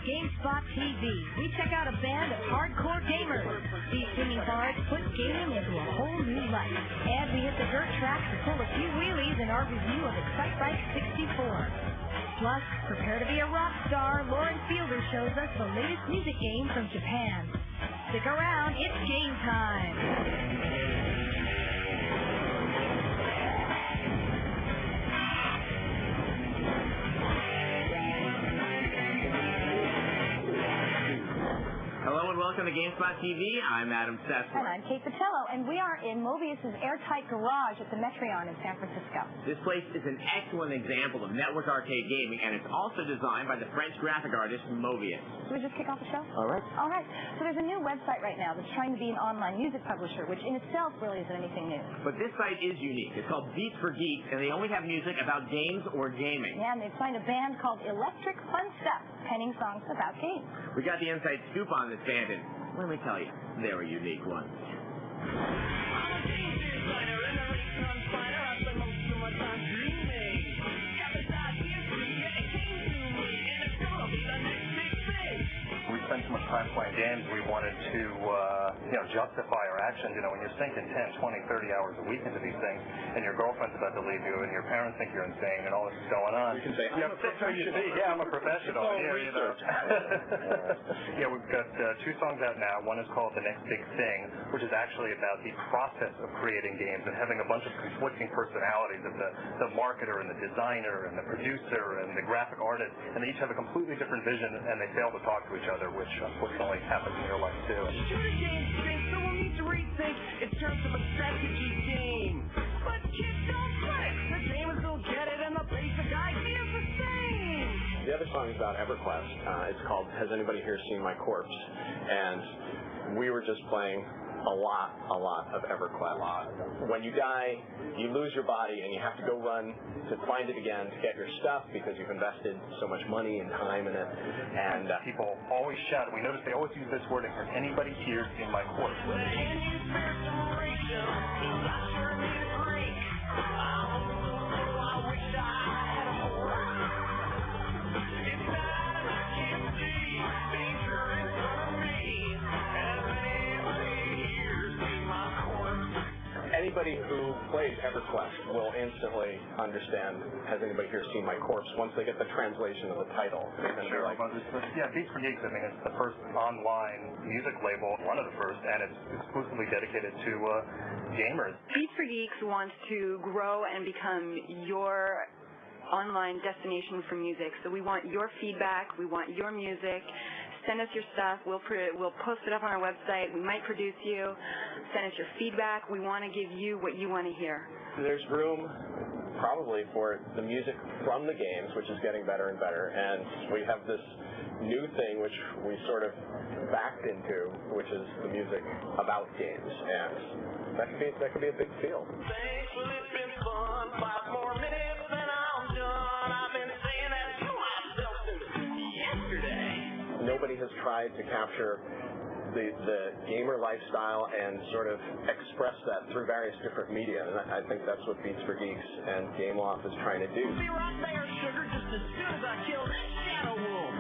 Gamespot TV. We check out a band of hardcore gamers. These singing bards put gaming into a whole new light. And we hit the dirt tracks to pull a few wheelies in our review of Excite Bike 64. Plus, prepare to be a rock star. Lauren Fielder shows us the latest music game from Japan. Stick around, it's game time. Hello and welcome to Gamespot TV. I'm Adam Sessler. And I'm Kate Patello, and we are in Mobius's airtight garage at the Metreon in San Francisco. This place is an excellent example of network arcade gaming, and it's also designed by the French graphic artist Mobius. Should we just kick off the show? All right. All right. So there's a new website right now that's trying to be an online music publisher, which in itself really isn't anything new. But this site is unique. It's called Beats for Geeks, and they only have music about games or gaming. Yeah, and they've signed a band called Electric Fun Stuff, penning songs about games. We got the inside scoop on this band, and let me tell you, they're a unique one. We spent so much time playing games, we wanted to, justify our actions. When you're sinking 10, 20, 30 hours a week into these things, and your girlfriend's about to leave you, and your parents think you're insane, and all this is going on. You can say, I'm a professional. We've got 2 songs out now. One is called The Next Big Thing, which is actually about the process of creating games and having a bunch of conflicting personalities of the marketer and the designer and the producer and the graphic artist, and they each have a completely different vision, and they fail to talk to each other, which unfortunately happens in your life too. So we'll need to rethink in terms of a strategy game. But kids don't play. The gamers will get it, and the basic idea's the same. The other song is about EverQuest. It's called Has Anybody Here Seen My Corpse? And we were just playing a lot of EverQuest. When you die, you lose your body, and you have to go run to find it again to get your stuff because you've invested so much money and time in it. And people always shout. We notice they always use this wording. Has anybody here seen my corpse? Anybody who plays EverQuest will instantly understand, has anybody here seen my corpse, once they get the translation of the title. Sure. Beats for Geeks, it's the first online music label, one of the first, and it's exclusively dedicated to gamers. Beats for Geeks wants to grow and become your online destination for music. So we want your feedback, we want your music. Send us your stuff. We'll post it up on our website. We might produce you. Send us your feedback. We want to give you what you want to hear. There's room probably for the music from the games, which is getting better and better. And we have this new thing which we sort of backed into, which is the music about games. And that could be a big field. Thanks, well, it's been fun. 5 more minutes and I'm done. I've been saying that to myself since yesterday. Nobody has tried to capture the gamer lifestyle and sort of express that through various different media, and I think that's what Beats for Geeks and Gameloft is trying to do. Be right there, sugar, just as soon as I kill that shadow wolf.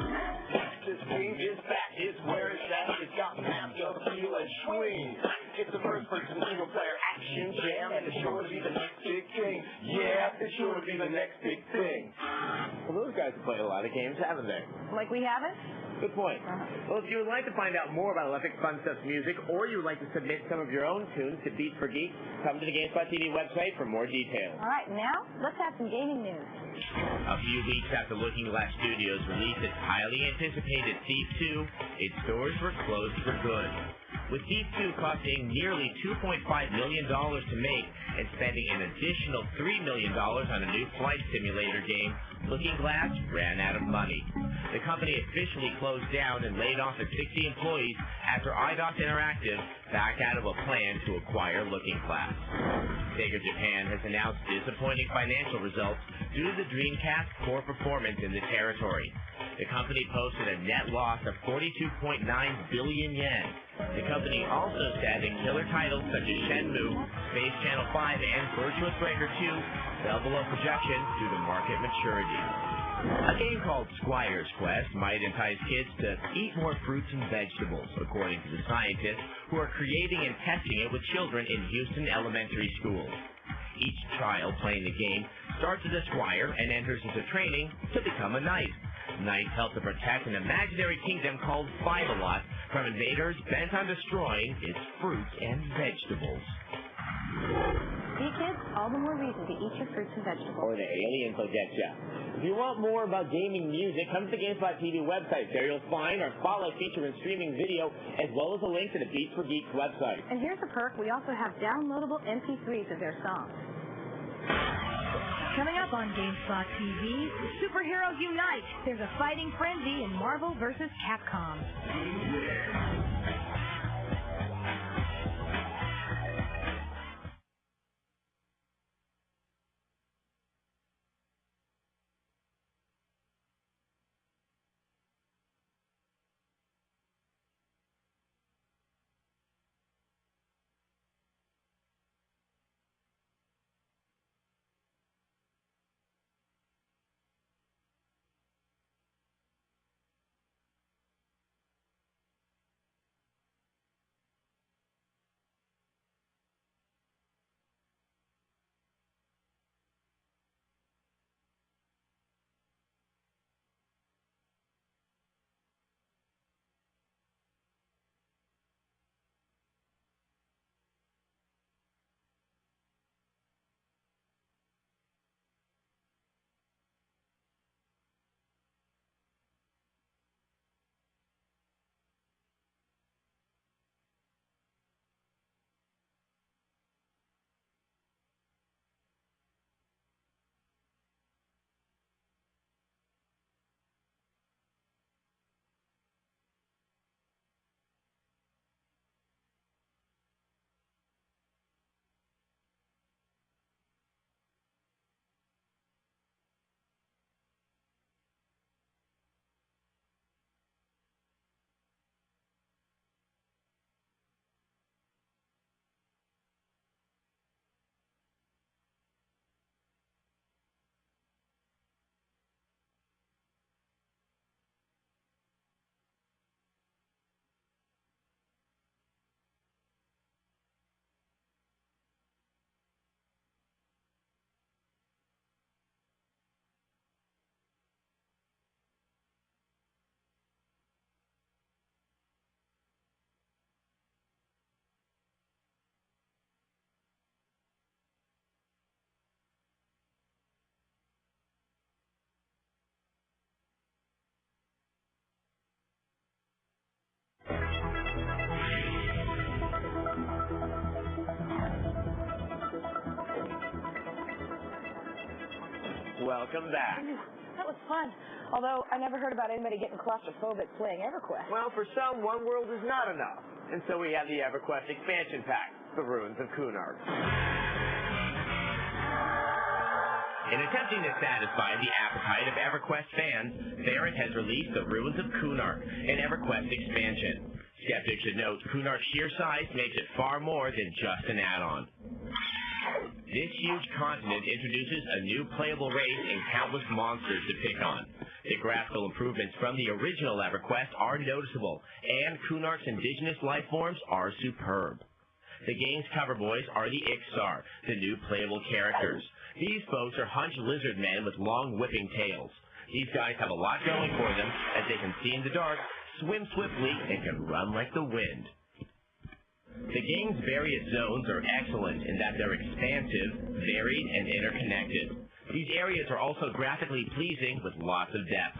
This game is back, it's where it's at. It's got mapped up, feel and swing. It's a first-person single-player action jam, and it's sure to be the next big thing. Yeah, it's sure to be the next big thing. Well, those guys have played a lot of games, haven't they? Like we haven't? Good point. Well, if you would like to find out more about Electric Fun Stuff's music, or you would like to submit some of your own tunes to Beats for Geeks, come to the Gamespot TV website for more details. All right, now let's have some gaming news. A few weeks after Looking Glass Studios released its highly anticipated Thief 2, its doors were closed for good. With Thief 2 costing nearly $2.5 million to make and spending an additional $3 million on a new flight simulator game, Looking Glass ran out of money. The company officially closed down and laid off its 60 employees after IDOS Interactive backed out of a plan to acquire Looking Glass. Sega Japan has announced disappointing financial results due to the Dreamcast poor performance in the territory. The company posted a net loss of 42.9 billion yen. The company also said that killer titles such as Shenmue, Space Channel 5, and Virtua Striker 2 fell below projections due to market maturity. A game called Squire's Quest might entice kids to eat more fruits and vegetables, according to the scientists who are creating and testing it with children in Houston elementary schools. Each child playing the game starts as a squire and enters into training to become a knight. Knights help to protect an imaginary kingdom called Five-A-Lot from invaders bent on destroying its fruits and vegetables. See, kids, all the more reason to eat your fruits and vegetables. Or the aliens will get you. If you want more about gaming music, come to the Gamespot TV website. There you'll find our Spotlight feature and streaming video, as well as a link to the Beats for Geeks website. And here's a perk. We also have downloadable MP3s of their songs. Coming up on Gamespot TV, Superheroes Unite. There's a fighting frenzy in Marvel vs. Capcom. Welcome back. That was fun. Although I never heard about anybody getting claustrophobic playing EverQuest. Well, for some, one world is not enough. And so we have the EverQuest expansion pack, The Ruins of Cunard. In attempting to satisfy the appetite of EverQuest fans, Barrett has released The Ruins of Cunard, an EverQuest expansion. Skeptics should note Cunard's sheer size makes it far more than just an add-on. This huge continent introduces a new playable race and countless monsters to pick on. The graphical improvements from the original EverQuest are noticeable, and Cunard's indigenous life forms are superb. The game's cover boys are the Ixar, the new playable characters. These folks are hunched lizard men with long whipping tails. These guys have a lot going for them, as they can see in the dark, swim swiftly, and can run like the wind. The game's various zones are excellent in that they're expansive, varied, and interconnected. These areas are also graphically pleasing with lots of depth.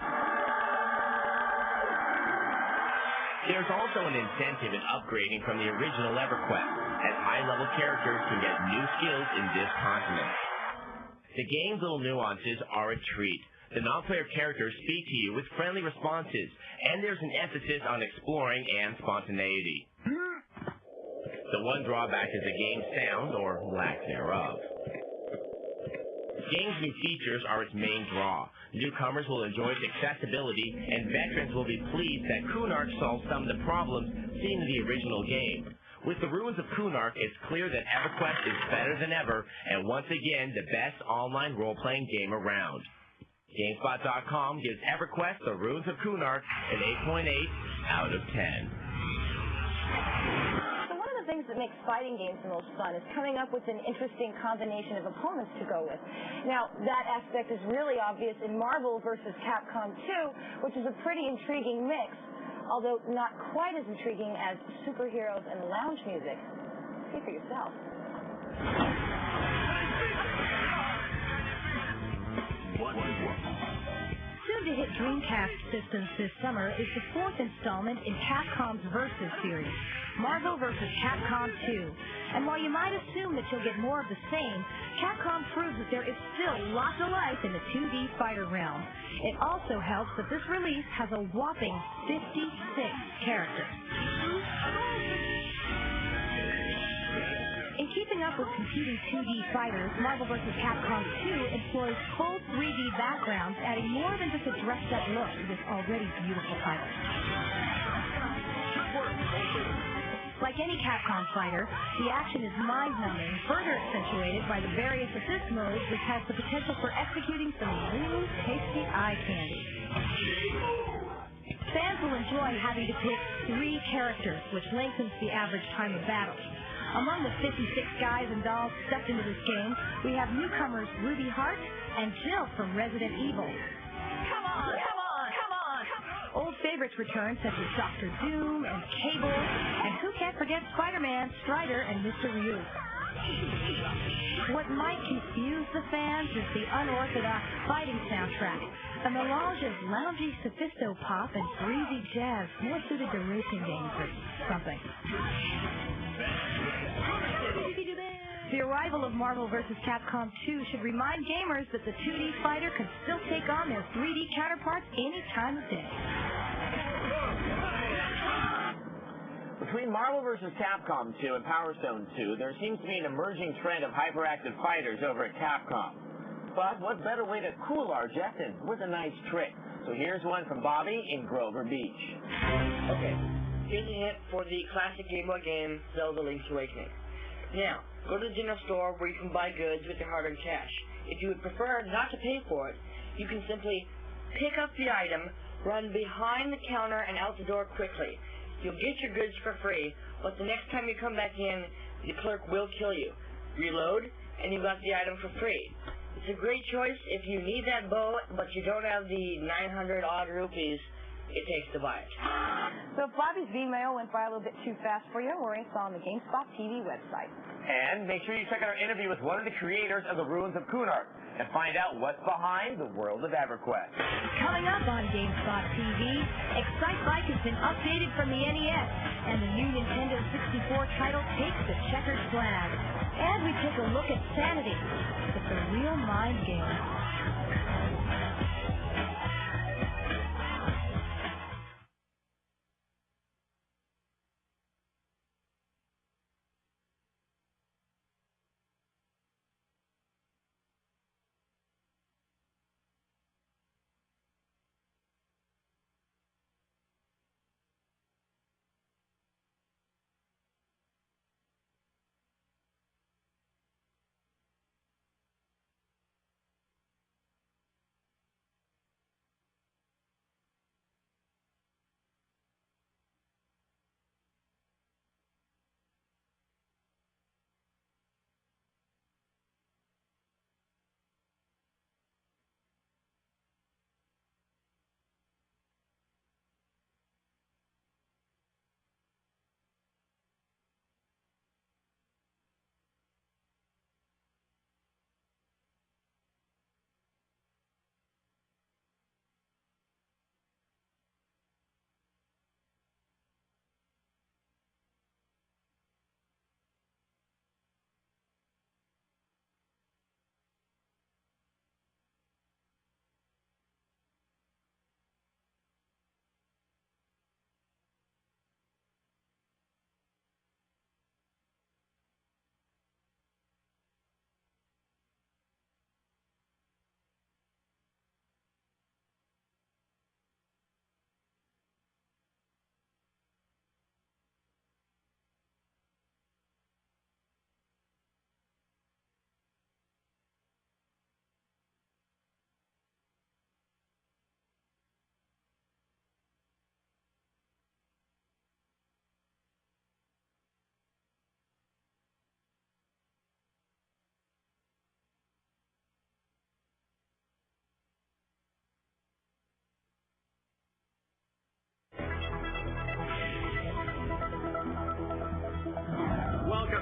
There's also an incentive in upgrading from the original EverQuest, as high-level characters can get new skills in this continent. The game's little nuances are a treat. The non-player characters speak to you with friendly responses, and there's an emphasis on exploring and spontaneity. The one drawback is the game's sound, or lack thereof. The game's new features are its main draw. Newcomers will enjoy its accessibility, and veterans will be pleased that Cunard solves some of the problems seen in the original game. With The Ruins of Cunard, it's clear that EverQuest is better than ever, and once again, the best online role-playing game around. GameSpot.com gives EverQuest The Ruins of Cunard an 8.8 out of 10. So one of the things that makes fighting games the most fun is coming up with an interesting combination of opponents to go with. Now, that aspect is really obvious in Marvel vs. Capcom 2, which is a pretty intriguing mix, although not quite as intriguing as superheroes and lounge music. See for yourself. Soon to hit Dreamcast systems this summer is the fourth installment in Capcom's Versus series, Marvel vs. Capcom 2. And while you might assume that you'll get more of the same, Capcom proves that there is still lots of life in the 2D fighter realm. It also helps that this release has a whopping 56 characters. In keeping up with competing 2D fighters, Marvel vs. Capcom 2 employs full 3D backgrounds, adding more than just a dressed-up look to this already beautiful title. Like any Capcom fighter, the action is mind-numbing, further accentuated by the various assist modes, which has the potential for executing some really tasty eye candy. Fans will enjoy having to pick 3 characters, which lengthens the average time of battle. Among the 56 guys and dolls stepped into this game, we have newcomers Ruby Hart and Jill from Resident Evil. Come on, come on, come on! Old favorites return, such as Dr. Doom and Cable, and who can't forget Spider-Man, Strider, and Mr. Ryu. What might confuse the fans is the unorthodox fighting soundtrack, a melange of loungy sophisto-pop and breezy jazz more suited to racing games or something. The arrival of Marvel vs. Capcom 2 should remind gamers that the 2D fighter can still take on their 3D counterparts any time of day. Between Marvel vs. Capcom 2 and Power Stone 2, there seems to be an emerging trend of hyperactive fighters over at Capcom. But what better way to cool our jet than with a nice trick? So here's one from Bobby in Grover Beach. Okay, here's a hint for the classic Game Boy game, Zelda Link's Awakening. Now, go to the general store where you can buy goods with your hard-earned cash. If you would prefer not to pay for it, you can simply pick up the item, run behind the counter and out the door quickly. You'll get your goods for free, but the next time you come back in, the clerk will kill you. Reload, and you got the item for free. It's a great choice if you need that bow, but you don't have the 900-odd rupees it takes to buy it. So if Bobby's V-mail went by a little bit too fast for you, we're on the Gamespot TV website. And make sure you check out our interview with one of the creators of the Ruins of Cunard and find out what's behind the world of EverQuest. Coming up on GameSpot TV, Excite Bike has been updated from the NES, and the new Nintendo 64 title takes the checkered flag. And we take a look at Sanity. It's a real mind game.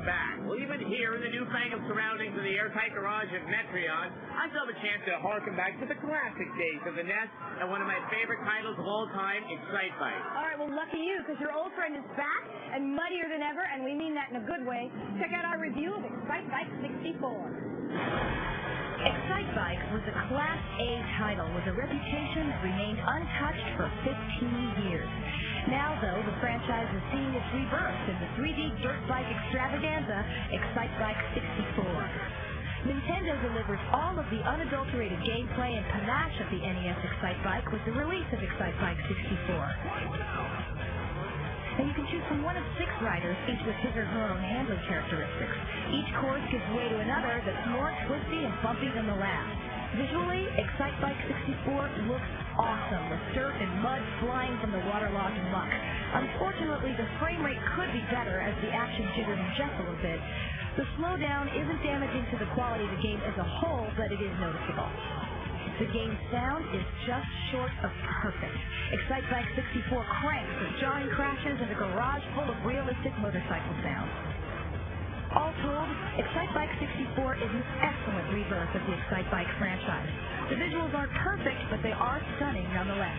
welcome back. Well, even here in the newfangled surroundings of the airtight garage of Metreon, I still have a chance to harken back to the classic days of the NES and one of my favorite titles of all time, Excite Bike. All right, well, lucky you, because your old friend is back and muddier than ever, and we mean that in a good way. Check out our review of Excite Bike 64. Excite Bike was a Class A title with a reputation that remained untouched for 15 years. Now, though, the franchise is seeing its rebirth in the 3D dirt bike extravaganza, Excite Bike 64. Nintendo delivers all of the unadulterated gameplay and panache of the NES Excite Bike with the release of Excite Bike 64. And you can choose from one of 6 riders, each with his or her own handling characteristics. Each course gives way to another that's more twisty and bumpy than the last. Visually, Excite Bike 64 looks awesome, with dirt and mud flying from the waterlogged muck. Unfortunately, the frame rate could be better as the action jitters and jostle a bit. The slowdown isn't damaging to the quality of the game as a whole, but it is noticeable. The game's sound is just short of perfect. Excite Bike 64 cranks with jarring crashes and a garage full of realistic motorcycle sounds. All told, Excite Bike 64 is an excellent rebirth of the Excite Bike franchise. The visuals aren't perfect, but they are stunning nonetheless.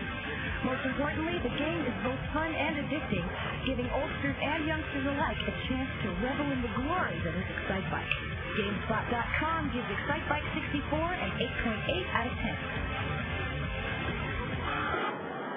Most importantly, the game is both fun and addicting, giving oldsters and youngsters alike a chance to revel in the glory that is Excite Bike. Gamespot.com gives Excite Bike 64 an 8.8 out of 10.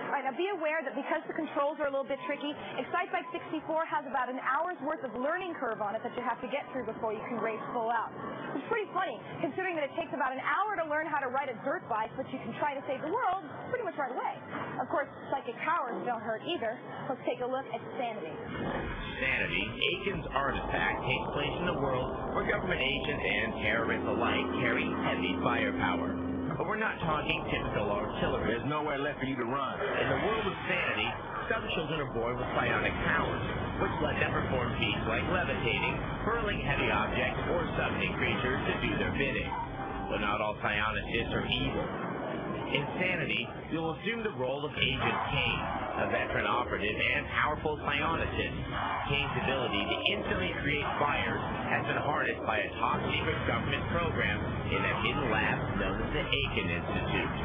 All right, now be aware that because the controls are a little bit tricky, Excite Bike 64 has about an hour's worth of learning curve on it that you have to get through before you can race full out. It's pretty funny, considering that it takes about an hour to learn how to ride a dirt bike, but you can try to save the world pretty much right away. Of course, psychic powers don't hurt either. Let's take a look at Sanity. Sanity, Aiken's artifact, takes place in a world where government agents and terrorists alike carry heavy firepower. But we're not talking typical artillery. There's nowhere left for you to run. In the world of Sanity, some children are born with psionic powers, which let them perform feats like levitating, hurling heavy objects, or summoning creatures to do their bidding. But not all psionicists are evil. In Sanity, you'll assume the role of Agent Kane, a veteran operative and powerful psionicist. Kane's ability to instantly create fires has been harnessed by a top-secret government program in a hidden lab known as the Aiken Institute.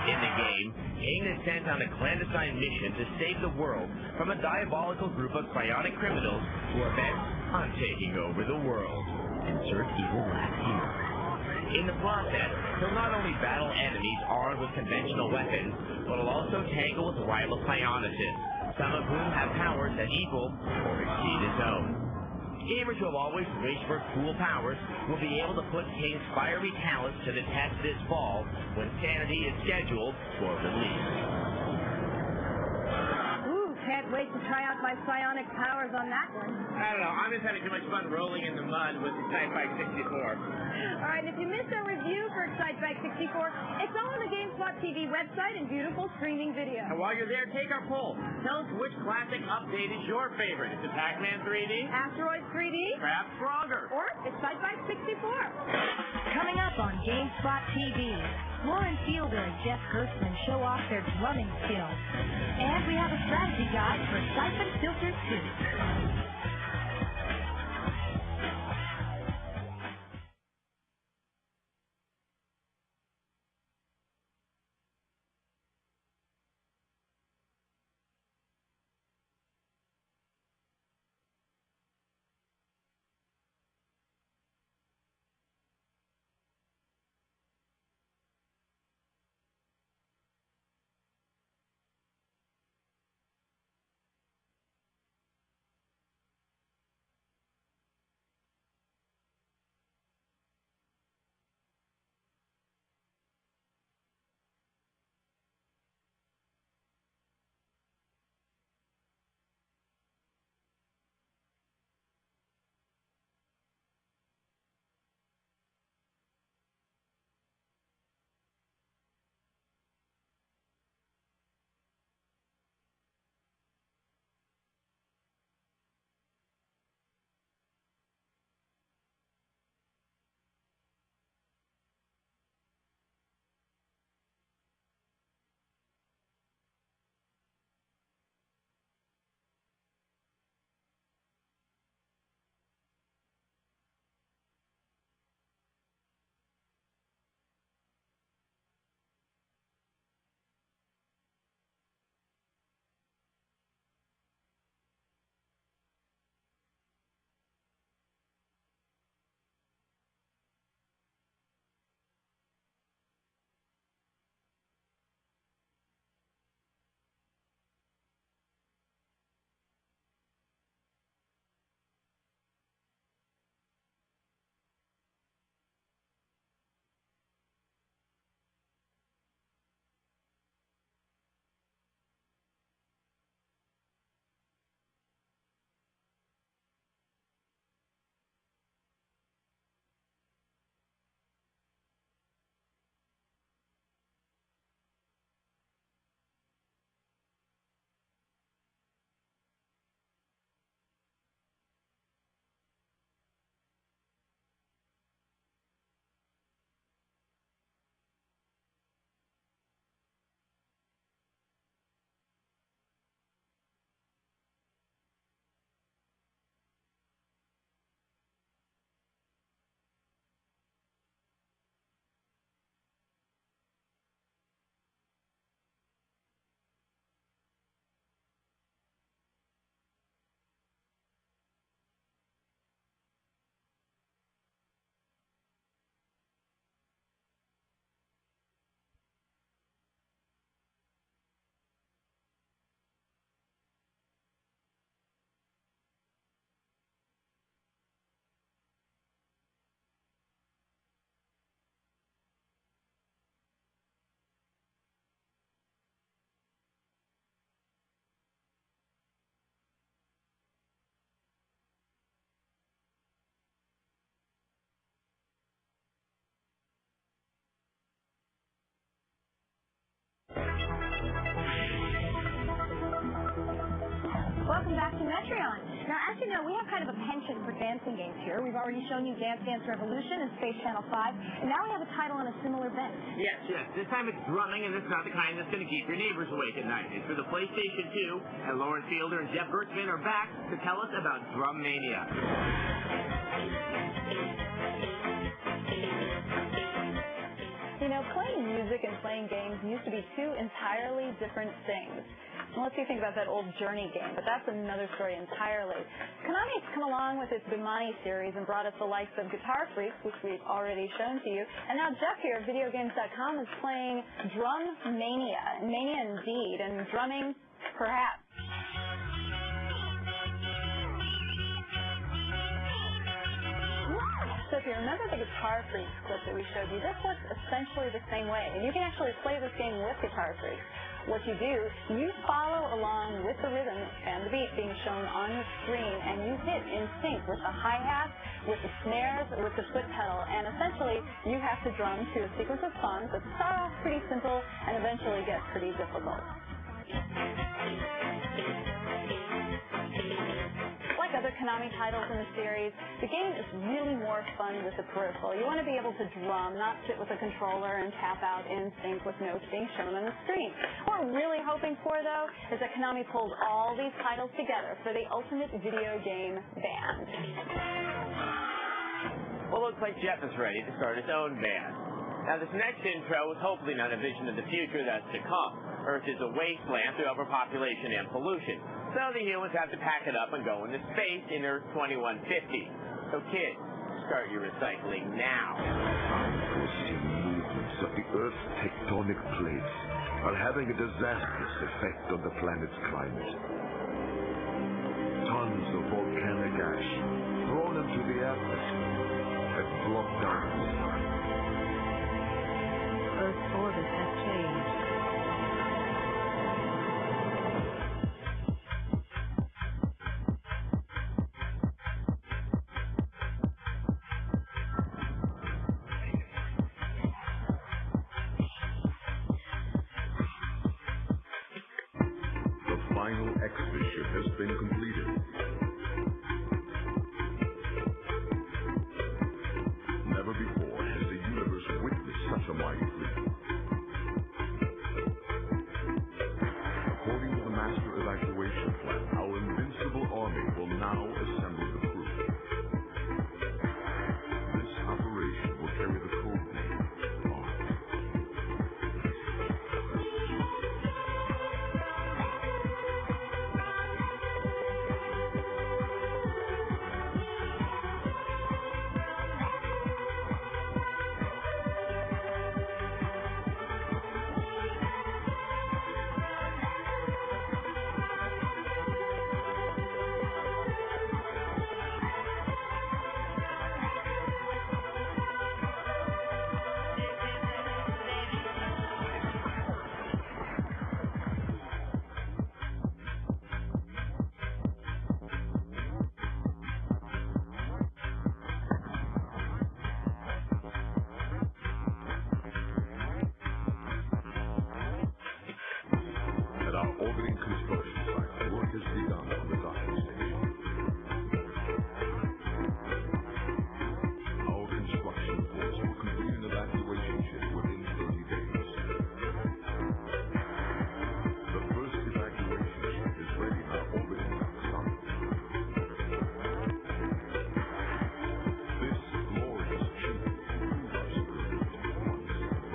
In the game, Kane is sent on a clandestine mission to save the world from a diabolical group of psionic criminals who are bent on taking over the world. Insert evil laugh here. In the process, he'll not only battle enemies armed with conventional weapons, but will also tangle with rival psionicists, some of whom have powers that equal or exceed his own. Gamers who have always wished for cool powers will be able to put Kane's fiery talents to the test this fall when Sanity is scheduled for release. Can't wait to try out my psionic powers on that one. I don't know. I'm just having too much fun rolling in the mud with Excite Bike 64. All right, and if you missed our review for Excite Bike 64, it's all on the Gamespot TV website and beautiful streaming video. And while you're there, take our poll. Tell us which classic update is your favorite. Is it Pac-Man 3D? Asteroid 3D? Perhaps Frogger? Or Excite Bike 64? Coming up on Gamespot TV, Lauren Fielder and Jeff Gerstmann show off their drumming skills. And we have a strategy guide for Siphon Filter 2. as you know, we have kind of a penchant for dancing games here. We've already shown you Dance Dance Revolution and Space Channel 5, and now we have a title on a similar bent. Yes. This time it's drumming, and it's not the kind that's going to keep your neighbors awake at night. It's for the PlayStation 2, and Lauren Fielder and Jeff Bertzman are back to tell us about Drum Mania. You know, playing music and playing games used to be two entirely different things. Unless you think about that old Journey game, but that's another story entirely. Konami's come along with its Bimani series and brought us the likes of Guitar Freaks, which we've already shown to you. And now Jeff here at VideoGames.com is playing Drum Mania. Mania indeed, and drumming, perhaps. So if you remember the Guitar Freaks clip that we showed you, this works essentially the same way. And you can actually play this game with Guitar Freaks. What you do, you follow along with the rhythm and the beat being shown on your screen, and you hit in sync with the hi-hat, with the snares, with the foot pedal, and essentially you have to drum to a sequence of songs that start off pretty simple and eventually get pretty difficult. Like other Konami titles in the series, the game is really more fun with the peripheral. You want to be able to drum, not sit with a controller and tap out in sync with notes being shown on the screen. What we're really hoping for, though, is that Konami pulls all these titles together for the ultimate video game band. Well, looks like Jeff is ready to start his own band. Now, this next intro is hopefully not a vision of the future that's to come. Earth is a wasteland through overpopulation and pollution. So the humans have to pack it up and go into space in Earth 2150. So kids, start your recycling now. Unforeseen movements of the Earth's tectonic plates are having a disastrous effect on the planet's climate. Tons of volcanic ash thrown into the atmosphere have blocked out the sun. Earth's orbit has changed. The final expedition has been completed. Never before has the universe witnessed such a mighty fleet. According to the master evacuation plan, our invincible army will now assemble the crew. This operation will carry the code name Mars. At our orbiting construction site, work has begun on the docking station. Our construction force will complete an evacuation ship within 30 days. The first evacuation ship is ready now orbiting Sun. This glorious achievement will prove us once and for all.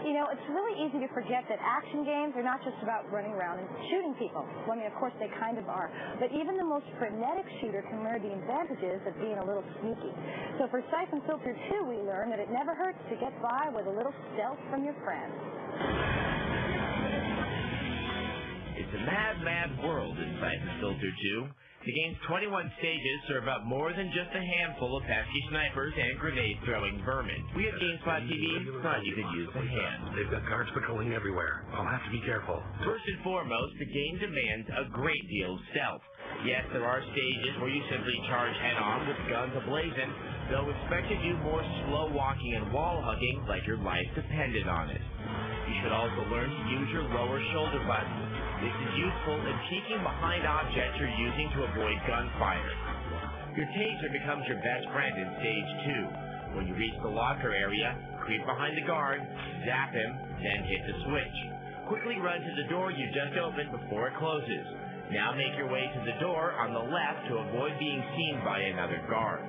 You know, it's really easy to forget that action games are not just about running around and shooting people. Well, I mean, of course, they kind of are. But even the most frenetic shooter can learn the advantages of being a little sneaky. So for Siphon Filter 2, we learned that it never hurts to get by with a little stealth from your friends. It's a mad, mad world in Siphon Filter 2. The game's 21 stages serve up more than just a handful of pesky snipers and grenade-throwing vermin. We at Gamespot TV thought you could use a hand. They've got guards patrolling everywhere. I'll have to be careful. First and foremost, the game demands a great deal of stealth. Yes, there are stages where you simply charge head-on with guns ablazing, though expect to do more slow walking and wall hugging like your life depended on it. You should also learn to use your lower shoulder button. This is useful in peeking behind objects you're using to avoid gunfire. Your taser becomes your best friend in Stage 2. When you reach the locker area, creep behind the guard, zap him, then hit the switch. Quickly run to the door you just opened before it closes. Now make your way to the door on the left to avoid being seen by another guard.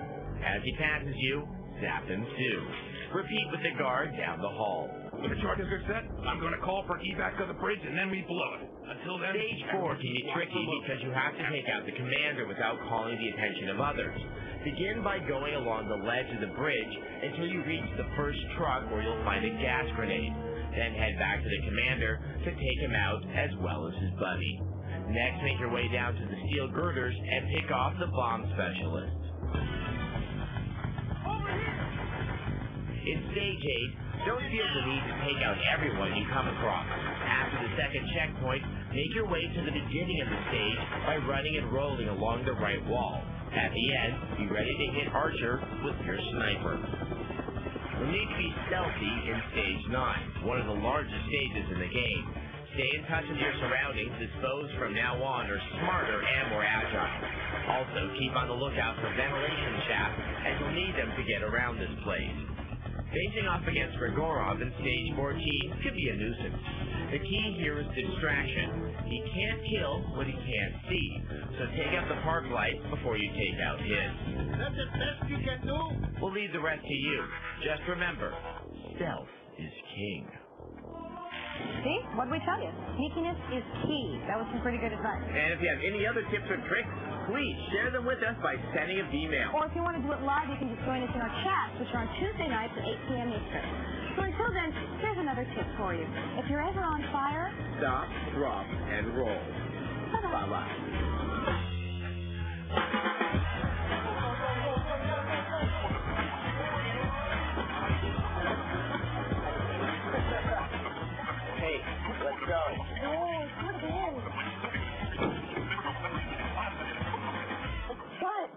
As he passes you, zap him too. Repeat with the guard down the hall. When the charges are set, I'm going to call for evac of the bridge, and then we blow it. Until then... Stage 4 can be tricky because you have to take out the commander without calling the attention of others. Begin by going along the ledge of the bridge until you reach the first truck where you'll find a gas grenade. Then head back to the commander to take him out as well as his buddy. Next, make your way down to the steel girders and pick off the bomb specialists. In Stage 8, don't feel the need to take out everyone you come across. After the second checkpoint, make your way to the beginning of the stage by running and rolling along the right wall. At the end, be ready to hit Archer with your sniper. You'll need to be stealthy in Stage 9, one of the largest stages in the game. Stay in touch with your surroundings, as foes from now on are smarter and more agile. Also, keep on the lookout for ventilation shafts, as you'll need them to get around this place. Facing off against Grigorov in Stage 14 could be a nuisance. The key here is distraction. He can't kill what he can't see, so take out the park light before you take out his. That's the best you can do? We'll leave the rest to you. Just remember, stealth is king. See? What did we tell you? Sneakiness is key. That was some pretty good advice. And if you have any other tips or tricks, please share them with us by sending an email. Or if you want to do it live, you can just join us in our chats, which are on Tuesday nights at 8 p.m. Eastern. So until then, here's another tip for you. If you're ever on fire, Stop, drop, and roll. Bye-bye. Hey, let's go. oh, come in. What?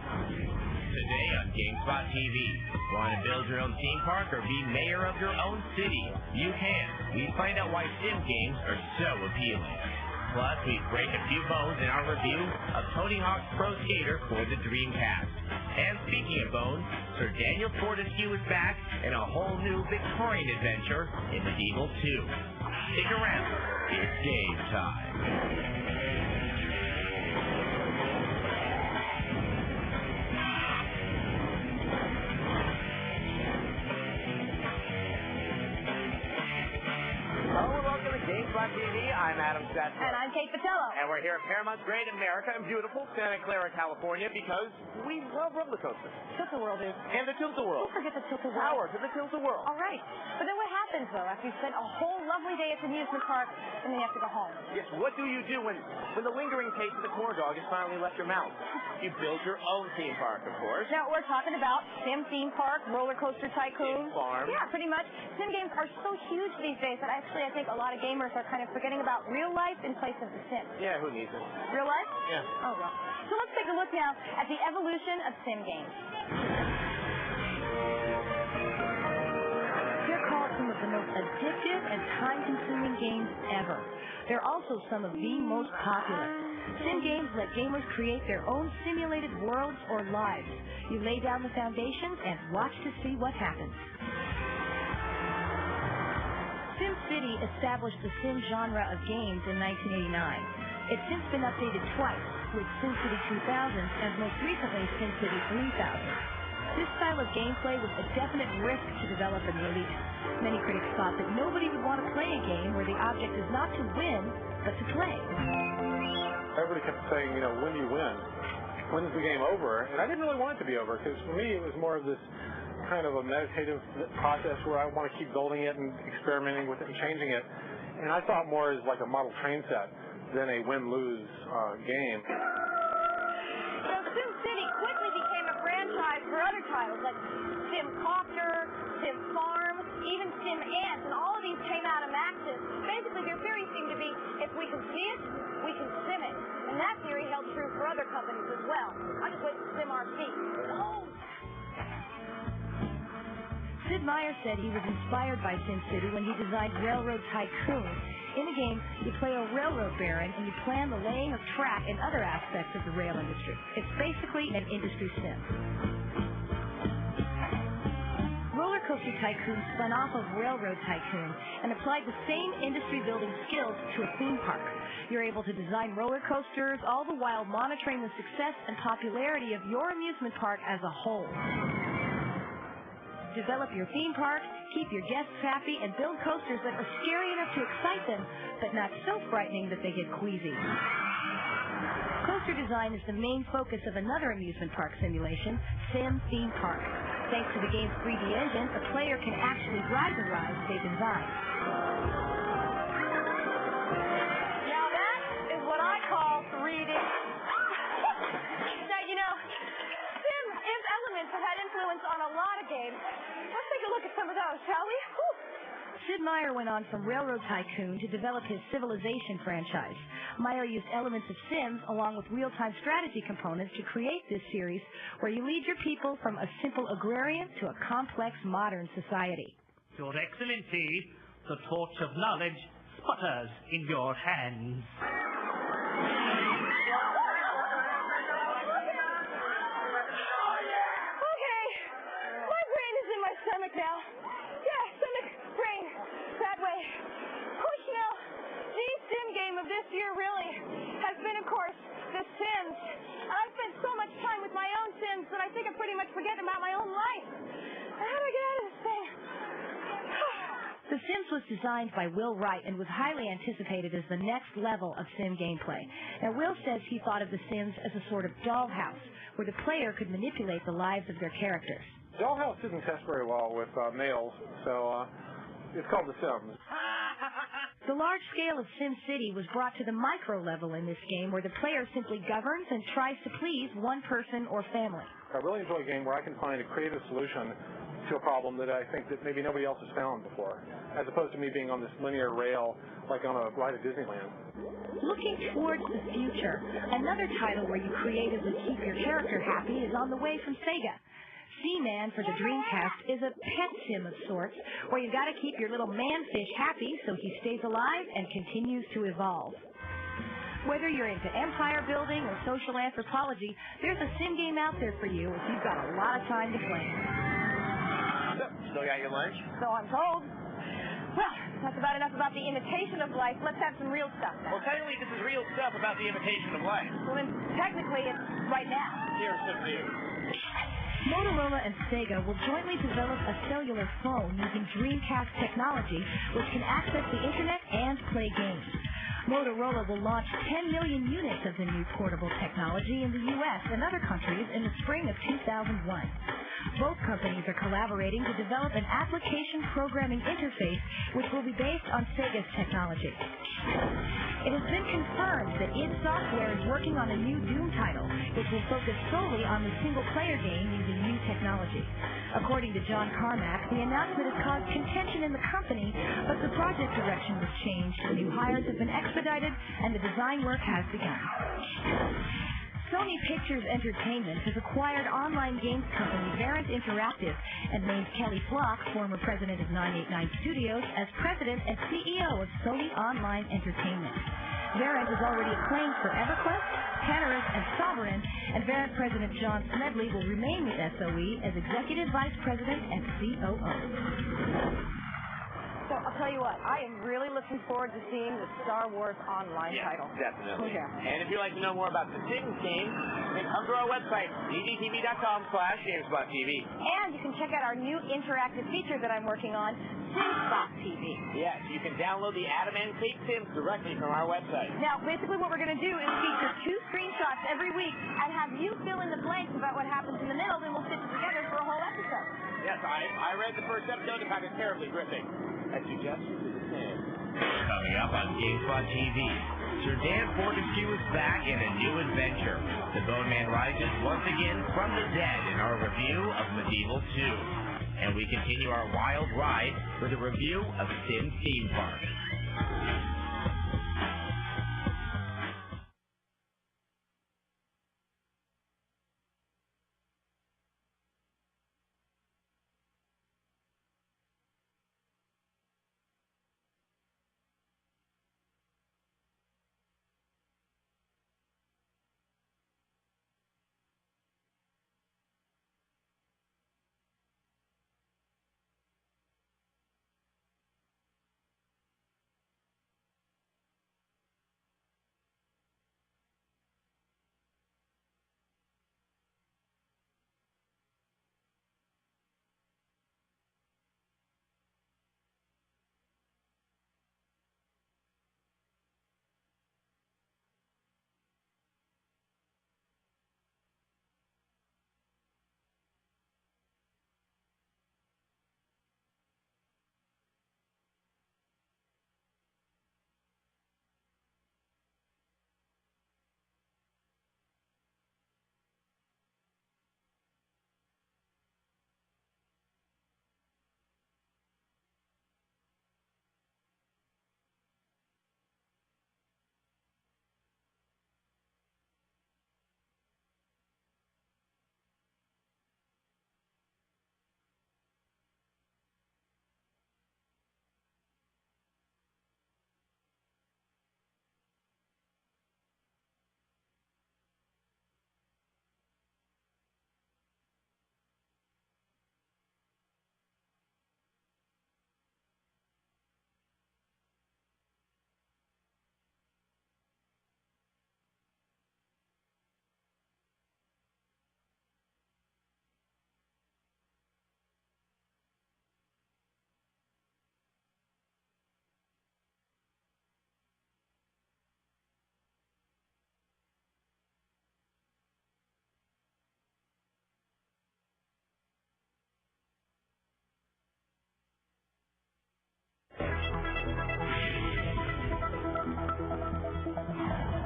Today on Gamespot TV. Want to build your own theme park or be mayor of your own city? You can. We find out why sim games are so appealing. Plus, we break a few bones in our review of Tony Hawk's Pro Skater for the Dreamcast. And speaking of bones, Sir Daniel Fortescue is back in a whole new Victorian adventure in Medieval 2. Stick around. It's game time. Gamespot TV, I'm Adam Stetson. And I'm Kate Patello. And we're here at Paramount's great America in beautiful Santa Clara, California, because we love roller coasters. Tilt-A-Whirl, dude. And the Tilt-A-Whirl. Don't forget the Tilt-A-Whirl. Power to the Tilt-A-Whirl. All right. But then what happens, though, after you spend a whole lovely day at the amusement park and then you have to go home? Yes, what do you do when the lingering taste of the corn dog has finally left your mouth? You build your own theme park, of course. Now, we're talking about Sim Theme Park, Roller Coaster Tycoon. Farm. Yeah, pretty much. Sim games are so huge these days that actually I think a lot of gamers are kind of forgetting about real life in place of the Sim. Yeah, who needs it? Real life? Yeah. Oh, well. So let's take a look now at the evolution of Sim games. Here calls from the the most addictive and time-consuming games ever. They're also some of the most popular. Sim games let gamers create their own simulated worlds or lives. You lay down the foundations and watch to see what happens. SimCity established the sim genre of games in 1989. It's since been updated twice, with SimCity 2000 and most recently SimCity 3000. This style of gameplay was a definite risk to develop and release. Many critics thought that nobody would want to play a game where the object is not to win, but to play. Everybody kept saying, when do you win? When's the game over? And I didn't really want it to be over, because for me it was more of this kind of a meditative process where I want to keep building it and experimenting with it and changing it. And I saw it more as like a model train set than a win-lose game. So SimCity quickly became a franchise for other titles like SimCopter, SimFarm, even SimAnt, and all of these came out of Maxis. Basically, their theory seemed to be, if we can see it, we can sim it. And that theory held true for other companies as well. I'll just wait for SimRC. Oh! Sid Meier said he was inspired by SimCity when he designed Railroad Tycoon. In the game, you play a railroad baron and you plan the laying of track and other aspects of the rail industry. It's basically an industry sim. Roller Coaster Tycoon spun off of Railroad Tycoon and applied the same industry-building skills to a theme park. You're able to design roller coasters, all the while monitoring the success and popularity of your amusement park as a whole. Develop your theme park, keep your guests happy, and build coasters that are scary enough to excite them, but not so frightening that they get queasy. Coaster design is the main focus of another amusement park simulation, Sim Theme Park. Thanks to the game's 3D engine, a player can actually ride the rides they designed. Now that is what I call 3D. Now, Sim is elements that had influence on a lot of games. Let's take a look at some of those, shall we? Whew. Sid Meier went on from Railroad Tycoon to develop his Civilization franchise. Meier used elements of Sims along with real-time strategy components to create this series where you lead your people from a simple agrarian to a complex modern society. Your Excellency, the torch of knowledge sputters in your hands. Stomach now. Yeah, stomach, brain, that way. Push now. The sim game of this year really has been, of course, The Sims. I've spent so much time with my own Sims that I think I'm pretty much forgetting about my own life. How do I get out of this thing? The Sims was designed by Will Wright and was highly anticipated as the next level of sim gameplay. Now, Will says he thought of The Sims as a sort of dollhouse where the player could manipulate the lives of their characters. Dollhouse didn't test very well with males, so it's called The Sims. The large scale of SimCity was brought to the micro level in this game where the player simply governs and tries to please one person or family. I really enjoy a game where I can find a creative solution to a problem that I think that maybe nobody else has found before, as opposed to me being on this linear rail like on a ride at Disneyland. Looking towards the future, another title where you creatively keep your character happy is on the way from Sega. Seaman for the Dreamcast is a pet sim of sorts, where you've got to keep your little manfish happy so he stays alive and continues to evolve. Whether you're into empire building or social anthropology, there's a sim game out there for you if you've got a lot of time to play. Still got your lunch? So I'm told. Well, that's about enough about the imitation of life. Let's have some real stuff now. Well, technically, this is real stuff about the imitation of life. Well, then, technically, it's right now. Here's some news. Motorola and Sega will jointly develop a cellular phone using Dreamcast technology, which can access the Internet and play games. Motorola will launch 10 million units of the new portable technology in the U.S. and other countries in the spring of 2001. Both companies are collaborating to develop an application programming interface which will be based on Sega's technology. It has been confirmed that id Software is working on a new Doom title, which will focus solely on the single-player game using new technology. According to John Carmack, the announcement has caused contention in the company, but the project direction was changed, new hires have been expedited, and the design work has begun. Sony Pictures Entertainment has acquired online games company Variant Interactive and named Kelly Flock, former president of 989 Studios, as president and CEO of Sony Online Entertainment. Variant is already acclaimed for EverQuest, Tanarus, and Sovereign, and Variant President John Smedley will remain with SOE as Executive Vice President and COO. So I'll tell you what, I am really looking forward to seeing the Star Wars Online title. Definitely. Yeah. And if you'd like to know more about the Sims game, then come to our website, ddtv.com/Gamespot TV. And you can check out our new interactive feature that I'm working on, Gamespot TV. Yes, you can download the Adam and Kate Sims directly from our website. Now, basically what we're going to do is feature 2 screenshots every week and have you fill in the blanks about what happens in the middle, then we'll fit it together for a whole episode. Yes, I read the first episode and found it terribly gripping. I suggest you do the same. Coming up on Gamespot TV, Sir Dan Fortescue is back in a new adventure. The Bone Man rises once again from the dead in our review of Medieval 2. And we continue our wild ride with a review of Sims Theme Park.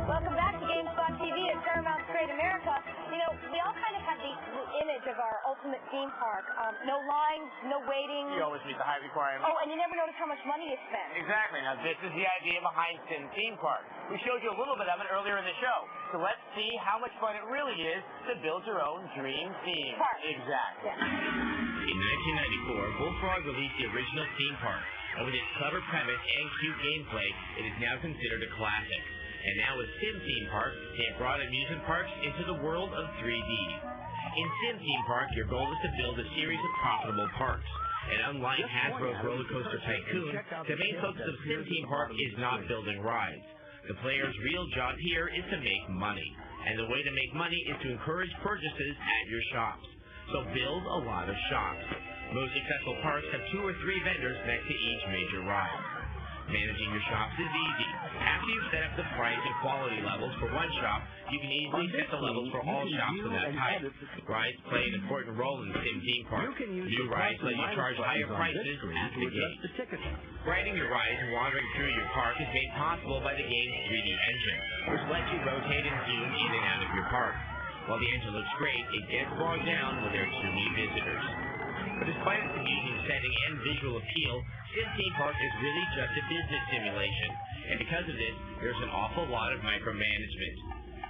Welcome back to Gamespot TV at Paramount Straight America. You know, we all kind of have the image of our ultimate theme park. No lines, no waiting. You always meet the high requirements. Oh, and you never notice how much money you spend. Exactly. Now, this is the idea behind Sim Theme Park. We showed you a little bit of it earlier in the show. So let's see how much fun it really is to build your own dream theme. Park. Exactly. Yeah. In 1994, Bullfrog released the original theme park, and with its clever premise and cute gameplay, it is now considered a classic. And now with Sim Theme Park, they have brought amusement parks into the world of 3D. In Sim Theme Park, your goal is to build a series of profitable parks. And unlike Hasbro's Roller Coaster Tycoon, the main focus of Sim Theme Park is not building rides. The player's real job here is to make money. And the way to make money is to encourage purchases at your shops. So build a lot of shops. Most successful parks have 2 or 3 vendors next to each major ride. Managing your shops is easy. After you've set up the price and quality levels for one shop, you can easily set the levels for all shops of that type. Rides play an important role in Sim Theme Park. New rides let you charge higher prices at the gate. Riding your rides and wandering through your park is made possible by the game's 3D engine, which lets you rotate and zoom in and out of your park. While the engine looks great, it gets bogged down when there are too many visitors. But despite its amusing setting and visual appeal, Sim Theme Park is really just a business simulation. And because of this, there's an awful lot of micromanagement.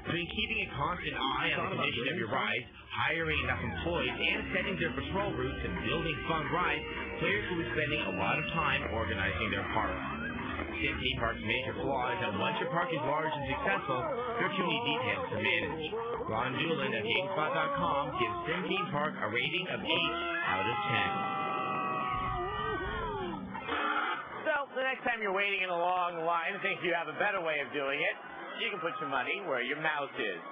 Between keeping a constant eye on the condition of your rides, hiring enough employees, and setting their patrol routes and building fun rides, players will be spending a lot of time organizing their park. Sim Theme Park's major flaw is that once your park is large and successful, there are too many details to manage. Ron Doolin of Gamespot.com gives Sim Theme Park a rating of 8 out of 10. So, the next time you're waiting in a long line and think you have a better way of doing it, you can put your money where your mouth is.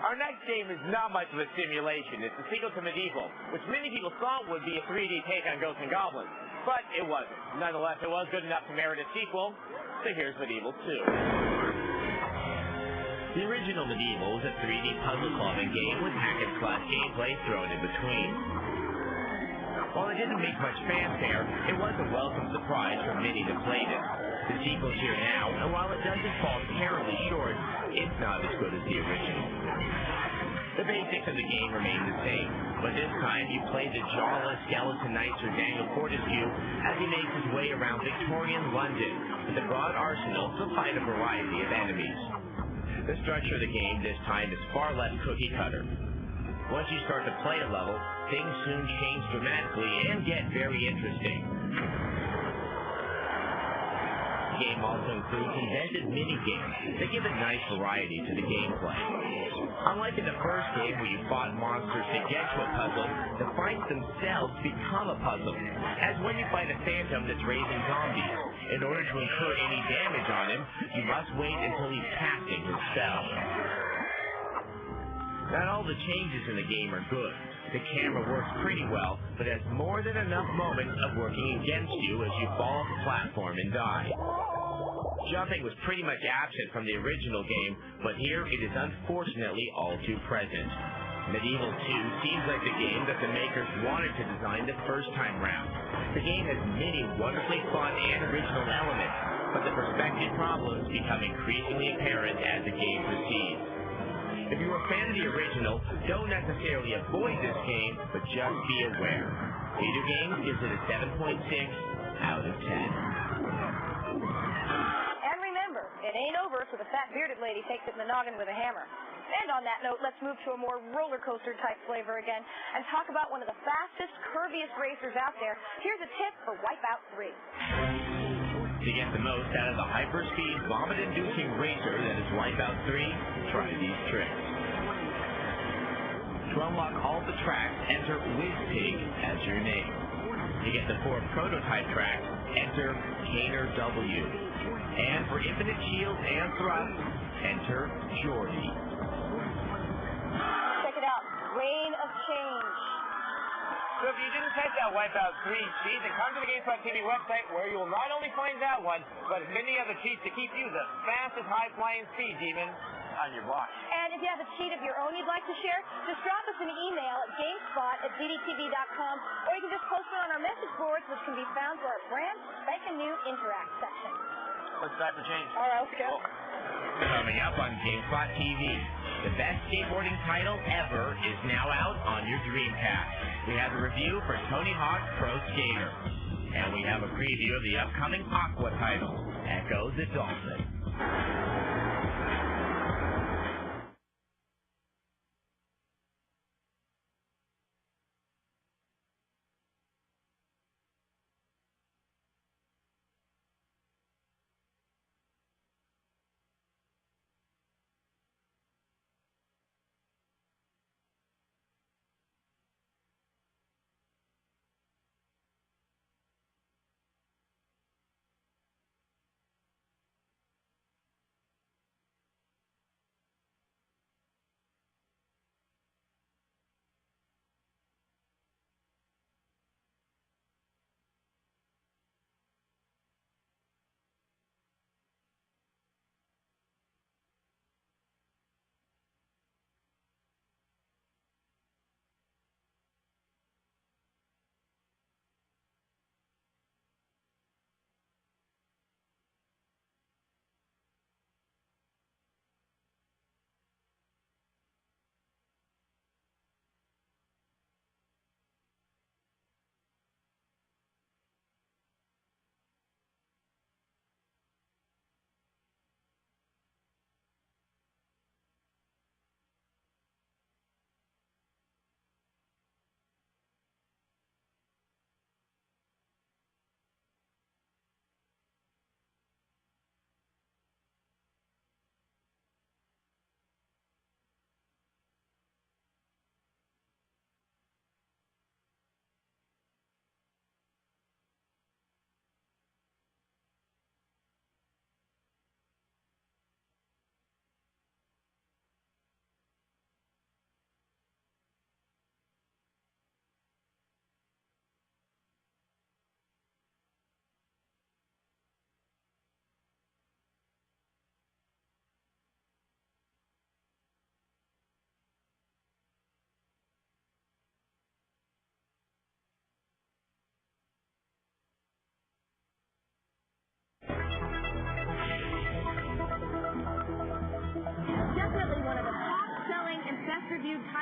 Our next game is not much of a simulation. It's a sequel to Medieval, which many people thought would be a 3D take on Ghosts and Goblins. But it wasn't. Nonetheless, it was good enough to merit a sequel, so here's Medieval 2. The original Medieval was a 3D puzzle-solving game with hack-and-slash gameplay thrown in between. While it didn't make much fanfare, it was a welcome surprise for many that played it. The sequel's here now, and while it doesn't fall terribly short, it's not as good as the original. The basics of the game remain the same, but this time you play the jawless skeleton knight Sir Daniel Fortescue as he makes his way around Victorian London with a broad arsenal to fight a variety of enemies. The structure of the game this time is far less cookie-cutter. Once you start to play a level, things soon change dramatically and get very interesting. The game also includes inventive mini-games that give a nice variety to the gameplay. Unlike in the first game where you fought monsters to get to a puzzle, the fights themselves become a puzzle, as when you fight a phantom that's raising zombies. In order to incur any damage on him, you must wait until he's casting his spell. Not all the changes in the game are good. The camera works pretty well, but has more than enough moments of working against you as you fall off the platform and die. Jumping was pretty much absent from the original game, but here it is unfortunately all too present. Medieval 2 seems like the game that the makers wanted to design the first time round. The game has many wonderfully fun and original elements, but the perspective problems become increasingly apparent as the game proceeds. If you're a fan of the original, don't necessarily avoid this game, but just be aware. Video Games gives it a 7.6 out of 10. And remember, it ain't over till the fat bearded lady takes it in the noggin with a hammer. And on that note, let's move to a more roller coaster type flavor again and talk about one of the fastest, curviest racers out there. Here's a tip for Wipeout 3. To get the most out of the hyper-speed, vomit-inducing racer that is Wipeout 3, try these tricks. To unlock all the tracks, enter WizPig as your name. To get the 4 prototype tracks, enter Caner W. And for infinite shields and thrusts, enter Jordy. Check it out, Reign of Change. So if you didn't catch that Wipeout 3 cheat, then come to the Gamespot TV website where you will not only find that one, but many other cheats to keep you the fastest high-flying speed demon on your block. And if you have a cheat of your own you'd like to share, just drop us an email at gamespot@ddtv.com, or you can just post it on our message boards, which can be found through our brand spanking new Interact section. Let's try for change. All right, let's go. Coming up on Gamespot TV, the best skateboarding title ever is now out on your Dreamcast. We have a review for Tony Hawk's Pro Skater. And we have a preview of the upcoming Aqua title, Echo the Dolphin.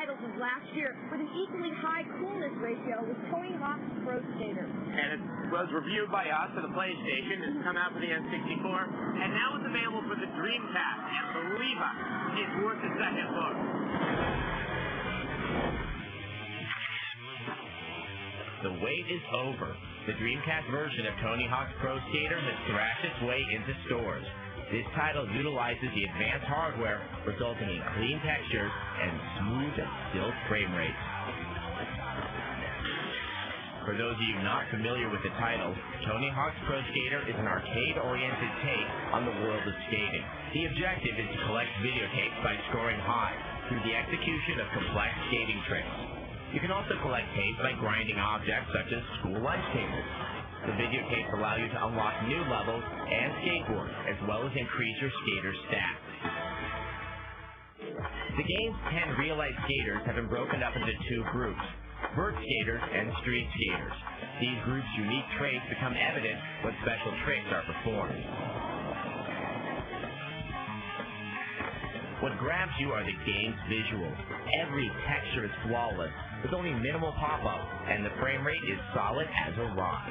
titles as last year, with an equally high coolness ratio with Tony Hawk's Pro Skater. And it was reviewed by us for the PlayStation. It's come out for the N64. And now it's available for the Dreamcast. And believe us, it's worth a second look. The wait is over. The Dreamcast version of Tony Hawk's Pro Skater has thrashed its way into stores. This title utilizes the advanced hardware, resulting in clean textures and smooth as silk frame rates. For those of you not familiar with the title, Tony Hawk's Pro Skater is an arcade-oriented take on the world of skating. The objective is to collect videotapes by scoring high through the execution of complex skating tricks. You can also collect tapes by grinding objects such as school lunch tables. The videotapes allow you to unlock new levels and skateboards, as well as increase your skater's stats. The game's 10 real-life skaters have been broken up into two groups, vert skaters and street skaters. These groups' unique traits become evident when special tricks are performed. What grabs you are the game's visuals. Every texture is flawless, with only minimal pop-up, and the frame rate is solid as a rock.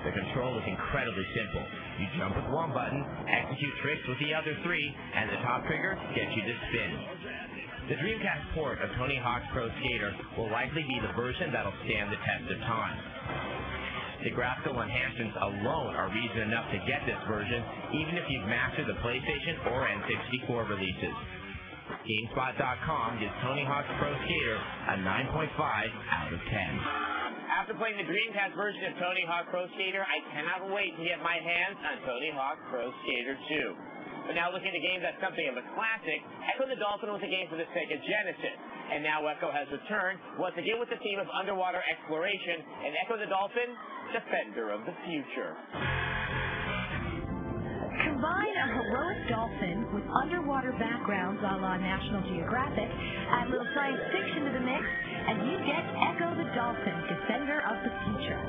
The control is incredibly simple. You jump with one button, execute tricks with the other three, and the top trigger gets you to spin. The Dreamcast port of Tony Hawk's Pro Skater will likely be the version that'll stand the test of time. The graphical enhancements alone are reason enough to get this version, even if you've mastered the PlayStation or N64 releases. Gamespot.com gives Tony Hawk's Pro Skater a 9.5 out of 10. After playing the Dreamcast version of Tony Hawk Pro Skater, I cannot wait to get my hands on Tony Hawk Pro Skater 2. But now looking at a game that's something of a classic, Echo the Dolphin was a game for the Sega Genesis. And now Echo has returned, once again with the theme of underwater exploration, and Echo the Dolphin, Defender of the Future. Combine a heroic dolphin with underwater backgrounds a la National Geographic, add a little science fiction to the mix, and you get Echo the Dolphin, Defender of the Future.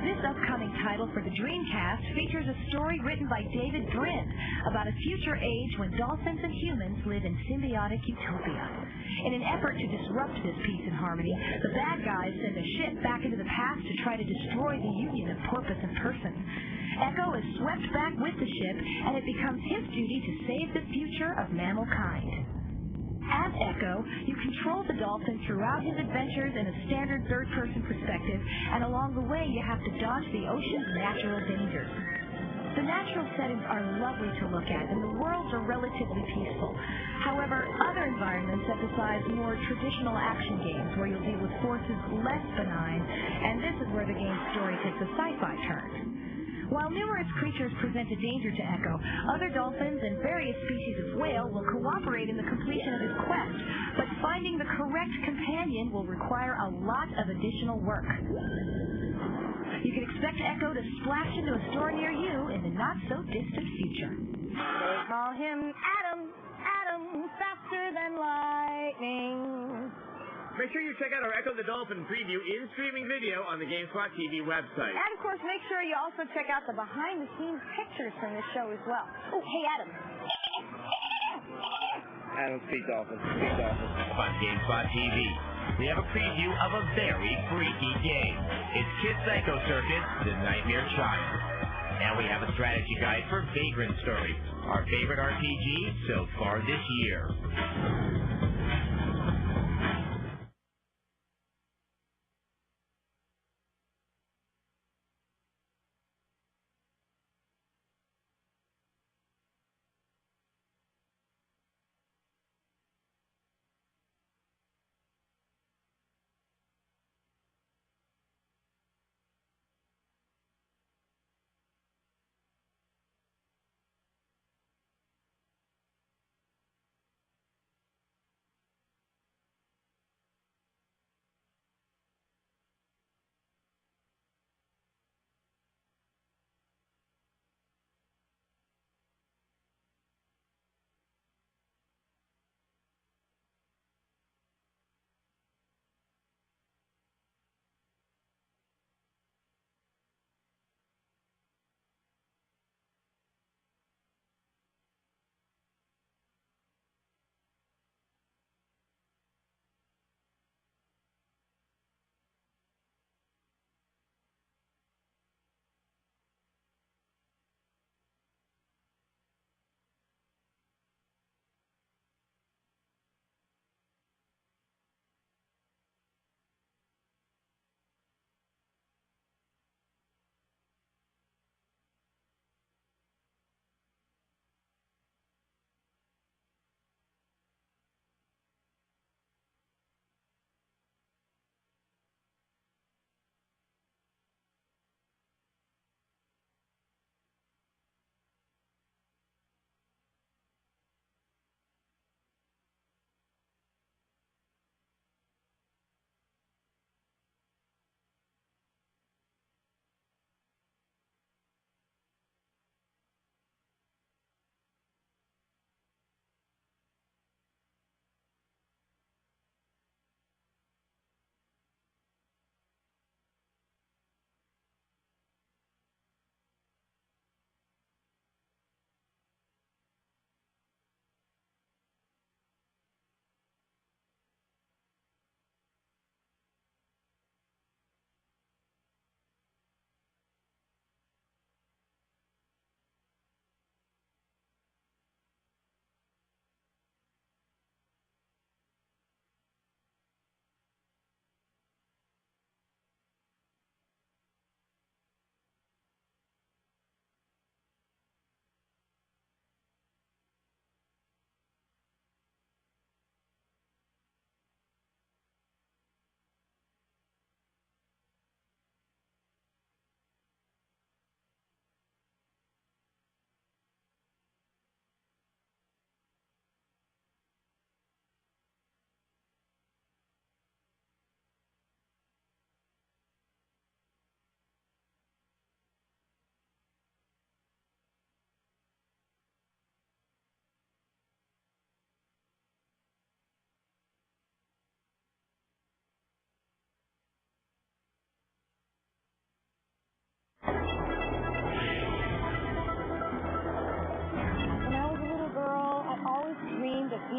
This upcoming title for the Dreamcast features a story written by David Brin about a future age when dolphins and humans live in symbiotic utopia. In an effort to disrupt this peace and harmony, the bad guys send a ship back into the past to try to destroy the union of porpoise and person. Echo is swept back with the ship, and it becomes his duty to save the future of mammal kind. As Echo, you control the dolphin throughout his adventures in a standard third-person perspective, and along the way you have to dodge the ocean's natural dangers. The natural settings are lovely to look at, and the worlds are relatively peaceful. However, other environments emphasize more traditional action games where you'll deal with forces less benign, and this is where the game's story takes a sci-fi turn. While numerous creatures present a danger to Echo, other dolphins and various species of whale will cooperate in the completion of his quest, but finding the correct companion will require a lot of additional work. You can expect Echo to splash into a store near you in the not-so-distant future. They call him Adam, Adam, faster than lightning. Make sure you check out our Echo the Dolphin preview in streaming video on the Gamespot TV website. And, of course, make sure you also check out the behind-the-scenes pictures from this show as well. Oh, hey, Adam. Adam, speak dolphin. Speak dolphin. On Gamespot TV, we have a preview of a very freaky game. It's Kid Psycho Circus, The Nightmare Child. And we have a strategy guide for Vagrant Stories, our favorite RPG so far this year.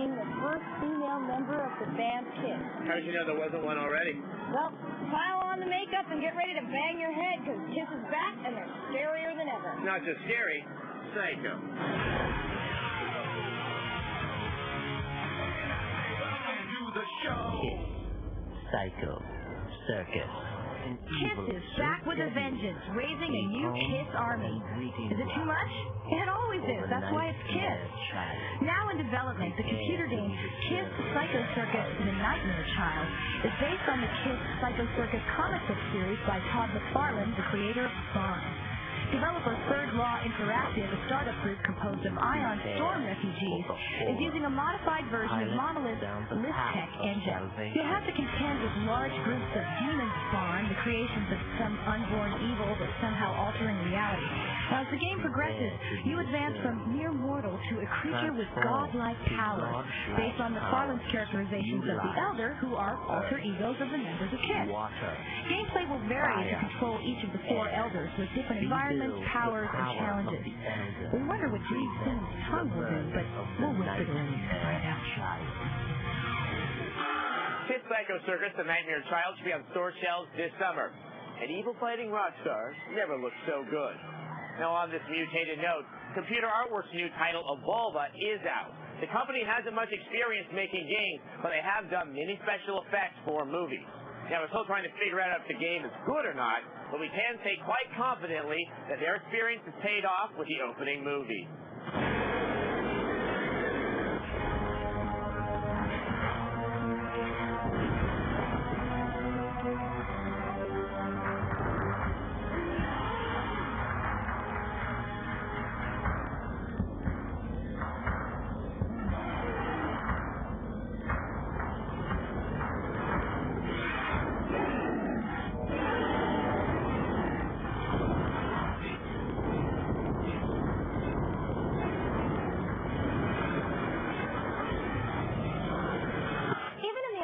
being the first female member of the band Kiss. How did you know there wasn't one already? Well, pile on the makeup and get ready to bang your head, because Kiss is back and they're scarier than ever. Not just scary, psycho. The show. Psycho Circus. Kiss is back with a vengeance, raising a new Kiss army. Is it too much? It always is. That's why it's Kiss. Now in development, the computer game Kiss Psycho Circus The Nightmare Child is based on the Kiss Psycho Circus comic book series by Todd McFarlane, the creator of Spawn. Developer Third Law Interactive, a startup group composed of Ion Storm refugees, is using a modified version of Monolith's ListTech engine. You'll have to contend with large groups of demon spawn, the creations of some unborn evil that's somehow altering reality. Now, as the game progresses, you advance from mere mortal to a creature with godlike powers, based on McFarlane's characterizations of the Elder, who are alter egos of the members of Kiss. Gameplay will vary as you control each of the 4 Elders with different environments, powers, and challenges. We wonder what Gene Simmons' tongue will do, but we'll whisper to him right now. Kiss Psycho Circus The Nightmare Child should be on store shelves this summer. And evil fighting rock stars never looked so good. Now on this mutated note, Computer Artworks' new title, Evolva, is out. The company hasn't much experience making games, but they have done many special effects for movies. Now, we're still trying to figure out if the game is good or not, but we can say quite confidently that their experience has paid off with the opening movie.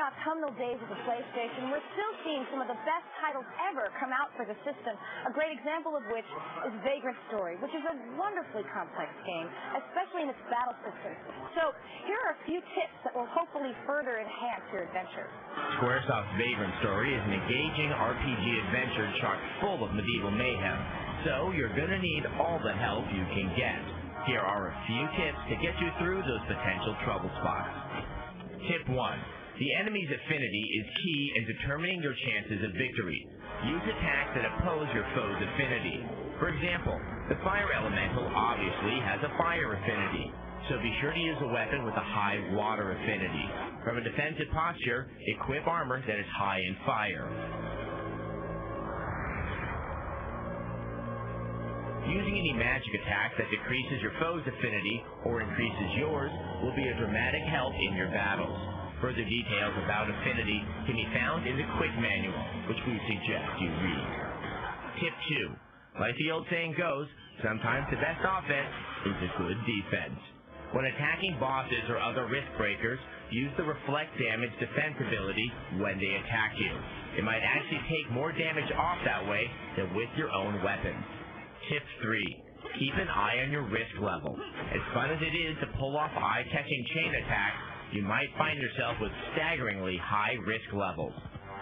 Autumnal days of the PlayStation, we're still seeing some of the best titles ever come out for the system, a great example of which is Vagrant Story, which is a wonderfully complex game, especially in its battle system. So here are a few tips that will hopefully further enhance your adventure. Squaresoft's Vagrant Story is an engaging RPG adventure chock full of medieval mayhem, so you're going to need all the help you can get. Here are a few tips to get you through those potential trouble spots. Tip 1. The enemy's affinity is key in determining your chances of victory. Use attacks that oppose your foe's affinity. For example, the fire elemental obviously has a fire affinity, so be sure to use a weapon with a high water affinity. From a defensive posture, equip armor that is high in fire. Using any magic attack that decreases your foe's affinity or increases yours will be a dramatic help in your battles. Further details about affinity can be found in the quick manual, which we suggest you read. Tip 2. Like the old saying goes, sometimes the best offense is a good defense. When attacking bosses or other risk breakers, use the reflect damage defense ability when they attack you. It might actually take more damage off that way than with your own weapons. Tip 3. Keep an eye on your risk level. As fun as it is to pull off eye-catching chain attacks, you might find yourself with staggeringly high risk levels.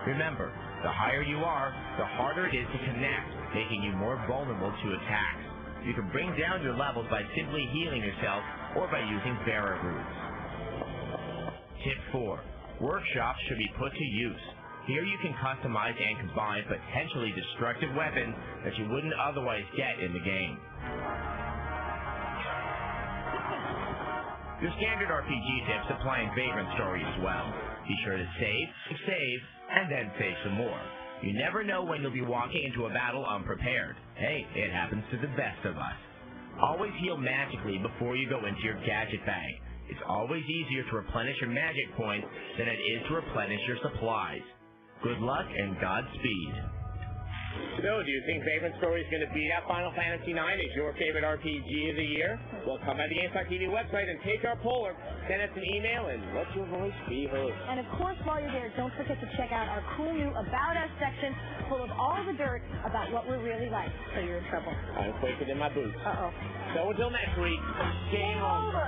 Remember, the higher you are, the harder it is to connect, making you more vulnerable to attacks. You can bring down your levels by simply healing yourself or by using bearer roots. Tip 4. Workshops should be put to use. Here you can customize and combine potentially destructive weapons that you wouldn't otherwise get in the game. Your standard RPG tips apply in Vagrant Story as well. Be sure to save, and then save some more. You never know when you'll be walking into a battle unprepared. Hey, it happens to the best of us. Always heal magically before you go into your gadget bag. It's always easier to replenish your magic points than it is to replenish your supplies. Good luck and Godspeed. So, do you think Vagrant Story is going to beat out Final Fantasy IX as your favorite RPG of the year? Well, come by the Gamespot TV website and take our poll, or send us an email and let your voice be heard. And of course, while you're there, don't forget to check out our cool new About Us section full of all the dirt about what we're really like, so you're in trouble. I'm quaking in my boots. Uh-oh. So until next week, game over.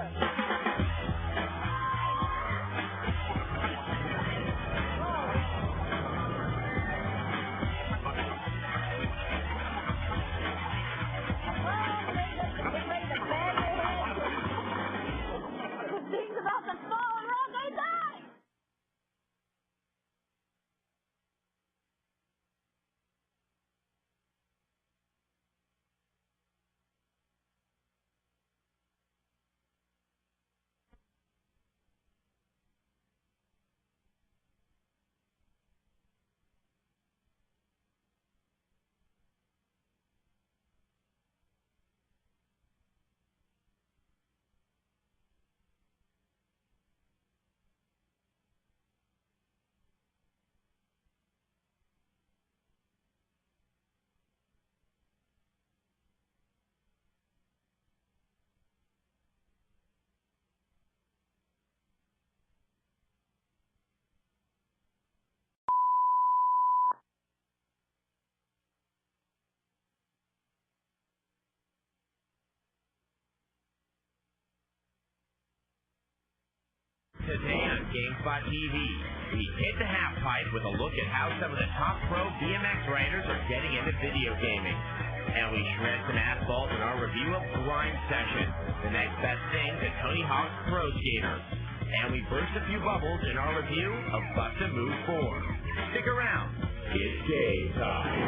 Gamespot TV. We hit the half pipe with a look at how some of the top pro BMX riders are getting into video gaming. And we shred some asphalt in our review of Grind Session, the next best thing to Tony Hawk's Pro Skater. And we burst a few bubbles in our review of Bust a Move 4. Stick around. It's game time.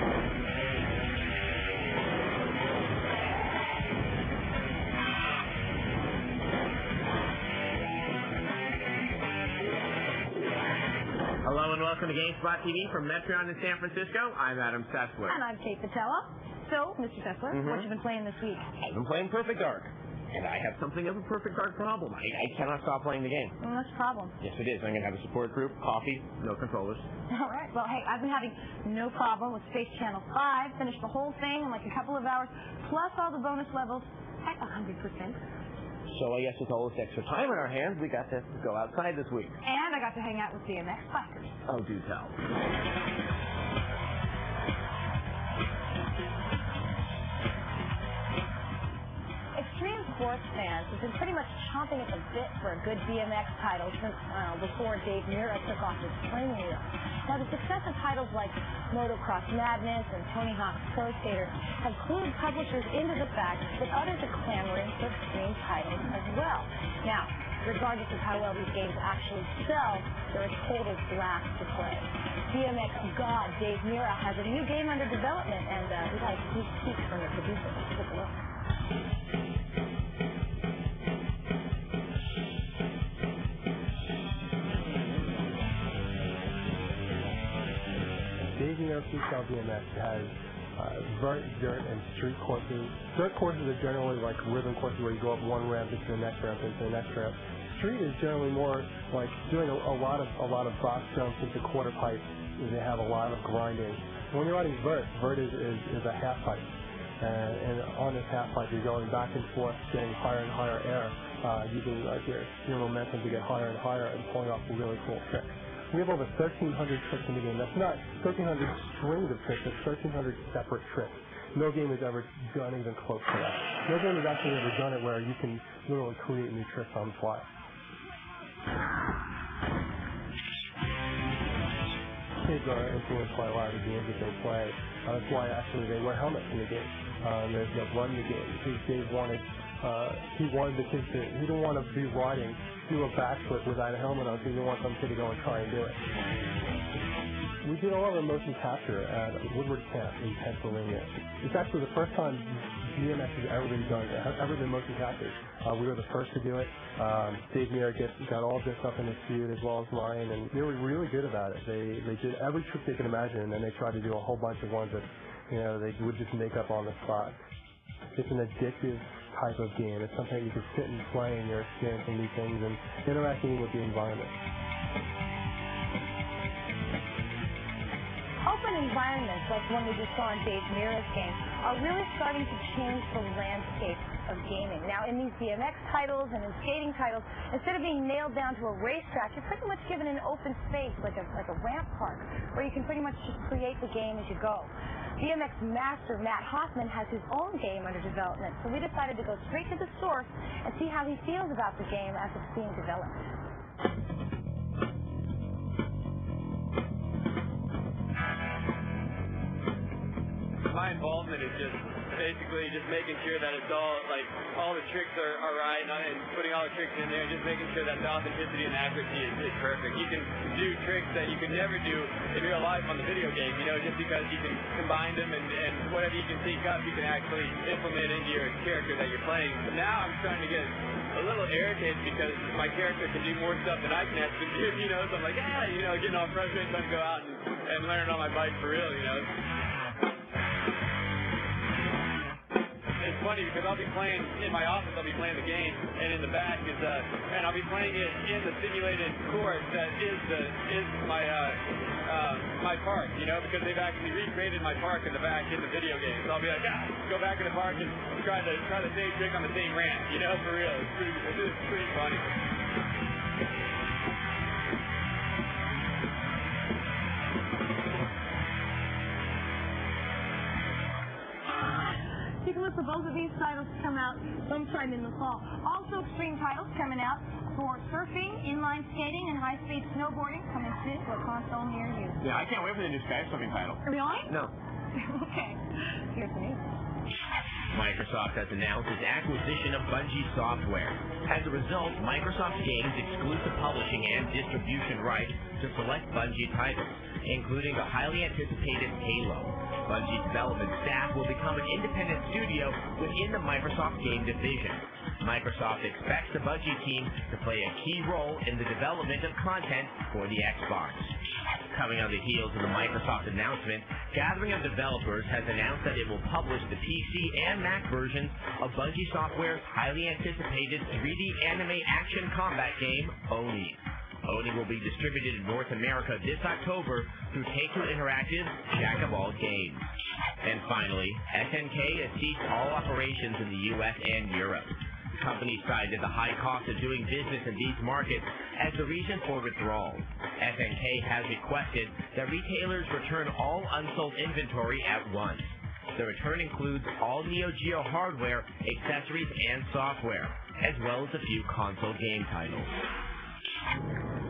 Hello and welcome to Gamespot TV from Metron in San Francisco. I'm Adam Sessler. And I'm Kate Patella. So, Mr. Sessler, what you been playing this week? I've been playing Perfect Dark. And I have something of a Perfect Dark problem. I cannot stop playing the game. Well, what's the problem? Yes, it is. I'm going to have a support group, coffee, no controllers. All right. Well, hey, I've been having no problem with Space Channel 5. Finished the whole thing in like a couple of hours, plus all the bonus levels at 100%. So I guess with all this extra time in our hands, we got to go outside this week. And I got to hang out with BMX bikers. Oh, do tell. Extreme sports fans have been pretty much chomping at the bit for a good BMX title since before Dave Mirra took off his training wheels. Now, the success of titles like Motocross Madness and Tony Hawk's Pro Skater have clued publishers into the fact that others are clamoring for extreme titles as well. Now, regardless of how well these games actually sell, they're a total blast to play. BMX god Dave Mirra has a new game under development, and we got a sneak peek from the producer. Let's take a look. Dave Mirra Freestyle BMX has vert, dirt, and street courses. Dirt courses are generally like rhythm courses where you go up one ramp into the next ramp into the next ramp. Street is generally more like doing a lot of box jumps into quarter pipes. They have a lot of grinding. When you're riding vert is a half pipe. And on this half pipe, you're going back and forth, getting higher and higher air, using your momentum to get higher and higher and pulling off really cool tricks. We have over 1,300 tricks in the game. That's not 1,300 strings of tricks, it's 1,300 separate tricks. No game has ever done even close to that. No game has actually ever done it where you can literally create new tricks on the fly. Kids are influenced by a lot of the games that they play. That's why actually they wear helmets in the game. There's no blood in the game. Dave wanted the kids to, he didn't want to be riding, do a backflip without a helmet on, so he didn't want some kid to go and try and do it. We did all of our motion capture at Woodward Camp in Pennsylvania. It's actually the first time BMX has ever been done, ever been motion captured. We were the first to do it. Dave Mirra got all this up in his feud as well as mine, and they were really good about it. They did every trick they could imagine, and then they tried to do a whole bunch of ones that they would just make up on the spot. It's an addictive type of game. It's something you can sit and play, and you're experiencing new things and interacting with the environment. Open environments, like one we just saw in Dave Mirra's game, are really starting to change the landscape of gaming. Now, in these BMX titles and in skating titles, instead of being nailed down to a racetrack, you're pretty much given an open space, like a ramp park, where you can pretty much just create the game as you go. BMX master Matt Hoffman has his own game under development, so we decided to go straight to the source and see how he feels about the game as it's being developed. My involvement is just basically just making sure that it's all the tricks are right, and putting all the tricks in there, and just making sure that the authenticity and accuracy is perfect. You can do tricks that you could never do in real life on the video game, just because you can combine them and whatever you can think up, you can actually implement into your character that you're playing. But now I'm starting to get a little irritated because my character can do more stuff than I can actually do, so I'm like, getting all frustrated trying to go out and learn on my bike for real, It's funny because I'll be playing in my office, I'll be playing the game, and in the back is and I'll be playing it in the simulated course that is my my park, because they've actually recreated my park in the back in the video game. So I'll be like, go back in the park and try the same trick on the same ramp, for real. It's pretty funny. keep a look for both of these titles to come out sometime in the fall. Also, extreme titles coming out for surfing, inline skating, and high-speed snowboarding coming soon to a console near you. Yeah, I can't wait for the new Skyswimming title. Really? No. Okay. Here's me. Microsoft has announced its acquisition of Bungie software. As a result, Microsoft gains exclusive publishing and distribution rights to select Bungie titles, including the highly anticipated Halo. Bungie's development staff will become an independent studio within the Microsoft game division. Microsoft expects the Bungie team to play a key role in the development of content for the Xbox. Coming on the heels of the Microsoft announcement, Gathering of Developers has announced that it will publish the PC and Mac versions of Bungie Software's highly anticipated 3D anime action combat game, Oni. Oni will be distributed in North America this October through Take-Two Interactive's Jack of All Games. And finally, SNK has ceased all operations in the U.S. and Europe. The company cited the high cost of doing business in these markets as the reason for withdrawal. SNK has requested that retailers return all unsold inventory at once. The return includes all Neo Geo hardware, accessories, and software, as well as a few console game titles.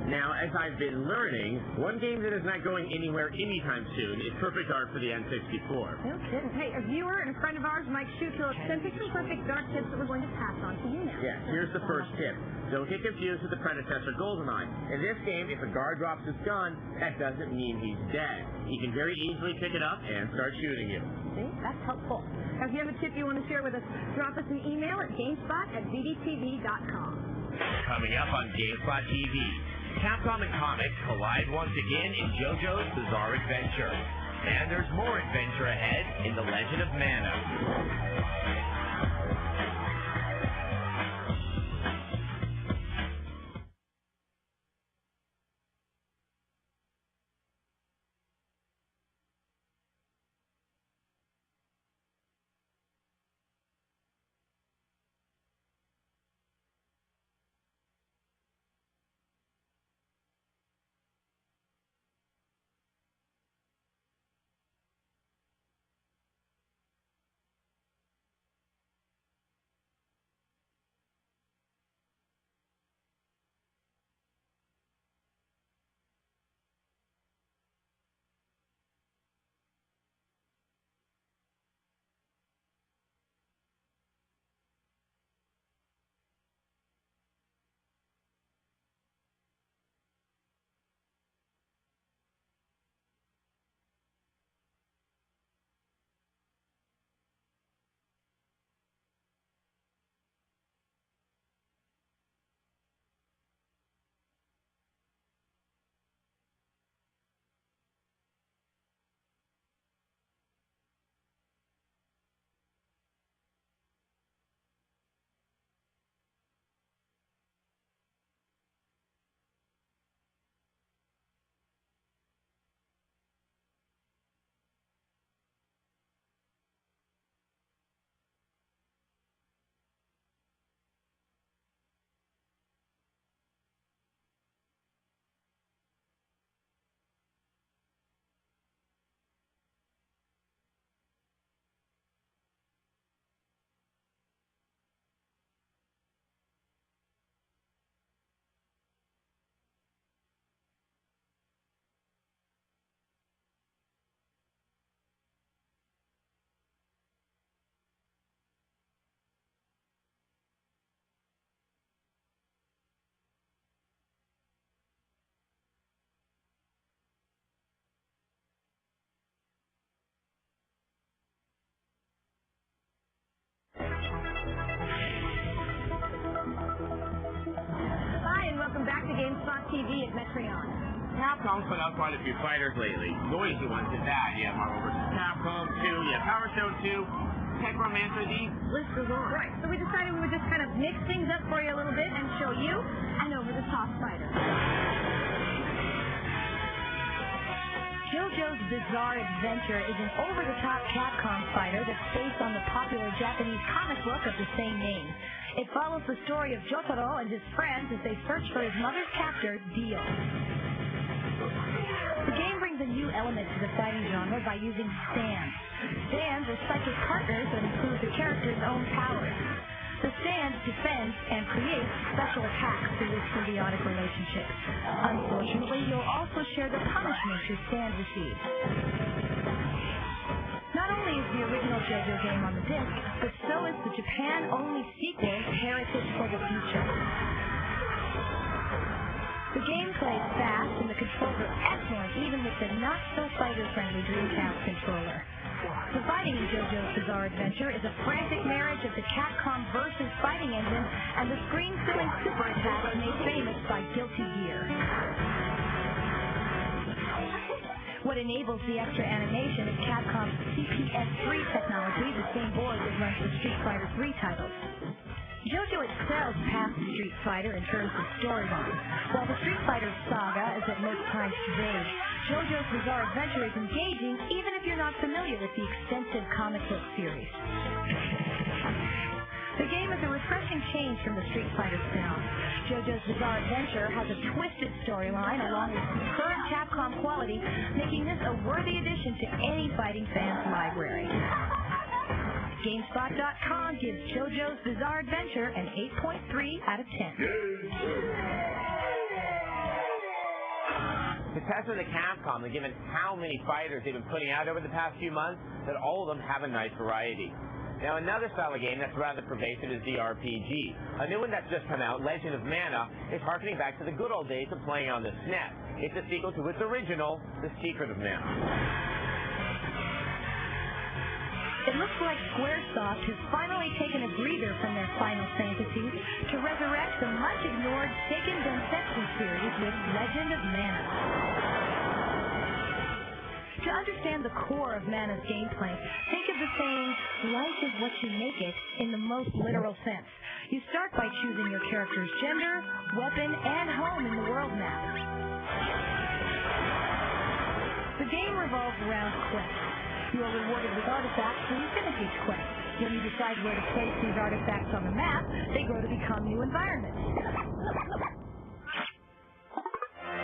Now, as I've been learning, one game that is not going anywhere anytime soon is Perfect Art for the N64. No kidding. Hey, a viewer and a friend of ours, Mike Schutel, sent us some perfect art tips that we're going to pass on to you now. Yeah, here's the first tip. Don't get confused with the predecessor GoldenEye. In this game, if a guard drops his gun, that doesn't mean he's dead. He can very easily pick it up and start shooting you. See? That's helpful. Now, if you have a tip you want to share with us, drop us an email at gamespot@vdtv.com. Coming up on Gamespot TV, Capcom and comics collide once again in JoJo's Bizarre Adventure. And there's more adventure ahead in The Legend of Mana. Welcome back to Gamespot TV at Metreon. Capcom's put out quite a few fighters lately. Noisy ones at that. You have Marvel vs. Capcom 2, you have Power Stone 2, Techromancer, the list goes on. Right, so we decided we would just kind of mix things up for you a little bit and show you an over-the-top fighter. JoJo's Bizarre Adventure is an over-the-top Capcom fighter that's based on the popular Japanese comic book of the same name. It follows the story of Jotaro and his friends as they search for his mother's captor, Dio. The game brings a new element to the fighting genre by using stands. Stands are psychic partners that improve the character's own powers. The stand defends and creates special attacks through this symbiotic relationship. Unfortunately, you'll also share the punishment your stand receives. Not only is the original JoJo game on the disc, but so is the Japan-only sequel, Heritage for the Future. The gameplay is fast and the controls are excellent, even with the not-so-fighter-friendly Dreamcast controller. The fighting in JoJo's Bizarre Adventure is a frantic marriage of the Capcom versus fighting engine and the screen-filling super attacks made famous by Guilty Gear. What enables the extra animation is Capcom's CPS-3 technology, the same board that runs the Street Fighter 3 titles. JoJo excels past Street Fighter in terms of storyline. While the Street Fighter saga is at most times vague, JoJo's Bizarre Adventure is engaging even if you're not familiar with the extensive comic book series. The game is a refreshing change from the Street Fighter spin-off. JoJo's Bizarre Adventure has a twisted storyline along with current Capcom quality, making this a worthy addition to any fighting fan's library. Gamespot.com gives JoJo's Bizarre Adventure an 8.3 out of 10. Successor to Capcom, and given how many fighters they've been putting out over the past few months, that all of them have a nice variety. Now, another style of game that's rather pervasive is the RPG. A new one that's just come out, Legend of Mana, is harkening back to the good old days of playing on the SNES. It's a sequel to its original, The Secret of Mana. It looks like Squaresoft has finally taken a breather from their Final Fantasies to resurrect the much-ignored Seiken Densetsu series with Legend of Mana. To understand the core of Mana's gameplay, think of the saying, life is what you make it, in the most literal sense. You start by choosing your character's gender, weapon, and home in the world map. The game revolves around quests. You are rewarded with artifacts when you finish each quest. When you decide where to place these artifacts on the map, they grow to become new environments.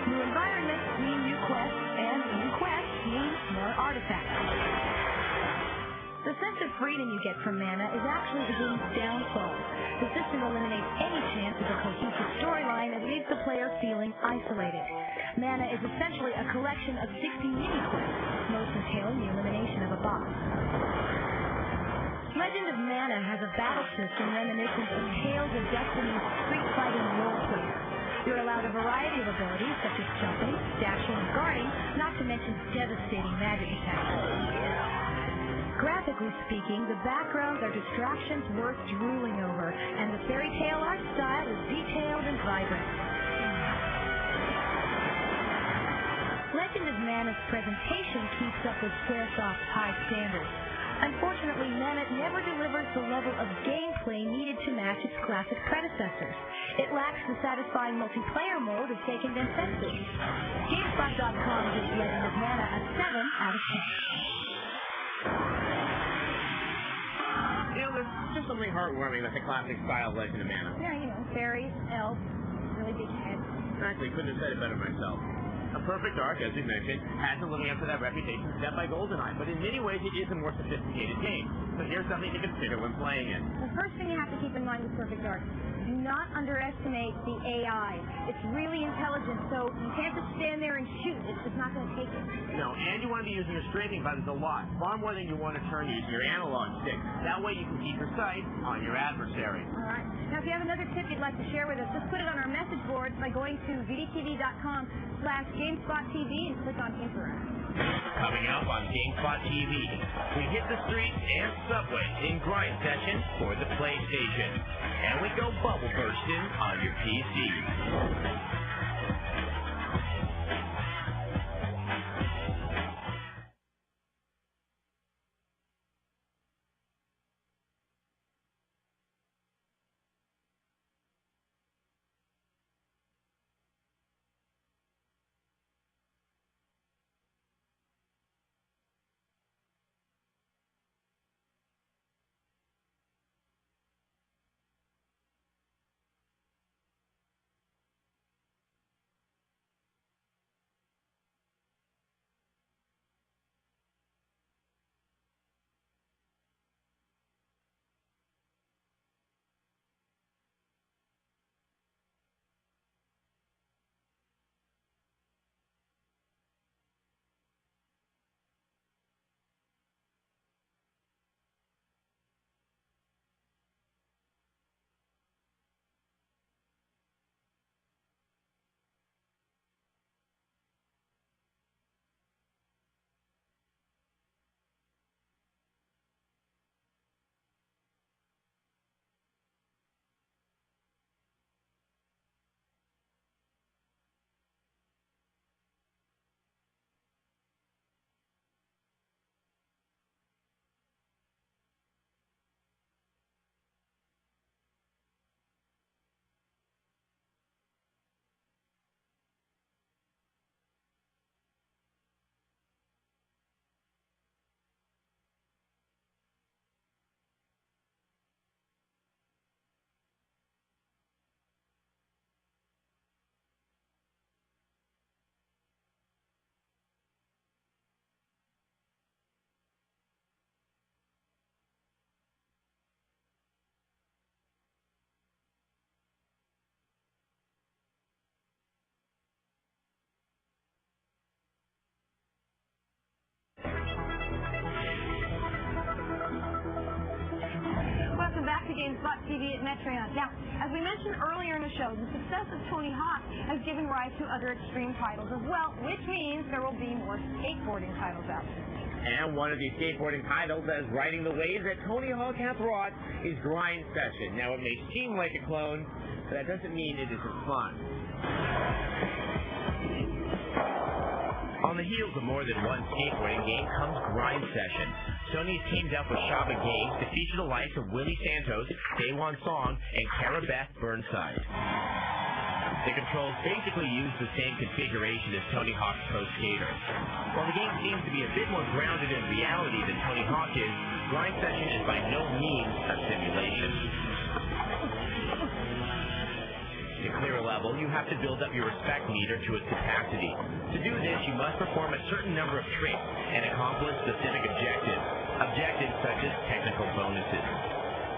New environments mean new quests, and new quests mean more artifacts. The sense of freedom you get from Mana is actually the game's downfall. The system eliminates any chance of a cohesive storyline and leaves the player feeling isolated. Mana is essentially a collection of 60 mini-quests, most entailing the elimination of a boss. Legend of Mana has a battle system reminiscent of Tales of Destiny's street-fighting role-player. You're allowed a variety of abilities, such as jumping, dashing, and guarding, not to mention devastating magic attacks. Graphically speaking, the backgrounds are distractions worth drooling over, and the fairy tale art style is detailed and vibrant. Legend of Mana's presentation keeps up with Squaresoft's high standards. Unfortunately, Mana never delivers the level of gameplay needed to match its classic predecessors. It lacks the satisfying multiplayer mode of Seiken Densetsu. Gamespot.com gives Legend of Mana a 7 out of 10. You know, there's just something heartwarming about the classic style of Legend of Mana. Yeah, you know, fairies, elves, really big heads. Actually, couldn't have said it better myself. A perfect arc, as we mentioned, hasn't living up to that reputation set by GoldenEye, but in many ways it is a more sophisticated game. So here's something to consider when playing it. The first thing you have to keep in mind with Perfect Arc, do not underestimate the AI. It's really intelligent, so you can't just stand there and shoot. It's just not going to take it. No, and you want to be using your straafing buttons a lot, far more than you want to turn using your analog stick. That way you can keep your sight on your adversary. All right. Now, if you have another tip you'd like to share with us, just put it on our message board by going to vdtv.com/GameSpot TV and click on Interact. Coming up on GameSpot TV, we hit the streets and subways in grind session for the PlayStation. And we go bubble bursting on your PC. Welcome back to Gamespot TV at Metreon. Now, as we mentioned earlier in the show, the success of Tony Hawk has given rise to other extreme titles as well, which means there will be more skateboarding titles out there. And one of these skateboarding titles that is riding the waves that Tony Hawk hath wrought is Grind Session. Now, it may seem like a clone, but that doesn't mean it isn't fun. On the heels of more than one skateboarding game comes Grind Session. Sony's teamed up with Shaba Games to feature the likes of Willie Santos, Daewon Song, and Cara Beth Burnside. The controls basically use the same configuration as Tony Hawk's Pro Skater. While the game seems to be a bit more grounded in reality than Tony Hawk is, Grind Session is by no means a simulation. To clear a level, you have to build up your respect meter to its capacity. To do this, you must perform a certain number of tricks and accomplish specific objectives. Objectives such as technical bonuses.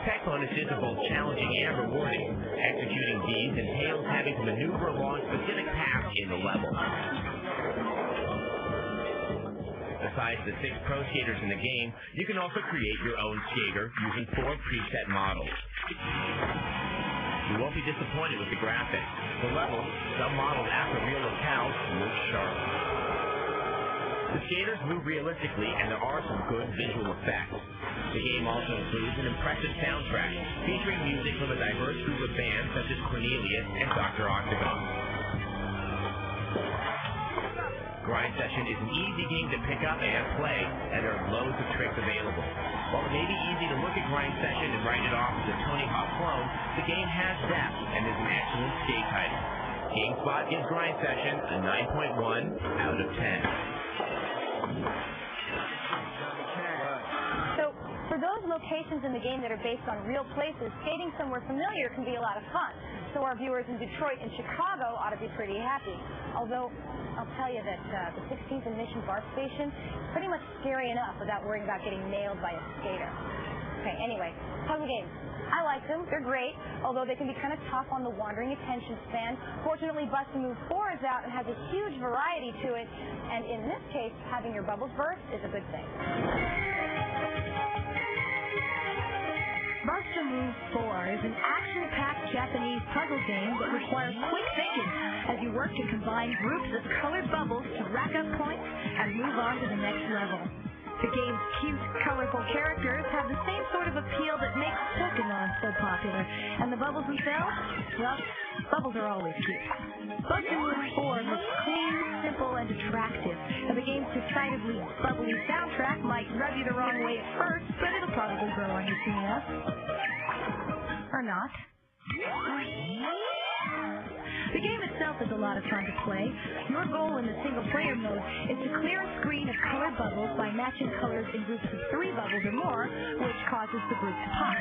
Tech bonuses are both challenging and rewarding. Executing these entails having to maneuver along specific paths in the level. Besides the 6 pro skaters in the game, you can also create your own skater using 4 preset models. You won't be disappointed with the graphics. The levels, some modeled after real locales, look sharp. The skaters move realistically, and there are some good visual effects. The game also includes an impressive soundtrack, featuring music from a diverse group of bands such as Cornelius and Dr. Octagon. Grind Session is an easy game to pick up and play, and there are loads of tricks available. While it may be easy to look at Grind Session and write it off as a Tony Hawk clone, the game has depth and is an excellent skate title. GameSpot gives Grind Session a 9.1 out of 10. So, for those locations in the game that are based on real places, skating somewhere familiar can be a lot of fun. So our viewers in Detroit and Chicago ought to be pretty happy. Although, I'll tell you that the 16th and Mission BART station is pretty much scary enough without worrying about getting nailed by a skater. Okay, anyway, puzzle games. I like them. They're great, although they can be kind of tough on the wandering attention span. Fortunately, Bust and Move 4 is out and has a huge variety to it, and in this case, having your bubbles burst is a good thing. Bust and Move 4 is an action-packed Japanese puzzle game that requires quick thinking as you work to combine groups of colored bubbles to rack up points and move on to the next level. The game's cute, colorful characters have the same sort of appeal that makes Pokemon so popular, and the bubbles themselves, well, bubbles are always cute. Bust and Move 4 looks clean, simple, and attractive, and the game's decidedly bubbly soundtrack might rub you the wrong way at first, but it'll probably grow on you soon enough. Or not. The game itself is a lot of fun to play. Your goal in the single-player mode is to clear a screen of colored bubbles by matching colors in groups of 3 bubbles or more, which causes the group to pop.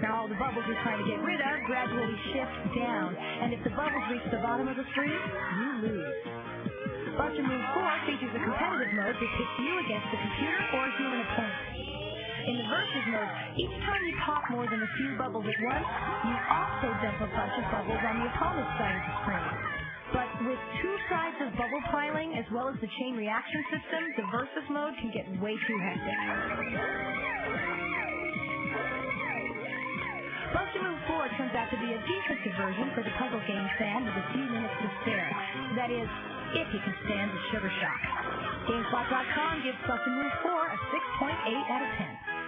Now, all the bubbles you're trying to get rid of gradually shift down, and if the bubbles reach the bottom of the screen, you lose. Bust and Move 4 features a competitive mode that pits you against the computer or human opponent. In the Versus mode, each time you pop more than a few bubbles at once, you also dump a bunch of bubbles on the opponent's side of the screen. But with 2 sides of bubble piling, as well as the chain reaction system, the Versus mode can get way too hectic. Bust and Move 4 turns out to be a decent diversion for the puzzle game fan with a few minutes to spare. That is, if you can stand the sugar shock. GameSpot.com gives Bust and Move 4 a 6.8 out of 10.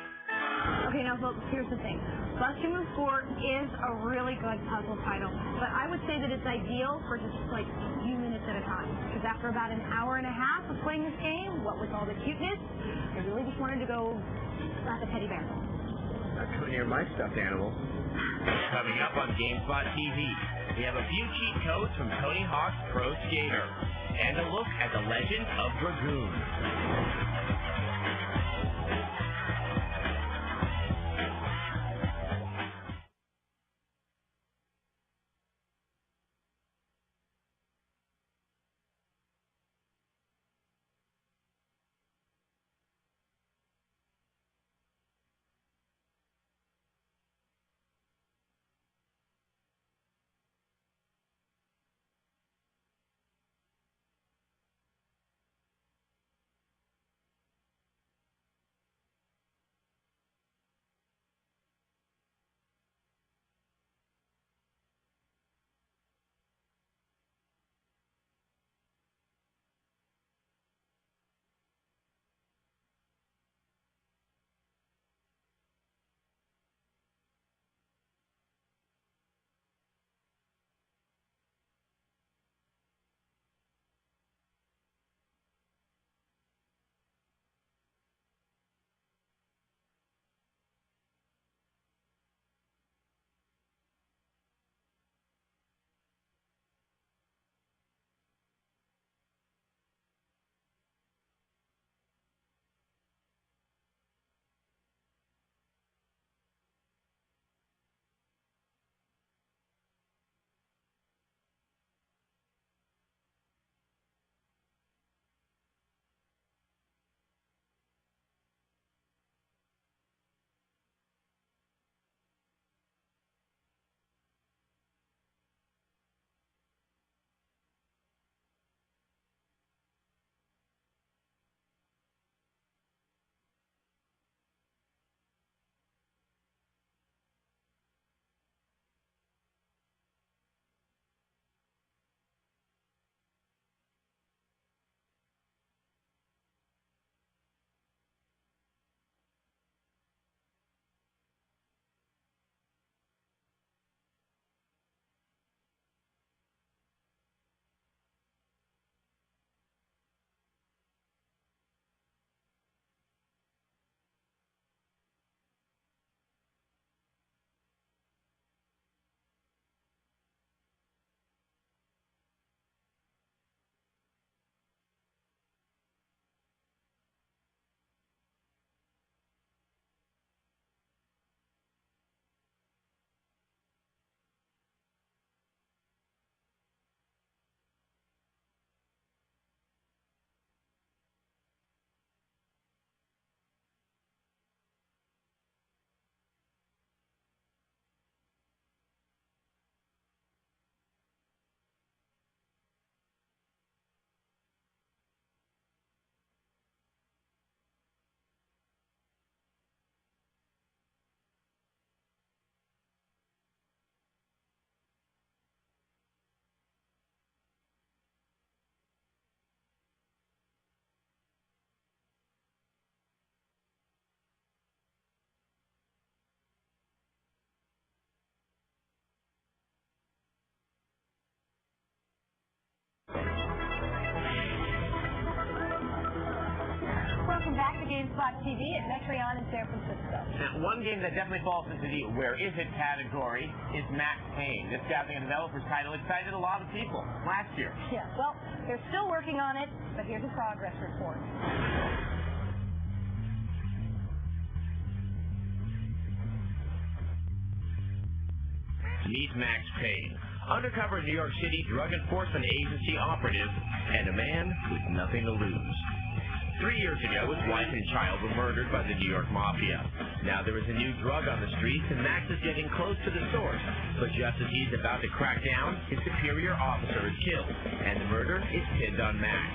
Okay, now folks, here's the thing. Bust and Move 4 is a really good puzzle title, but I would say that it's ideal for just like a few minutes at a time. Because after about an hour and a half of playing this game, what with all the cuteness, I really just wanted to go slap a teddy bear. Not too near my stuffed animals. Coming up on GameSpot TV, we have a few cheat codes from Tony Hawk's Pro Skater, and a look at the Legend of Dragoon. Gamespot TV at Metreon in San Francisco. Now, one game that definitely falls into the where is it category is Max Payne. This gathering a developer's title excited a lot of people last year. Yeah, well, they're still working on it, but here's a progress report. Meet Max Payne, undercover New York City Drug Enforcement Agency operative, and a man with nothing to lose. 3 years ago, his wife and child were murdered by the New York Mafia. Now there is a new drug on the streets, and Max is getting close to the source. But just as he's about to crack down, his superior officer is killed, and the murder is pinned on Max.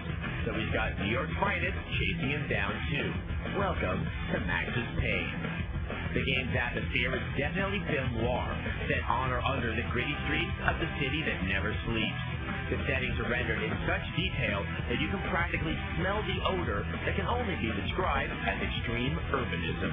So he's got New York fighters chasing him down, too. Welcome to Max's Payne. The game's atmosphere is definitely film noir, set on or under the gritty streets of the city that never sleeps. The settings are rendered in such detail that you can practically smell the odor that can only be described as extreme urbanism.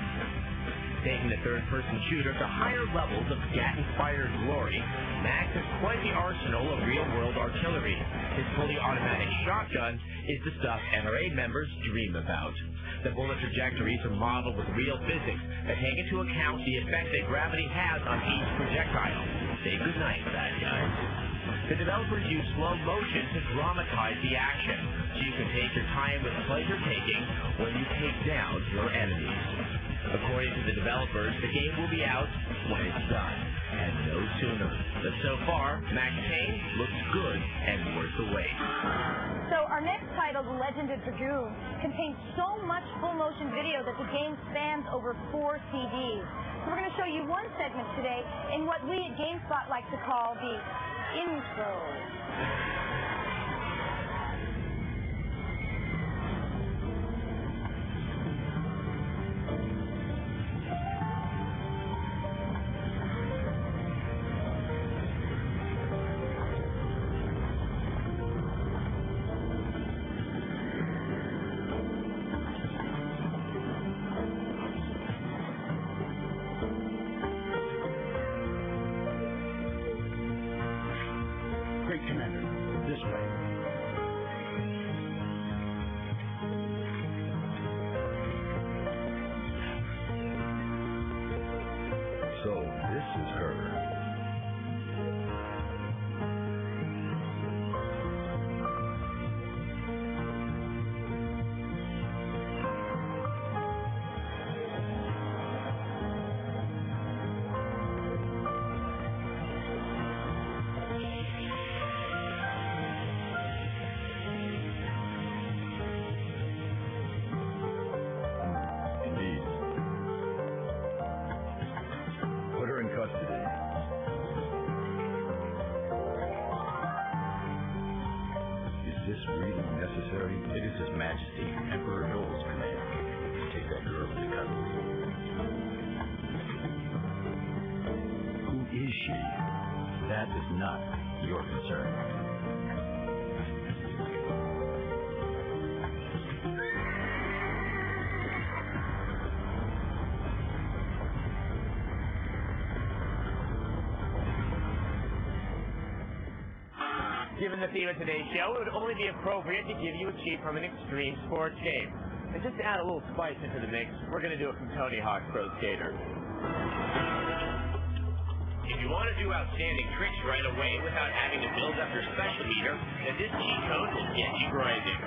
Taking the third-person shooter to higher levels of gat-inspired glory, Max has quite the arsenal of real-world artillery. His fully automatic shotgun is the stuff NRA members dream about. The bullet trajectories are modeled with real physics that take into account the effect that gravity has on each projectile. Say goodnight, bad guys. The developers use slow motion to dramatize the action, so you can take your time with pleasure-taking when you take down your enemies. According to the developers, the game will be out when it's done, and no sooner. But so far, Max Payne looks good and worth the wait. So our next title, The Legend of Dragoon, contains so much full-motion video that the game spans over 4 CDs. So we're going to show you one segment today in what we at GameSpot like to call the intro. So, this is her. It is His Majesty, Emperor Noel's command. Take that girl into custody. Who is she? That is not your concern. Given the theme of today's show, it would only be appropriate to give you a cheat from an extreme sports game. And just to add a little spice into the mix, we're going to do it from Tony Hawk's Pro Skater. If you want to do outstanding tricks right away without having to build up your special meter, then this cheat code will get you grinding.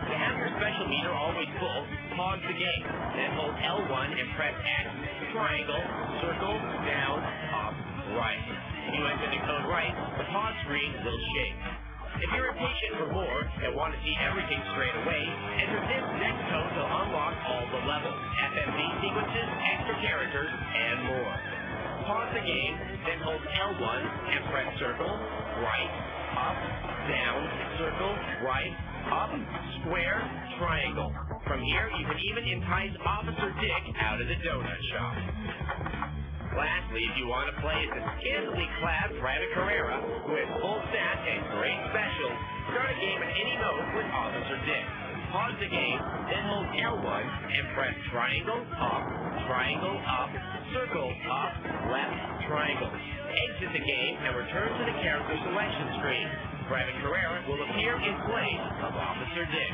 To have your special meter always full, pause the game, then hold L1 and press X, triangle, circle, down, up, right. If you enter the code right, the pause screen will shake. If you're impatient for more and want to see everything straight away, enter this next code to unlock all the levels, FMV sequences, extra characters, and more. Pause the game, then hold L1 and press circle, right, up, down, circle, right, up, square, triangle. From here, you can even entice Officer Dick out of the donut shop. Lastly, if you want to play as the scantily clad Private Carrera, who has full stats and great specials, start a game in any mode with Officer Dick. Pause the game, then hold L1 and press triangle, up, circle, up, left, triangle. Exit the game and return to the character selection screen. Private Carrera will appear in place of Officer Dick.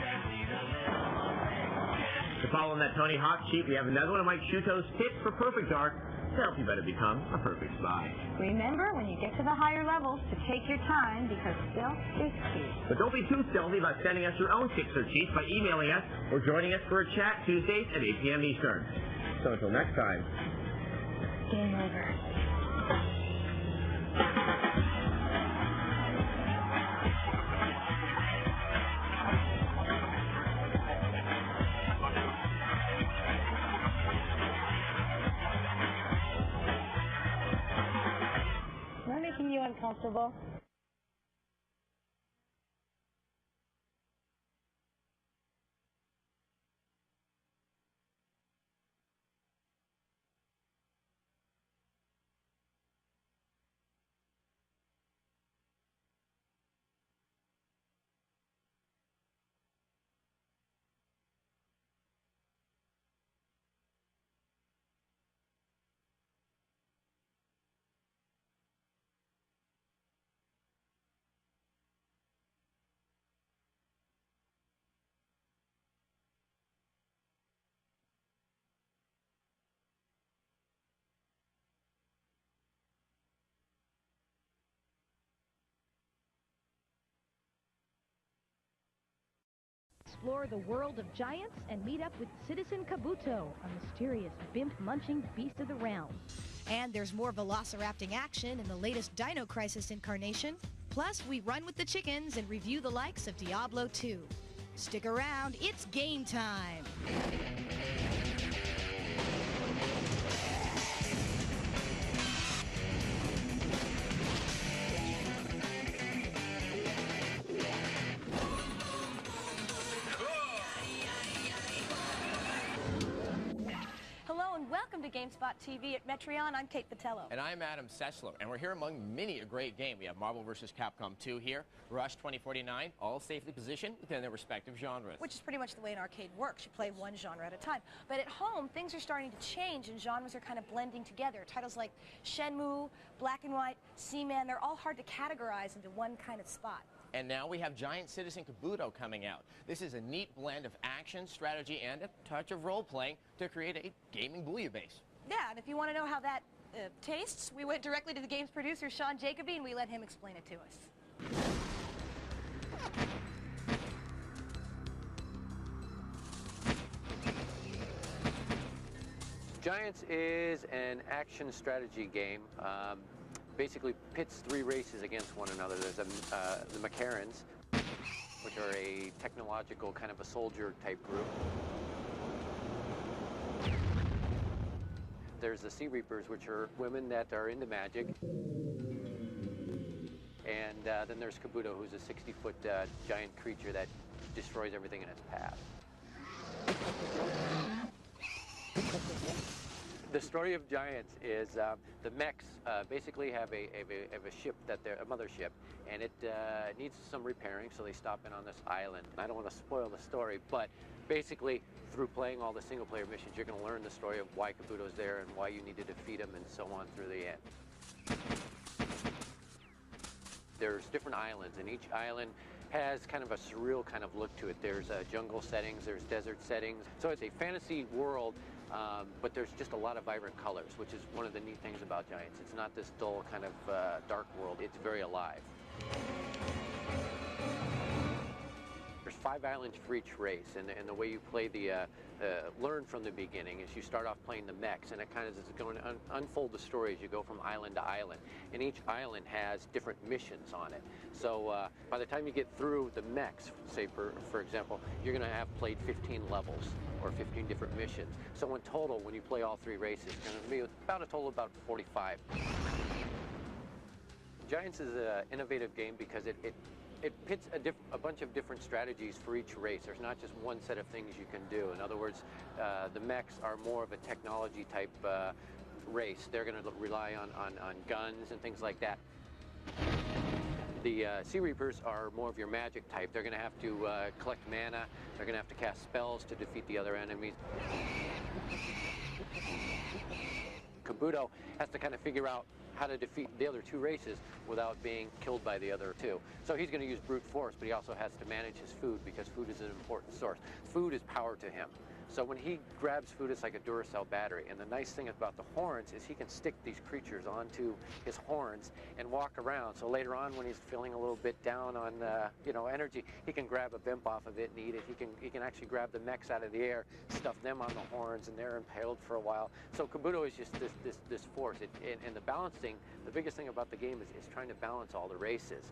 following that Tony Hawk sheet, we have another one of Mike Shuto's tips for perfect art to help you better become a perfect spy. Remember, when you get to the higher levels, to take your time because stealth is key. But don't be too stealthy about sending us your own tips or cheats by emailing us or joining us for a chat Tuesdays at 8 p.m. Eastern. So until next time. Game over. Am I making you uncomfortable? Explore the world of giants and meet up with Citizen Kabuto, a mysterious bimp-munching beast of the realm. And there's more Velocirapting action in the latest Dino Crisis incarnation. Plus, we run with the chickens and review the likes of Diablo 2. Stick around, it's game time! Welcome to Gamespot TV at Metreon. I'm Kate Patello. And I'm Adam Sessler, and we're here among many a great game. We have Marvel vs. Capcom 2 here, Rush 2049, all safely positioned within their respective genres. Which is pretty much the way an arcade works. You play one genre at a time. But at home, things are starting to change, and genres are kind of blending together. Titles like Shenmue, Black and White, Seaman, they're all hard to categorize into one kind of spot. And now we have Giant Citizen Kabuto coming out. This is a neat blend of action, strategy, and a touch of role-playing to create a gaming bouillabaisse. Yeah, and if you want to know how that tastes, we went directly to the game's producer, Sean Jacoby, and we let him explain it to us. Giants is an action strategy game. Basically pits three races against one another. There's the Macarons, which are a technological kind of a soldier type group. There's the Sea Reapers, which are women that are into magic. And then there's Kabuto, who's a 60-foot giant creature that destroys everything in its path. The story of Giants is the mechs basically have a ship that they're a mothership, and it needs some repairing, so they stop in on this island. I don't want to spoil the story, but basically through playing all the single-player missions, you're going to learn the story of why Kabuto's there and why you need to defeat him, and so on through the end. There's different islands, and each island has kind of a surreal kind of look to it. There's jungle settings, there's desert settings, so it's a fantasy world. But there's just a lot of vibrant colors, which is one of the neat things about Giants. It's not this dull kind of dark world. It's very alive. There's 5 islands for each race, and the way you play learn from the beginning is you start off playing the mechs, and it kind of is going to unfold the story as you go from island to island. And each island has different missions on it. So by the time you get through the mechs, say for example, you're going to have played 15 levels or 15 different missions. So in total, when you play all 3 races, it's going to be about a total of about 45. Giants is an innovative game because it pits a bunch of different strategies for each race. There's not just one set of things you can do. In other words, the mechs are more of a technology type race. They're going to rely on guns and things like that. The Sea Reapers are more of your magic type. They're going to have to collect mana. They're going to have to cast spells to defeat the other enemies. Kabuto has to kind of figure out how to defeat the other 2 races without being killed by the other 2. So he's going to use brute force, but he also has to manage his food because food is an important source. Food is power to him. So when he grabs food, it's like a Duracell battery. And the nice thing about the horns is he can stick these creatures onto his horns and walk around. So later on, when he's feeling a little bit down on energy, he can grab a bimp off of it and eat it. He can actually grab the mechs out of the air, stuff them on the horns, and they're impaled for a while. So Kabuto is just this force. And the balancing, the biggest thing about the game is trying to balance all the races.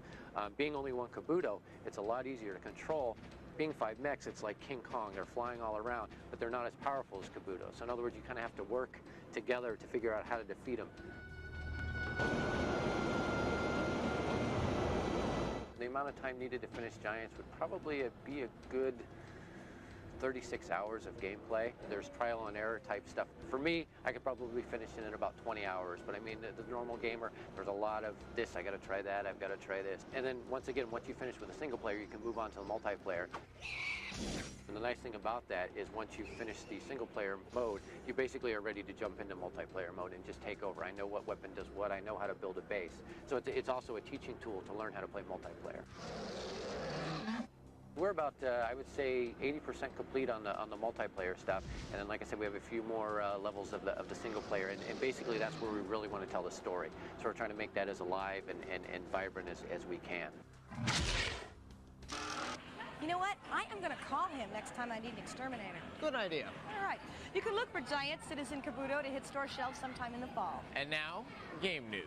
Being only one Kabuto, it's a lot easier to control. Being 5 mechs, it's like King Kong. They're flying all around, but they're not as powerful as Kabuto. So in other words, you kind of have to work together to figure out how to defeat them. The amount of time needed to finish Giants would probably be a good 36 hours of gameplay. There's trial and error type stuff. For me, I could probably finish it in about 20 hours, but I mean, the normal gamer, there's a lot of this, I gotta try that, I've gotta try this. And then once again, once you finish with a single player, you can move on to the multiplayer. And the nice thing about that is once you finish the single player mode, you basically are ready to jump into multiplayer mode and just take over. I know what weapon does what, I know how to build a base. So it's also a teaching tool to learn how to play multiplayer. We're about, I would say, 80% complete on the multiplayer stuff, and then, like I said, we have a few more levels of the single player, and basically that's where we really want to tell the story. So we're trying to make that as alive and vibrant as we can. You know what? I am going to call him next time I need an exterminator. Good idea. All right. You can look for Giant Citizen Kabuto to hit store shelves sometime in the fall. And now, game news.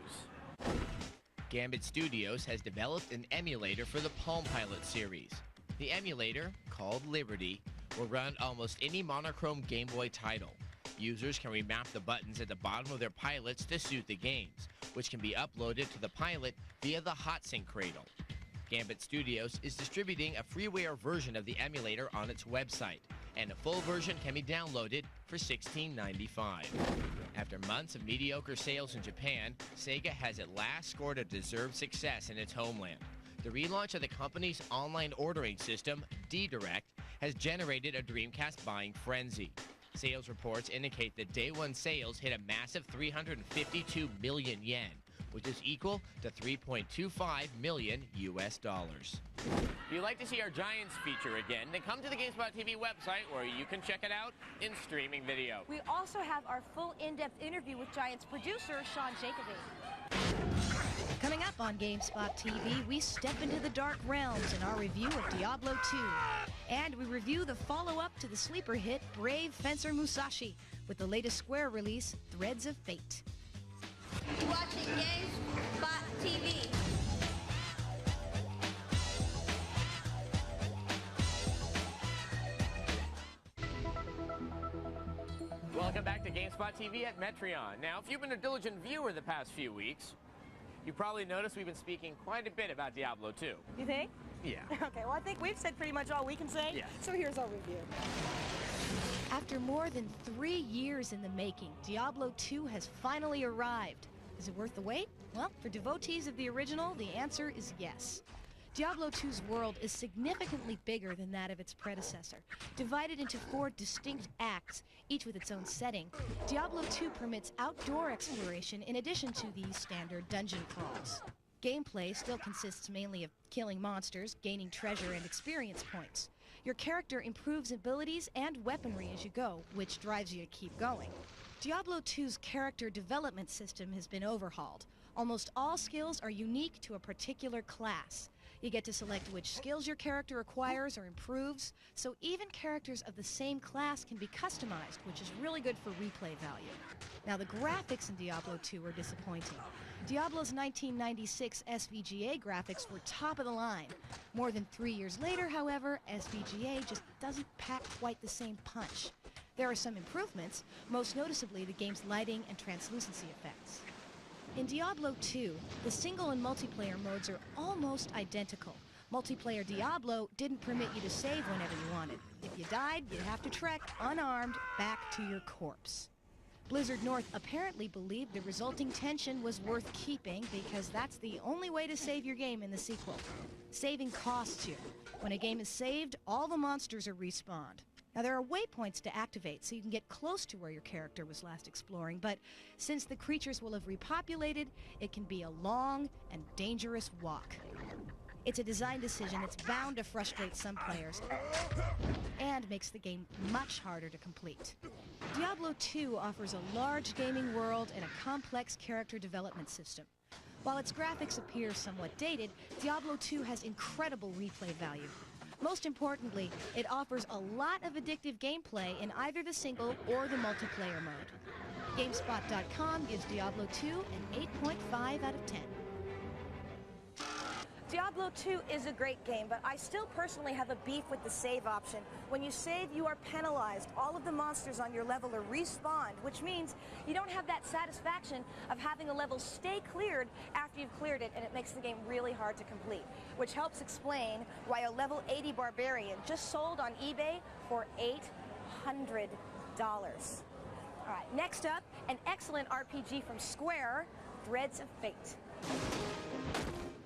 Gambit Studios has developed an emulator for the Palm Pilot series. The emulator, called Liberty, will run almost any monochrome Game Boy title. Users can remap the buttons at the bottom of their pilots to suit the games, which can be uploaded to the pilot via the HotSync Cradle. Gambit Studios is distributing a freeware version of the emulator on its website, and a full version can be downloaded for $16.95. After months of mediocre sales in Japan, Sega has at last scored a deserved success in its homeland. The relaunch of the company's online ordering system, D-Direct, has generated a Dreamcast buying frenzy. Sales reports indicate that day one sales hit a massive 352 million yen, which is equal to $3.25 million US dollars. If you'd like to see our Giants feature again, then come to the Gamespot TV website where you can check it out in streaming video. We also have our full in-depth interview with Giants producer, Sean Jacoby. Coming up on Gamespot TV, we step into the dark realms in our review of Diablo 2. And we review the follow-up to the sleeper hit Brave Fencer Musashi with the latest Square release, Threads of Fate. You're watching Gamespot TV. Welcome back to Gamespot TV at Metreon. Now, if you've been a diligent viewer the past few weeks, you probably noticed we've been speaking quite a bit about Diablo 2. You think? Yeah. Okay, well, I think we've said pretty much all we can say. Yeah. So here's our review. After more than 3 years in the making, Diablo 2 has finally arrived. Is it worth the wait? Well, for devotees of the original, the answer is yes. Diablo 2's world is significantly bigger than that of its predecessor. Divided into 4 distinct acts, each with its own setting, Diablo 2 permits outdoor exploration in addition to the standard dungeon crawls. Gameplay still consists mainly of killing monsters, gaining treasure, and experience points. Your character improves abilities and weaponry as you go, which drives you to keep going. Diablo 2's character development system has been overhauled. Almost all skills are unique to a particular class. You get to select which skills your character acquires or improves, so even characters of the same class can be customized, which is really good for replay value. Now, the graphics in Diablo 2 are disappointing. Diablo's 1996 SVGA graphics were top of the line. More than 3 years later, however, SVGA just doesn't pack quite the same punch. There are some improvements, most noticeably the game's lighting and translucency effects. In Diablo 2, the single and multiplayer modes are almost identical. Multiplayer Diablo didn't permit you to save whenever you wanted. If you died, you'd have to trek, unarmed, back to your corpse. Blizzard North apparently believed the resulting tension was worth keeping because that's the only way to save your game in the sequel. Saving costs you. When a game is saved, all the monsters are respawned. Now, there are waypoints to activate, so you can get close to where your character was last exploring, but since the creatures will have repopulated, it can be a long and dangerous walk. It's a design decision that's bound to frustrate some players and makes the game much harder to complete. Diablo 2 offers a large gaming world and a complex character development system. While its graphics appear somewhat dated, Diablo 2 has incredible replay value. Most importantly, it offers a lot of addictive gameplay in either the single or the multiplayer mode. Gamespot.com gives Diablo 2 an 8.5 out of 10. Diablo 2 is a great game, but I still personally have a beef with the save option. When you save, you are penalized. All of the monsters on your level are respawned, which means you don't have that satisfaction of having a level stay cleared after you've cleared it, and it makes the game really hard to complete, which helps explain why a level 80 barbarian just sold on eBay for $800. All right, next up, an excellent RPG from Square, Threads of Fate.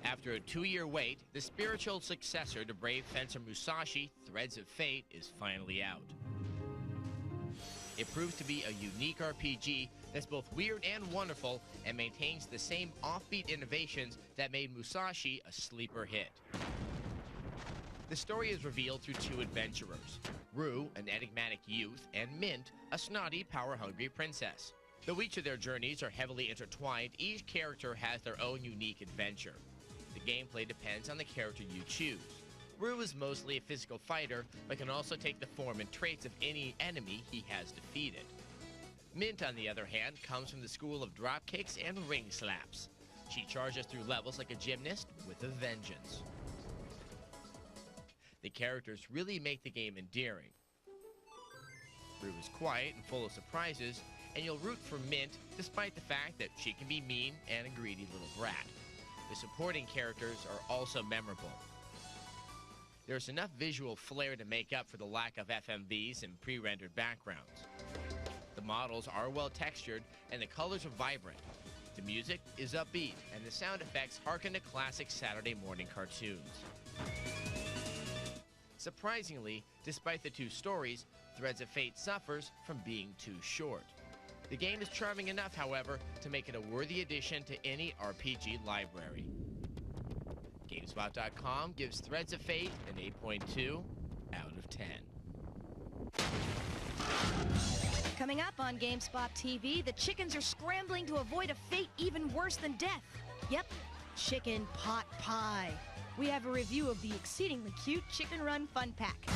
After a 2-year wait, the spiritual successor to Brave Fencer Musashi, Threads of Fate, is finally out. It proves to be a unique RPG that's both weird and wonderful and maintains the same offbeat innovations that made Musashi a sleeper hit. The story is revealed through 2 adventurers, Rue, an enigmatic youth, and Mint, a snotty, power-hungry princess. Though each of their journeys are heavily intertwined, each character has their own unique adventure. The gameplay depends on the character you choose. Rue is mostly a physical fighter, but can also take the form and traits of any enemy he has defeated. Mint, on the other hand, comes from the school of drop kicks and ring slaps. She charges through levels like a gymnast with a vengeance. The characters really make the game endearing. Rue is quiet and full of surprises, and you'll root for Mint despite the fact that she can be mean and a greedy little brat. The supporting characters are also memorable. There's enough visual flair to make up for the lack of FMVs and pre-rendered backgrounds. The models are well textured and the colors are vibrant. The music is upbeat and the sound effects harken to classic Saturday morning cartoons. Surprisingly, despite the 2 stories, Threads of Fate suffers from being too short. The game is charming enough, however, to make it a worthy addition to any RPG library. Gamespot.com gives Threads of Fate an 8.2 out of 10. Coming up on Gamespot TV, the chickens are scrambling to avoid a fate even worse than death. Yep, chicken pot pie. We have a review of the exceedingly cute Chicken Run Fun Pack.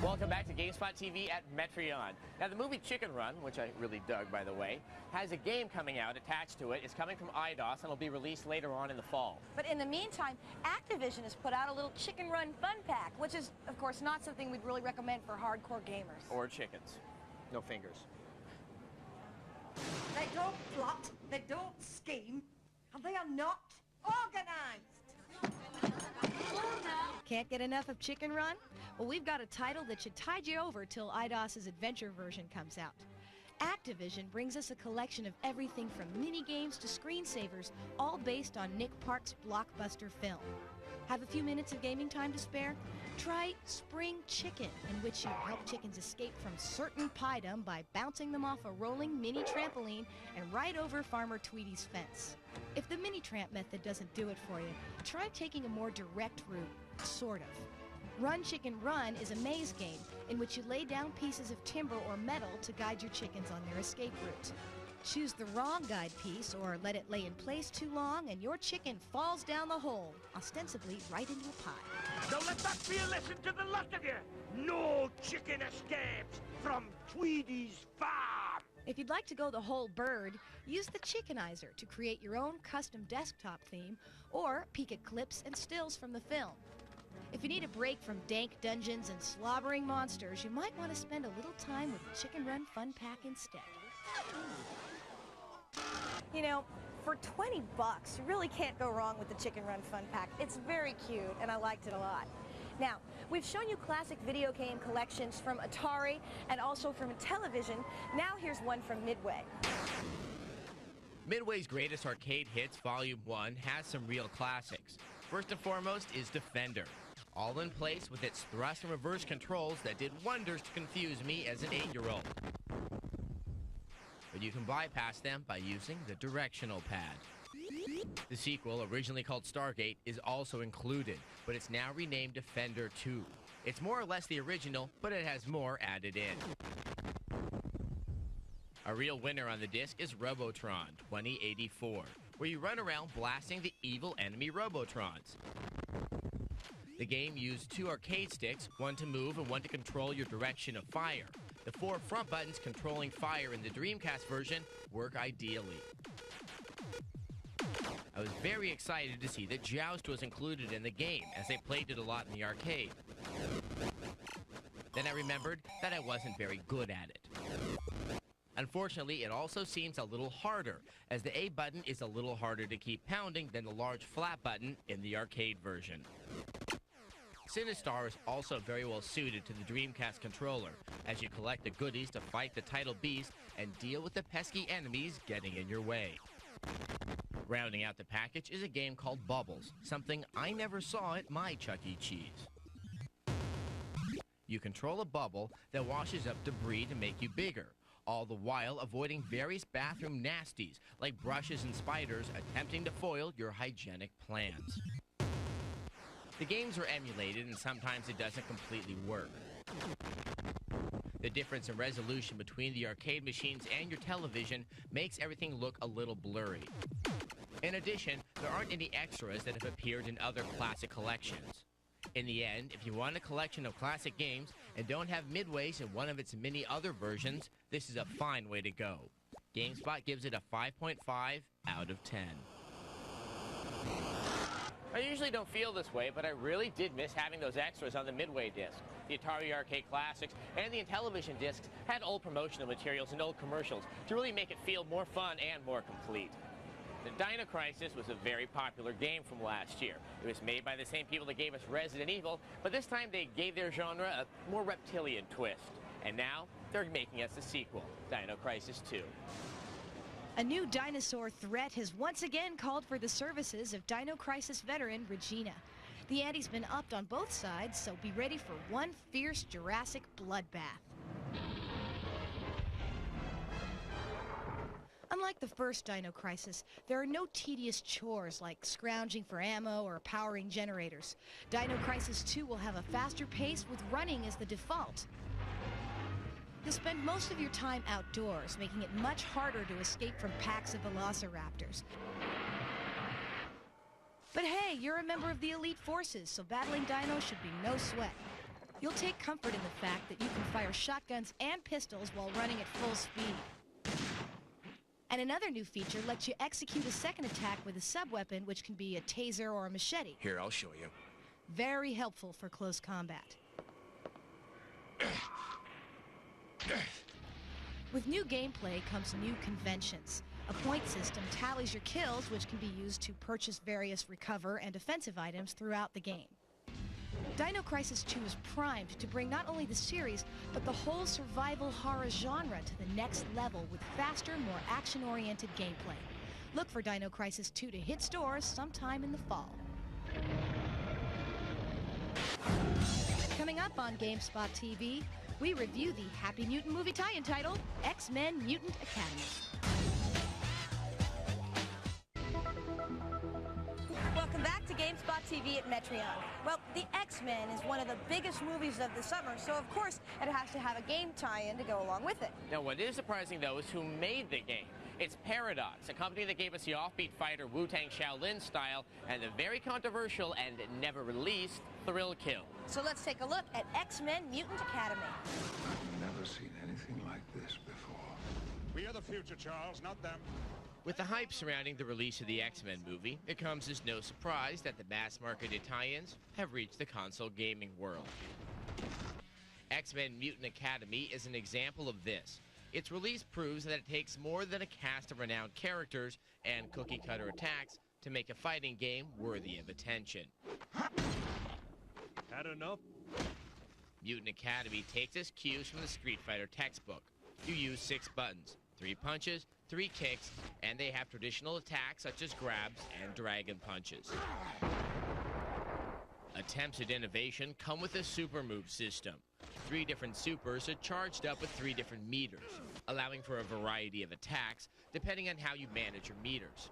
Welcome back to Gamespot TV at Metreon. Now, the movie Chicken Run, which I really dug, by the way, has a game coming out attached to it. It's coming from IDOS and will be released later on in the fall. But in the meantime, Activision has put out a little Chicken Run Fun Pack, which is, of course, not something we'd really recommend for hardcore gamers. Or chickens. No fingers. They don't plot, they don't scheme, and they are not organized. Can't get enough of Chicken Run? Well, we've got a title that should tide you over till IDOS's adventure version comes out. Activision brings us a collection of everything from mini-games to screensavers, all based on Nick Park's blockbuster film. Have a few minutes of gaming time to spare? Try Spring Chicken, in which you help chickens escape from certain piedom by bouncing them off a rolling mini trampoline and right over Farmer Tweety's fence. If the mini tramp method doesn't do it for you, try taking a more direct route, sort of. Run Chicken Run is a maze game in which you lay down pieces of timber or metal to guide your chickens on their escape route. Choose the wrong guide piece or let it lay in place too long and your chicken falls down the hole, ostensibly right into a pie. Now let that be a lesson to the lot of you. No chicken escapes from Tweedy's farm. If you'd like to go the whole bird, use the Chickenizer to create your own custom desktop theme or peek at clips and stills from the film. If you need a break from dank dungeons and slobbering monsters, you might want to spend a little time with the Chicken Run Fun Pack instead. You know, for 20 bucks, you really can't go wrong with the Chicken Run Fun Pack. It's very cute, and I liked it a lot. Now, we've shown you classic video game collections from Atari and also from Television. Now here's one from Midway. Midway's Greatest Arcade Hits Volume 1 has some real classics. First and foremost is Defender. All in place with its thrust and reverse controls that did wonders to confuse me as an 8-year-old. but you can bypass them by using the directional pad. The sequel, originally called Stargate, is also included, but it's now renamed Defender 2. It's more or less the original, but it has more added in. A real winner on the disc is Robotron 2084, where you run around blasting the evil enemy Robotrons. The game used 2 arcade sticks, one to move and one to control your direction of fire. The 4 front buttons controlling fire in the Dreamcast version work ideally. I was very excited to see that Joust was included in the game, as they played it a lot in the arcade. Then I remembered that I wasn't very good at it. Unfortunately, it also seems a little harder, as the A button is a little harder to keep pounding than the large flat button in the arcade version. Sinistar is also very well suited to the Dreamcast controller, as you collect the goodies to fight the title beast and deal with the pesky enemies getting in your way. Rounding out the package is a game called Bubbles, something I never saw at my Chuck E. Cheese. You control a bubble that washes up debris to make you bigger, all the while avoiding various bathroom nasties like brushes and spiders attempting to foil your hygienic plans. The games are emulated and sometimes it doesn't completely work. The difference in resolution between the arcade machines and your television makes everything look a little blurry. In addition, there aren't any extras that have appeared in other classic collections. In the end, if you want a collection of classic games and don't have Midways in one of its many other versions, this is a fine way to go. GameSpot gives it a 5.5 out of 10. I usually don't feel this way, but I really did miss having those extras on the Midway disc. The Atari Arcade Classics and the Intellivision discs had old promotional materials and old commercials to really make it feel more fun and more complete. The Dino Crisis was a very popular game from last year. It was made by the same people that gave us Resident Evil, but this time they gave their genre a more reptilian twist. And now, they're making us a sequel, Dino Crisis 2. A new dinosaur threat has once again called for the services of Dino Crisis veteran Regina. The ante's been upped on both sides, so be ready for one fierce Jurassic bloodbath. Unlike the first Dino Crisis, there are no tedious chores like scrounging for ammo or powering generators. Dino Crisis 2 will have a faster pace with running as the default. You'll spend most of your time outdoors, making it much harder to escape from packs of velociraptors. But hey, you're a member of the elite forces, so battling dinos should be no sweat. You'll take comfort in the fact that you can fire shotguns and pistols while running at full speed. And another new feature lets you execute a second attack with a sub-weapon, which can be a taser or a machete. Here, I'll show you. Very helpful for close combat. With new gameplay comes new conventions. A point system tallies your kills, which can be used to purchase various recover and offensive items throughout the game. Dino Crisis 2 is primed to bring not only the series, but the whole survival horror genre to the next level with faster, more action-oriented gameplay. Look for Dino Crisis 2 to hit stores sometime in the fall. Coming up on Gamespot TV, we review the Happy Mutant movie tie-in title, X-Men Mutant Academy. Welcome back to Gamespot TV at Metreon. Well, the X-Men is one of the biggest movies of the summer, so of course it has to have a game tie-in to go along with it. Now, what is surprising, though, is who made the game. It's Paradox, a company that gave us the offbeat fighter Wu-Tang Shaolin style and the very controversial and never released Thrill Kill. So let's take a look at X-Men Mutant Academy. I've never seen anything like this before. We are the future, Charles, not them. With the hype surrounding the release of the X-Men movie, it comes as no surprise that the mass-marketed tie-ins have reached the console gaming world. X-Men Mutant Academy is an example of this. Its release proves that it takes more than a cast of renowned characters and cookie-cutter attacks to make a fighting game worthy of attention. Had enough? Mutant Academy takes its cues from the Street Fighter textbook. You use 6 buttons, 3 punches, 3 kicks, and they have traditional attacks such as grabs and dragon punches. Attempts at innovation come with a super move system. 3 different supers are charged up with 3 different meters, allowing for a variety of attacks depending on how you manage your meters.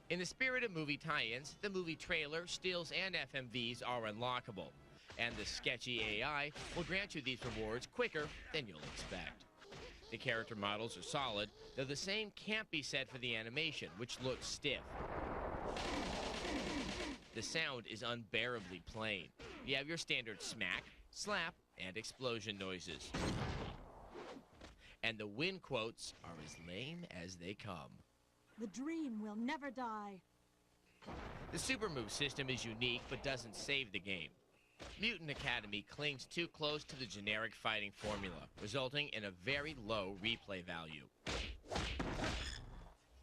In the spirit of movie tie-ins, the movie trailer, stills, and FMVs are unlockable, and the sketchy AI will grant you these rewards quicker than you'll expect. The character models are solid, though the same can't be said for the animation, which looks stiff. The sound is unbearably plain. You have your standard smack, slap, and explosion noises. And the win quotes are as lame as they come. The dream will never die. The super move system is unique, but doesn't save the game. Mutant Academy clings too close to the generic fighting formula, resulting in a very low replay value.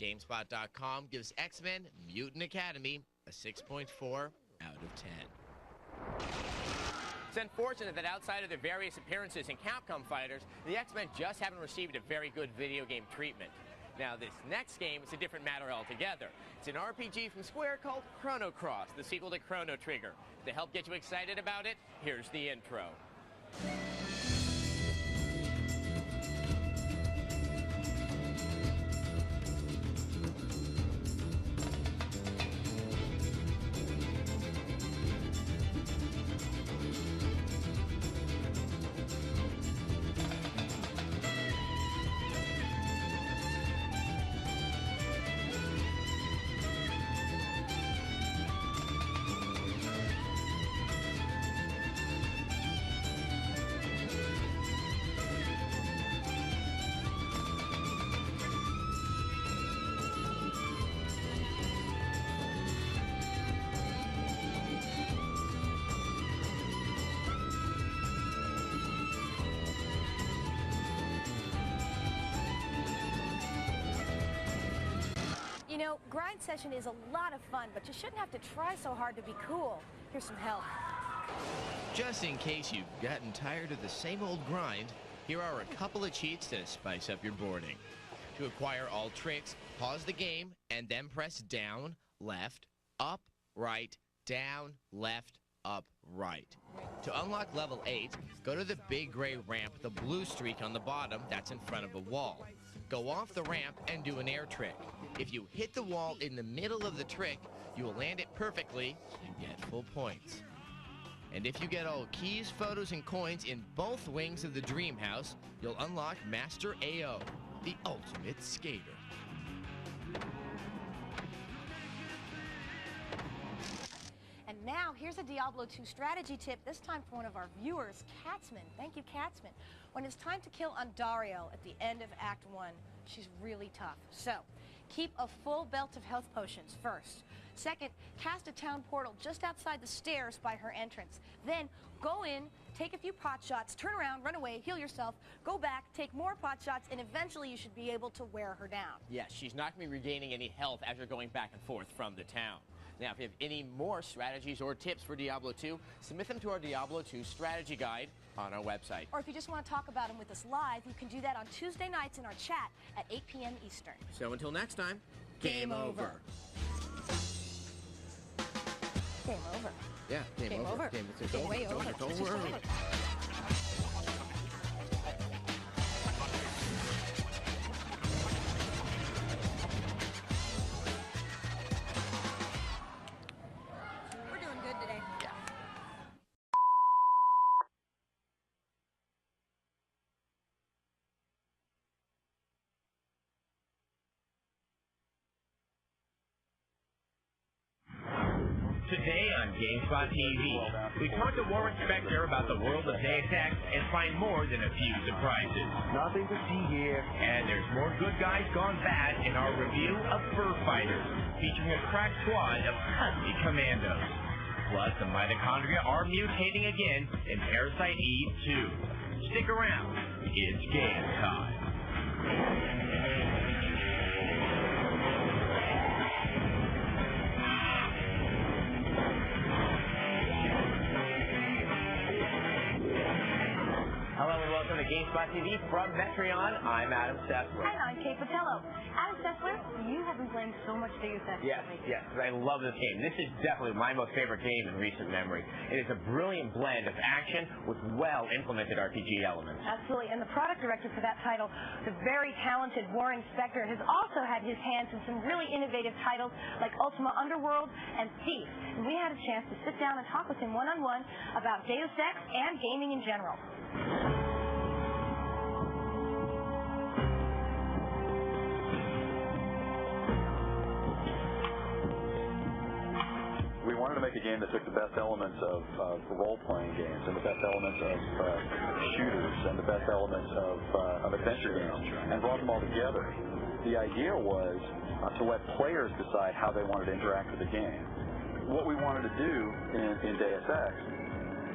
Gamespot.com gives X-Men Mutant Academy a 6.4 out of 10. It's unfortunate that outside of their various appearances in Capcom Fighters, the X-Men just haven't received a very good video game treatment. Now, this next game is a different matter altogether. It's an RPG from Square called Chrono Cross, the sequel to Chrono Trigger. To help get you excited about it, here's the intro. You know, Grind Session is a lot of fun, but you shouldn't have to try so hard to be cool. Here's some help. Just in case you've gotten tired of the same old grind, here are a couple of cheats to spice up your boarding. To acquire all tricks, pause the game, and then press down, left, up, right, down, left, up, right. To unlock level 8, go to the big gray ramp with a blue streak on the bottom that's in front of a wall. Go off the ramp and do an air trick. If you hit the wall in the middle of the trick, you will land it perfectly and get full points. And if you get all keys, photos, and coins in both wings of the Dream House, you'll unlock Master AO, the ultimate skater. And now, here's a Diablo 2 strategy tip, this time for one of our viewers, Katzman. Thank you, Katzman. When it's time to kill Andariel at the end of Act 1, she's really tough. So, keep a full belt of health potions first. Second, cast a town portal just outside the stairs by her entrance. Then, go in, take a few pot shots, turn around, run away, heal yourself, go back, take more pot shots, and eventually you should be able to wear her down. Yes, she's not going to be regaining any health as you're going back and forth from the town. Now, if you have any more strategies or tips for Diablo 2, submit them to our Diablo 2 strategy guide on our website. Or if you just want to talk about them with us live, you can do that on Tuesday nights in our chat at 8 p.m. Eastern. So until next time, game over. Game over. Yeah, game over. It's way over. It's over. We're doing good today. Yeah. Today on Gamespot TV, we talk to Warren Spector about the world of Day Attack and find more than a few surprises. Nothing to see here. And there's more good guys gone bad in our review of Fur Fighters, featuring a crack squad of cuddly commandos. Plus, the mitochondria are mutating again in Parasite Eve 2. Stick around. It's game time. welcome to Gamespot TV from Metreon. I'm Adam Sessler. And I'm Kate Patello. Adam Sessler, you have been playing so much Deus Ex. Yes, I love this game. This is definitely my most favorite game in recent memory. It is a brilliant blend of action with well-implemented RPG elements. Absolutely, and the product director for that title, the very talented Warren Spector, has also had his hands in some really innovative titles like Ultima Underworld and Thief. And we had a chance to sit down and talk with him one-on-one about Deus Ex and gaming in general. We wanted to make a game that took the best elements of role-playing games and the best elements of shooters and the best elements of adventure games and brought them all together. The idea was to let players decide how they wanted to interact with the game. What we wanted to do in Deus Ex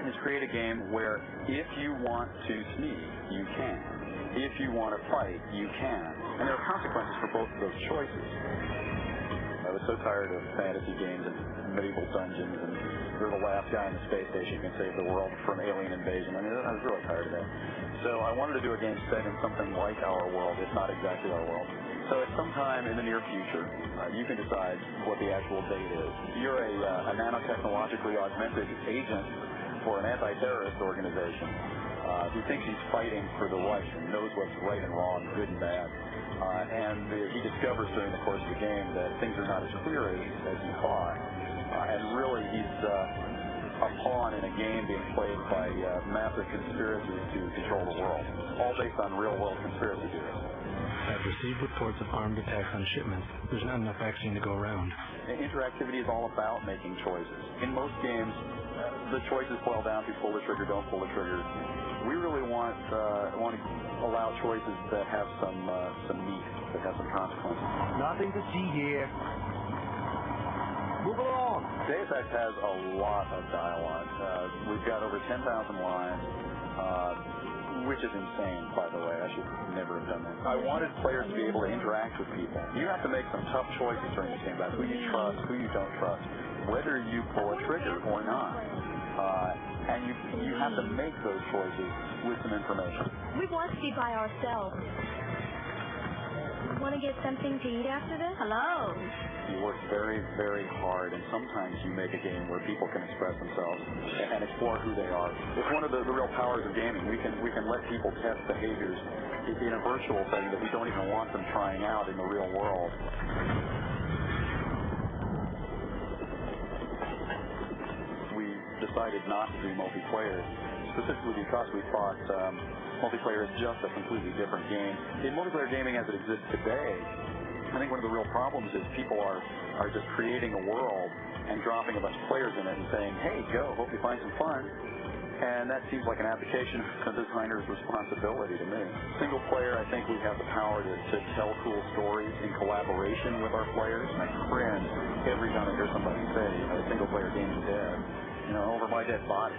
is create a game where if you want to sneak, you can. If you want to fight, you can. And there are consequences for both of those choices. I was so tired of fantasy games and medieval dungeons and you're the last guy in the space station who can save the world from alien invasion. I mean, I was really tired of that. So I wanted to do a game set in something like our world, if not exactly our world. So at some time in the near future, you can decide what the actual date is. You're a nanotechnologically augmented agent for an anti-terrorist organization who thinks he's fighting for the right and knows what's right and wrong, good and bad. And he discovers during the course of the game that things are not as clear as he thought. And really, he's a pawn in a game being played by massive conspiracies to control the world, all based on real-world conspiracy theories. I've received reports of armed attacks on shipments. There's not enough vaccine to go around. Interactivity is all about making choices. In most games, the choices boil down to pull the trigger, don't pull the trigger. We really want to allow choices that have some meat, that have some consequences. Nothing to see here. Move along. Deus Ex has a lot of dialogue. We've got over 10,000 lines. Which is insane, by the way. I should never have done that. I wanted players to be able to interact with people. You have to make some tough choices during this game about who you trust, who you don't trust, whether you pull a trigger or not. And you have to make those choices with some information. We want to be by ourselves. Want to get something to eat after this? Hello. You work very, very hard, and sometimes you make a game where people can express themselves and explore who they are. It's one of the real powers of gaming. We can let people test behaviors in a virtual setting that we don't even want them trying out in the real world. We decided not to do multiplayer, specifically because we thought multiplayer is just a completely different game. In multiplayer gaming as it exists today, I think one of the real problems is people are just creating a world and dropping a bunch of players in it and saying, hey, go, hope you find some fun. And that seems like an abdication of the designer's responsibility to me. Single player, I think we have the power to tell cool stories in collaboration with our players. And I cringe every time I hear somebody say, a single player game is dead. You know, over my dead body.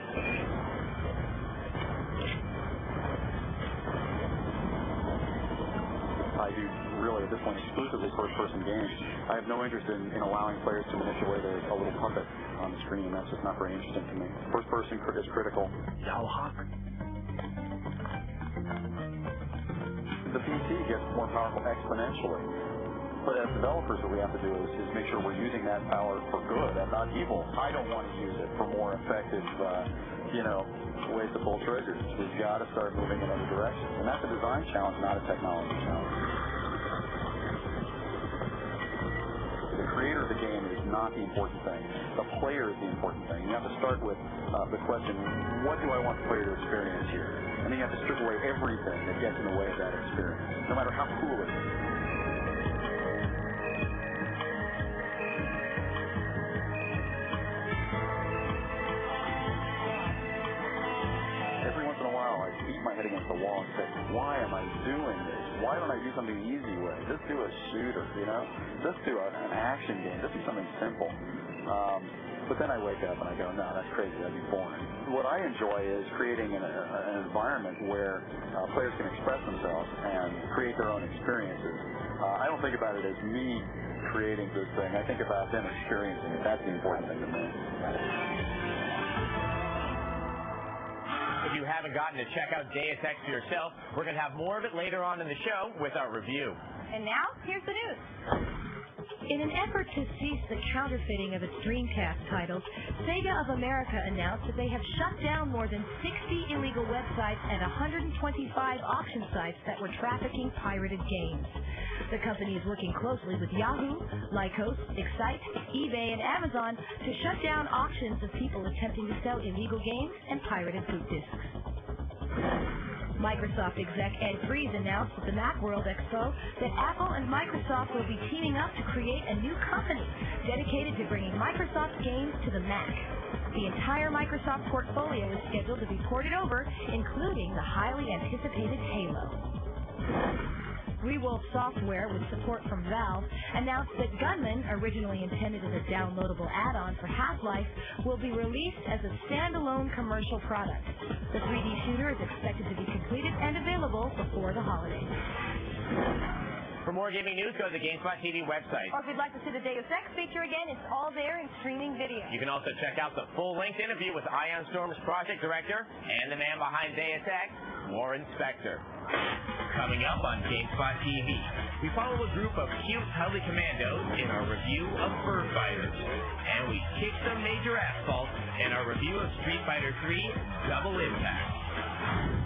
I do really, at this point, exclusively first-person games. I have no interest in allowing players to manipulate a little puppet on the screen. That's just not very interesting to me. First-person is critical. The PC gets more powerful exponentially. But as developers, what we have to do is make sure we're using that power for good and not evil. I don't want to use it for more effective, ways to pull triggers. We've got to start moving in other directions. And that's a design challenge, not a technology challenge. The creator of the game is not the important thing. The player is the important thing. You have to start with the question, what do I want the player to experience here? And then you have to strip away everything that gets in the way of that experience, no matter how cool it is. My head against the wall and say, why am I doing this? Why don't I do something the easy way? Just do a shooter, Just do an action game. Just do something simple. But then I wake up and I go, no, that's crazy. That'd be boring. What I enjoy is creating an environment where players can express themselves and create their own experiences. I don't think about it as me creating this thing. I think about them experiencing it. That's the important thing to me. If you haven't gotten to check out Deus Ex for yourself, we're going to have more of it later on in the show with our review. And now, here's the news. In an effort to cease the counterfeiting of its Dreamcast titles, Sega of America announced that they have shut down more than 60 illegal websites and 125 auction sites that were trafficking pirated games. The company is working closely with Yahoo, Lycos, Excite, eBay, and Amazon to shut down auctions of people attempting to sell illegal games and pirated boot discs. Microsoft exec Ed Fries announced at the Macworld Expo that Apple and Microsoft will be teaming up to create a new company dedicated to bringing Microsoft games to the Mac. The entire Microsoft portfolio is scheduled to be ported over, including the highly anticipated Halo. Rewolf Software, with support from Valve, announced that Gunman, originally intended as a downloadable add-on for Half-Life, will be released as a standalone commercial product. The 3D shooter is expected to be completed and available before the holidays. For more gaming news, go to the Gamespot TV website. Or if you'd like to see the Deus Ex feature again, it's all there in streaming video. You can also check out the full-length interview with Ion Storm's project director and the man behind Deus Ex, Warren Spector. Coming up on Gamespot TV, we follow a group of cute, cuddly commandos in our review of Fur Fighters. And we kick some major asphalt in our review of Street Fighter 3 Double Impact.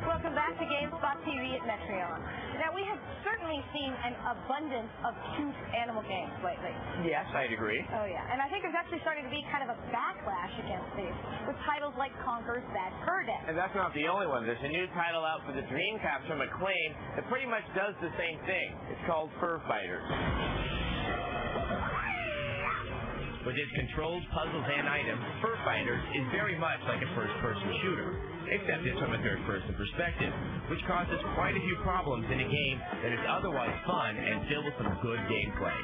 Welcome back to Gamespot TV at Metreon. Now, we have certainly seen an abundance of cute animal games lately. Yes, I'd agree. Oh, yeah. And I think there's actually starting to be kind of a backlash against these, with titles like Conker's Bad Fur Day. And that's not the only one. There's a new title out for the Dreamcast from Acclaim that pretty much does the same thing. It's called Fur Fighters. With its controls, puzzles, and items, Fur Fighters is very much like a first-person shooter, except it's from a third-person perspective, which causes quite a few problems in a game that is otherwise fun and filled with some good gameplay.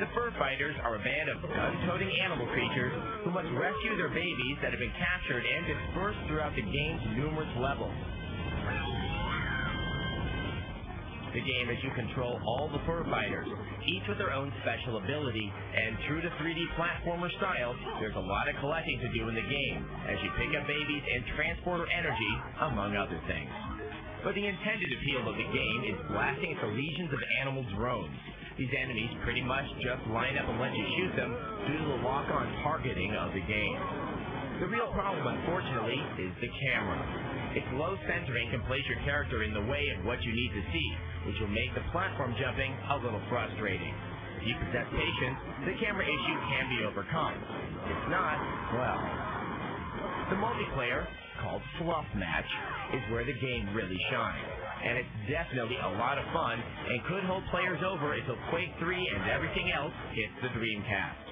The Fur Fighters are a band of gun-toting animal creatures who must rescue their babies that have been captured and dispersed throughout the game's numerous levels. The game as you control all the Fur Fighters, each with their own special ability, and true to 3D platformer style, there's a lot of collecting to do in the game, as you pick up babies and transporter energy, among other things. But the intended appeal of the game is blasting at the legions of animal drones. These enemies pretty much just line up and let you shoot them due to the lock-on targeting of the game. The real problem, unfortunately, is the camera. Its low centering can place your character in the way of what you need to see, which will make the platform jumping a little frustrating. If you possess patience, the camera issue can be overcome. If not, well. The multiplayer, called Fluff Match, is where the game really shines. And it's definitely a lot of fun and could hold players over until Quake 3 and everything else hits the Dreamcast.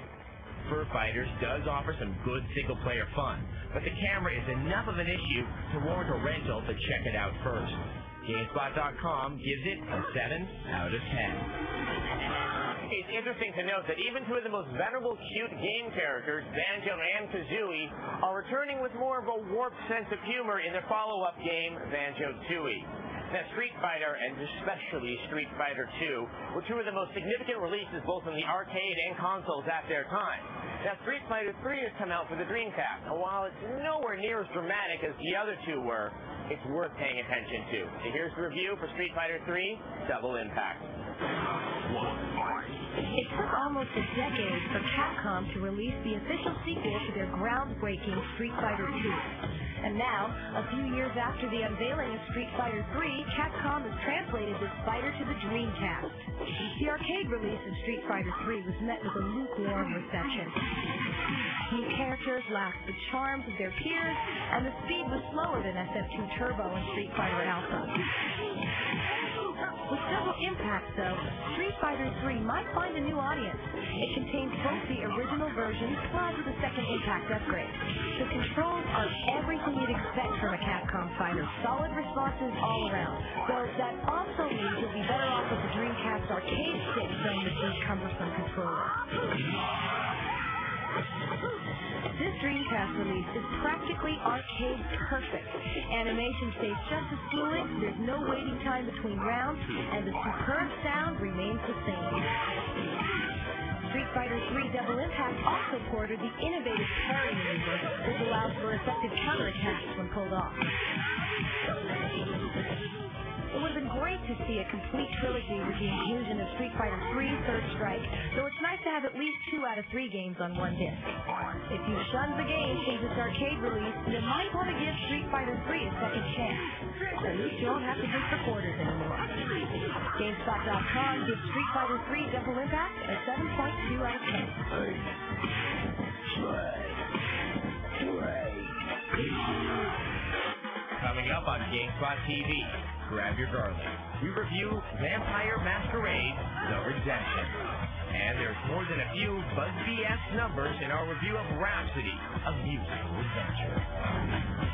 Fur Fighters does offer some good single-player fun, but the camera is enough of an issue to warrant a rental to check it out first. Gamespot.com gives it a 7 out of 10. It's interesting to note that even two of the most venerable, cute game characters, Banjo and Kazooie, are returning with more of a warped sense of humor in their follow-up game, Banjo-Tooie. Now, Street Fighter, and especially Street Fighter 2, were two of the most significant releases both in the arcade and consoles at their time. Now, Street Fighter 3 has come out for the Dreamcast, and while it's nowhere near as dramatic as the other two were, it's worth paying attention to. So here's the review for Street Fighter 3, Double Impact. It took almost a decade for Capcom to release the official sequel to their groundbreaking Street Fighter 2. And now, a few years after the unveiling of Street Fighter 3, Capcom has translated this fighter to the Dreamcast. The arcade release of Street Fighter 3 was met with a lukewarm reception. New characters lacked the charms of their peers, and the speed was slower than SF2 Turbo and Street Fighter Alpha. With Double Impact, though, Street Fighter 3 might find a new audience. It contains both the original version plus the second Impact upgrade. The controls are everything you'd expect from a Capcom fighter. Solid responses all around. Though that also means you'll be better off with the Dreamcast arcade stick than the big cumbersome controller. This Dreamcast release is practically arcade perfect. Animation stays just as fluid, there's no waiting time between rounds, and the superb sound remains the same. Street Fighter 3 Double Impact also ported the innovative parry maneuver, which allows for effective counterattacks when pulled off. It would have been great to see a complete trilogy with the inclusion of Street Fighter 3 Third Strike, though it's nice to have at least 2 out of 3 games on one disc. If you shunned the game since its arcade release, you might want to give Street Fighter 3 a second chance. At least you don't have to dig for quarters anymore. Gamespot.com gives Street Fighter 3 Double Impact a 7.2 out of 10. Coming up on Gamespot TV, grab your garlic. We review Vampire Masquerade, The Redemption. And there's more than a few Buzz BS numbers in our review of Rhapsody, a musical adventure.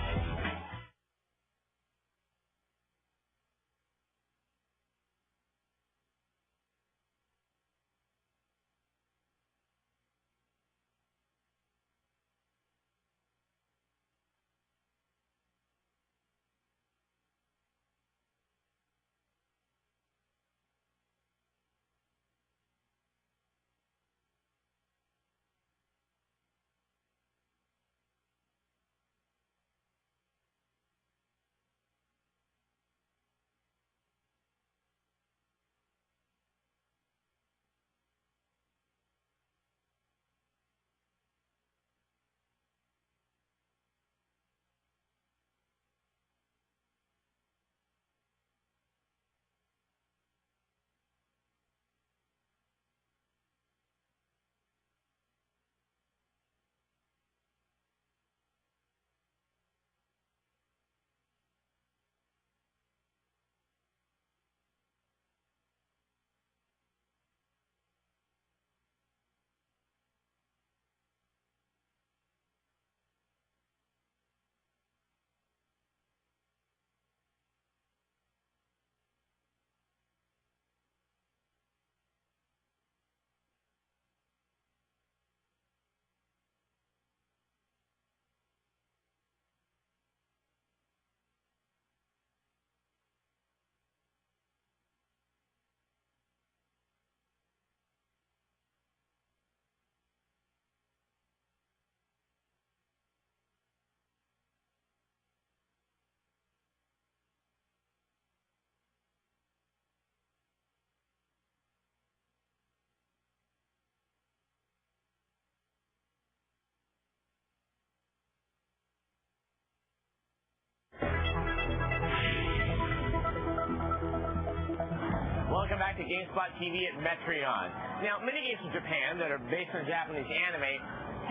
welcome back to Gamespot TV at Metreon. Now, many games from Japan that are based on Japanese anime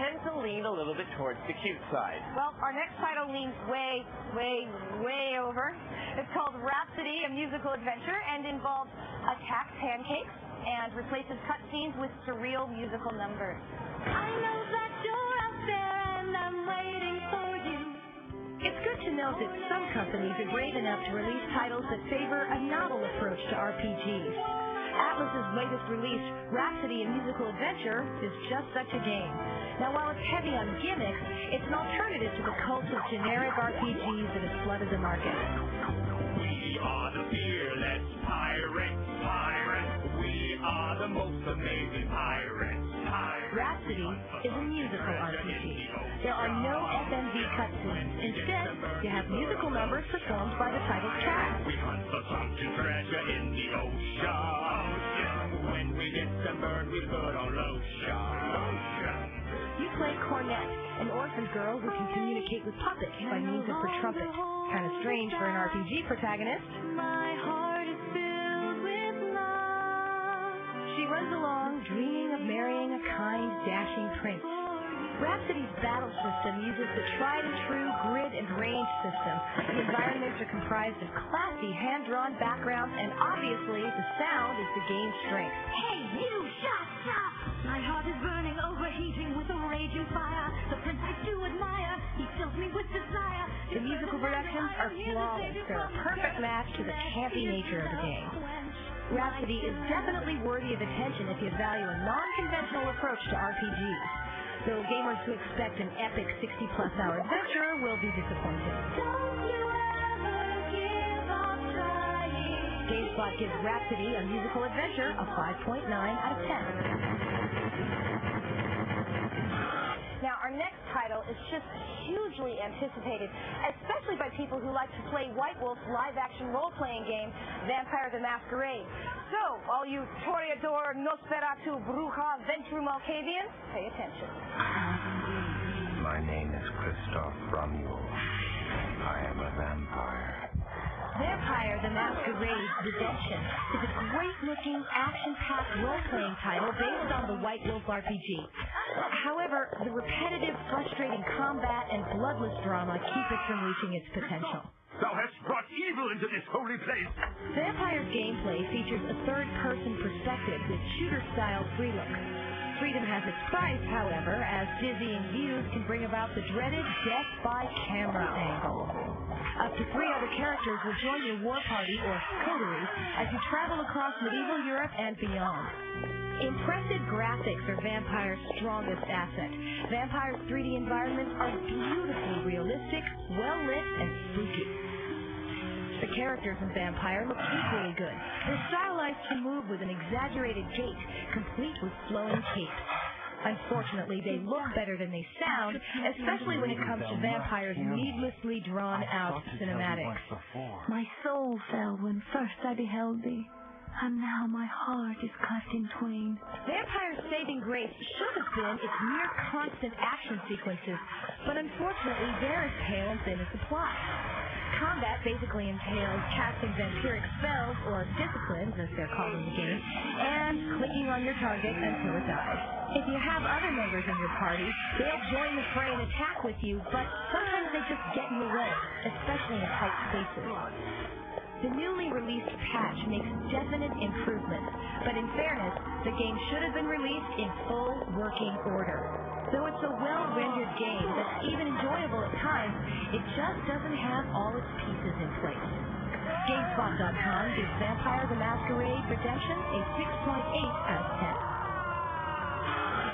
tend to lean a little bit towards the cute side. Well, our next title leans way over. It's called Rhapsody, a musical adventure, and involves attack pancakes and replaces cutscenes with surreal musical numbers. I know that you're out there and I'm waiting for you. It's good to note that some companies are brave enough to release titles that favor a novel approach to RPGs. Atlas's latest release, Rhapsody, a musical adventure, is just such a game. Now, while it's heavy on gimmicks, it's an alternative to the cult of generic RPGs that has flooded the market. We are the fearless pirates. We are the most amazing pirates. Rhapsody is a musical RPG. There are no FMV cutscenes. Instead, you have musical numbers performed by the title track. We hunt for sunken treasure in the ocean. When we get the bird, we put on lotion. You play Cornet, an orphan girl who can communicate with puppets by means of her trumpet. Kind of strange for an RPG protagonist. My heart is filled with love. She runs along, dreaming of marrying a kind, dashing prince. Rhapsody's battle system uses the tried-and-true grid and range system. The environments are comprised of classy, hand-drawn backgrounds, and obviously, the sound is the game's strength. Hey, you! Stop! My heart is burning, overheating with a raging fire. The prince I do admire, he fills me with desire. The musical productions are flawless. They're a perfect match to the campy nature of the game. Rhapsody is definitely worthy of attention if you value a non-conventional approach to RPGs. Though gamers who expect an epic 60-plus hour adventure will be disappointed. Gamespot gives Rhapsody, a musical adventure, a 5.9 out of 10. Now, our next title is just hugely anticipated, especially by people who like to play White Wolf's live-action role-playing game, Vampire the Masquerade. So, all you Toreador, Nosferatu, Bruja, Ventru Malkavians, pay attention. My name is Christoph Romuald. I am a vampire. Vampire the Masquerade Redemption is a great-looking, action-packed role-playing title based on the White Wolf RPG. However, the repetitive, frustrating combat and bloodless drama keep it from reaching its potential. Thou hast brought evil into this holy place. Vampire's gameplay features a third-person perspective with shooter-style free look. Freedom has its price, however, as dizzying views can bring about the dreaded death-by-camera angle. Up to 3 other characters will join your war party, or coterie, as you travel across medieval Europe and beyond. Impressive graphics are Vampire's strongest asset. Vampire's 3D environments are beautifully realistic, well-lit, and spooky. The characters in Vampire look equally good. They're stylized to move with an exaggerated gait, complete with flowing capes. Unfortunately, they look better than they sound, especially when it comes to Vampire's needlessly drawn-out cinematics. My soul fell when first I beheld thee, and now my heart is cut in twain. Vampire's saving grace should have been its mere constant action sequences, but unfortunately they're as pale and thin as the plot. Combat basically entails casting vampiric spells, or disciplines as they're called in the game, and clicking on your target until it dies. If you have other members in your party, they'll join the fray and attack with you, but sometimes they just get in the way, especially in tight spaces. The newly released patch makes definite improvements, but in fairness, the game should have been released in full working order. Though it's a well-rendered game that's even enjoyable at times, it just doesn't have all its pieces in place. Gamespot.com gives Vampire the Masquerade Redemption a 6.8 out of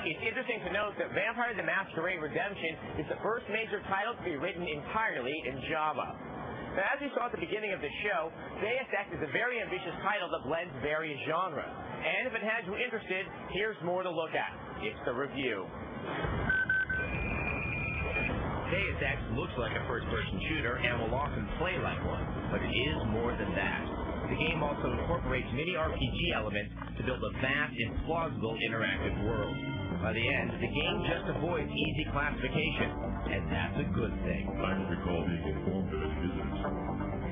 10. It's interesting to note that Vampire the Masquerade Redemption is the first major title to be written entirely in Java. Now, as you saw at the beginning of the show, Deus Ex is a very ambitious title that blends various genres. And if it had you interested, here's more to look at. It's the review. Deus Ex looks like a first-person shooter and will often play like one, but it is more than that. The game also incorporates many RPG elements to build a vast and plausible interactive world. By the end, the game just avoids easy classification, and that's a good thing. I don't recall being informed of any visitors.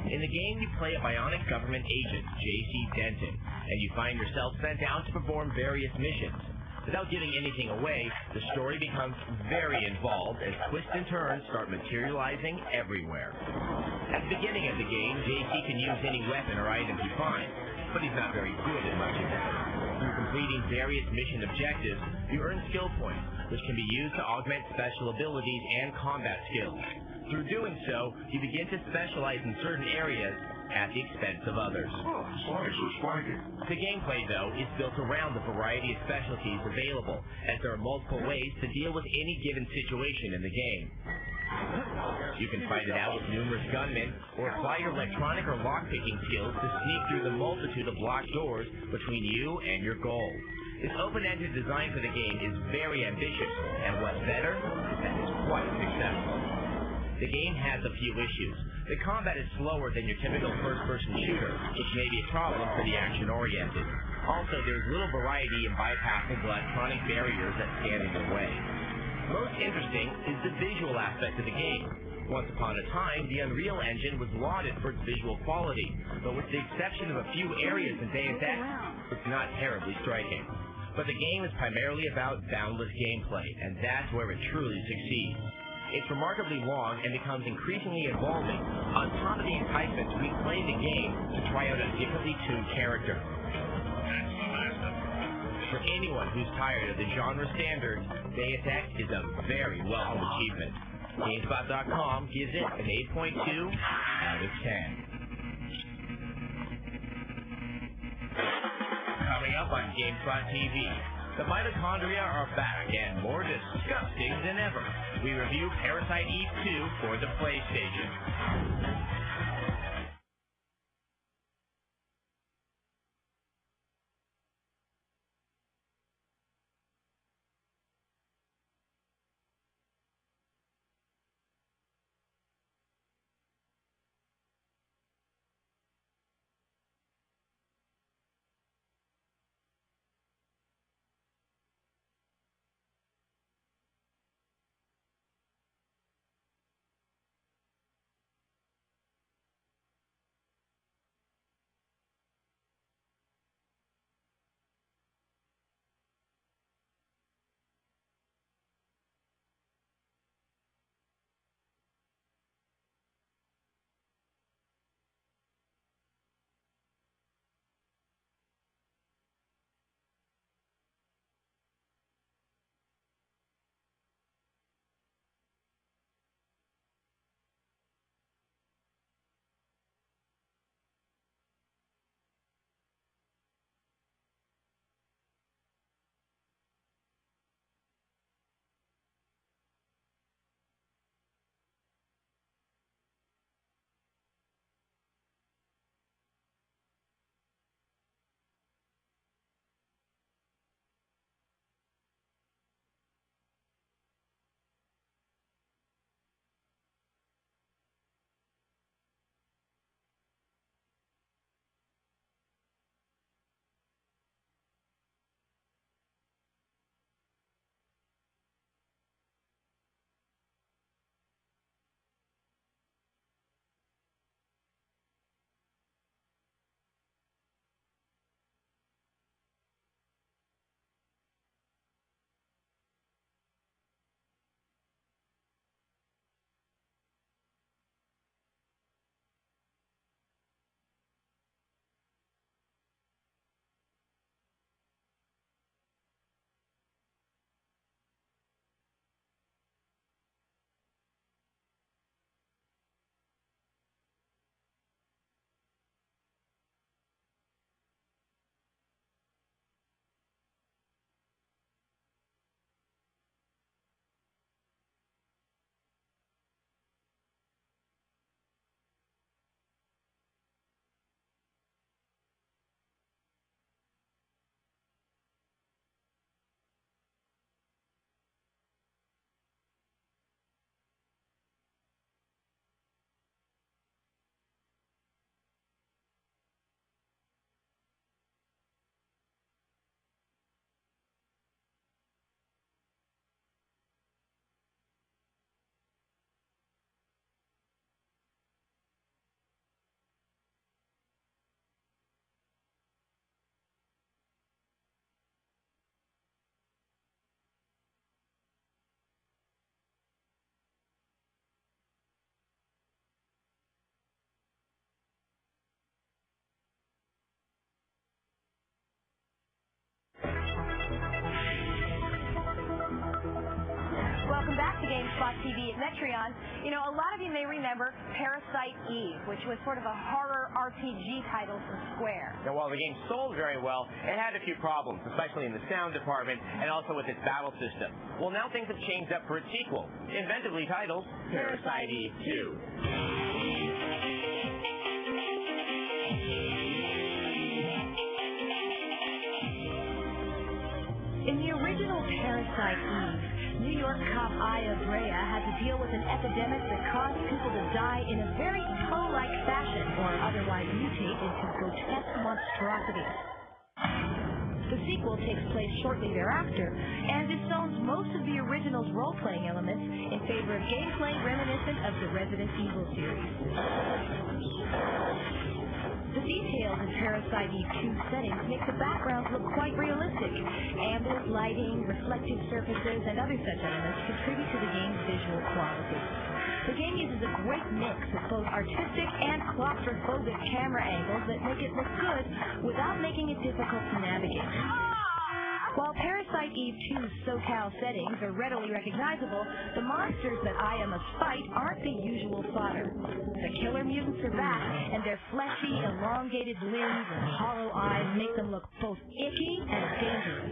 In the game, you play a bionic government agent, J.C. Denton, and you find yourself sent out to perform various missions. Without giving anything away, the story becomes very involved as twists and turns start materializing everywhere. At the beginning of the game, J.C. can use any weapon or item he finds, but he's not very good at much of that. Through completing various mission objectives, you earn skill points, which can be used to augment special abilities and combat skills. Through doing so, you begin to specialize in certain areas at the expense of others. The gameplay, though, is built around the variety of specialties available, as there are multiple ways to deal with any given situation in the game. You can fight it out with numerous gunmen, or apply your electronic or lockpicking skills to sneak through the multitude of locked doors between you and your goal. This open-ended design for the game is very ambitious, and what's better, is that it's quite successful. The game has a few issues. The combat is slower than your typical first-person shooter, which may be a problem for the action-oriented. Also, there's little variety in bypassing the electronic barriers that stand in your way. Most interesting is the visual aspect of the game. Once upon a time, the Unreal Engine was lauded for its visual quality, but with the exception of a few areas in Deus Ex, it's not terribly striking. But the game is primarily about boundless gameplay, and that's where it truly succeeds. It's remarkably long and becomes increasingly involving. On top of the enticement, we play the game to try out a differently tuned character. For anyone who's tired of the genre standards, Deus Ex is a very welcome achievement. Gamespot.com gives it an 8.2 out of 10. Coming up on Gamespot TV, the mitochondria are back and more disgusting than ever. We review Parasite Eve 2 for the PlayStation. Welcome back to Gamespot TV at Metreon. You know, a lot of you may remember Parasite Eve, which was sort of a horror RPG title from Square. Now, while the game sold very well, it had a few problems, especially in the sound department and also with its battle system. Well, now things have changed up for its sequel, inventively titled Parasite Eve 2. In the original Parasite Eve, New York cop Aya Brea had to deal with an epidemic that caused people to die in a very toe-like fashion or otherwise mutate into grotesque monstrosities. The sequel takes place shortly thereafter and disowns most of the original's role-playing elements in favor of gameplay reminiscent of the Resident Evil series. The details in Parasite Eve 2 settings make the backgrounds look quite realistic. Ambient lighting, reflective surfaces, and other such elements contribute to the game's visual quality. The game uses a great mix of both artistic and claustrophobic camera angles that make it look good without making it difficult to navigate. While Parasite Eve 2's SoCal settings are readily recognizable, the monsters that Aya must fight aren't the usual fodder. The killer mutants are back, and their fleshy, elongated limbs and hollow eyes make them look both icky and dangerous.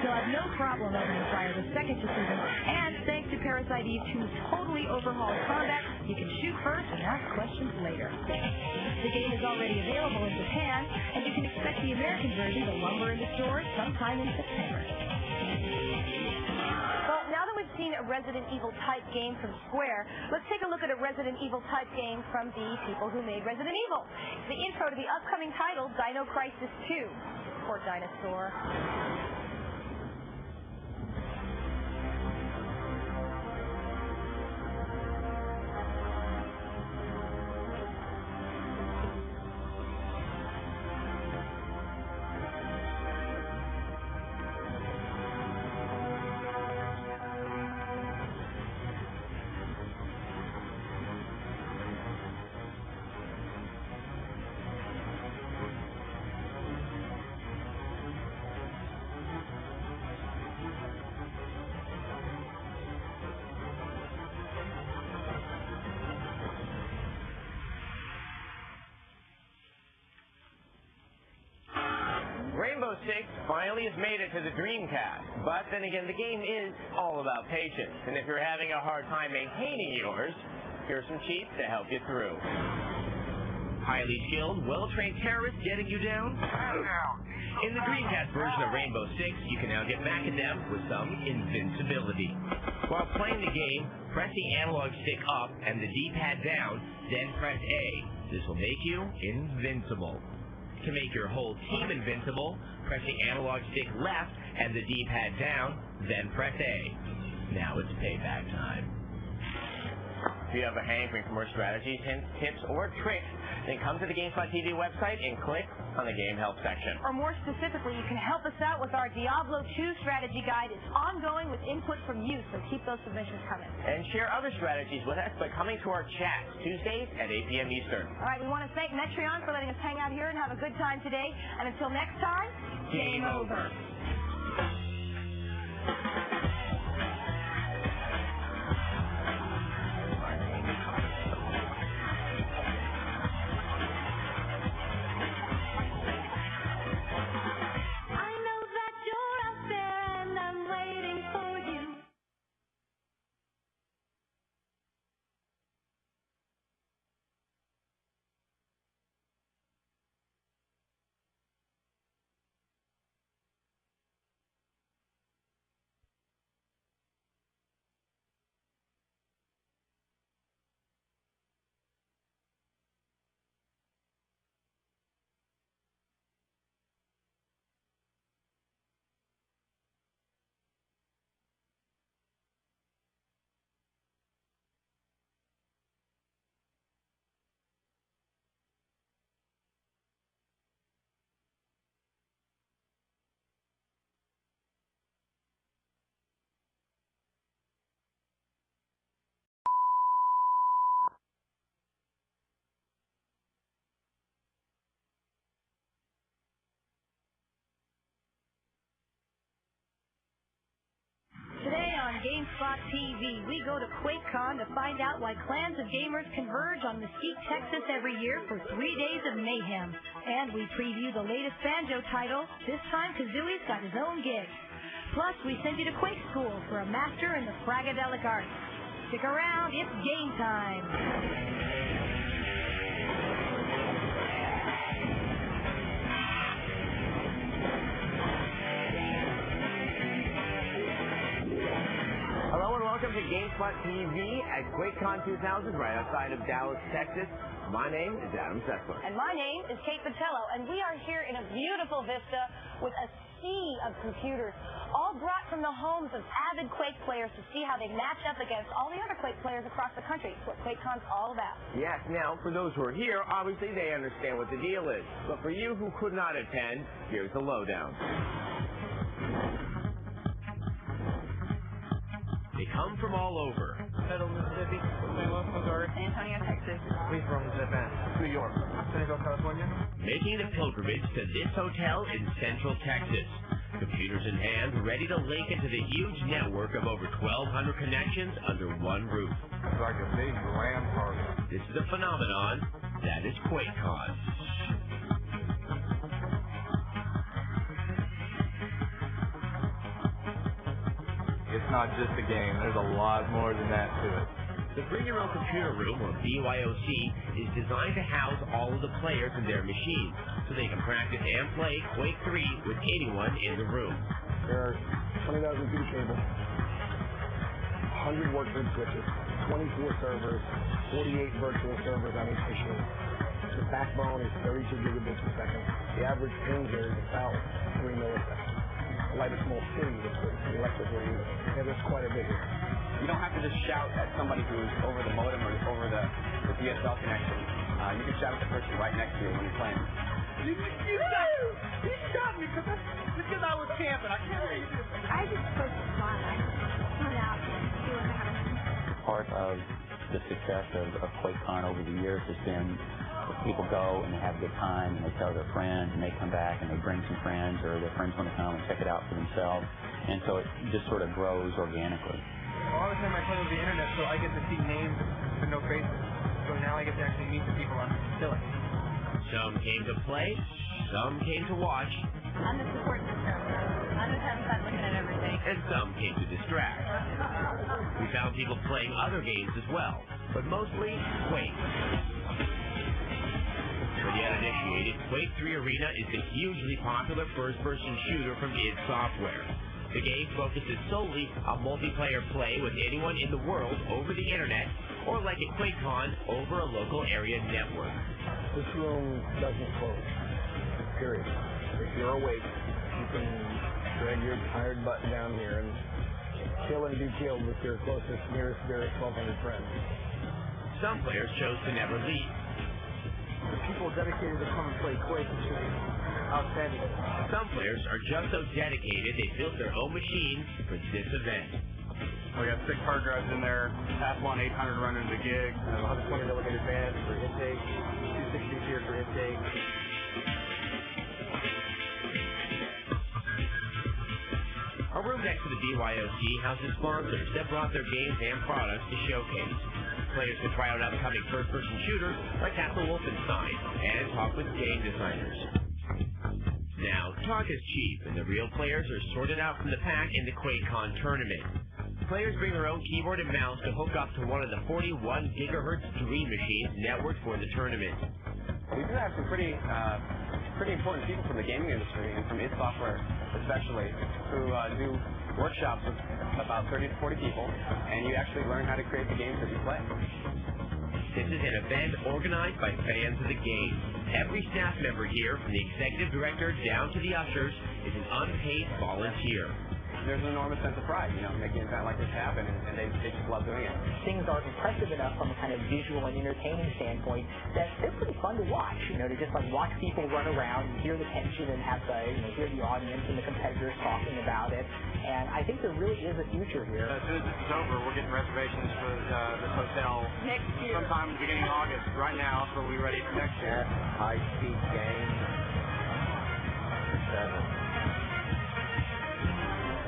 You'll have no problem opening fire the second you see them, and thanks to Parasite Eve 2's totally overhauled combat, you can shoot first and ask questions later. The game is already available in Japan, and you can expect the American version to lumber into stores sometime in September. Well, now that we've seen a Resident Evil type game from Square, let's take a look at a Resident Evil type game from the people who made Resident Evil. The intro to the upcoming title, Dino Crisis 2. Poor dinosaur. Rainbow Six finally has made it to the Dreamcast, but then again, the game is all about patience, and if you're having a hard time maintaining yours, here's some cheats to help you through. Highly skilled, well-trained terrorists getting you down? In the Dreamcast version of Rainbow Six, you can now get Macadam with some invincibility. While playing the game, press the analog stick up and the D-pad down, then press A. This will make you invincible. To make your whole team invincible, press the analog stick left and the D-pad down, then press A. Now it's payback time. If you have a hankering for more strategies, hints, tips, or tricks, then come to the Gamespot TV website and click on the Game Help section. Or more specifically, you can help us out with our Diablo 2 strategy guide. It's ongoing with input from you, so keep those submissions coming. And share other strategies with us by coming to our chat Tuesdays at 8 p.m. Eastern. All right, we want to thank Metreon for letting us hang out here and have a good time today. And until next time, game over. Gamespot TV, we go to QuakeCon to find out why clans of gamers converge on Mesquite, Texas every year for 3 days of mayhem. And we preview the latest banjo title. This time, Kazooie's got his own gig. Plus, we send you to Quake School for a master in the Fragadelic arts. Stick around, it's game time. Hello and welcome to Gamespot TV at QuakeCon 2000 right outside of Dallas, Texas. My name is Adam Sessler. And my name is Kate Patello, and we are here in a beautiful vista with a sea of computers, all brought from the homes of avid Quake players to see how they match up against all the other Quake players across the country. It's what QuakeCon's all about. Yes, now, for those who are here, obviously they understand what the deal is. But for you who could not attend, here's the lowdown. They come from all over. Middle Mississippi, St. Louis, Missouri, San Antonio, Texas. We from Japan, New York, San Diego, California. Making the pilgrimage to this hotel in Central Texas. Computers in hand, ready to link into the huge network of over 1,200 connections under one roof. It's like a big land party. This is a phenomenon that is QuakeCon. It's not just a game. There's a lot more than that to it. The Bring Your Own Computer Room, or BYOC, is designed to house all of the players in their machines, so they can practice and play Quake 3 with anyone in the room. There are 20,000 feet of cable, 100 workgroup switches, 24 servers, 48 virtual servers on each machine. The backbone is 32 gigabits per second. The average ping here is about 3 milliseconds. Like a small city with the electric we're using. Yeah, there's quite a bit here. You don't have to just shout at somebody who's over the modem or over the DSL connection. You can shout at the person right next to you when you're playing. You shot me because I was camping. I can't hear you. I just spoke to fun. I went out and see what happened. Part of the success of QuakeCon over the years has been people go and they have a good time and they tell their friends and they come back and they bring some friends or their friends want to come and check it out for themselves. And so it just sort of grows organically. All the time I play with the internet, so I get to see names but no faces. So now I get to actually meet the people I'm killing. Some came to play, some came to watch. I'm the support system. I'm just having fun looking at everything. And some came to distract. We found people playing other games as well, but mostly Quake. For the uninitiated, Quake 3 Arena is the hugely popular first-person shooter from id Software. The game focuses solely on multiplayer play with anyone in the world over the internet, or like at QuakeCon, over a local area network. This room doesn't close, period. If you're awake, you can drag your tired butt down here and kill and be killed with your closest, nearest, dearest 1,200 friends. Some players chose to never leave. The people dedicated to come and play Quake is just outstanding. Some players are just so dedicated they built their own machines for this event. We got 6 hard drives in there, Athlon 800 running the gig, 120 delegated bands for intake, 260 here for intake. Our room next to the BYOC houses sponsors that brought their games and products to showcase. Players can try out upcoming first-person shooters like Castle Wolfenstein and talk with game designers. Now, talk is cheap, and the real players are sorted out from the pack in the QuakeCon tournament. Players bring their own keyboard and mouse to hook up to one of the 41 gigahertz Dream machines networked for the tournament. We do have some pretty important people from the gaming industry and from id Software especially who do workshops with about 30 to 40 people, and you actually learn how to create the games that you play. This is an event organized by fans of the game. Every staff member here, from the executive director down to the ushers, is an unpaid volunteer. There's an enormous sense of pride, making an event like this happen, and they just love doing it. Things are impressive enough from a kind of visual and entertaining standpoint that they're pretty fun to watch. To just watch people run around, and hear the tension, and have hear the audience and the competitors talking about it. And I think there really is a future here. As soon as this is over, we're getting reservations for this hotel next year, sometime beginning of August. Right now, so we'll be ready for next year. High-speed game.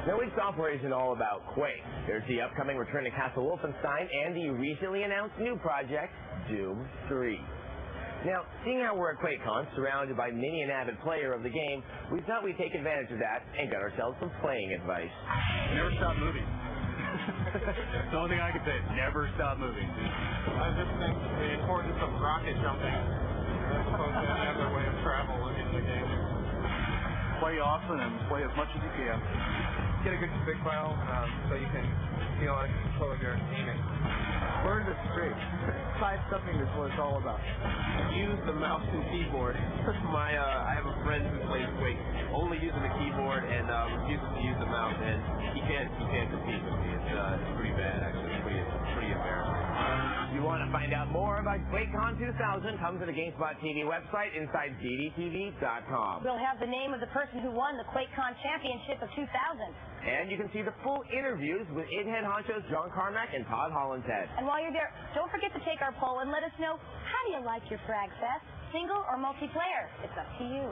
Now, id Software isn't all about Quake. There's the upcoming return to Castle Wolfenstein and the recently announced new project, Doom 3. Now, seeing how we're at QuakeCon, surrounded by many an avid player of the game, we thought we'd take advantage of that and get ourselves some playing advice. Never stop moving. The only thing I can say is never stop moving. I just think the importance of rocket jumping as opposed to any other way of travel in the game. Play often and play as much as you can. Get a good stick file so you can feel like control of your aiming. Learn to straight. Type something is what it's all about. Use the mouse and keyboard. I have a friend who plays Quake only using the keyboard and refuses to use the mouse, and he can't compete with me. It's pretty bad, actually. It's pretty embarrassing. If you want to find out more about QuakeCon 2000, come to the Gamespot TV website inside ddtv.com. We'll have the name of the person who won the QuakeCon Championship of 2000. And you can see the full interviews with id head honchos John Carmack and Todd Hollinshead. And while you're there, don't forget to take our poll and let us know, how do you like your Frag Fest? Single or multiplayer? It's up to you.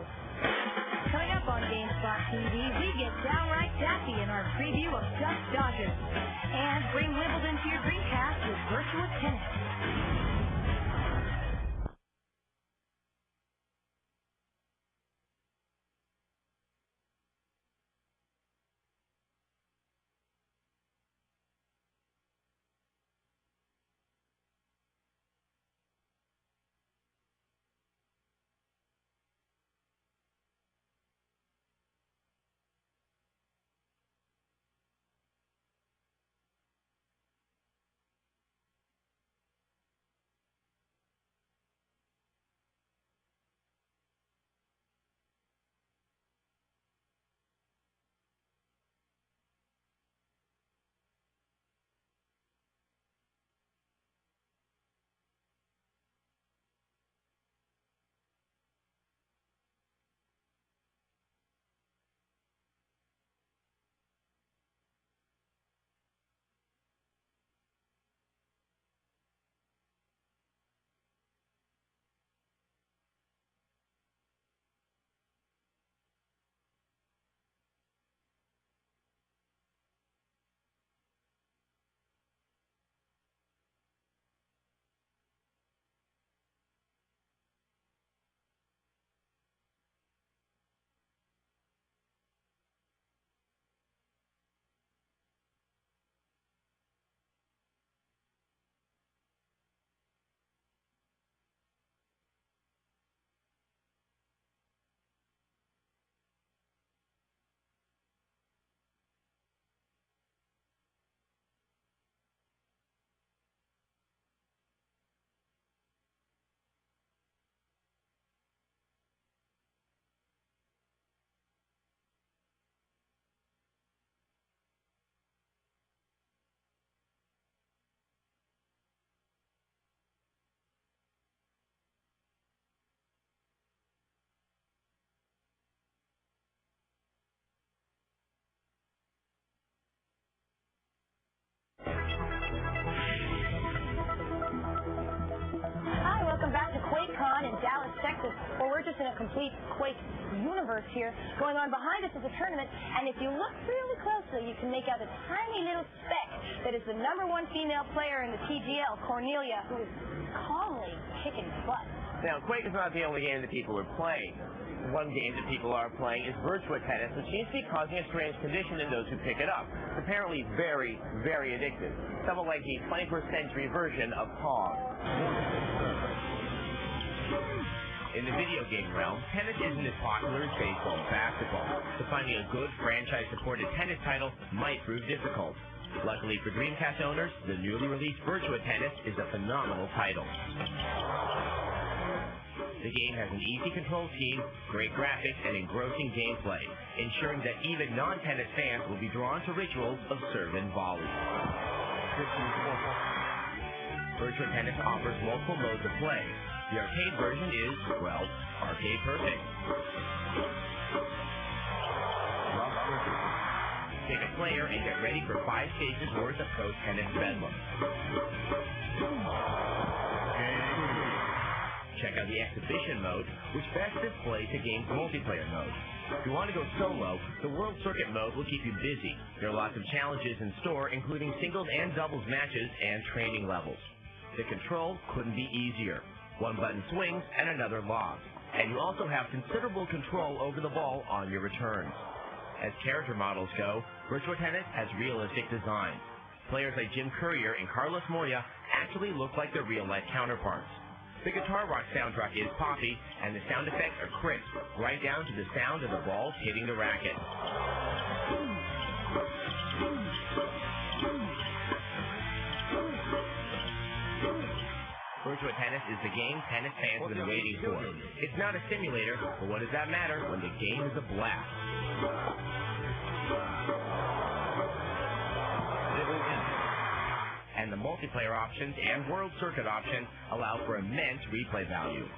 Coming up on Gamespot TV, we get downright daffy in our preview of Duck Dodgers. And bring Wimbledon to your Dreamcast with Virtual Tennis. Welcome back to QuakeCon in Dallas, Texas, where we're just in a complete Quake universe here. Going on behind us is a tournament, and if you look really closely, you can make out a tiny little speck that is the #1 female player in the TGL, Cornelia, who is calmly kicking butt. Now, Quake is not the only game that people are playing. One game that people are playing is Virtua Tennis, which seems to be causing a strange condition in those who pick it up. It's apparently very, very addictive. Somewhat like the 21st century version of Pong. In the video game realm, tennis isn't as popular as baseball and basketball, so finding a good franchise-supported tennis title might prove difficult. Luckily for Dreamcast owners, the newly released Virtua Tennis is a phenomenal title. The game has an easy-control scheme, great graphics, and engrossing gameplay, ensuring that even non-tennis fans will be drawn to rituals of serve and volley. Virtua Tennis offers multiple modes of play. The arcade version is, well, arcade perfect. Pick a player and get ready for 5 stages worth of pro tennis bedlam. check out the exhibition mode, which best displays the game's multiplayer mode. If you want to go solo, the World Circuit mode will keep you busy. There are lots of challenges in store, including singles and doubles matches and training levels. The control couldn't be easier. One button swings and another lobs. And you also have considerable control over the ball on your returns. As character models go, Virtua Tennis has realistic design. Players like Jim Courier and Carlos Moya actually look like their real-life counterparts. The Guitar Rock soundtrack is poppy, and the sound effects are crisp, right down to the sound of the balls hitting the racket. Virtua Tennis is the game tennis fans have been waiting for. It's not a simulator, but what does that matter when the game is a blast? And the multiplayer options and World Circuit option allow for immense replay value.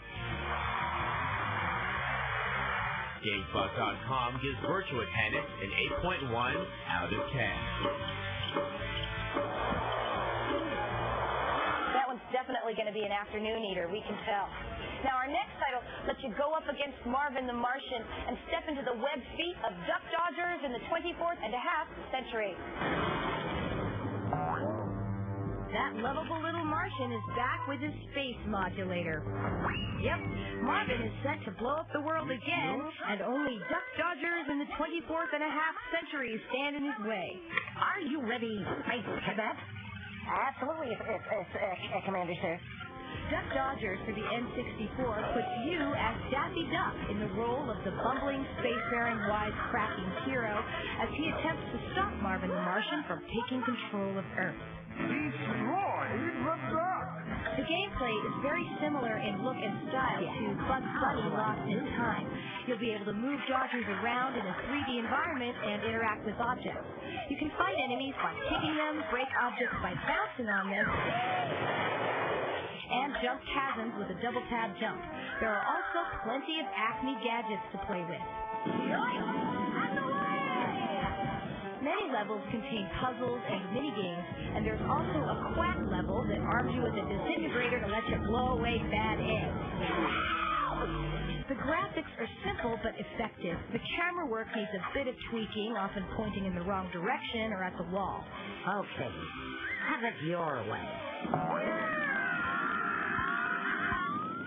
Gamespot.com gives Virtua Tennis an 8.1 out of 10. That one's definitely going to be an afternoon eater, we can tell. Now, our next title lets you go up against Marvin the Martian and step into the webbed feet of duck dodgers in the 24th and a half century. That lovable little Martian is back with his space modulator. Yep, Marvin is set to blow up the world again, and only duck dodgers in the 24th and a half century stand in his way. Are you ready, Space Cadet? Absolutely, Commander, sir. Duck Dodgers for the N64 puts you as Daffy Duck in the role of the bumbling, spacefaring, wisecracking hero as he attempts to stop Marvin the Martian from taking control of Earth. The gameplay is very similar in look and style to Bugs Bunny Lost in Time. You'll be able to move Dodgers around in a 3D environment and interact with objects. You can fight enemies by kicking them, break objects by bouncing on them, and jump chasms with a double tab jump. There are also plenty of Acme gadgets to play with. Many levels contain puzzles and mini-games, and there's also a quack level that arms you with a disintegrator to let you blow away bad eggs. The graphics are simple but effective. The camera work needs a bit of tweaking, often pointing in the wrong direction or at the wall. Okay, have it your way.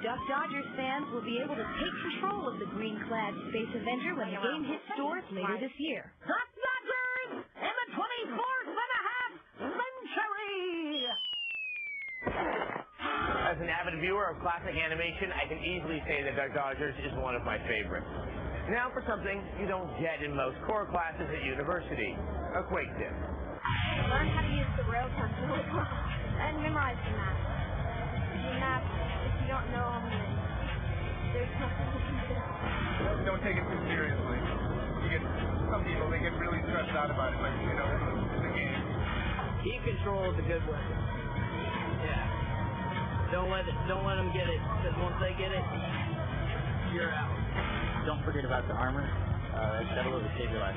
Duck Dodgers fans will be able to take control of the green-clad Space Avenger when the game hits stores later this year. Duck Dodgers in the 24th and a half century! As an avid viewer of classic animation, I can easily say that Duck Dodgers is one of my favorites. Now for something you don't get in most core classes at university, a Quake Dip. Learn how to use the rail pencil and memorize the map. The map, if you don't know them, then there's nothing to consider. Don't take it too seriously. Some people, they get really stressed out about it, but, you know, it's a game. Keep control is a good weapon. Yeah. Don't let them get it, because once they get it, you're out. Don't forget about the armor. That'll really save your life.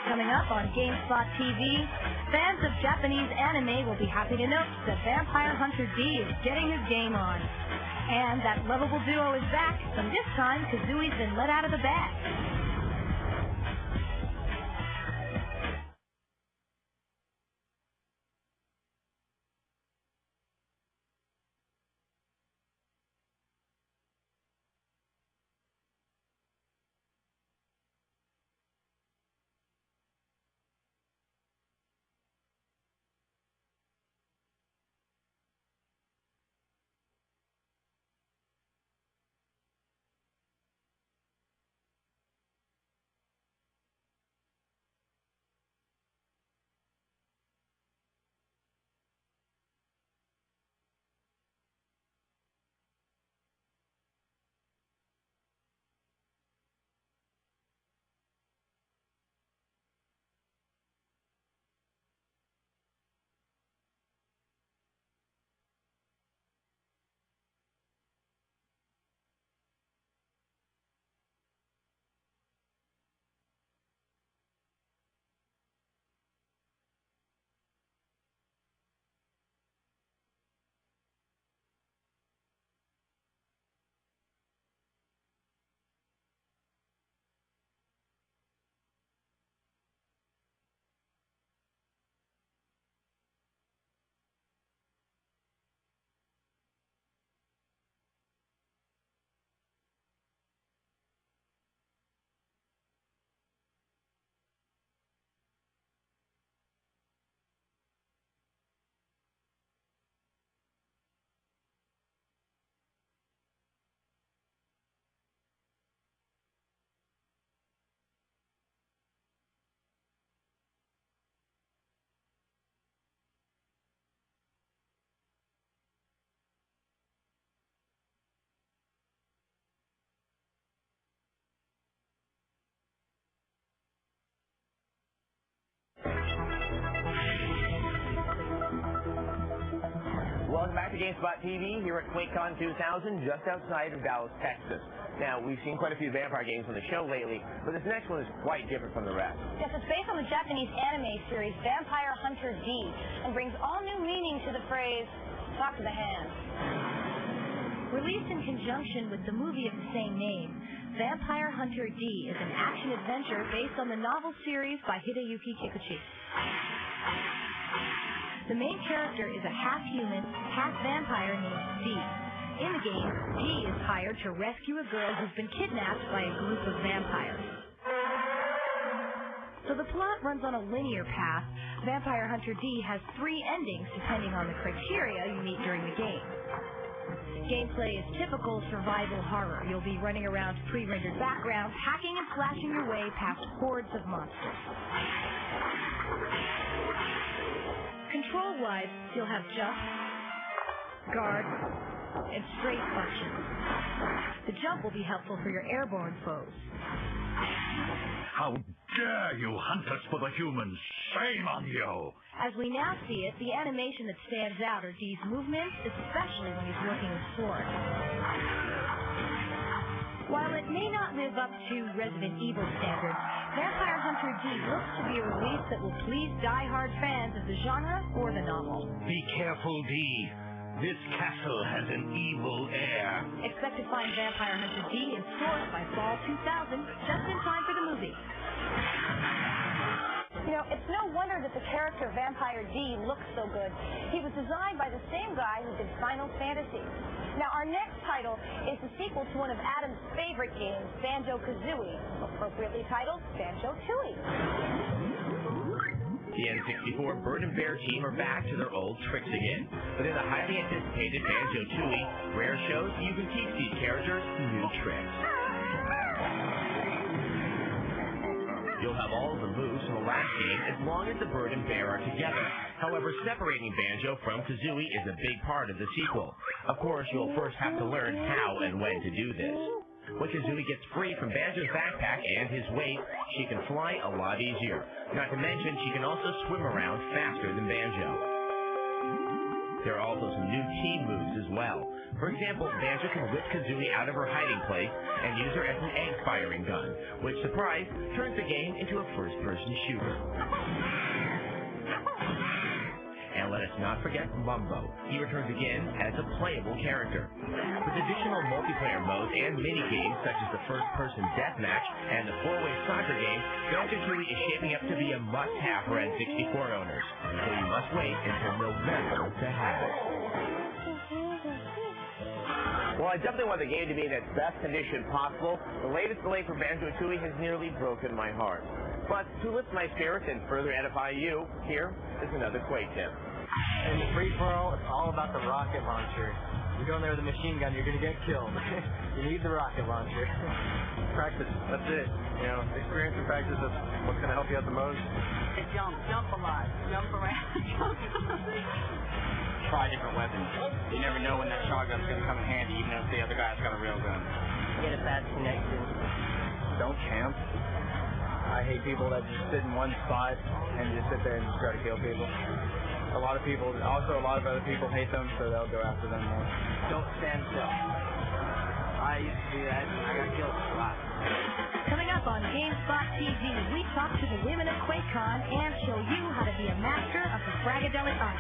Coming up on Gamespot TV, fans of Japanese anime will be happy to note that Vampire Hunter D is getting his game on. And that lovable duo is back, and this time Kazooie's been let out of the bag. Welcome back to Gamespot TV here at QuakeCon 2000, just outside of Dallas, Texas. Now, we've seen quite a few vampire games on the show lately, but this next one is quite different from the rest. Yes, it's based on the Japanese anime series Vampire Hunter D and brings all new meaning to the phrase, talk to the hand. Released in conjunction with the movie of the same name, Vampire Hunter D is an action-adventure based on the novel series by Hideyuki Kikuchi. The main character is a half-human, half-vampire named D. In the game, D is hired to rescue a girl who's been kidnapped by a group of vampires. So the plot runs on a linear path. Vampire Hunter D has 3 endings depending on the criteria you meet during the game. Gameplay is typical survival horror. You'll be running around pre-rendered backgrounds, hacking and slashing your way past hordes of monsters. Control-wise, you'll have jump, guard, and strafe functions. The jump will be helpful for your airborne foes. How dare you hunt us for the humans? Shame on you! As we now see it, the animation that stands out are D's movements, especially when he's working with swords. While it may not live up to Resident Evil standards, Vampire Hunter D looks to be a release that will please die-hard fans of the genre or the novel. Be careful, D. This castle has an evil air. Expect to find Vampire Hunter D in stores by fall 2000, just in time for the movie. You know, it's no wonder that the character Vampire D looks so good. He was designed by the same guy who did Final Fantasy. Now, our next title is the sequel to one of Adam's favorite games, Banjo-Kazooie, appropriately titled Banjo-Tooie. The N64 Bird and Bear team are back to their old tricks again. But in the highly anticipated Banjo-Tooie, Rare shows you can teach these characters new tricks. You'll have all of the moves from the last game as long as the Bird and Bear are together. However, separating Banjo from Kazooie is a big part of the sequel. Of course, you'll first have to learn how and when to do this. When Kazooie gets free from Banjo's backpack and his weight, she can fly a lot easier. Not to mention, she can also swim around faster than Banjo. There are also some new team moves as well. For example, Banjo can whip Kazooie out of her hiding place and use her as an egg-firing gun, which, surprise, turns the game into a first-person shooter. And let us not forget Mumbo. He returns again as a playable character. With additional multiplayer modes and mini-games such as the first-person deathmatch and the 4-way soccer game, Banjo-Tooie is shaping up to be a must-have for N64 owners. So you must wait until November to have it. Well, I definitely want the game to be in its best condition possible. The latest delay for Banjo-Tooie has nearly broken my heart. But to lift my spirits and further edify you, here is another Quake tip. In the free-for-all, it's all about the rocket launcher. You go in there with a machine gun, you're going to get killed. You need the rocket launcher. Practice. That's it. You know, experience and practice is what's going to help you out the most. Jump a lot. Jump around. Try different weapons. You never know when that shotgun's going to come in handy, even if the other guy's got a real gun. Get a fast connection. Don't camp. I hate people that just sit in one spot and just sit there and just try to kill people. A lot of other people hate them, so they'll go after them more. Don't stand still. I used to do that, and I got killed a lot. Coming up on Gamespot TV, we talk to the women of QuakeCon and show you how to be a master of the fragadelic art.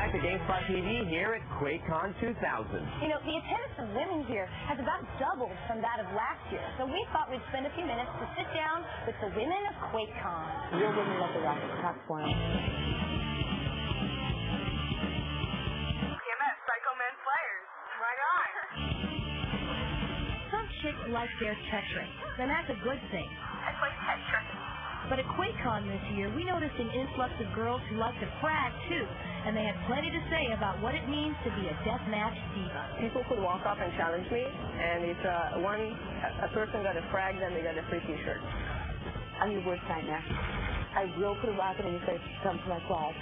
back to Gamespot TV here at QuakeCon 2000. You know, the attendance of women here has about doubled from that of last year, so we thought we'd spend a few minutes to sit down with the women of QuakeCon. Real women love the rocket. Talk for them. TMS, Psycho Men Players. Right on. Some chicks like their Tetris, and that's a good thing. I play Tetris. But at QuakeCon this year, we noticed an influx of girls who like to frag, too, and they had plenty to say about what it means to be a deathmatch diva. People could walk up and challenge me, and if a person got a frag, then they got a free T-shirt. I'm your worst nightmare. I will put a rocket in your face to come to my class.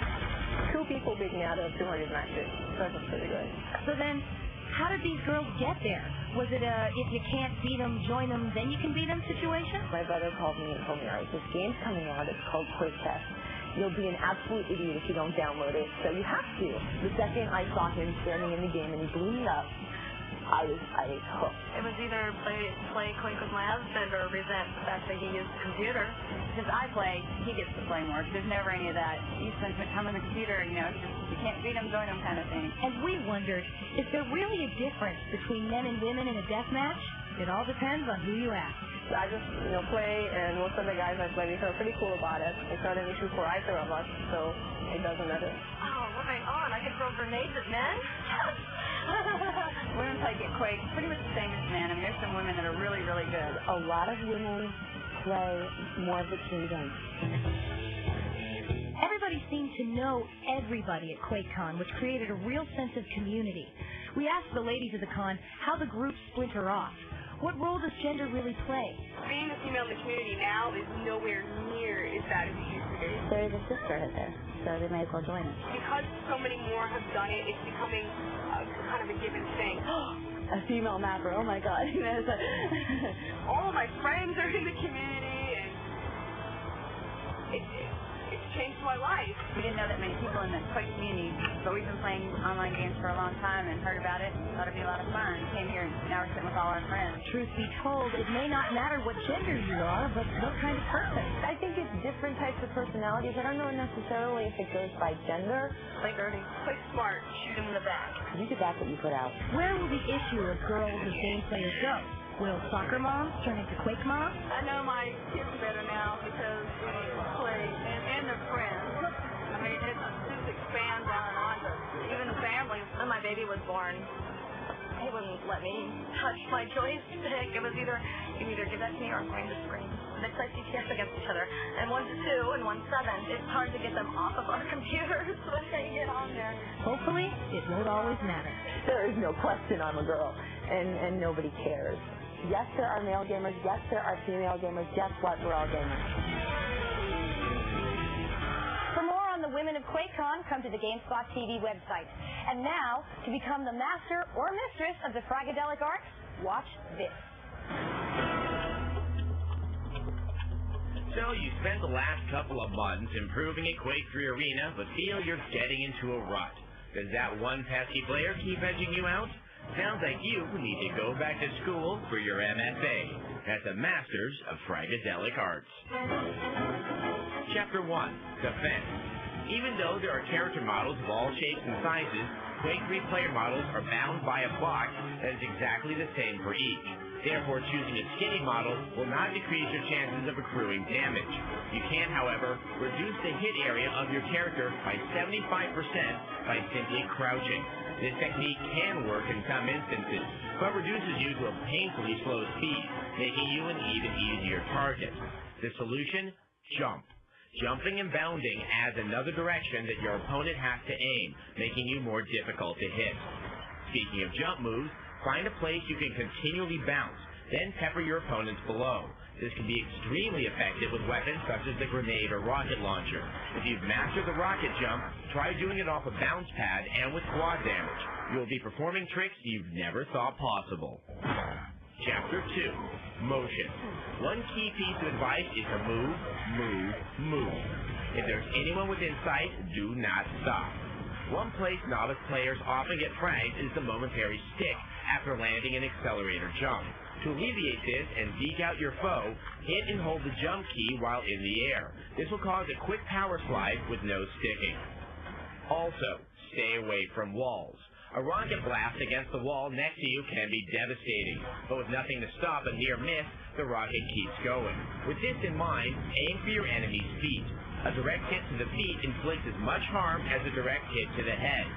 2 people beat me out of 200 matches. That was pretty good. So then, how did these girls get there? Was it a if you can't beat them, join them, then you can beat them situation? My brother called me and told me, all right, this game's coming out. It's called Quick Test. You'll be an absolute idiot if you don't download it, so you have to. The second I saw him standing in the game and he blew me up, I was hooked. It was either play Quake with my husband or resent the fact that he used the computer. Because I play, he gets to play more. There's never any of that. You spend some time on the computer, you know, you can't beat him, join him kind of thing. And we wondered, is there really a difference between men and women in a deathmatch? It all depends on who you ask. I just, play, and most of the guys I play with are pretty cool about it. It's not an issue for either of us, so it doesn't matter. Oh, right on. I can throw grenades at men? Women play Quake pretty much the same as men. I mean, there's some women that are really, really good. A lot of women play more of the team game. Everybody seemed to know everybody at QuakeCon, which created a real sense of community. We asked the ladies of the con how the groups splinter off. What role does gender really play? Being a female in the community now is nowhere near as bad as it used to be. There's a sisterhood there, so they may as well join us. Because so many more have done it, it's becoming kind of a given thing. A female mapper, oh my god. All of my friends are in the community, and it's changed my life. We didn't know that many people in the Quake community, but we've been playing online games for a long time and heard about it. Thought it'd be a lot of fun. Came here, and now we're sitting with all our friends. Truth be told, it may not matter what gender you are, but what kind of person. I think it's different types of personalities. I don't know necessarily if it goes by gender. Play dirty, play smart, shoot him in the back. You get back what you put out. Where will the issue of girls as game players go? Will soccer moms turn into Quake moms? I know my kids better now because we play and their friends. I mean, it just expands on and on to even the family. When my baby was born, he wouldn't let me touch my joystick. It was either you give that to me or I'm going to scream. They play CTS against each other, and one's 2 and one's 7. It's hard to get them off of our computers when they get on there. Hopefully, it won't always matter. There is no question I'm a girl, and nobody cares. Yes, there are male gamers. Yes, there are female gamers. Guess what? We're all gamers. For more on the women of QuakeCon, come to the Gamespot TV website. And now, to become the master or mistress of the Fragadelic arts, watch this. So you spent the last couple of months improving at Quake 3 Arena, but feel you're getting into a rut. Does that one pesky player keep edging you out? Sounds like you need to go back to school for your MFA at the Masters of Fragadelic Arts. Chapter 1, Defense. Even though there are character models of all shapes and sizes, Quake 3 player models are bound by a box that is exactly the same for each. Therefore, choosing a skinny model will not decrease your chances of accruing damage. You can, however, reduce the hit area of your character by 75% by simply crouching. This technique can work in some instances, but reduces you to a painfully slow speed, making you an even easier target. The solution? Jump. Jumping and bounding adds another direction that your opponent has to aim, making you more difficult to hit. Speaking of jump moves, find a place you can continually bounce, then pepper your opponents below. This can be extremely effective with weapons such as the grenade or rocket launcher. If you've mastered the rocket jump, try doing it off a bounce pad and with quad damage. You'll be performing tricks you've never thought possible. Chapter 2, Motion. One key piece of advice is to move, move, move. If there's anyone within sight, do not stop. One place novice players often get fragged is the momentary stick after landing an accelerator jump. To alleviate this and deke out your foe, hit and hold the jump key while in the air. This will cause a quick power slide with no sticking. Also, stay away from walls. A rocket blast against the wall next to you can be devastating, but with nothing to stop a near miss, the rocket keeps going. With this in mind, aim for your enemy's feet. A direct hit to the feet inflicts as much harm as a direct hit to the head.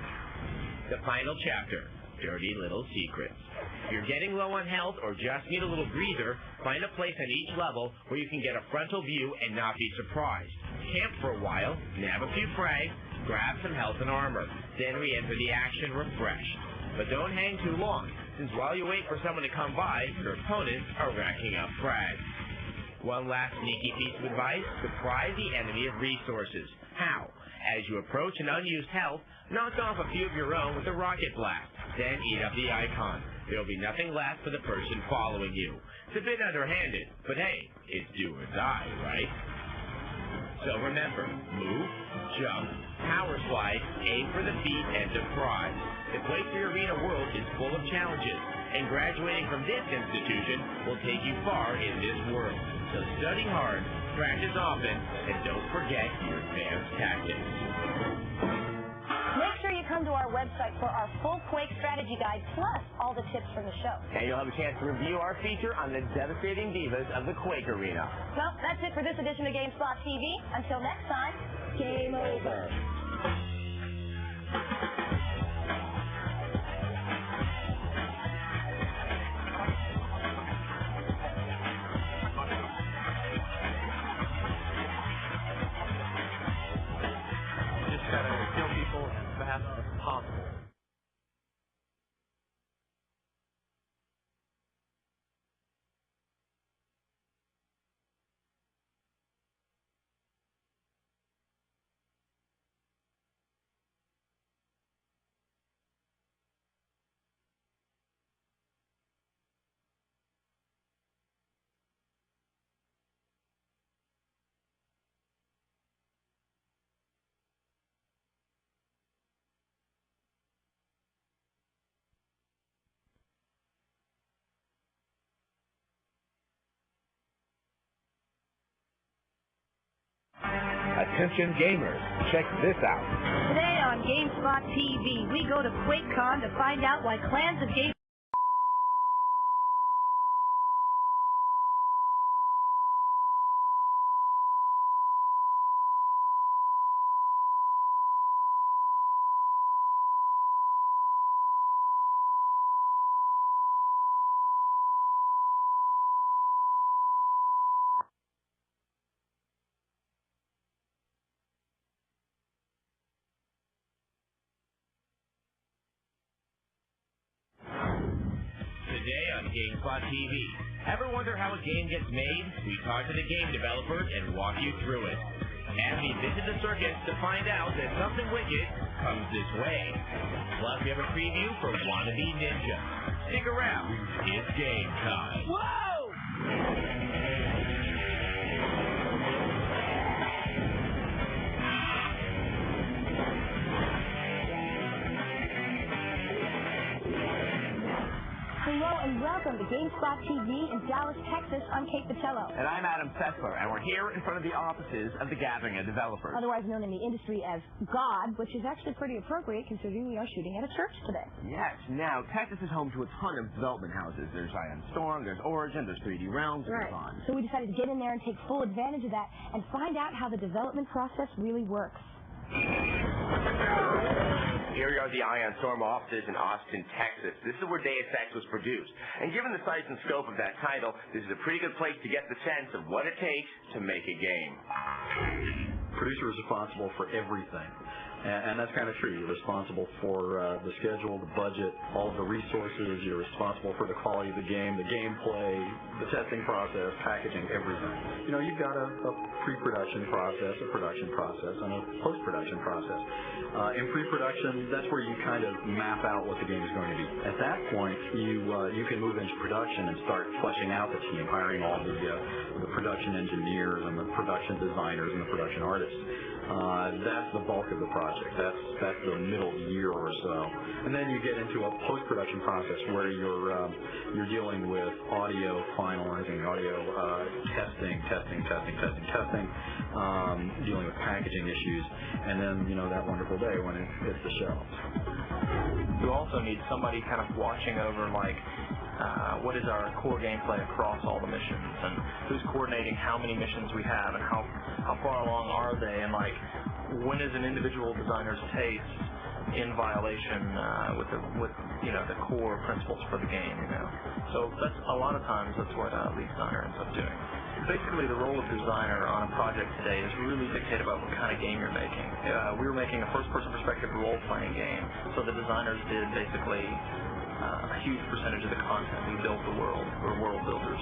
The final chapter, Dirty Little Secrets. If you're getting low on health or just need a little breather, find a place on each level where you can get a frontal view and not be surprised. Camp for a while, nab a few frags, grab some health and armor, then re-enter the action refreshed. But don't hang too long, since while you wait for someone to come by, your opponents are racking up frags. One last sneaky piece of advice, surprise the enemy of resources. How? As you approach an unused health, knock off a few of your own with a rocket blast, then eat up the icon. There will be nothing left for the person following you. It's a bit underhanded, but hey, it's do or die, right? So remember, move, jump, power slide, aim for the feet, and surprise. The Quake Arena world is full of challenges, and graduating from this institution will take you far in this world. So study hard, practice often, and don't forget your advanced tactics. Make sure you come to our website for our full Quake strategy guide, plus all the tips from the show. And you'll have a chance to review our feature on the devastating divas of the Quake Arena. Well, that's it for this edition of Gamespot TV. Until next time, game over. Just gotta kill people as fast as possible. Attention gamers, check this out. Today on Gamespot TV, we go to QuakeCon to find out why clans of game. Today on Gamespot TV. Ever wonder how a game gets made? We talk to the game developers and walk you through it. And we visit the circuit to find out that something wicked comes this way. Plus, we have a preview for Wannabe Ninja. Stick around. It's game time. Whoa! Hello and welcome to Gamespot TV in Dallas, Texas. I'm Kate Patello. And I'm Adam Sessler, and we're here in front of the offices of the Gathering of Developers. Otherwise known in the industry as God, which is actually pretty appropriate considering we are shooting at a church today. Yes, now, Texas is home to a ton of development houses. There's Ion Storm, there's Origin, there's 3D Realms, and Right. so on. So we decided to get in there and take full advantage of that and find out how the development process really works. Here are the Ion Storm offices in Austin, Texas. This is where Deus Ex was produced. And given the size and scope of that title, this is a pretty good place to get the sense of what it takes to make a game. Producer is responsible for everything. And that's kind of true. You're responsible for the schedule, the budget, all of the resources. You're responsible for the quality of the game, the gameplay, the testing process, packaging, everything. You know, you've got a pre-production process, a production process, and a post-production process. In pre-production, that's where you kind of map out what the game is going to be. At that point, you can move into production and start fleshing out the team, hiring all the production engineers and the production designers and the production artists. That's the bulk of the project. That's the middle year or so, and then you get into a post-production process where you're dealing with audio, finalizing audio, testing, dealing with packaging issues, and then that wonderful day when it hits the shelves. You also need somebody kind of watching over what is our core gameplay across all the missions, and who's coordinating how many missions we have, and how far along are they, and when is an individual designer's taste in violation with the core principles for the game. So that's a lot of times that's what lead designer ends up doing. Basically, the role of designer on a project today is really dictated by what kind of game you're making. We were making a first-person perspective role-playing game, so the designers did basically a huge percentage of the content. We built the world. We're world builders.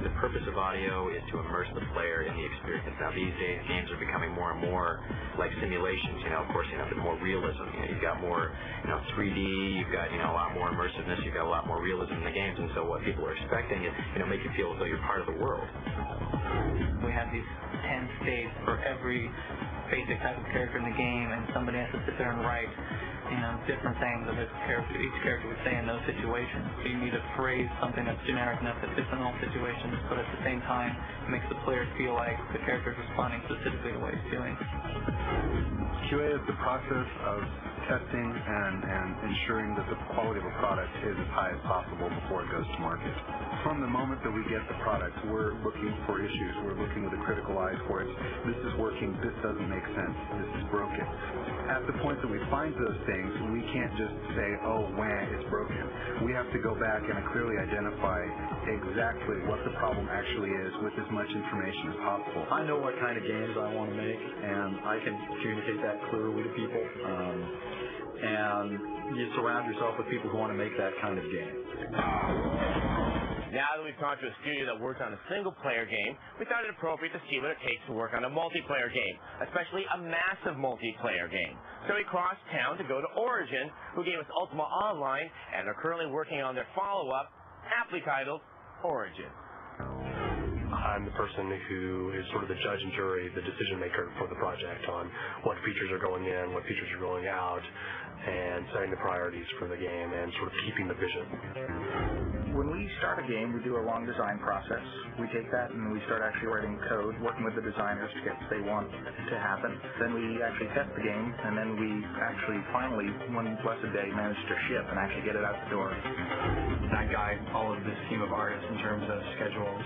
The purpose of audio is to immerse the player in the experience. Now, these days, games are becoming more and more like simulations. Of course, a bit more realism. You've got more, 3D. You've got, a lot more immersiveness. You've got a lot more realism in the games. And so, what people are expecting is, make you feel as though you're part of the world. We have these 10 states for every basic type of character in the game, and somebody has to sit there and write different things that each character would say in those situations. So you need to phrase something that's generic enough that fits in all situations, but at the same time it makes the player feel like the character is responding specifically to what he's doing. QA is the process of testing and ensuring that the quality of a product is as high as possible before it goes to market. From the moment that we get the product, we're looking for issues. We're looking with a critical eye for it. This is working. This doesn't make sense. This is broken. At the point that we find those things, we can't just say, oh, wah, it's broken. We have to go back and clearly identify exactly what the problem actually is with as much information as possible. I know what kind of games I want to make, and I can communicate that clearly to people. And you surround yourself with people who want to make that kind of game. Now that we've talked to a studio that works on a single-player game, we thought it appropriate to see what it takes to work on a multiplayer game, especially a massive multiplayer game. So we crossed town to go to Origin, who gave us Ultima Online, and are currently working on their follow-up, aptly titled Origin. I'm the person who is sort of the judge and jury, the decision maker for the project on what features are going in, what features are going out, and setting the priorities for the game and sort of keeping the vision. When we start a game, we do a long design process. We take that and we start actually writing code, working with the designers to get what they want to happen. Then we actually test the game, and then we actually finally, one blessed day, manage to ship and actually get it out the door. I guide all of this team of artists in terms of schedules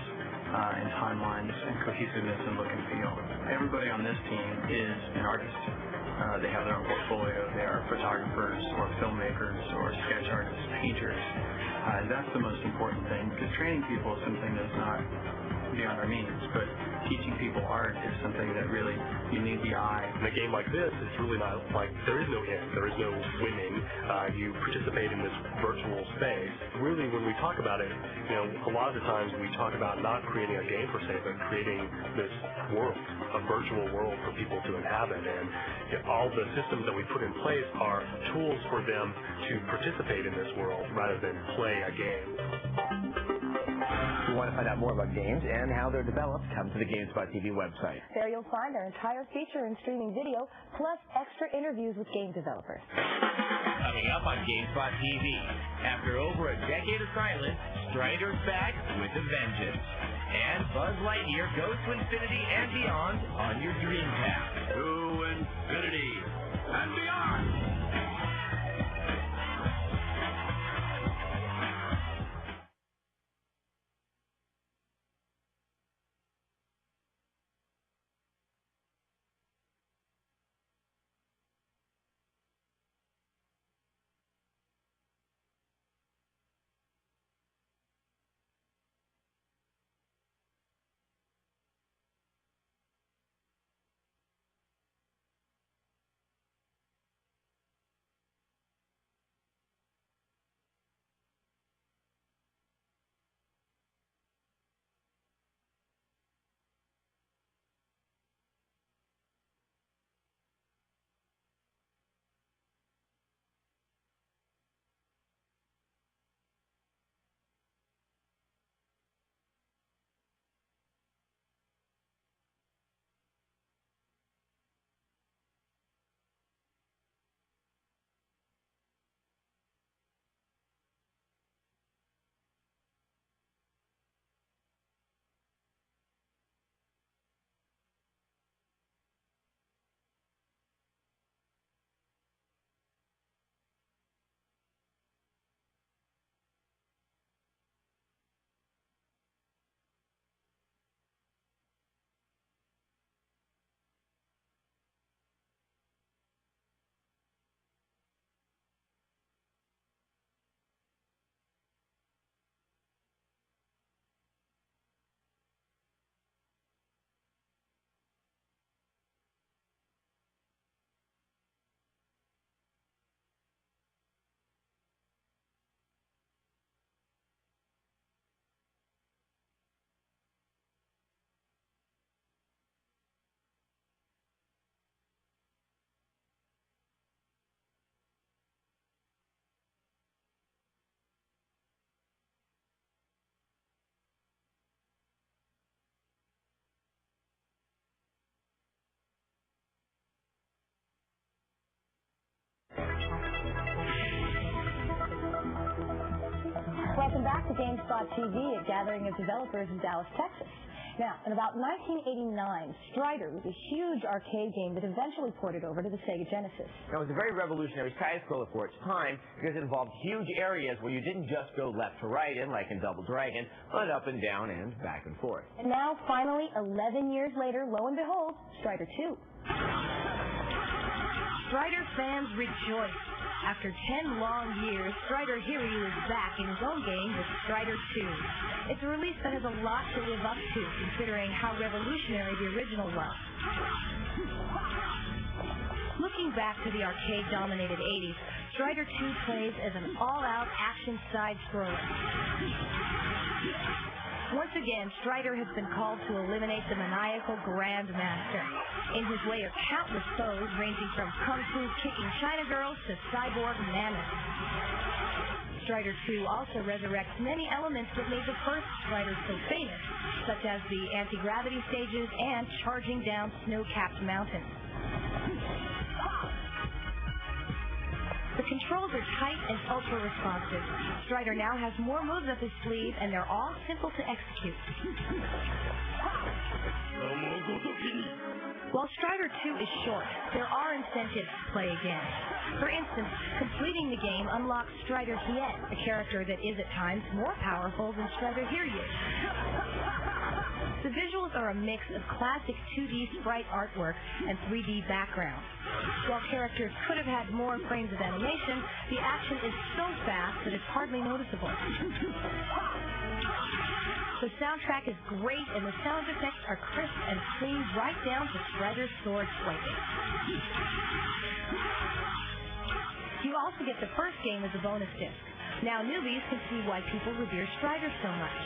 and timelines and cohesiveness and look and feel. Everybody on this team is an artist. They have their own portfolio. They are photographers or filmmakers or sketch artists, painters. That's the most important thing, because training people is something that's not beyond our means, but teaching people art is something that really, you need the eye. In a game like this, it's really not like there is no end, there is no winning. You participate in this virtual space. Really, when we talk about it, a lot of the times we talk about not creating a game per se, but creating this world, a virtual world for people to inhabit. And all the systems that we put in place are tools for them to participate in this world rather than play a game. If you want to find out more about games and how they're developed, come to the Gamespot TV website. There you'll find our entire feature and streaming video, plus extra interviews with game developers. Coming up on Gamespot TV, after over a decade of silence, Strider's back with a vengeance. And Buzz Lightyear goes to infinity and beyond on your dream path. To infinity and beyond! Welcome back to Gamespot TV, a gathering of developers in Dallas, Texas. Now, in about 1989, Strider was a huge arcade game that eventually ported over to the Sega Genesis. Now, it was a very revolutionary side-scroller for its time because it involved huge areas where you didn't just go left to right in, like in Double Dragon, but up and down and back and forth. And now, finally, 11 years later, lo and behold, Strider 2. Strider fans rejoice. After 10 long years, Strider Hiryu is back in his own game with Strider 2. It's a release that has a lot to live up to, considering how revolutionary the original was. Looking back to the arcade-dominated 80s, Strider 2 plays as an all-out action side-scroller. Once again, Strider has been called to eliminate the maniacal Grandmaster. In his way are countless foes, ranging from kung fu kicking China girls to cyborg mammoths. Strider 2 also resurrects many elements that made the first Strider so famous, such as the anti-gravity stages and charging down snow-capped mountains. The controls are tight and ultra-responsive. Strider now has more moves up his sleeve, and they're all simple to execute. While Strider 2 is short, there are incentives to play again. For instance, completing the game unlocks Strider Hien, a character that is at times more powerful than Strider Hiryu. The visuals are a mix of classic 2D sprite artwork and 3D backgrounds. While characters could have had more frames of animation, the action is so fast that it's hardly noticeable. The soundtrack is great, and the sound effects are crisp and clean right down to Strider's sword swiping. You also get the first game as a bonus disc. Now newbies can see why people revere Strider so much.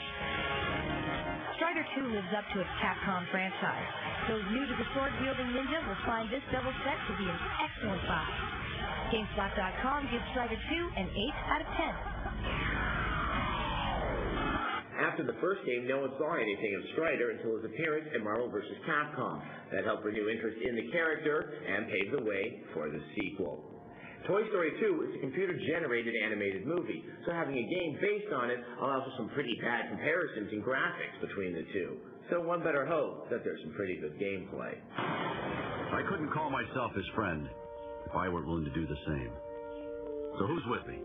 Strider 2 lives up to its Capcom franchise. Those new to the sword-wielding ninja will find this double set to be an excellent buy. Gamespot.com gives Strider 2 an 8 out of 10. After the first game, no one saw anything of Strider until his appearance in Marvel vs. Capcom. That helped renew interest in the character and paved the way for the sequel. Toy Story 2 is a computer-generated animated movie, so having a game based on it allows for some pretty bad comparisons in graphics between the two. So one better hope that there's some pretty good gameplay. I couldn't call myself his friend if I weren't willing to do the same. So who's with me?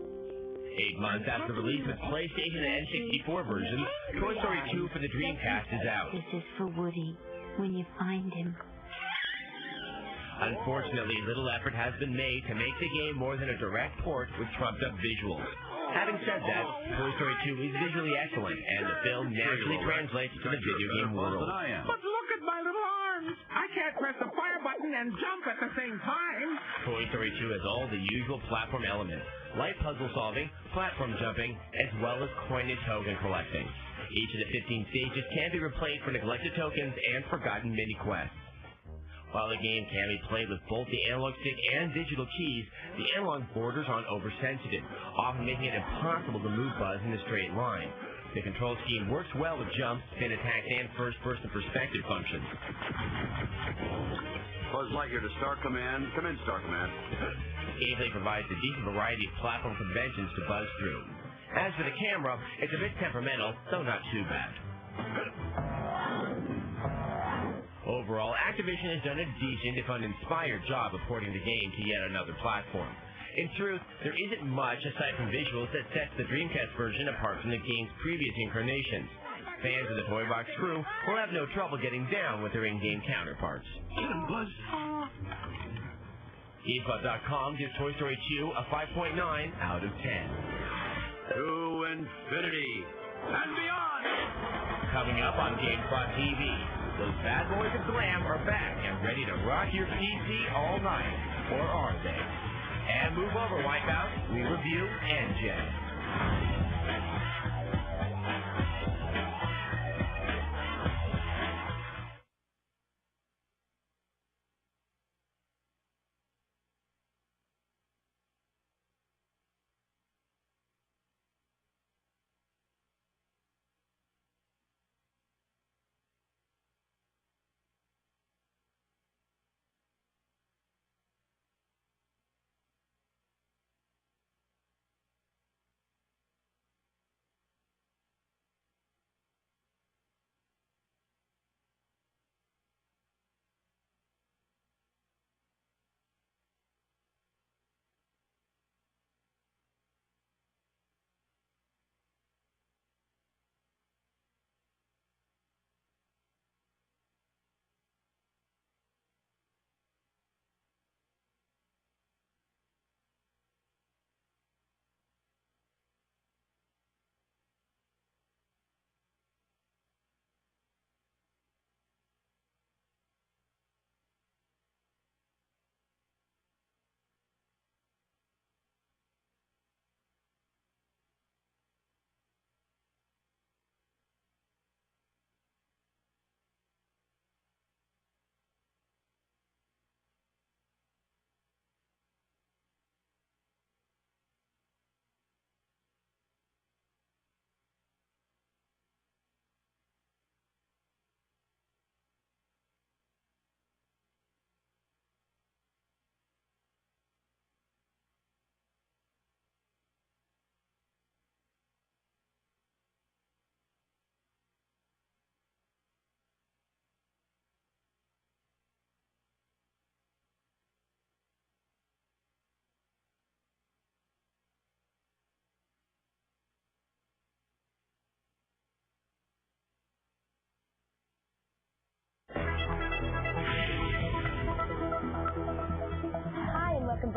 8 months after the release of PlayStation and N64 versions, Toy Story 2 for the Dreamcast is out. This is for Woody, when you find him. Unfortunately, little effort has been made to make the game more than a direct port with trumped-up visuals. Having said that, Toy Story 2 is visually excellent, and the film naturally translates to the video game world. But look at my little arms! I can't press the fire button and jump at the same time! Toy Story 2 has all the usual platform elements, like puzzle solving, platform jumping, as well as coinage token collecting. Each of the 15 stages can be replayed for neglected tokens and forgotten mini-quests. While the game can be played with both the analog stick and digital keys, the analog borders on oversensitive, often making it impossible to move Buzz in a straight line. The control scheme works well with jumps, spin attacks, and first-person perspective functions. Buzz Lightyear to Star Command. Come in, Star Command. Gameplay provides a decent variety of platform conventions to buzz through. As for the camera, it's a bit temperamental, though not too bad. Overall, Activision has done a decent, if uninspired, job of porting the game to yet another platform. In truth, there isn't much aside from visuals that sets the Dreamcast version apart from the game's previous incarnations. Fans of the Toy Box crew will have no trouble getting down with their in-game counterparts. Gamespot.com gives Toy Story 2 a 5.9 out of 10. To infinity and beyond! Coming up on Gamespot TV, those bad boys of glam are back and ready to rock your PC all night. Or are they? And move over, Wipeout. We review NJ.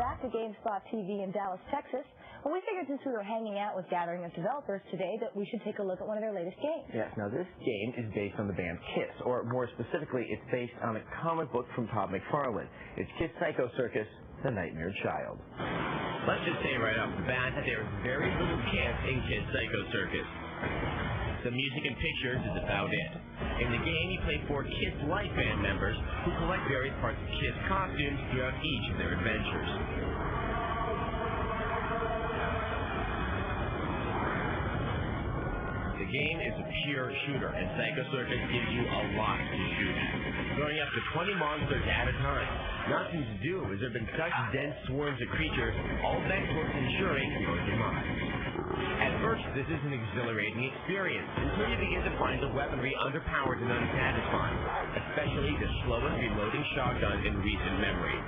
back to Gamespot TV in Dallas, Texas. Well, we figured since we were hanging out with gathering of developers today that we should take a look at one of their latest games. Yes, now this game is based on the band Kiss, or more specifically, it's based on a comic book from Todd McFarlane. It's Kiss Psycho Circus, The Nightmare Child. Let's just say right off the bat that there is very little Kiss in Kiss Psycho Circus. The music and pictures is about it. In the game, you play 4 Kiss Life band members who collect various parts of Kiss costumes throughout each of their adventures. The game is a pure shooter, and Psycho Circus gives you a lot to shoot at, throwing up to 20 monsters at a time. Nothing to do as there have been such dense swarms of creatures, all bent towards ensuring your demise. At first, this is an exhilarating experience until you begin to find the weaponry underpowered and unsatisfying, especially the slowest reloading shotgun in recent memory.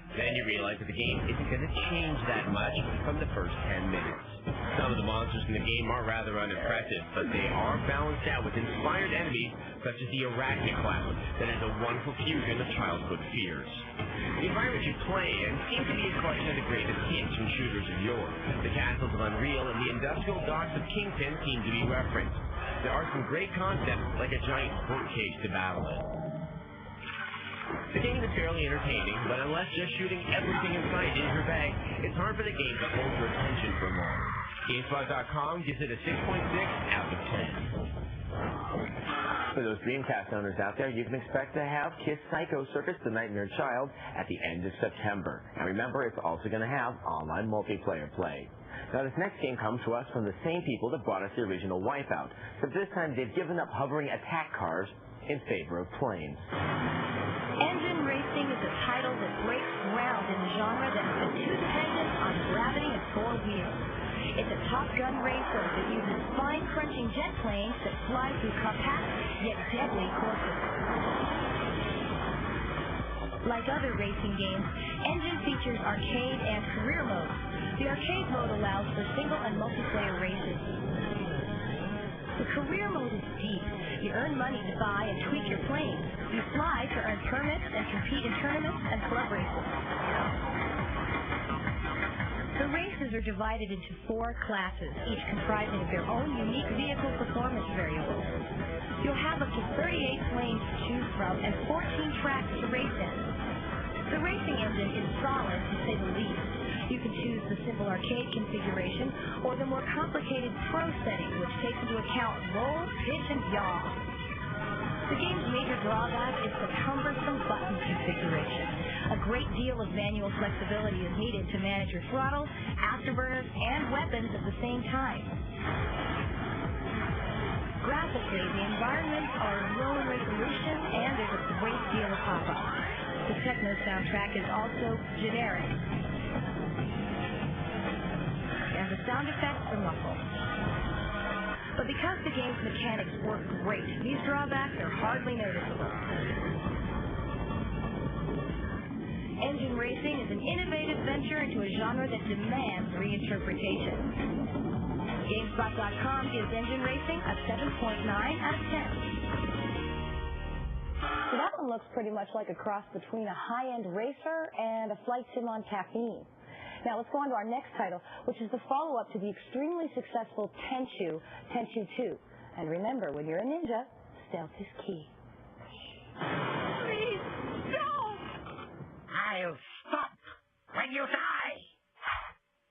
Then you realize that the game isn't going to change that much from the first 10 minutes. Some of the monsters in the game are rather unimpressive, but they are balanced out with inspired enemies such as the Arachnid Cloud that is a wonderful fusion of childhood fears. The environment you play in seems to be a collection of the greatest hits and shooters of yore. The castles of Unreal and the industrial docks of Kingpin seem to be referenced. There are some great concepts like a giant bookcase to battle in. The game is fairly entertaining, but unless just shooting everything in sight is your bag, it's hard for the game to hold your attention for long. Gamespot.com gives it a 6.6 out of 10. For those Dreamcast owners out there, you can expect to have Kiss Psycho Circus, The Nightmare Child at the end of September. And remember, it's also going to have online multiplayer play. Now, this next game comes to us from the same people that brought us the original Wipeout, but this time they've given up hovering attack cars in favor of planes. Engine racing is a title that breaks ground in a genre that has been too dependent on gravity and 4 wheels. It's a Top Gun racer that uses spine-crunching jet planes that fly through compact yet deadly courses. Like other racing games, Engine features arcade and career modes. The arcade mode allows for single and multiplayer races. The career mode is deep. You earn money to buy and tweak your planes. You fly to earn permits and compete in tournaments and club races. The races are divided into 4 classes, each comprising of their own unique vehicle performance variables. You'll have up to 38 planes to choose from and 14 tracks to race in. The racing engine is solid, to say the least. You can choose the simple arcade configuration or the more complicated pro setting, which takes into account roll, pitch, and yaw. The game's major drawback is the cumbersome button configuration. A great deal of manual flexibility is needed to manage your throttle, afterburners, and weapons at the same time. Graphically, the environments are low resolution and there's a great deal of pop-up. The techno soundtrack is also generic. And the sound effects are muffled. But because the game's mechanics work great, these drawbacks are hardly noticeable. Engine racing is an innovative venture into a genre that demands reinterpretation. Gamespot.com gives Engine Racing a 7.9 out of 10. So that one looks pretty much like a cross between a high-end racer and a flight sim on caffeine. Now let's go on to our next title, which is the follow-up to the extremely successful Tenchu 2. And remember, when you're a ninja, stealth is key. Please, don't! I'll stop when you die!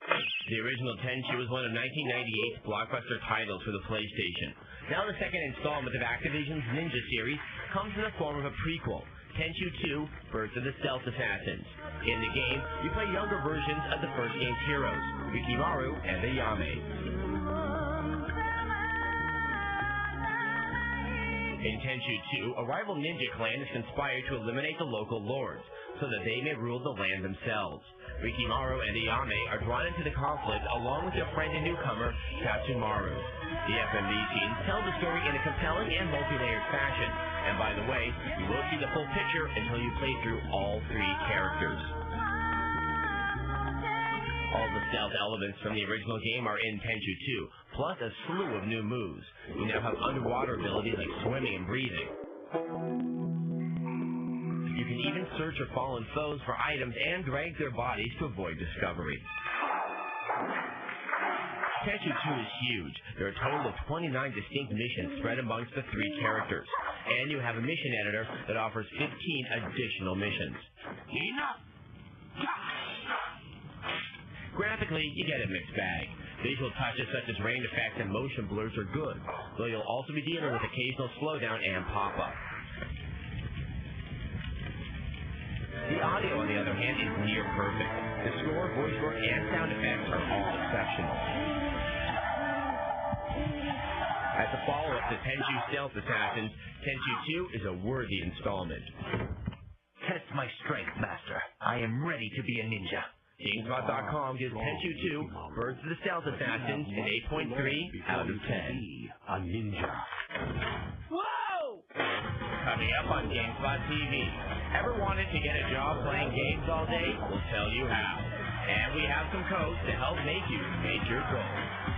The original Tenchu was one of 1998's blockbuster titles for the PlayStation. Now the second installment of Activision's Ninja series comes in the form of a prequel, Tenchu 2, Birth of the Stealth Assassins. In the game, you play younger versions of the first game's heroes, Rikimaru and Ayame. In Tenchu 2, a rival ninja clan is conspired to eliminate the local lords, so that they may rule the land themselves. Rikimaru and Ayame are drawn into the conflict along with their friend and newcomer, Tatsumaru. The FMV scenes tell the story in a compelling and multi-layered fashion. And by the way, you won't see the full picture until you play through all 3 characters. All the stealth elements from the original game are in Tenchu 2, plus a slew of new moves. You now have underwater abilities like swimming and breathing. You can even search for fallen foes for items and drag their bodies to avoid discovery. Tenchu 2 is huge. There are a total of 29 distinct missions spread amongst the 3 characters. And you have a mission editor that offers 15 additional missions. Enough! Graphically, you get a mixed bag. Visual touches such as rain effects and motion blurs are good, though you'll also be dealing with occasional slowdown and pop-up. The audio, on the other hand, is near perfect. The score, voice work, and sound effects are all exceptional. As a follow-up to Tenchu Stealth Assassins, Tenchu 2 is a worthy installment. Test my strength, Master. I am ready to be a ninja. Gamespot.com gives Tenchu 2, Birds of the Stealth Assassins, an 8.3 out of 10. A ninja. Whoa! Coming up on Gamespot TV. Ever wanted to get a job playing games all day? We'll tell you how. And we have some codes to help make you make your goals.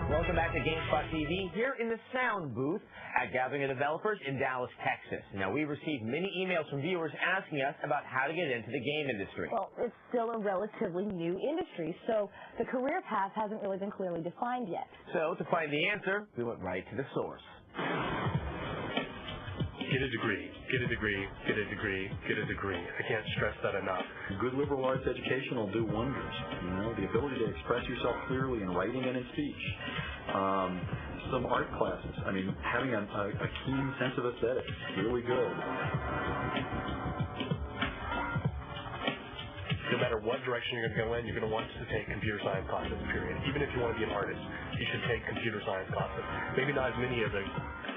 Welcome back to Gamespot TV here in the sound booth at Gathering of Developers in Dallas, Texas. Now, we received many emails from viewers asking us about how to get into the game industry. Well, it's still a relatively new industry, so the career path hasn't really been clearly defined yet. So, to find the answer, we went right to the source. To Get a degree, get a degree, get a degree, get a degree. I can't stress that enough. Good liberal arts education will do wonders. You know, the ability to express yourself clearly in writing and in speech. Some art classes. I mean, having a keen sense of aesthetics is really good. No matter what direction you're going to go in, you're going to want to take computer science classes, period. Even if you want to be an artist, you should take computer science classes. Maybe not as many as a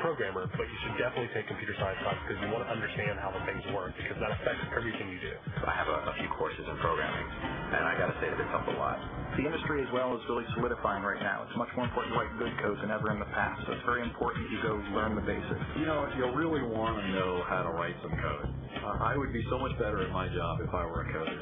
programmer, but you should definitely take computer science classes because you want to understand how the things work, because that affects everything you do. I have a few courses in programming, and I got to say that it's helped a lot. The industry as well is really solidifying right now. It's much more important to write good code than ever in the past, so it's very important you go learn the basics. You know, you'll really want to know how to write some code. I would be so much better at my job if I were a coder.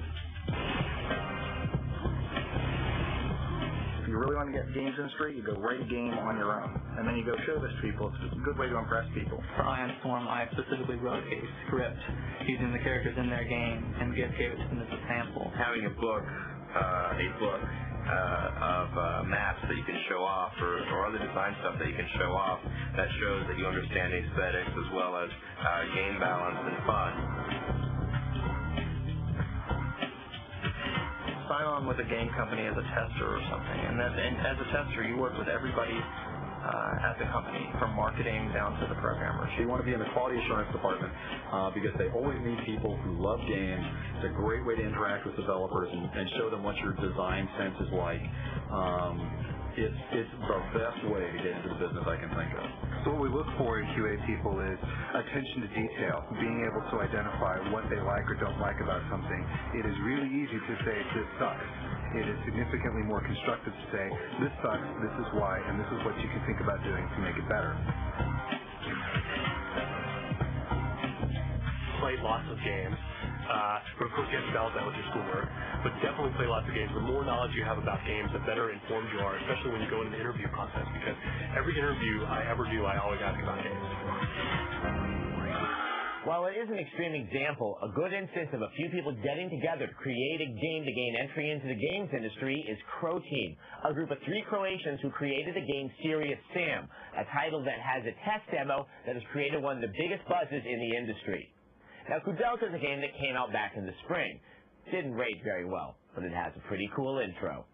If you really want to get in the games industry, you go write a game on your own, and then you go show this to people. It's a good way to impress people. For Ion Storm, I specifically wrote a script using the characters in their game and gave it to them as a sample. Having a book of maps that you can show off or other design stuff that you can show off that shows that you understand aesthetics as well as game balance and fun. Sign on with a game company as a tester or something, and as a tester you work with everybody at the company, from marketing down to the programmers. You want to be in the quality assurance department because they always need people who love games. It's a great way to interact with developers and show them what your design sense is like. It's the best way to get into the business I can think of. So what we look for in QA people is attention to detail, being able to identify what they like or don't like about something. It is really easy to say, this sucks. It is significantly more constructive to say, this sucks, this is why, and this is what you can think about doing to make it better. Play lots of games. But of course you have to balance that with your schoolwork. But definitely play lots of games. The more knowledge you have about games, the better informed you are, especially when you go into the interview process, because every interview I ever do, I always ask about games. While it is an extreme example, a good instance of a few people getting together to create a game to gain entry into the games industry is Crow Team, a group of 3 Croatians who created the game Serious Sam, a title that has a test demo that has created one of the biggest buzzes in the industry. Now, Kudelka is a game that came out back in the spring. Didn't rate very well, but it has a pretty cool intro.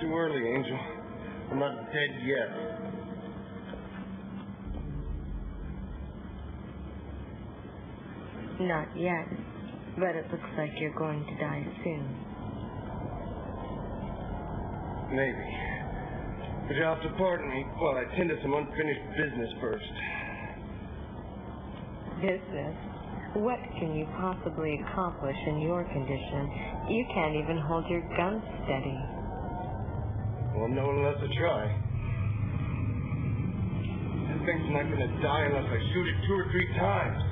Too early, Angel. I'm not dead yet. Not yet, but it looks like you're going to die soon. Maybe. But you'll have to pardon me while I tend to some unfinished business first. Business? What can you possibly accomplish in your condition? You can't even hold your gun steady. Well, no one lets it try. That thing's not going to die unless I shoot it 2 or 3 times.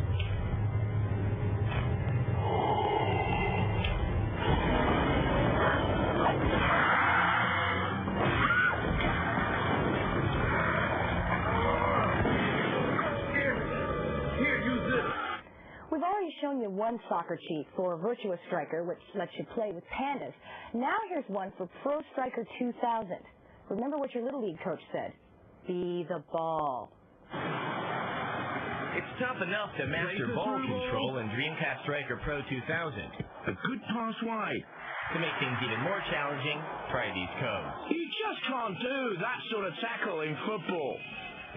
We've already shown you one soccer cheat for Virtua Striker, which lets you play with pandas. Now here's one for Pro Striker 2000. Remember what your Little League coach said. Be the ball. It's tough enough to master ball control in Dreamcast Striker Pro 2000. A good pass wide. To make things even more challenging, try these codes. You just can't do that sort of tackle in football.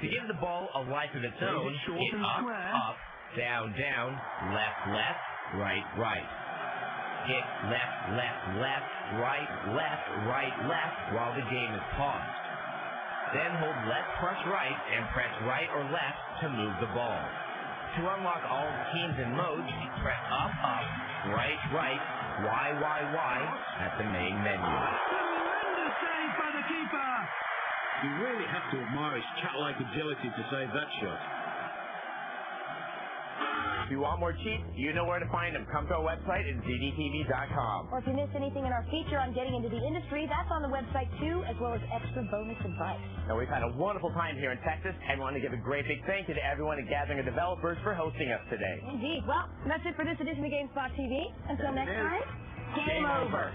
To give the ball a life of its own, hit up, down, down, left, left, right, right. Hit left, left, left, right, left, right, left while the game is paused. Then hold left plus right and press right or left to move the ball. To unlock all teams and modes, press up, up, right, right, Y at the main menu. Tremendous save by the keeper! You really have to admire his cat-like agility to save that shot. If you want more cheats, you know where to find them. Come to our website at zdtv.com. Or if you missed anything in our feature on getting into the industry, that's on the website too, as well as extra bonus advice. Now, we've had a wonderful time here in Texas, and want to give a great big thank you to everyone at Gathering of Developers for hosting us today. Indeed. Well, that's it for this edition of Gamespot TV. Until next time, game over.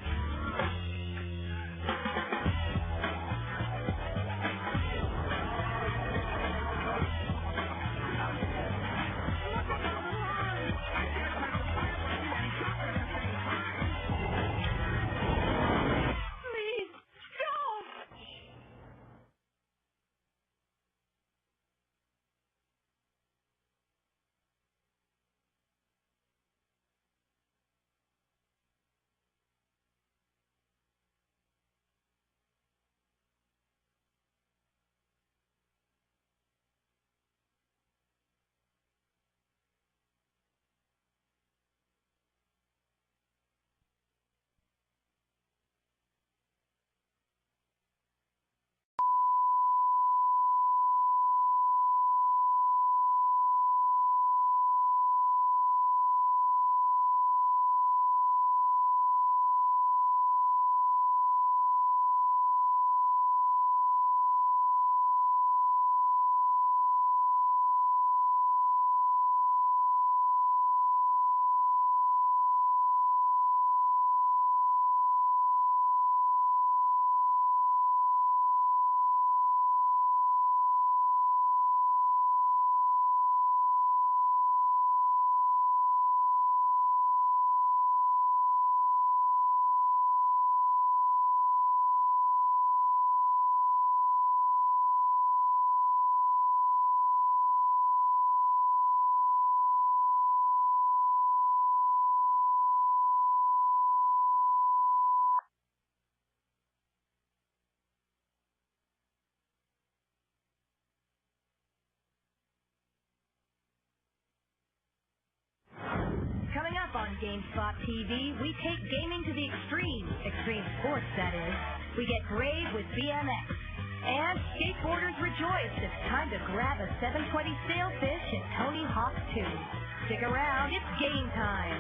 Coming up on Gamespot TV, we take gaming to the extreme. Extreme sports, that is. We get brave with BMX. And skateboarders rejoice. It's time to grab a 720 sailfish in Tony Hawk's 2. Stick around, it's game time.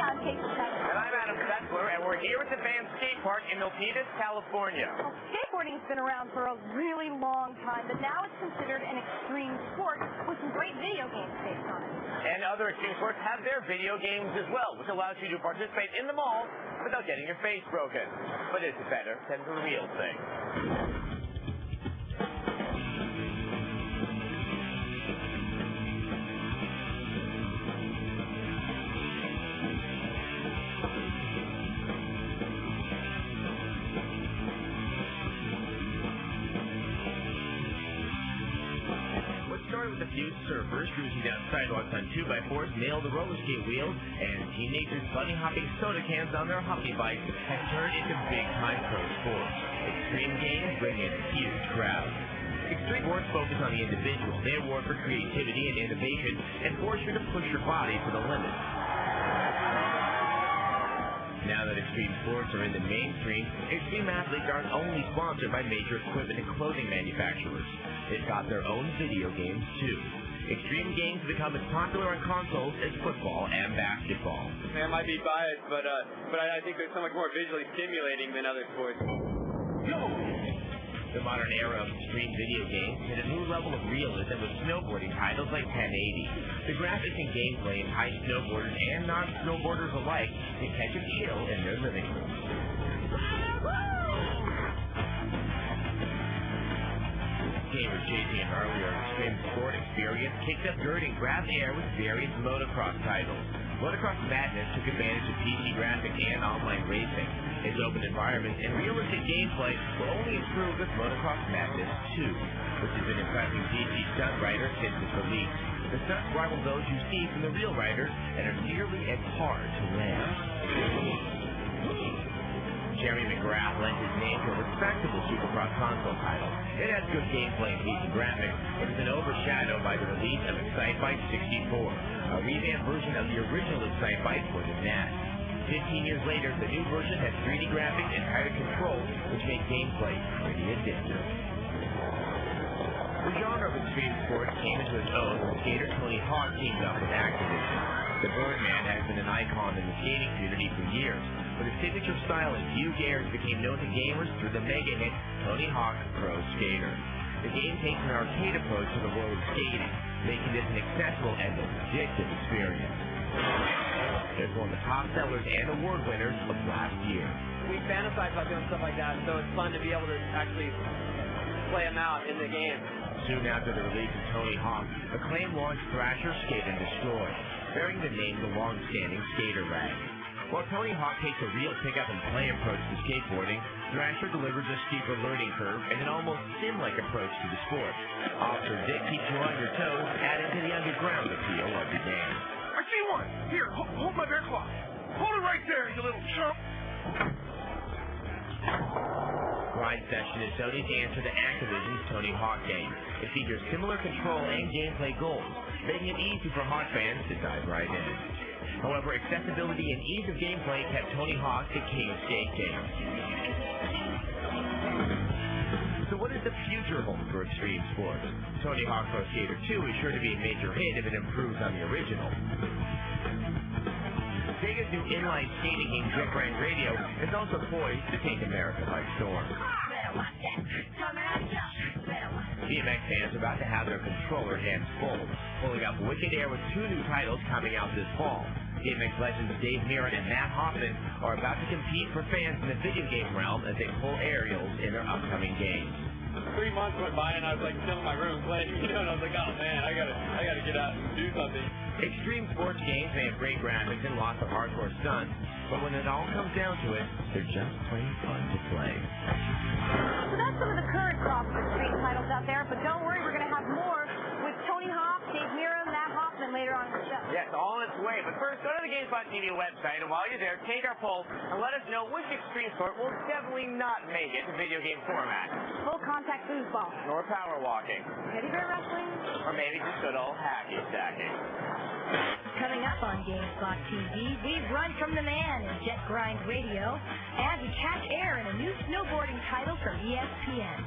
And I'm Adam Setzler, and we're here at the Van Skate Park in Milpitas, California. Well, skateboarding's been around for a really long time, but now it's considered an extreme sport with some great video games based on it. And other extreme sports have their video games as well, which allows you to participate in them all without getting your face broken. But is it better than the real thing? With a few surfers cruising down sidewalks on 2x4s, nailed the roller skate wheels, and teenagers bunny hopping soda cans on their hockey bikes have turned into big-time pro sports. Extreme games bring in huge crowds. Extreme sports focus on the individual. They award for creativity and innovation and force you to push your body to the limit. Now that extreme sports are in the mainstream, extreme athletes aren't only sponsored by major equipment and clothing manufacturers. They've got their own video games, too. Extreme games become as popular on consoles as football and basketball. I might be biased, but I think they're so much more visually stimulating than other sports. The modern era of extreme video games hit a new level of realism with snowboarding titles like 1080. The graphics and gameplay entice snowboarders and non-snowboarders alike to catch a chill in their living rooms. Gamers chasing an earlier extreme sport experience kicked up dirt and grabbed air with various motocross titles. Motocross Madness took advantage of PC graphics and online racing. Its open environments and realistic gameplay will only improve with Motocross Madness 2, which has been impressing DC stunt riders since its release. The stunts rival those you see from the real riders and are nearly as hard to land. Jerry McGrath lent his name to a respectable Supercross console title. It has good gameplay and decent graphics, but it's been overshadowed by the release of Excitebike 64, a revamped version of the original Excitebike for the NES. 15 years later, the new version has 3D graphics and tighter controls, which make gameplay pretty addictive. The genre of extreme sports came into its own when skater Tony Hawk teamed up with Activision. The Birdman has been an icon in the skating community for years, but his signature style and few gears became known to gamers through the mega hit Tony Hawk Pro Skater. The game takes an arcade approach to the world of skating, making this an accessible and addictive experience. It's one of the top sellers and award winners of last year. We fantasize about doing stuff like that, so it's fun to be able to actually play them out in the game. Soon after the release of Tony Hawk, Acclaim launched Thrasher Skate and Destroy, bearing the name of the long-standing skater rag. While Tony Hawk takes a real pick-up-and-play approach to skateboarding, Thrasher delivers a steeper learning curve and an almost sim-like approach to the sport. Officer Dick keeps you on your toes, adding to the underground appeal of the game. I see one! Here, hold my bear claw. Hold it right there, you little chump! Grind Session is Sony's answer to Activision's Tony Hawk game. It features similar control and gameplay goals, making it easy for Hawk fans to dive right in. However, accessibility and ease of gameplay kept Tony Hawk the king of skate games. So what does the future hold for extreme sports? Tony Hawk Pro Skater 2 is sure to be a major hit if it improves on the original. Sega's new inline skating game, Jet Grind Radio, is also poised to take America by storm. BMX fans are about to have their controller hands full, pulling up Wicked Air with 2 new titles coming out this fall. BMX legends Dave Mirra and Matt Hoffman are about to compete for fans in the video game realm as they pull aerials in their upcoming games. 3 months went by and I was like still in my room playing, and I was like, oh man, I gotta get out and do something. Extreme sports games may have great graphics and lots of hardcore stunts, but when it all comes down to it, they're just plain fun to play. So that's some of the current crop of extreme titles out there, but don't worry, we're going to have more with Tony Hawk, Dave Mirra, Matt Hoffman later on in the show. Yes, all on its way. But first, go to the Gamespot TV website, and while you're there, take our poll and let us know which extreme sport will definitely not make it to video game format. Full contact foosball. Or power walking. Teddy bear wrestling. Or maybe just good old hacky stacking. Coming up on Gamespot TV, we run from the man in Jet Grind Radio, and we catch air in a new snowboarding title from ESPN.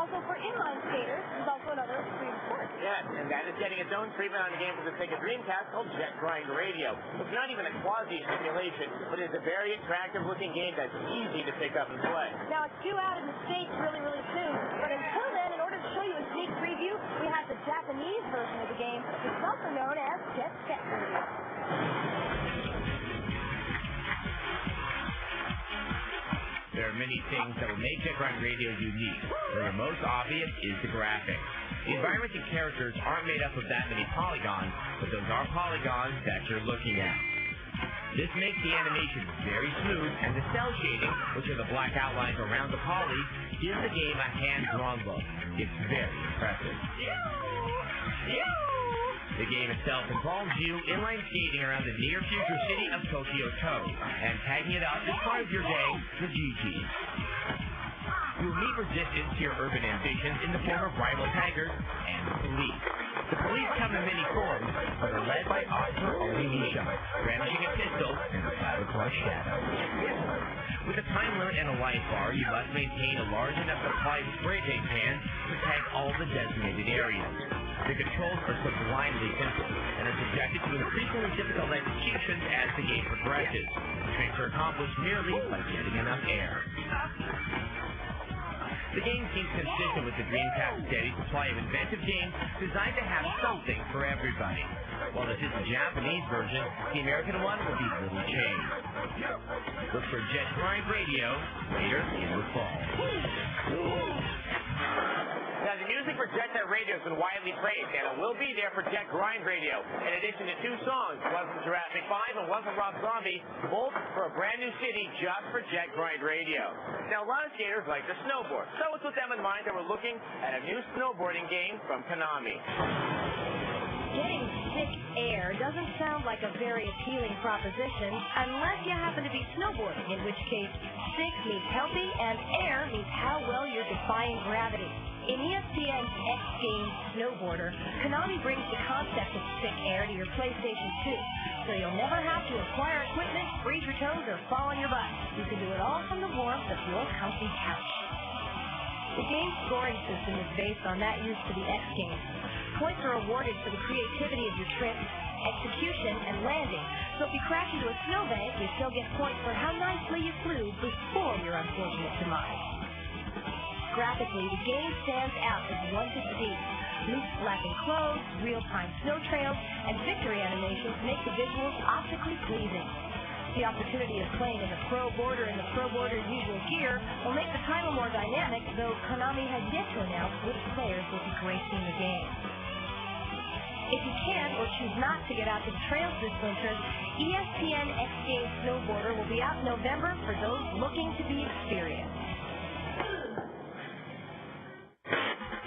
also for inline skaters, there's also another extreme sport. Yes, and that is getting its own treatment on a game for the Sega Dreamcast called Jet Grind Radio. It's not even a quasi-simulation, but it's a very attractive-looking game that's easy to pick up and play. Now, it's due out in the States really, really soon, but until then, in order to show you a sneak preview, we have the Japanese version of the game, which is also known as Jet Set Radio. There are many things that will make Jet Grind Radio unique, but the most obvious is the graphics. The environments and characters aren't made up of that many polygons, but those are polygons that you're looking at. This makes the animation very smooth, and the cell shading, which are the black outlines around the polys, gives the game a hand-drawn look. It's very impressive. The game itself involves you inline skating around the near-future city of Tokyo-to, and tagging it up as part of your gang, the GGs. You'll meet resistance to your urban ambitions in the form of rival taggers and the police. The police come in many forms, but are led by Officer Onimisha, brandishing a pistol and a laboratory shadow. With a time limit and a life bar, you must maintain a large enough supply of spray paint cans to tag all the designated areas. The controls are sublimely simple and are subjected to increasingly difficult executions as the game progresses. The tricks are accomplished merely by getting enough air. The game seems consistent with the Dreamcast's steady supply of inventive games designed to have something for everybody. While this is the Japanese version, the American one will be little changed. Look for Jet Grind Radio later in the fall. Now, the music for Jet Set Radio has been widely praised, and it will be there for Jet Grind Radio. In addition to two songs, one from Jurassic 5 and one from Rob Zombie, both for a brand new city just for Jet Grind Radio. Now, a lot of skaters like to snowboard, so it's with them in mind that we're looking at a new snowboarding game from Konami. Getting sick air doesn't sound like a very appealing proposition unless you happen to be snowboarding, in which case sick means healthy and air means how well you're defying gravity. In ESPN's X Games Snowboarder, Konami brings the concept of sick air to your PlayStation 2, so you'll never have to acquire equipment, freeze your toes, or fall on your butt. You can do it all from the warmth of your comfy couch. The game's scoring system is based on that used for the X Games. Points are awarded for the creativity of your trip, execution, and landing, so if you crash into a snowbank, you still get points for how nicely you flew before your unfortunate demise. Graphically, the game stands out as one to see. Loose flapping clothes, real-time snow trails, and victory animations make the visuals optically pleasing. The opportunity of playing in the Pro Boarder and the Pro Boarder's usual gear will make the title more dynamic, though Konami has yet to announce which players will be gracing the game. If you can or choose not to get out to the trails this winter, ESPN X Games Snowboarder will be out in November for those looking to be experienced.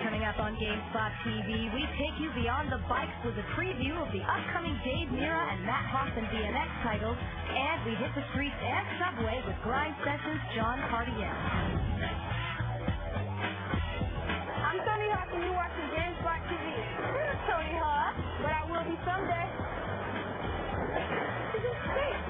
Coming up on Gamespot TV, we take you beyond the bikes with a preview of the upcoming Dave Mirra and Matt Hoffman BMX titles, and we hit the streets and subway with Grind Sessions' John Cartier. I'm Tony Hawk, and you're watching Gamespot TV. You're not Tony Hawk, but I will be someday. This is great.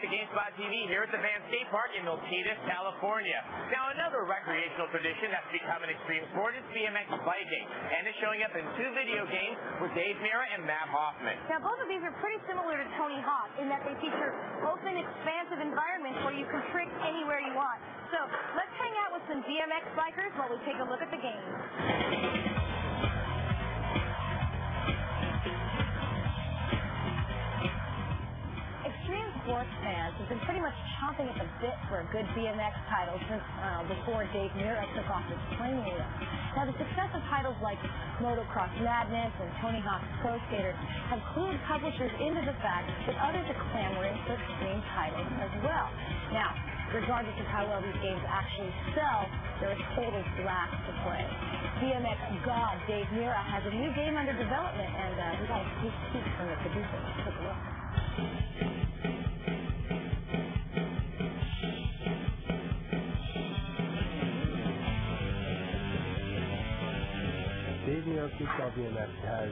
to Gamespot TV here at the Van Skate Park in Milpitas, California. Now, another recreational tradition that's become an extreme sport is BMX biking, and it's showing up in 2 video games with Dave Mirra and Matt Hoffman. Now, both of these are pretty similar to Tony Hawk in that they feature open, expansive environments where you can trick anywhere you want. So, let's hang out with some BMX bikers while we take a look at the games. Sports fans have been pretty much chomping at the bit for a good BMX title since before Dave Mirra took off his playing wheel. Now, the success of titles like Motocross Madness and Tony Hawk's Pro Skater have clued publishers into the fact that others are clamoring for extreme titles as well. Now, regardless of how well these games actually sell, they're a total blast to play. BMX god Dave Mirra has a new game under development, and we got a sneak peek from the producer. Let's take a look. Dave Mirra Freestyle BMX has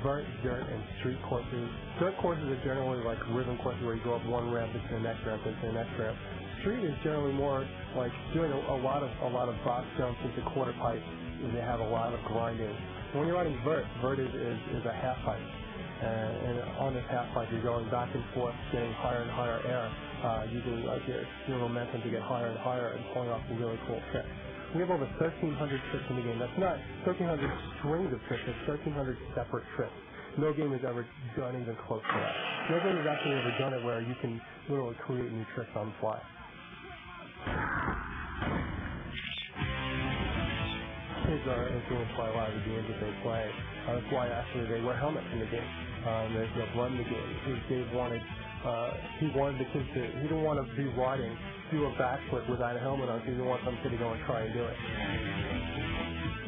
vert, dirt, and street courses. Dirt courses are generally like rhythm courses where you go up one ramp into the next ramp into the next ramp. Street is generally more like doing a lot of box jumps into quarter pipes, and they have a lot of grinding. When you're riding vert is a half pipe, and on this half pipe you're going back and forth, getting higher and higher air, using your momentum to get higher and higher and pulling off some really cool tricks. We have over 1,300 tricks in the game. That's not 1,300 strings of tricks, it's 1,300 separate tricks. No game has ever done even close to that. No game has actually ever done it where you can literally create new tricks on the fly. Kids are influenced by a lot of the games that they play. That's why actually they wear helmets in the game. They run the game. Dave wanted, he wanted the kids to, he didn't want to be riding, do a backflip without a helmet on, so he didn't want some kid to go and try and do it.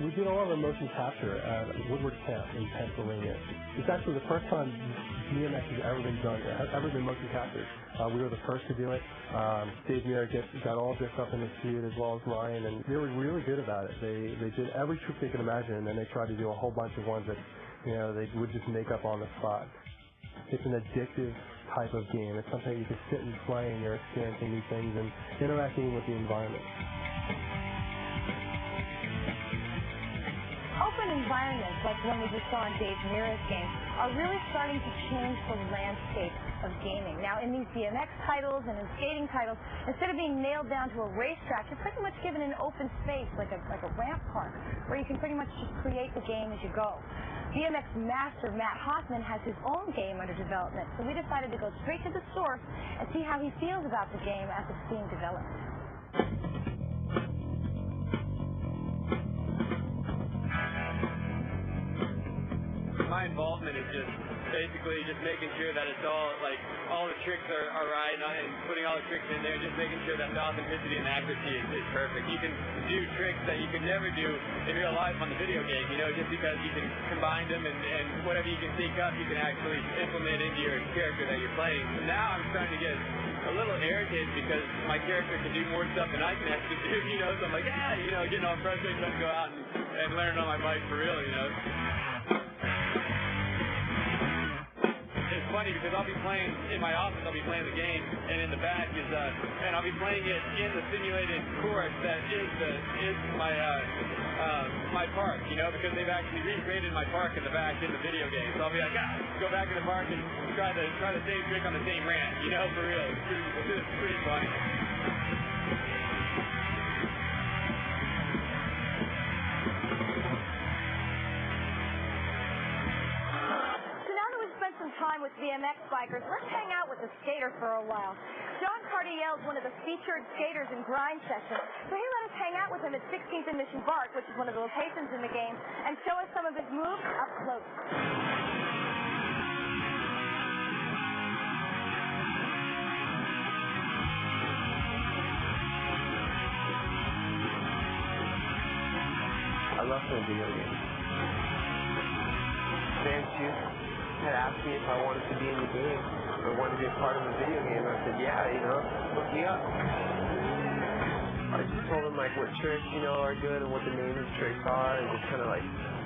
We did all of our motion capture at Woodward Camp in Pennsylvania. It's actually the first time BMX has ever been done, ever been motion captured. We were the first to do it. Dave Mirra got all this up in the suit as well as Ryan, and they were really good about it. They did every trick they could imagine, and then they tried to do a whole bunch of ones that they would just make up on the spot. It's an addictive type of game. It's something you can sit and play, and you're experiencing new things and interacting with the environment. Open environments, like the one we just saw in Dave Mirra's game, are really starting to change the landscape of gaming. Now, in these BMX titles and in skating titles, instead of being nailed down to a racetrack, you're pretty much given an open space, like a ramp park, where you can pretty much just create the game as you go. BMX master Matt Hoffman has his own game under development, so we decided to go straight to the source and see how he feels about the game as it's being developed. My involvement is just basically just making sure that it's all the tricks are right, and putting all the tricks in there, just making sure that the authenticity and accuracy is perfect. You can do tricks that you could never do in real life on the video game, just because you can combine them and whatever you can think up, you can actually implement into your character that you're playing. Now I'm starting to get a little irritated because my character can do more stuff than I can actually do, so I'm like, getting all frustrated trying to go out and learn on my bike for real, It's funny because I'll be playing in my office, I'll be playing the game, and in the back is and I'll be playing it in the simulated course that is my my park, because they've actually recreated my park in the back in the video game. So I'll be like, go back in the park and try the same trick on the same ramp, for real. It's pretty funny. Time with BMX bikers, let's hang out with the skater for a while. John Cardiel is one of the featured skaters in Grind Session, so he let us hang out with him at 16th and Mission BART, which is one of the locations in the game, and show us some of his moves up close. I love playing video games. Fans had asked me if I wanted to be in the game or wanted to be a part of the video game. I said, look me up. I just told them what tricks, are good and what the names of tricks are, and just kind of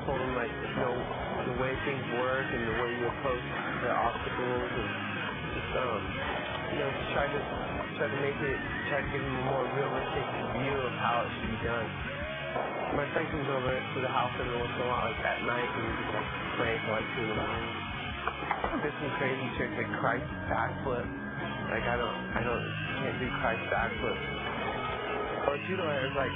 told them the way things work and the way you approach the obstacles, and just try to give them a more realistic view of how it should be done. My friend comes over to the house every once in a while, like at night, and we just like play till like 2 in the morning. There's some crazy tricks like Christ backflip. Like I can't do Christ backflip. Or judo air is like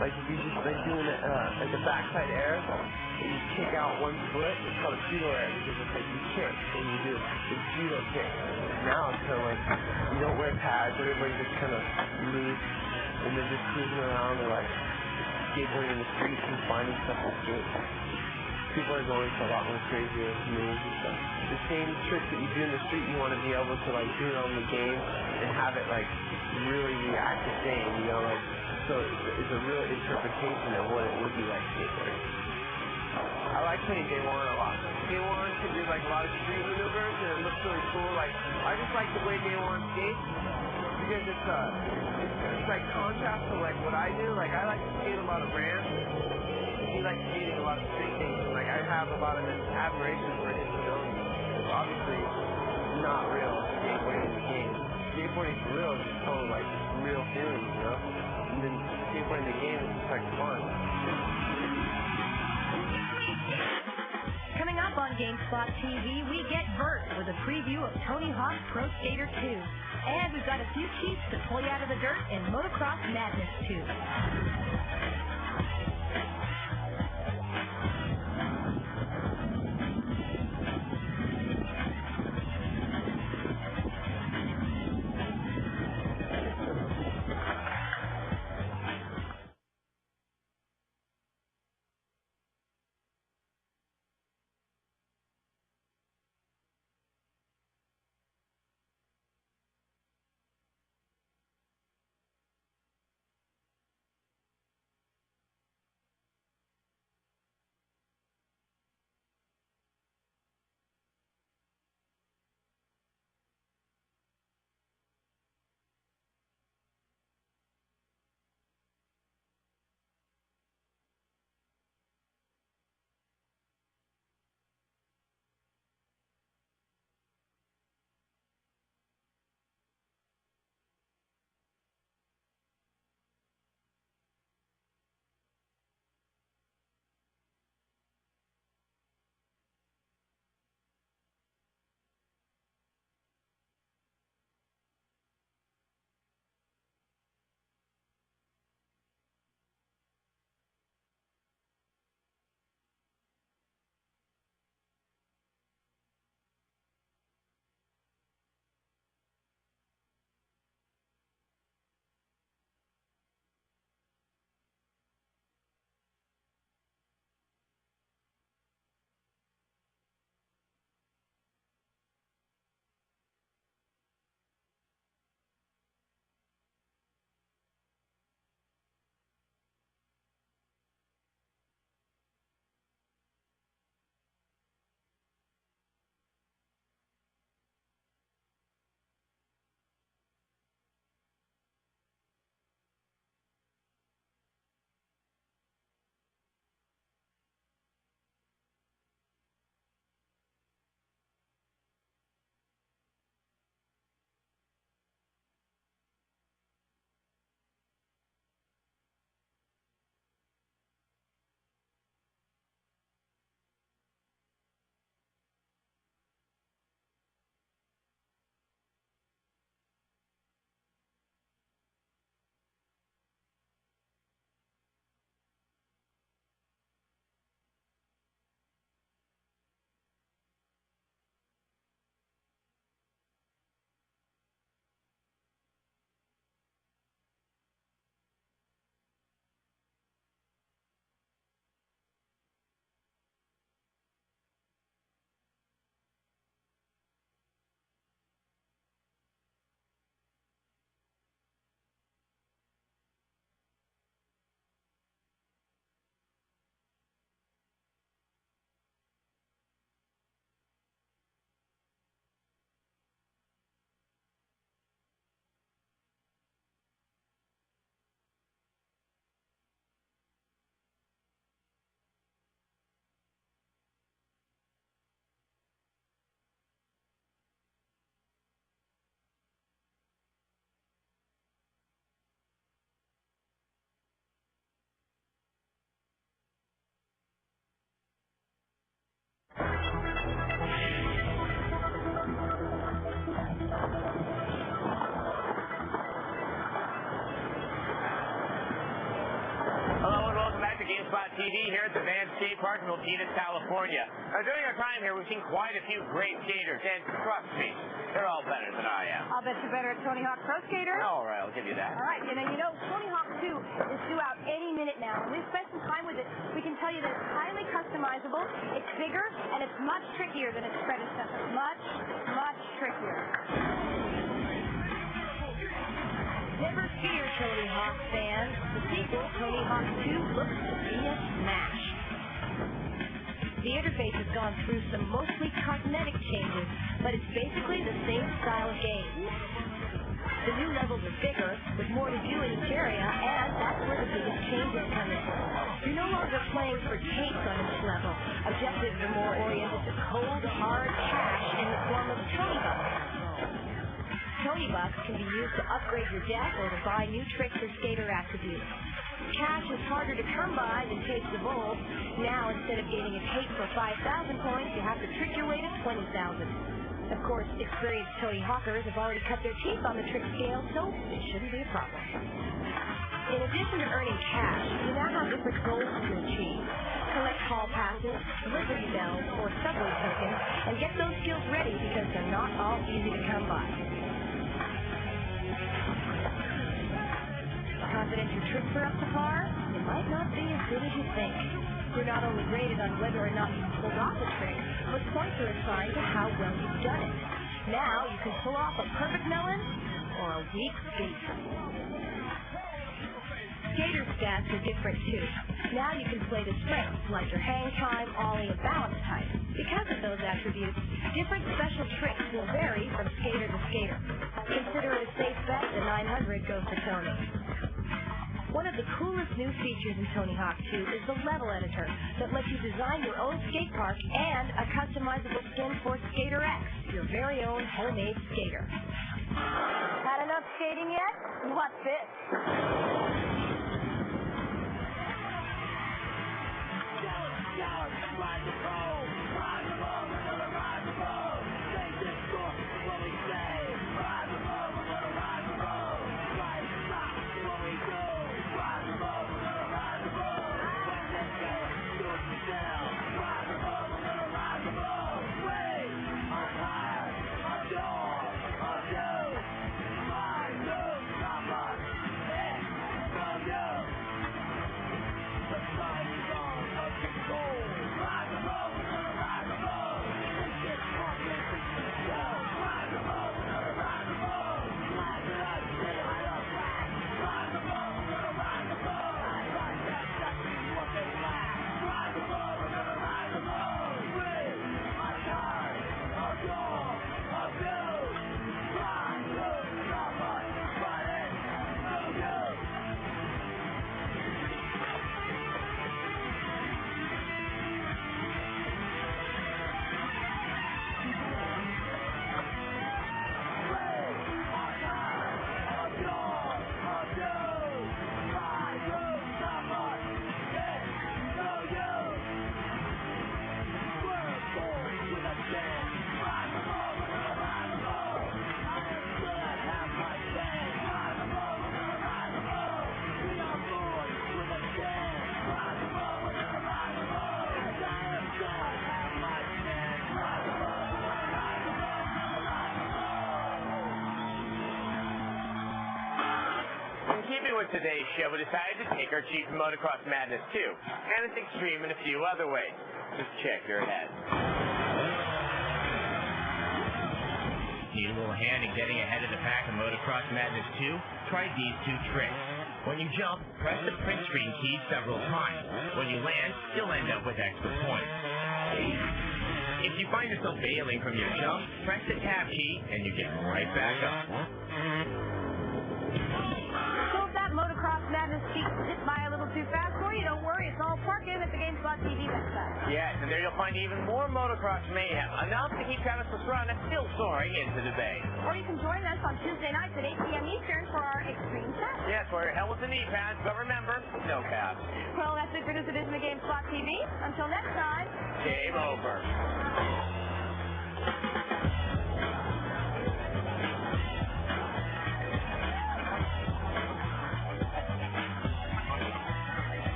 if you just like doing like the backside air, and you kick out one foot, it's called a judo air because it's like you kick and you do the judo kick. Now it's kind of like you don't wear pads, everybody just kind of loose, and they're just cruising around, they're like skateboarding in the streets and finding stuff to do. People are going to a lot more crazier moves and stuff. The same tricks that you do in the street, you want to be able to like do it on the game and have it like really react the same, like so it's a real interpretation of what it would be like skateboarding. I like playing Day One a lot. Day One can do like a lot of street maneuvers and it looks really cool. Like I just like the way Day One skates because it's like contrast to like what I do. Like I like to skate a lot of ramps. He likes skating a lot of street things, and like I have a lot of admiration for his ability. It's obviously not real skateboarding in the game. Skateboarding for real is just totally like real feelings, And then skateboarding in the game is just like fun. Coming up on Gamespot TV, we get Vert with a preview of Tony Hawk's Pro Skater 2. And we've got a few cheats to pull you out of the dirt in Motocross Madness 2. here at the Van Skate Park in Milpitas, California. Now, during our time here, we've seen quite a few great skaters, and trust me, they're all better than I am. I'll bet you're better at Tony Hawk Pro Skater. All right, I'll give you that. All right, you know, Tony Hawk 2 is due out any minute now, and we've spent some time with it. We can tell you that it's highly customizable, it's bigger, and it's much trickier than its predecessor. Much, much trickier. Never fear, Tony Hawk fans. The sequel, Tony Hawk 2, looks to be a smash. The interface has gone through some mostly cosmetic changes, but it's basically the same style of game. The new levels are bigger, with more to do in each area, and that's where the biggest changes come in. You're no longer playing for takes on each level. Objectives are more oriented to cold, hard cash in the form of Tony Bucks. Tony Bucks can be used to upgrade your deck or to buy new tricks or skater attributes. Cash is harder to come by than tapes of old. Now, instead of gaining a tape for 5,000 points, you have to trick your way to 20,000. Of course, experienced Tony Hawkers have already cut their teeth on the trick scale, so it shouldn't be a problem. In addition to earning cash, you now have different goals to achieve. Collect hall passes, delivery bells, or subway tokens, and get those skills ready because they're not all easy to come by. Confident your tricks are up to par? It might not be as good as you think. You're not only graded on whether or not you pulled off a trick, but points are assigned to how well you've done it. Now you can pull off a perfect melon or a weak skate. Skater stats are different too. Now you can play the strengths like your hang time, ollie, and balance type. Because of those attributes, different special tricks will vary from skater to skater. Consider it a safe bet the 900 goes to Tony. One of the coolest new features in Tony Hawk 2 is the level editor that lets you design your own skate park and a customizable skin for Skater X, your very own homemade skater. Had enough skating yet? What's it? With today's show, we decided to take our chief from Motocross Madness 2, and it's extreme in a few other ways. Just check your head. Need a little hand in getting ahead of the pack in Motocross Madness 2? Try these two tricks. When you jump, press the print screen key several times. When you land, you'll end up with extra points. If you find yourself bailing from your jump, press the tab key and you get right back up. Motocross Madness cheats hit by a little too fast for you. Don't worry, it's all parking at the Gamespot TV website. Yes, and there you'll find even more motocross mayhem, enough to keep Travis Pastrana still soaring into the bay. Or you can join us on Tuesday nights at 8 p.m. Eastern for our extreme test. Yes, wear your helmets and knee pads, but remember, no caps. Well, that's it for this edition of Gamespot TV. Until next time, game over.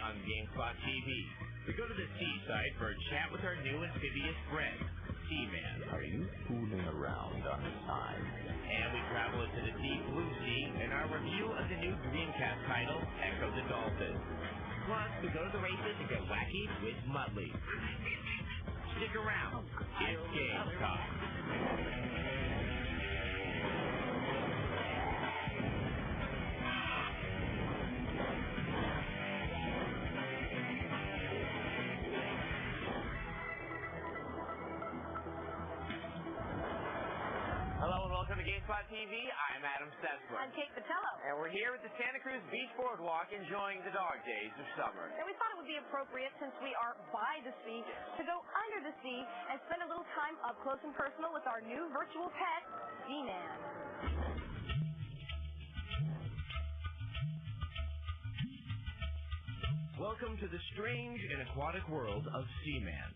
on Gamespot TV. We go to the seaside for a chat with our new amphibious friend, Seaman. Are you fooling around on the side? And we travel into the deep blue sea in our review of the new Dreamcast title, Echo the Dolphin. Plus, we go to the races and get wacky with Mudley. Stick around. It's Game Talk. Welcome to Gamespot TV. I'm Adam Sessler. I'm Kate Patello. And we're here at the Santa Cruz Beach Boardwalk enjoying the dog days of summer. And we thought it would be appropriate, since we are by the sea, to go under the sea and spend a little time up close and personal with our new virtual pet, Seaman. Welcome to the strange and aquatic world of Seaman.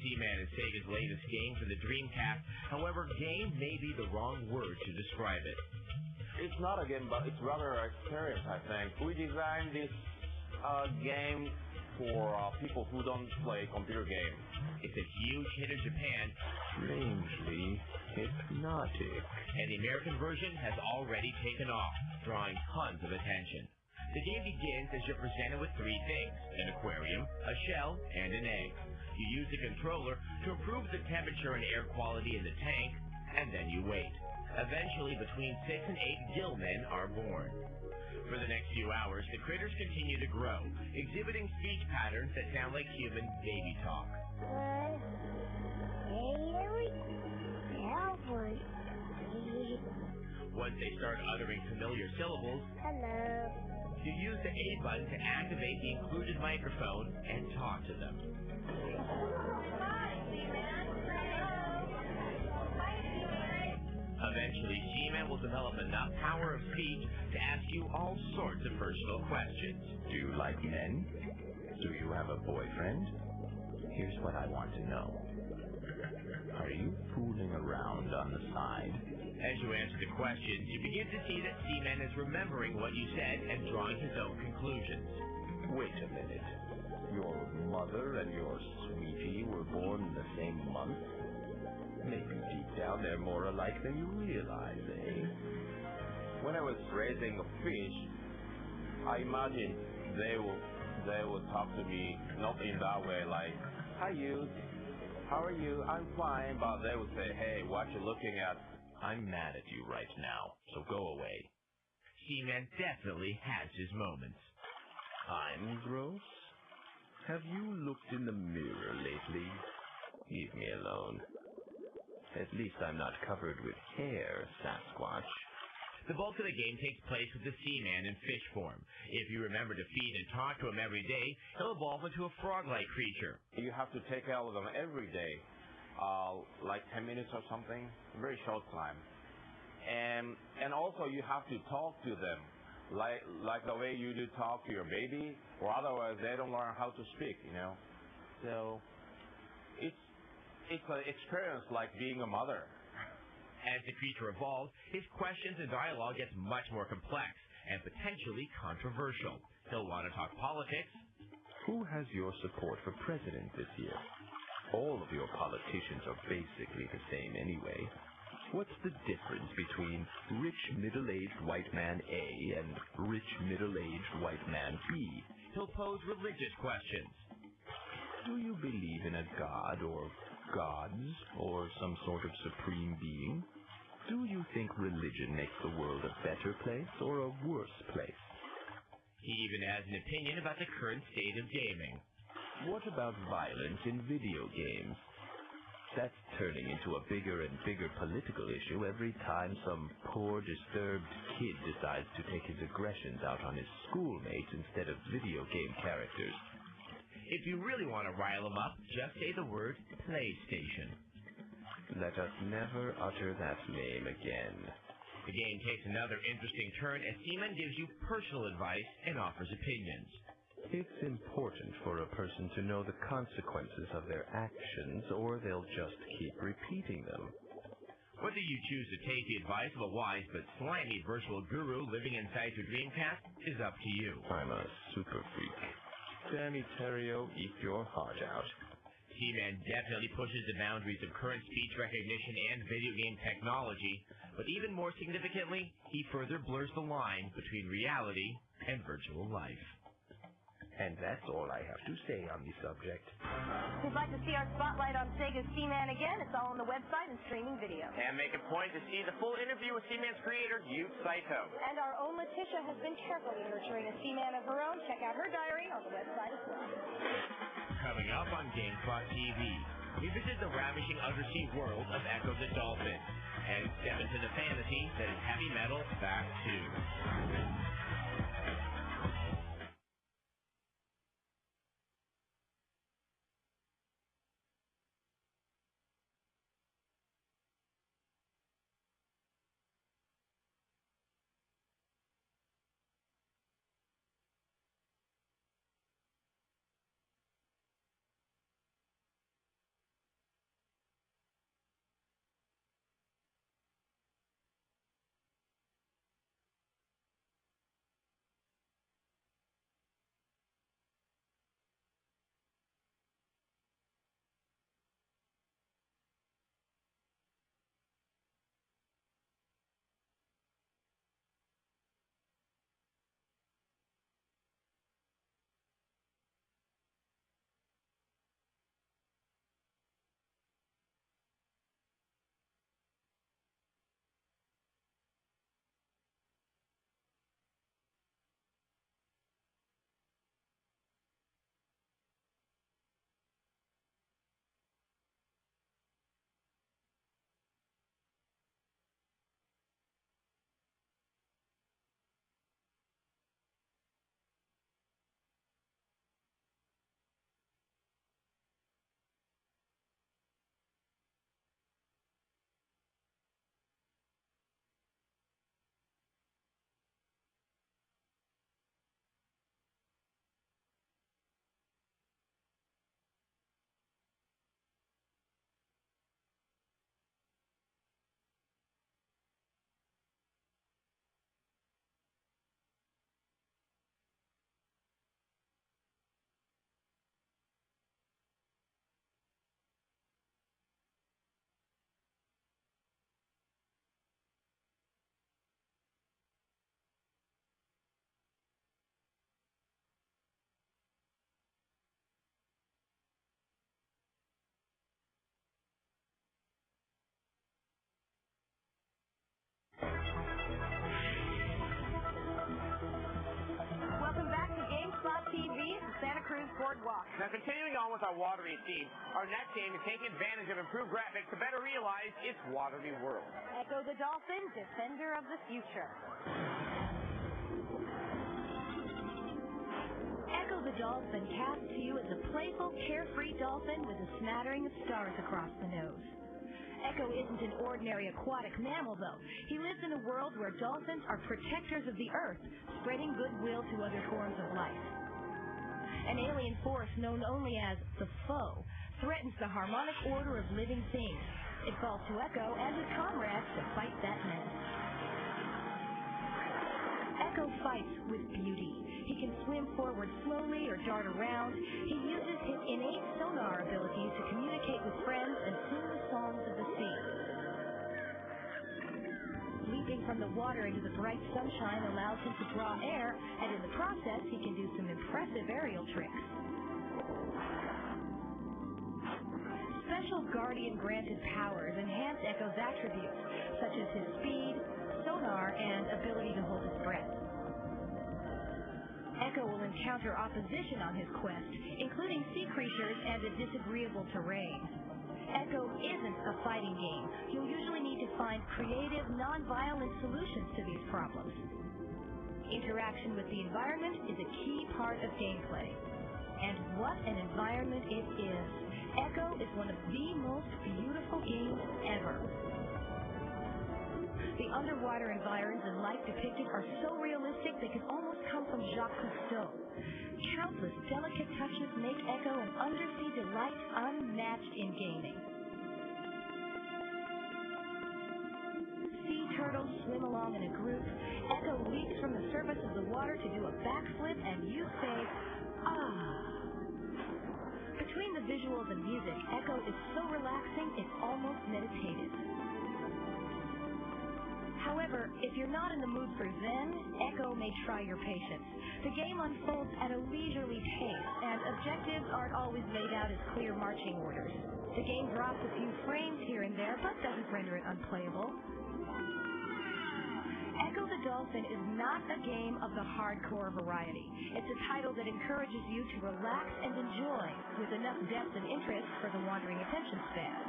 Seaman is Sega's latest game for the Dreamcast. However, game may be the wrong word to describe it. It's not a game, but it's rather an experience, I think. We designed this game for people who don't play computer games. It's a huge hit in Japan. Strangely hypnotic. And the American version has already taken off, drawing tons of attention. The game begins as you're presented with three things: an aquarium, a shell, and an egg. You use the controller to improve the temperature and air quality in the tank, and then you wait. Eventually, between 6 and 8 gill men are born. For the next few hours, the critters continue to grow, exhibiting speech patterns that sound like human baby talk. Once they start uttering familiar syllables, you use the A button to activate the included microphone and talk to them. Eventually, Seaman will develop enough power of speech to ask you all sorts of personal questions. Do you like men? Do you have a boyfriend? Here's what I want to know. Are you fooling around on the side? As you answer the questions, you begin to see that Seaman is remembering what you said and drawing his own conclusions. Wait a minute. Your mother and your sweetie were born in the same month? Maybe deep down they're more alike than you realize, eh? When I was raising a fish, I imagined they would talk to me not in that way, like, "Hi you, how are you? I'm fine," but they would say, "Hey, what you looking at?" I'm mad at you right now, so go away. Seaman definitely has his moments. I'm gross? Have you looked in the mirror lately? Leave me alone. At least I'm not covered with hair, Sasquatch. The bulk of the game takes place with the Seaman in fish form. If you remember to feed and talk to him every day, he'll evolve into a frog-like creature. You have to take care of them every day, like 10 minutes or something, very short time. And also you have to talk to them, like the way you do talk to your baby, or otherwise they don't learn how to speak, you know. So it's an experience like being a mother. As the creature evolves, his questions and dialogue gets much more complex and potentially controversial. He'll want to talk politics. Who has your support for president this year? All of your politicians are basically the same anyway. What's the difference between rich middle-aged white man A and rich middle-aged white man B? He'll pose religious questions. Do you believe in a god or gods or some sort of supreme being? Do you think religion makes the world a better place or a worse place? He even has an opinion about the current state of gaming. What about violence in video games? That's turning into a bigger and bigger political issue every time some poor, disturbed kid decides to take his aggressions out on his schoolmates instead of video game characters. If you really want to rile him up, just say the word PlayStation. Let us never utter that name again. The game takes another interesting turn as Seaman gives you personal advice and offers opinions. It's important for a person to know the consequences of their actions, or they'll just keep repeating them. Whether you choose to take the advice of a wise but slimy virtual guru living inside your Dreamcast is up to you. I'm a super freak. Danny Terrio, eat your heart out. He-Man definitely pushes the boundaries of current speech recognition and video game technology, but even more significantly, he further blurs the line between reality and virtual life. And that's all I have to say on the subject. If you'd like to see our spotlight on Sega's He-Man again, it's all on the website and streaming video. And make a point to see the full interview with He-Man's creator, Ute Saito. And our own Letitia has been carefully nurturing a He-Man of her own. Check out her diary on the website as well. Coming up on Gamespot TV, we visit the ravishing undersea world of Echo the Dolphin and step into the fantasy that is heavy metal back to. Welcome back to Gamespot TV at the Santa Cruz Boardwalk. Now, continuing on with our watery theme, our next game is taking advantage of improved graphics to better realize its watery world. Echo the Dolphin, defender of the future. Echo the Dolphin casts to you as a playful, carefree dolphin with a smattering of stars across the nose. Echo isn't an ordinary aquatic mammal, though. He lives in a world where dolphins are protectors of the earth, spreading goodwill to other forms of life. An alien force known only as the Foe threatens the harmonic order of living things. It falls to Echo and his comrades to fight that menace. Echo fights with beauty. He can swim forward slowly or dart around. He uses his innate sonar abilities to communicate with friends and sing the songs of the sea. Leaping from the water into the bright sunshine allows him to draw air, and in the process, he can do some impressive aerial tricks. Special Guardian-granted powers enhance Echo's attributes, such as his speed, sonar, and ability to hold his breath. Echo will encounter opposition on his quest, including sea creatures and a disagreeable terrain. Echo isn't a fighting game. You'll usually need to find creative, non-violent solutions to these problems. Interaction with the environment is a key part of gameplay. And what an environment it is. Echo is one of the most beautiful games ever. The underwater environs and life depicted are so realistic they could almost come from Jacques Cousteau. Countless delicate touches make Echo an undersea delight unmatched in gaming. Sea turtles swim along in a group. Echo leaps from the surface of the water to do a backflip, and you say, "Ah, Between the visuals and music, Echo is so relaxing it's almost meditative. However, if you're not in the mood for zen, Echo may try your patience. The game unfolds at a leisurely pace, and objectives aren't always laid out as clear marching orders. The game drops a few frames here and there, but doesn't render it unplayable. Echo the Dolphin is not a game of the hardcore variety. It's a title that encourages you to relax and enjoy, with enough depth and interest for the wandering attention span.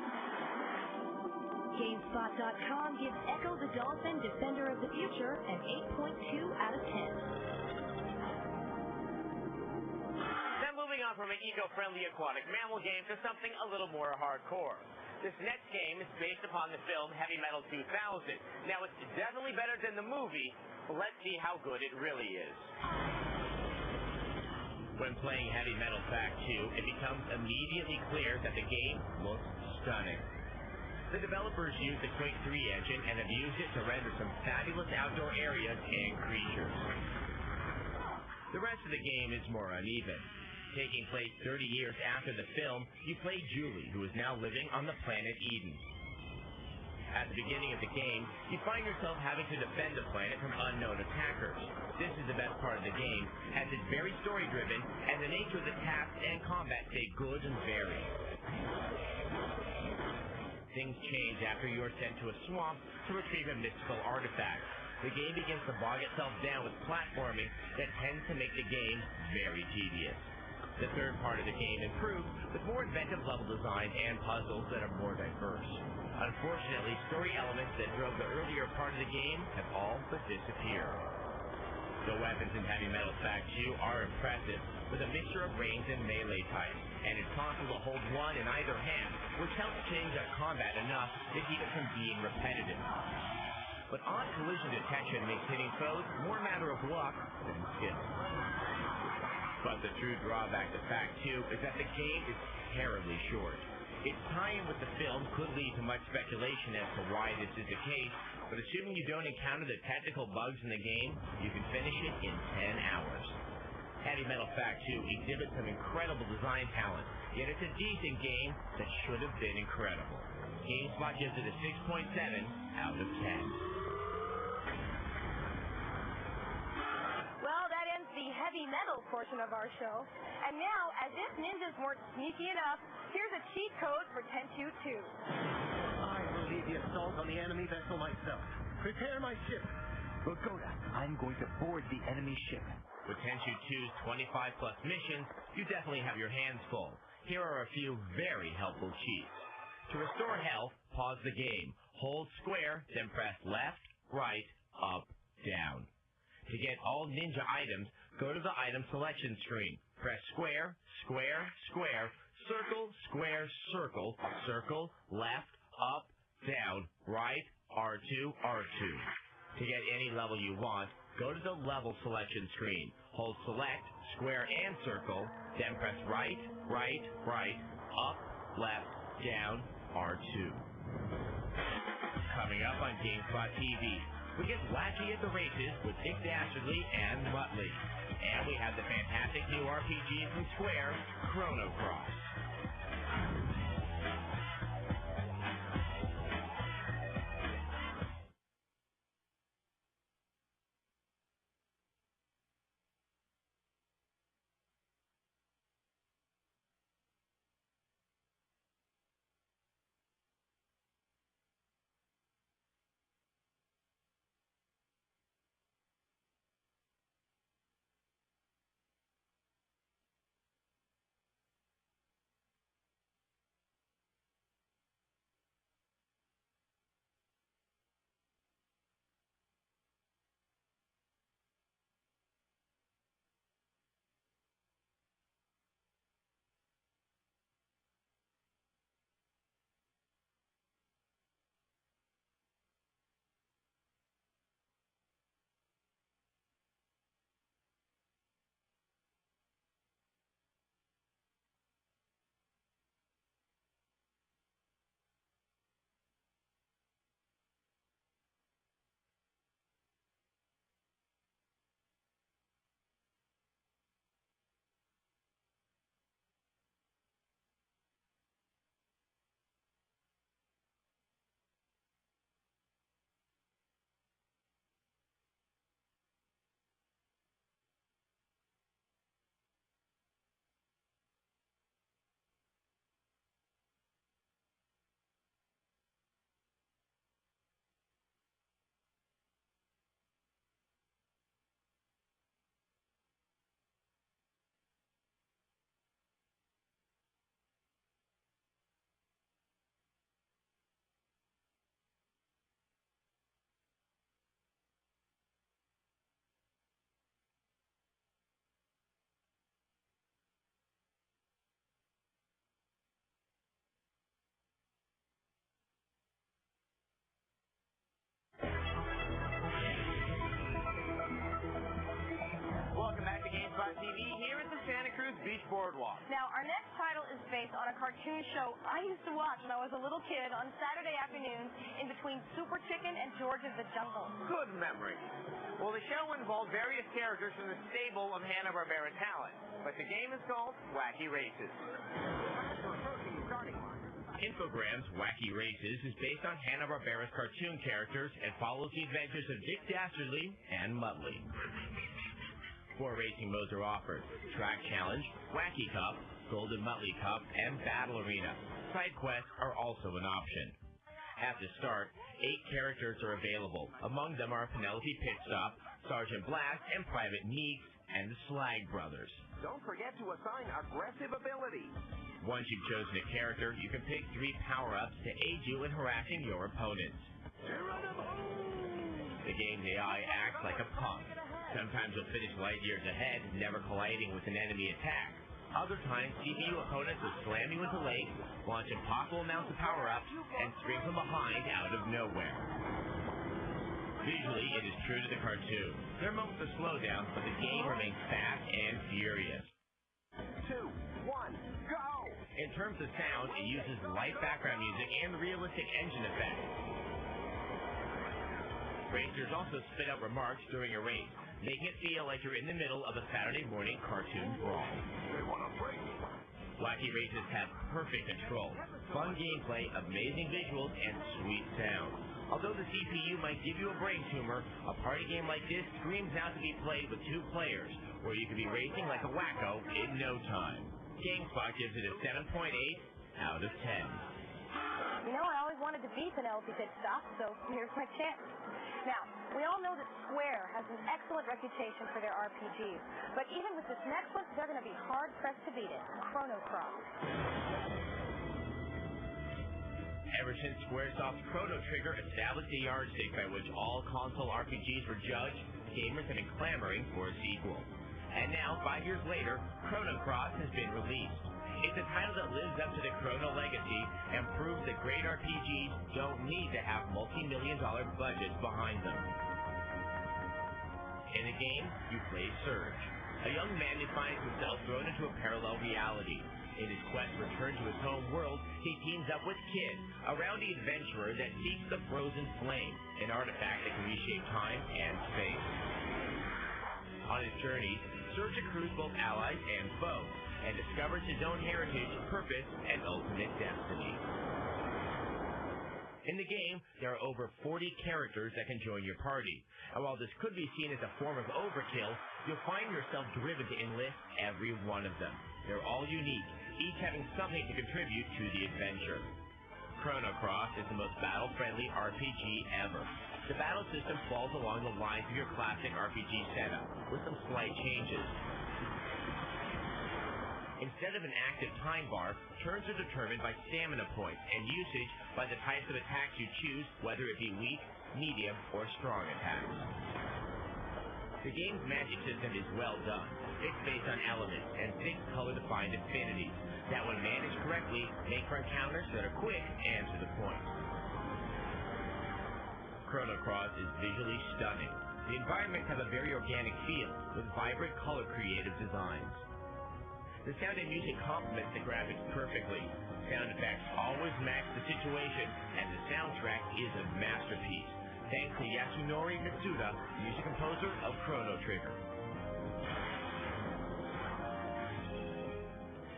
Gamespot.com gives Echo the Dolphin Defender of the Future an 8.2 out of 10. Then moving on from an eco-friendly aquatic mammal game to something a little more hardcore. This next game is based upon the film Heavy Metal 2000. Now, it's definitely better than the movie, but let's see how good it really is. When playing Heavy Metal Fact 2, it becomes immediately clear that the game looks stunning. The developers used the Quake 3 engine and have used it to render some fabulous outdoor areas and creatures. The rest of the game is more uneven. Taking place 30 years after the film, you play Julie, who is now living on the planet Eden. At the beginning of the game, you find yourself having to defend the planet from unknown attackers. This is the best part of the game, as it's very story-driven, and the nature of the tasks and combat stay good and varied. Things change after you are sent to a swamp to retrieve a mystical artifact. The game begins to bog itself down with platforming that tends to make the game very tedious. The third part of the game improves with more inventive level design and puzzles that are more diverse. Unfortunately, story elements that drove the earlier part of the game have all but disappeared. The weapons in Heavy Metal Fact 2 are impressive, with a mixture of range and melee types, and it's possible to hold one in either hand, which helps change up combat enough to keep it from being repetitive. But odd collision detection makes hitting foes more a matter of luck than skill. But the true drawback to Fact 2 is that the game is terribly short. Its tie-in with the film could lead to much speculation as to why this is the case, but assuming you don't encounter the technical bugs in the game, you can finish it in 10 hours. Heavy Metal Fact 2 exhibits some incredible design talent, yet it's a decent game that should have been incredible. GameSpot gives it a 6.7 out of 10. Well, that ends the heavy metal portion of our show. And now, as if ninjas weren't sneaky enough, here's a cheat code for 1022. I will lead the assault on the enemy vessel myself. Prepare my ship. Pagoda, I'm going to board the enemy ship. With 1022's 25-plus missions, you definitely have your hands full. Here are a few very helpful cheats. To restore health, pause the game. Hold square, then press left, right, up, down. To get all ninja items, go to the item selection screen. Press square, square, square, circle, square, circle, circle, left, up, down, right, R2, R2. To get any level you want, go to the level selection screen. Hold select, square, and circle, then press right, right, right, up, left, down, R2. Coming up on Gamespot TV, we get wacky at the races with Dick Dastardly and Muttley. And we have the fantastic new RPG from Square, Chrono Cross. on TV here at the Santa Cruz Beach Boardwalk. Now, our next title is based on a cartoon show I used to watch when I was a little kid on Saturday afternoons in between Super Chicken and George of the Jungle. Good memory. Well, the show involved various characters from the stable of Hanna-Barbera talent, but the game is called Wacky Races. Infogram's Wacky Races is based on Hanna-Barbera's cartoon characters and follows the adventures of Dick Dastardly and Muttley. 4 racing modes are offered: Track Challenge, Wacky Cup, Golden Muttley Cup, and Battle Arena. Side quests are also an option. At the start, 8 characters are available. Among them are Penelope Pitstop, Sergeant Blast, and Private Meeks, and the Slag Brothers. Don't forget to assign aggressive abilities. Once you've chosen a character, you can pick 3 power-ups to aid you in harassing your opponents. The game's AI acts like a punk. Sometimes you'll finish light years ahead, never colliding with an enemy attack. Other times, CPU opponents will slam you into lakes, launch impossible amounts of power-ups, and spring from behind out of nowhere. Visually, it is true to the cartoon. There are moments of slowdown, but the game remains fast and furious. 2, 1, go! In terms of sound, it uses light background music and realistic engine effects. Racers also spit out remarks during a race, making it feel like you're in the middle of a Saturday morning cartoon brawl. Wacky Races have perfect control, fun gameplay, amazing visuals, and sweet sound. Although the CPU might give you a brain tumor, a party game like this screams out to be played with 2 players, where you could be racing like a wacko in no time. Gamespot gives it a 7.8 out of 10. You know, I always wanted to beat Penelope Pitstop, so here's my chance. Now, we all know that Square has an excellent reputation for their RPGs, but even with this next one, they're going to be hard-pressed to beat it. Chrono Cross. Ever since Squaresoft's Chrono Trigger established the yardstick by which all console RPGs were judged, gamers have been clamoring for a sequel. And now, 5 years later, Chrono Cross has been released. It's a title that lives up to the Chrono legacy and proves that great RPGs don't need to have multi-million-dollar budgets behind them. In the game, you play Surge. A young man who finds himself thrown into a parallel reality. In his quest to return to his home world, he teams up with Kid, a rowdy adventurer that seeks the Frozen Flame, an artifact that can reshape time and space. On his journey, Surge accrues both allies and foes, and discovers his own heritage, purpose, and ultimate destiny. In the game, there are over 40 characters that can join your party, and while this could be seen as a form of overkill, you'll find yourself driven to enlist every one of them. They're all unique, each having something to contribute to the adventure. Chrono Cross is the most battle-friendly RPG ever. The battle system falls along the lines of your classic RPG setup, with some slight changes. Instead of an active time bar, turns are determined by stamina points and usage by the types of attacks you choose, whether it be weak, medium, or strong attacks. The game's magic system is well done. It's based on elements and 6 color-defined affinities that, when managed correctly, make for encounters that are quick and to the point. Chrono Cross is visually stunning. The environments have a very organic feel, with vibrant color creative designs. The sound and music complements the graphics perfectly. Sound effects always match the situation, and the soundtrack is a masterpiece, thanks to Yasunori Mitsuda, music composer of Chrono Trigger.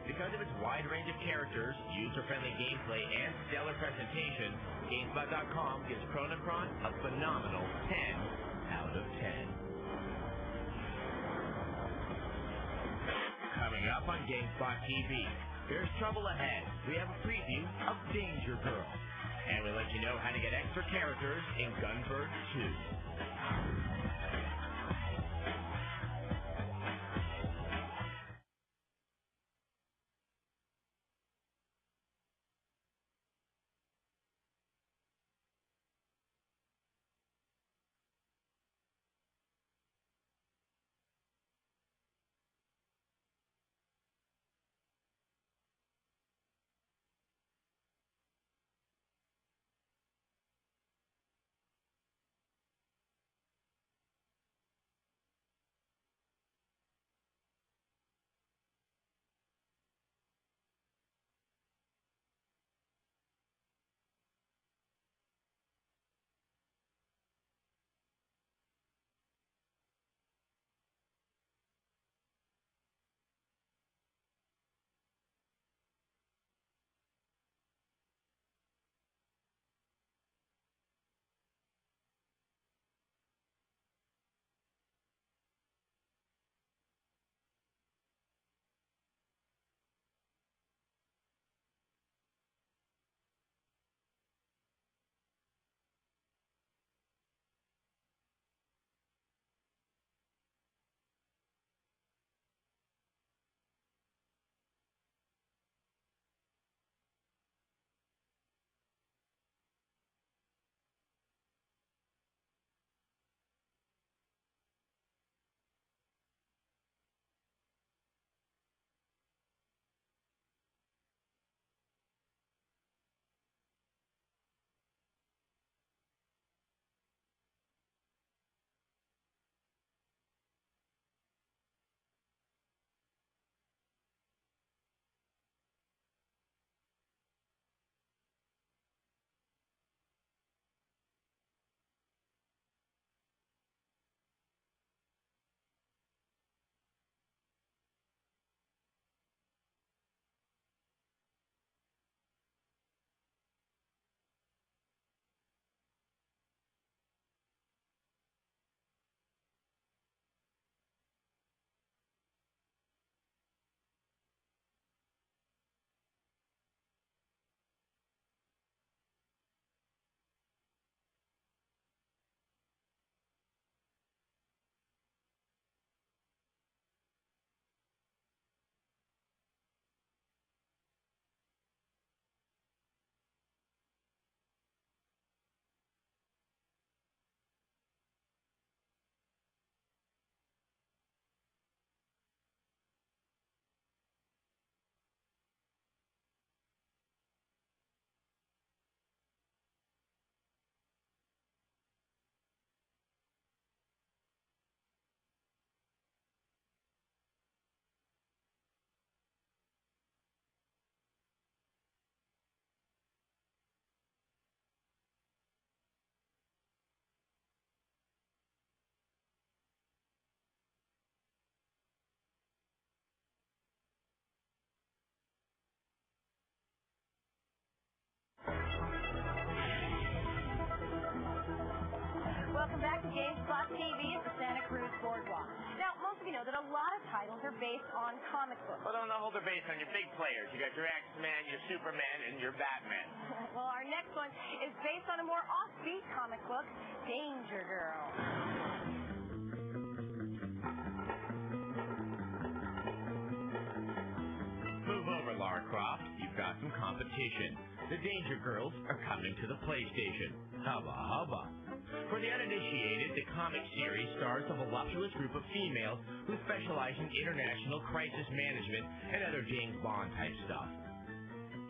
Because of its wide range of characters, user-friendly gameplay, and stellar presentation, Gamespot.com gives Chrono Cross a phenomenal 10 out of 10. Coming up on Gamespot TV, there's trouble ahead. We have a preview of Danger Girl. And we let you know how to get extra characters in Gunbird 2. know that a lot of titles are based on comic books. Well, don't know they're based on your big players. You got your X-Men, your Superman, and your Batman. Well, our next one is based on a more offbeat comic book, Danger Girl. Move over, Lara Croft. You've got some competition. The Danger Girls are coming to the PlayStation. Hubba hubba. For the uninitiated, the comic series stars a voluptuous group of females who specialize in international crisis management and other James Bond-type stuff.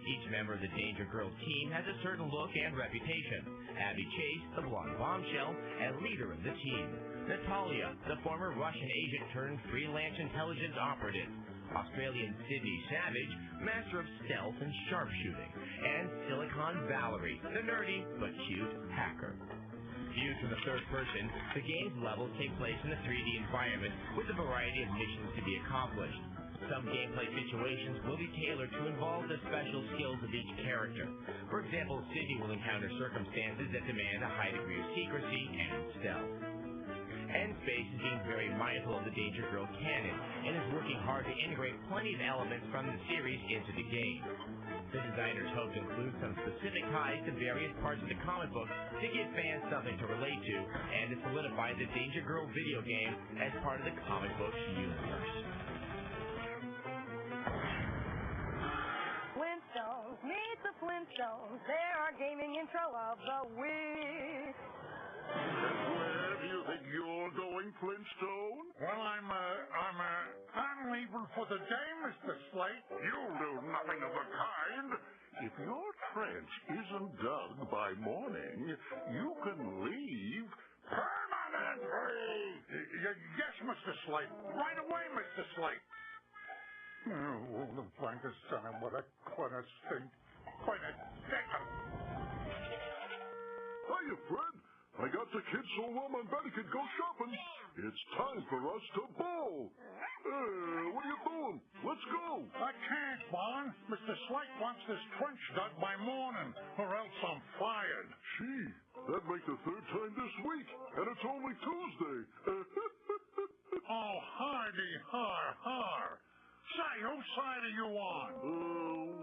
Each member of the Danger Girls team has a certain look and reputation. Abby Chase, the blonde bombshell, and leader of the team. Natalia, the former Russian agent turned freelance intelligence operative. Australian Sydney Savage, master of stealth and sharpshooting. And Silicon Valerie, the nerdy but cute hacker. Viewed from the third person, the game's levels take place in a 3D environment with a variety of missions to be accomplished. Some gameplay situations will be tailored to involve the special skills of each character. For example, Sydney will encounter circumstances that demand a high degree of secrecy and stealth. N-Space is being very mindful of the Danger Girl canon and is working hard to integrate plenty of elements from the series into the game. The designers hope to include some specific ties to various parts of the comic book to give fans something to relate to and to solidify the Danger Girl video game as part of the comic book universe. Flintstones, meet the Flintstones. They're our gaming intro of the week. Where do you think you're going, Flintstone? Well, I'm leaving for the day, Mr. Slate. You'll do nothing of the kind. If your trench isn't dug by morning, you can leave permanently. Yes, Mr. Slate. Right away, Mr. Slate. Oh, the blankest son of what a stink. Quite a sticker. Hiya, Fred. I got the kids so warm I'm better could go shopping. It's time for us to bowl. What are you doing? Let's go. I can't, Bon. Mr. Slate wants this trench dug by morning, or else I'm fired. Gee, that'd make the third time this week, and it's only Tuesday. Oh, hardy har har. Say, whose side are you on?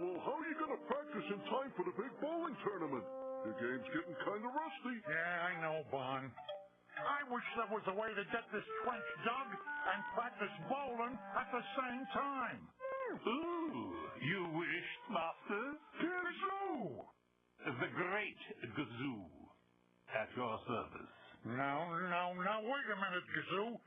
Well, how are you going to practice in time for the big bowling tournament? The game's getting kind of rusty. Yeah, I know, Bon. I wish there was a way to get this trench dug and practice bowling at the same time. Ooh, you wish, Master? Gazoo! The great Gazoo. At your service. Now, wait a minute, Gazoo.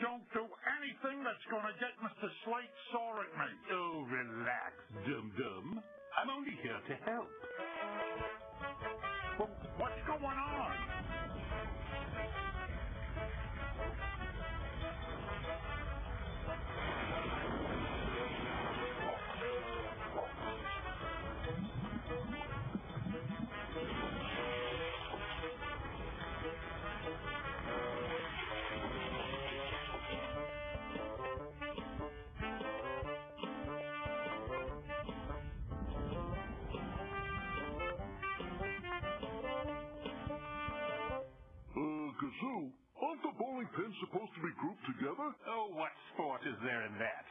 Don't do anything that's going to get Mr. Slate sore at me. Oh, relax, dum-dum. I'm only here to help. Well, what's going on? Gazoo, aren't the bowling pins supposed to be grouped together? Oh, what sport is there in that?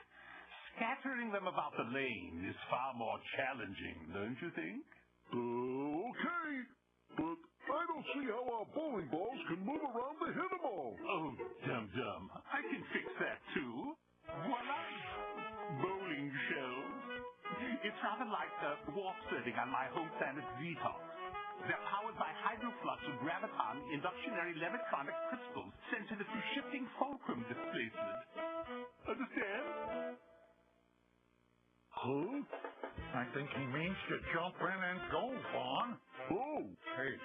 Scattering them about the lane is far more challenging, don't you think? Okay. But I don't see how our bowling balls can move around to hit them all. Oh, dum-dum. I can fix that, too. Voila! Bowling shells. It's rather like the warp setting on my home planet Vetox. They're powered by hydroflux and graviton inductionary levitronic crystals sensitive to shifting fulcrum displacement. Understand? Huh? I think he means to jump in and go, Bon. Oh. Hey,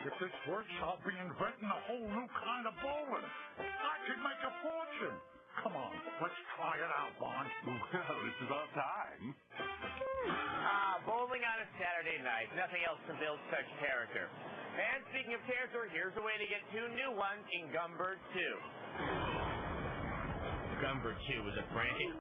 if this works, I'll be inventing a whole new kind of bowling. I could make a fortune. Come on, let's try it out, Bon. Well, it's about time. Bowling on a Saturday night. Nothing else to build such character. And speaking of character, here's a way to get 2 new ones in Gumbird 2. Gumbird 2 is a frantic...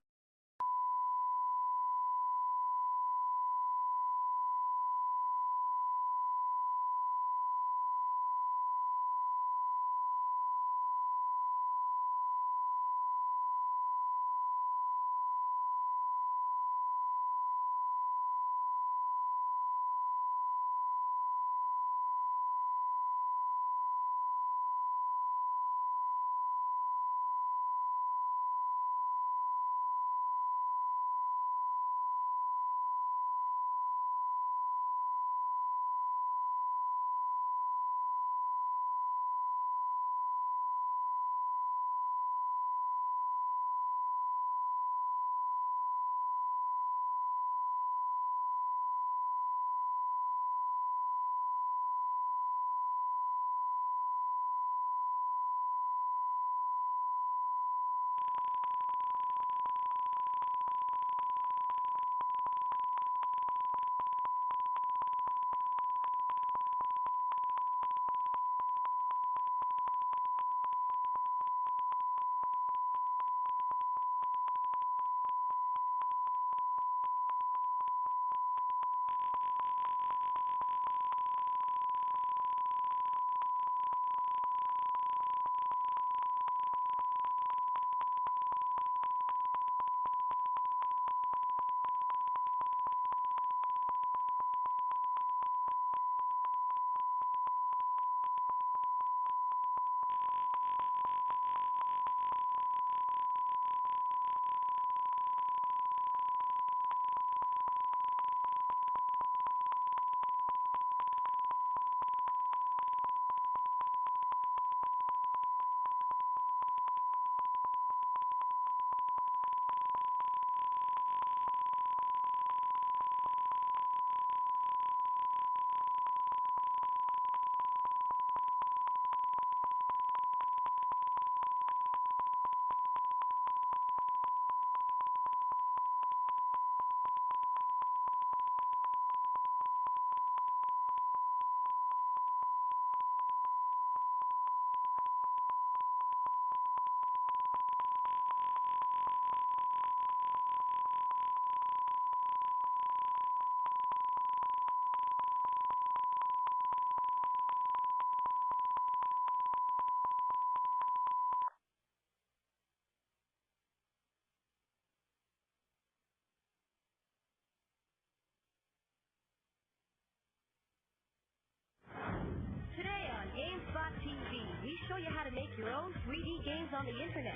show you how to make your own 3D games on the internet.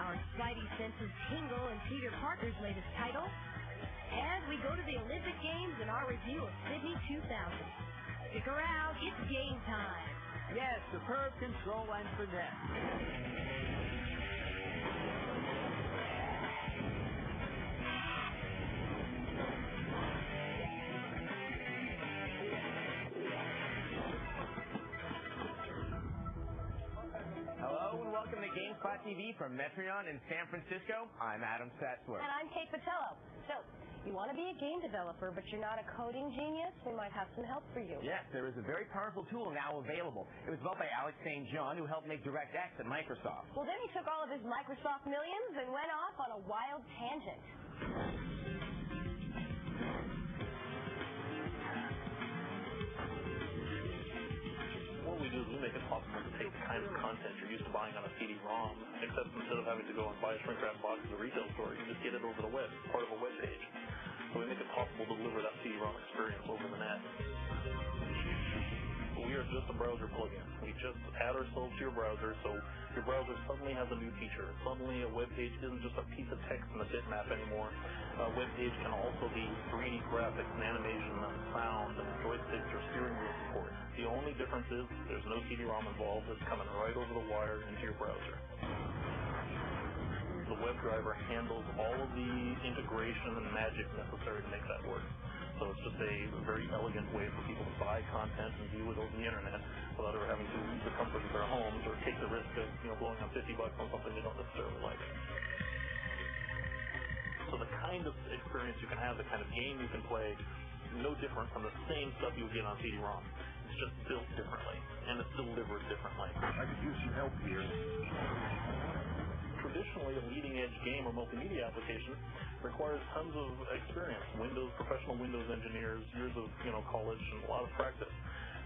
Our spidey senses tingle in Peter Parker's latest title. As we go to the Olympic Games in our review of Sydney 2000. Stick around, it's game time. Yes, superb control and finesse. Hello and welcome to Gamespot TV from Metreon in San Francisco. I'm Adam Satzler. And I'm Kate Patello. So, you want to be a game developer, but you're not a coding genius? We might have some help for you. Yes, there is a very powerful tool now available. It was built by Alex St. John, who helped make DirectX at Microsoft. Well, then he took all of his Microsoft millions and went off on a wild tangent. What we do is we make it possible to take the kind of content you're used to buying on a CD-ROM, except instead of having to go and buy a shrink-wrap box at a retail store, you just get it over the web, part of a web page. So we make it possible to deliver that CD-ROM experience over the net. We are just a browser plugin. We just add ourselves to your browser, so your browser suddenly has a new feature. Suddenly a web page isn't just a piece of text in a bitmap anymore. A web page can also be 3D graphics and animation and sound and joysticks or steering wheel support. The only difference is there's no CD-ROM involved. It's coming right over the wire into your browser. The WebDriver handles all of the integration and magic necessary to make that work. So it's just a very elegant way for people to buy content and view it over the internet without ever having to leave the comfort of their homes or take the risk of blowing on $50 on something they don't necessarily like. So the kind of experience you can have, the kind of game you can play, no different from the same stuff you would get on CD-ROM. It's just built differently, and it's delivered differently. I could use some help here. Traditionally, a leading-edge game or multimedia application requires tons of experience. Professional Windows engineers, years of college, and a lot of practice.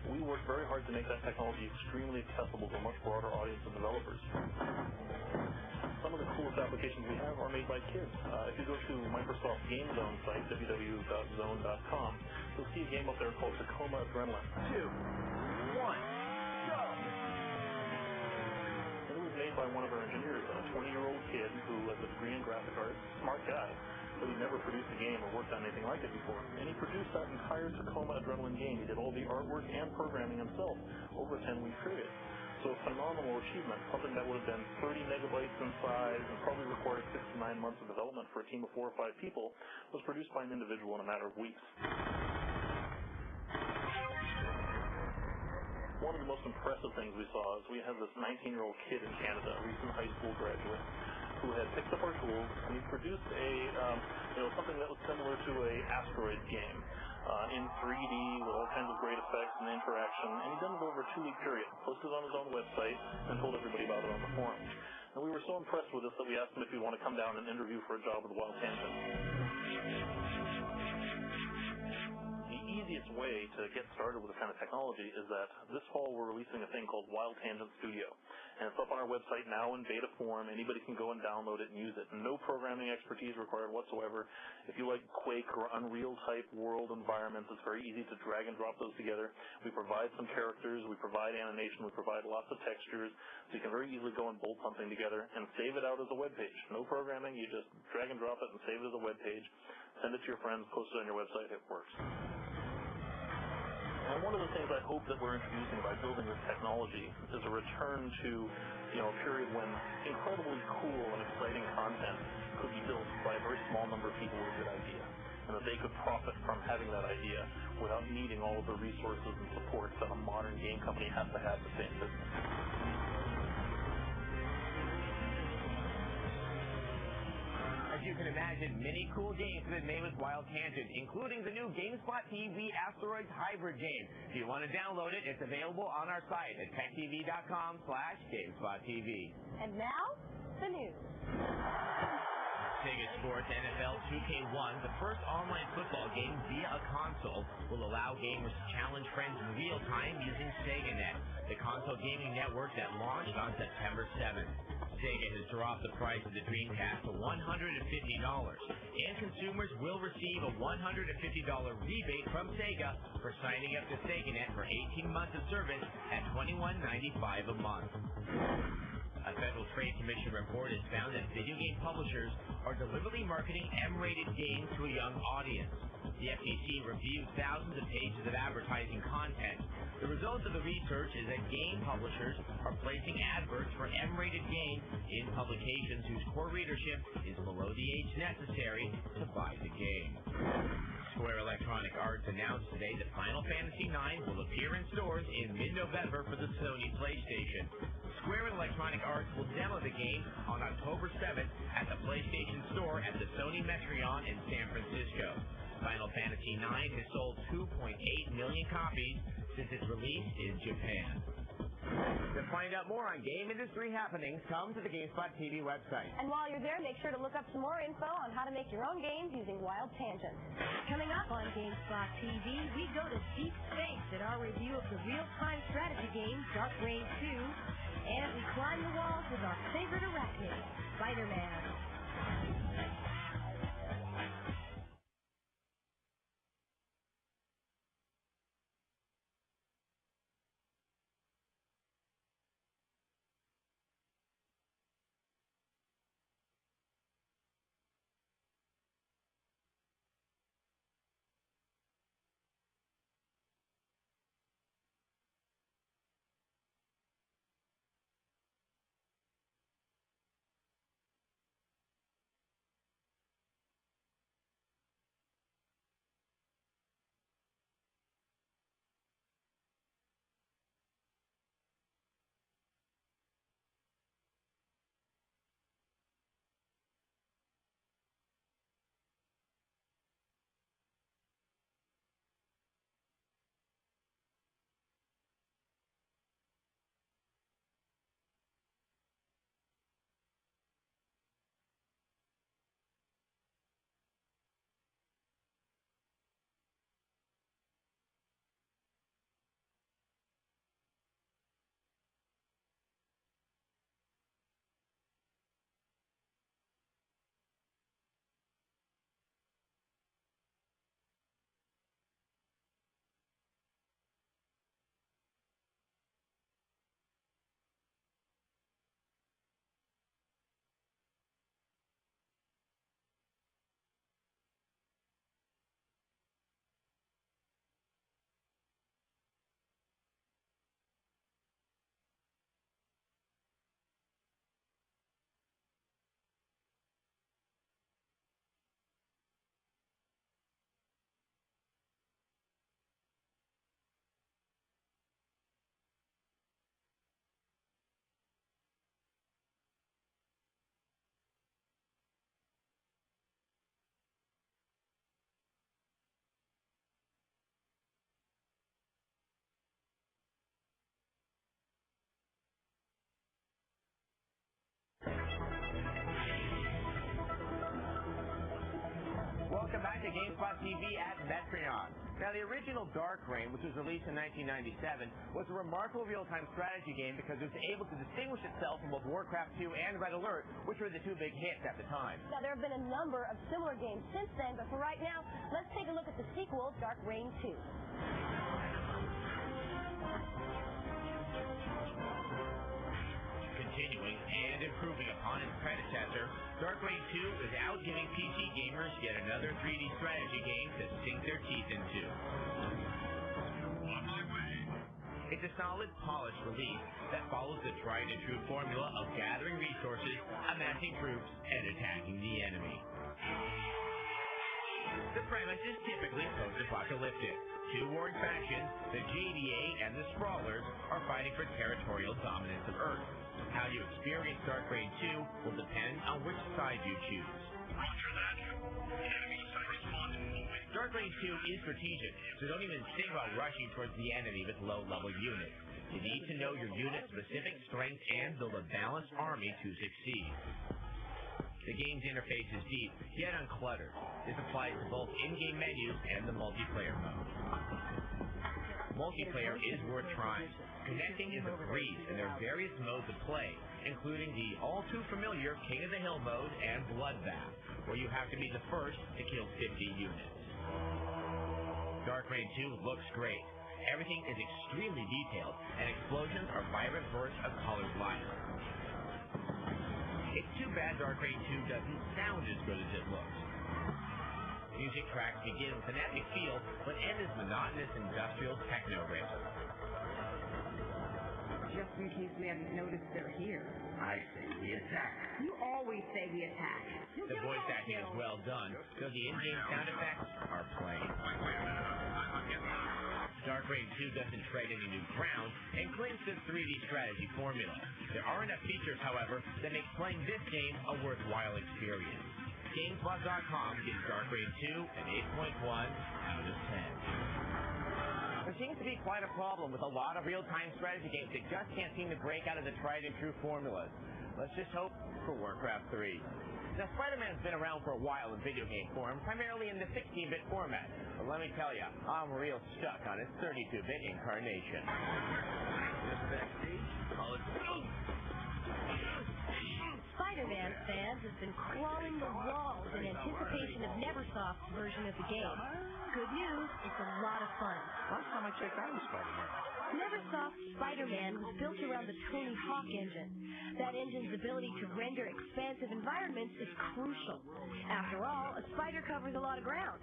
We work very hard to make that technology extremely accessible to a much broader audience of developers. Some of the coolest applications we have are made by kids. If you go to Microsoft Game Zone site, www.zone.com, you'll see a game up there called Tacoma Adrenaline. 2, 1, go! It was made by one of our engineers, a 20-year-old kid who has a degree in graphic arts, smart guy, but he'd never produced a game or worked on anything like it before. And he produced that entire Tacoma Adrenaline game. He did all the artwork and programming himself over a 10-week period. So a phenomenal achievement, something that would have been 30 megabytes in size and probably required 6 to 9 months of development for a team of 4 or 5 people, was produced by an individual in a matter of weeks. One of the most impressive things we saw is we had this 19-year-old kid in Canada, a recent high school graduate, who had picked up our tools and he produced something that was similar to a asteroid game in 3D with all kinds of great effects and interaction, and he done it over a 2-week period, posted it on his own website, and told everybody about it on the forum. And we were so impressed with this that we asked him if he'd want to come down and interview for a job with Wild Tangent. The easiest way to get started with this kind of technology is that this fall we're releasing a thing called Wild Tangent Studio. And it's up on our website now in beta form. Anybody can go and download it and use it. No programming expertise required whatsoever. If you like Quake or Unreal type world environments, it's very easy to drag and drop those together. We provide some characters, we provide animation, we provide lots of textures, so you can very easily go and bolt something together and save it out as a web page. No programming, you just drag and drop it and save it as a web page, send it to your friends, post it on your website, it works. And one of the things I hope that we're introducing by building this technology is a return to, a period when incredibly cool and exciting content could be built by a very small number of people with a good idea, and that they could profit from having that idea without needing all of the resources and support that a modern game company has to have to stay in business. As you can imagine, many cool games have been made with Wild Tangent, including the new Gamespot TV Asteroids Hybrid game. If you want to download it, it's available on our site at techtv.com/GamespotTV. And now, the news. Sega Sports NFL 2K1, the first online football game via a console, will allow gamers to challenge friends in real time using SegaNet, the console gaming network that launched on September 7th. Sega has dropped the price of the Dreamcast to $150, and consumers will receive a $150 rebate from Sega for signing up to SegaNet for 18 months of service at $21.95 a month. A Federal Trade Commission report has found that video game publishers are deliberately marketing M-rated games to a young audience. The FTC reviewed thousands of pages of advertising content. The result of the research is that game publishers are placing adverts for M-rated games in publications whose core readership is below the age necessary to buy the game. Square Electronic Arts announced today that Final Fantasy IX will appear in stores in mid-November for the Sony PlayStation. Square Electronic Arts will demo the game on October 7th at the PlayStation Store at the Sony Metreon in San Francisco. Final Fantasy IX has sold 2.8 million copies since its release in Japan. To find out more on game industry happenings, come to the Gamespot TV website. And while you're there, make sure to look up some more info on how to make your own games using wild tangents. Coming up on Gamespot TV, we go to deep space in our review of the real-time strategy game Dark Reign 2, and we climb the walls with our favorite arachnid, Spider-Man. Welcome back to Gamespot TV at Metreon. Now, the original Dark Reign, which was released in 1997, was a remarkable real-time strategy game because it was able to distinguish itself from both Warcraft 2 and Red Alert, which were the two big hits at the time. Now, there have been a number of similar games since then, but for right now, let's take a look at the sequel, Dark Reign 2. Continuing and improving upon its predecessor, Dark Reign 2 is out giving PC gamers yet another 3D strategy game to sink their teeth into. It's a solid, polished release that follows the tried-and-true formula of gathering resources, amassing troops, and attacking the enemy. The premise is typically post-apocalyptic. Two warring factions, the JDA and the Sprawlers, are fighting for territorial dominance of Earth. How you experience Dark Reign 2 will depend on which side you choose. Roger that. Enemy site response. Dark Reign 2 is strategic, so don't even think about rushing towards the enemy with low-level units. You need to know your unit's specific strength and build a balanced army to succeed. The game's interface is deep, yet uncluttered. This applies to both in-game menus and the multiplayer mode. Multiplayer is worth trying. Connecting is a breeze, and there are various modes of play, including the all-too-familiar King of the Hill mode and Bloodbath, where you have to be the first to kill 50 units. Dark Reign 2 looks great. Everything is extremely detailed, and explosions are vibrant bursts of colored light. It's too bad Dark Reign 2 doesn't sound as good as it looks. Music tracks begin with an epic feel, but end as monotonous industrial techno rhythm. Just in case we haven't noticed they're here. I say we attack. You always say we attack. The voice acting is well done, so the in-game sound effects are plain. Dark Reign 2 doesn't tread any new ground and clings to the 3D strategy formula. There are enough features, however, that make playing this game a worthwhile experience. Gamespot.com gives Dark Reign 2 an 8.1 out of 10. There seems to be quite a problem with a lot of real-time strategy games that just can't seem to break out of the tried-and-true formulas. Let's just hope for Warcraft 3. Now, Spider-Man's been around for a while in video game form, primarily in the 16-bit format. But let me tell you, I'm real stuck on its 32-bit incarnation. Spider-Man fans have been crawling the walls in anticipation of Neversoft's version of the game. Good news, it's a lot of fun. Last time I checked out Spider-Man. Neversoft's Spider-Man was built around the Tony Hawk engine. That engine's ability to render expansive environments is crucial. After all, a spider covers a lot of ground.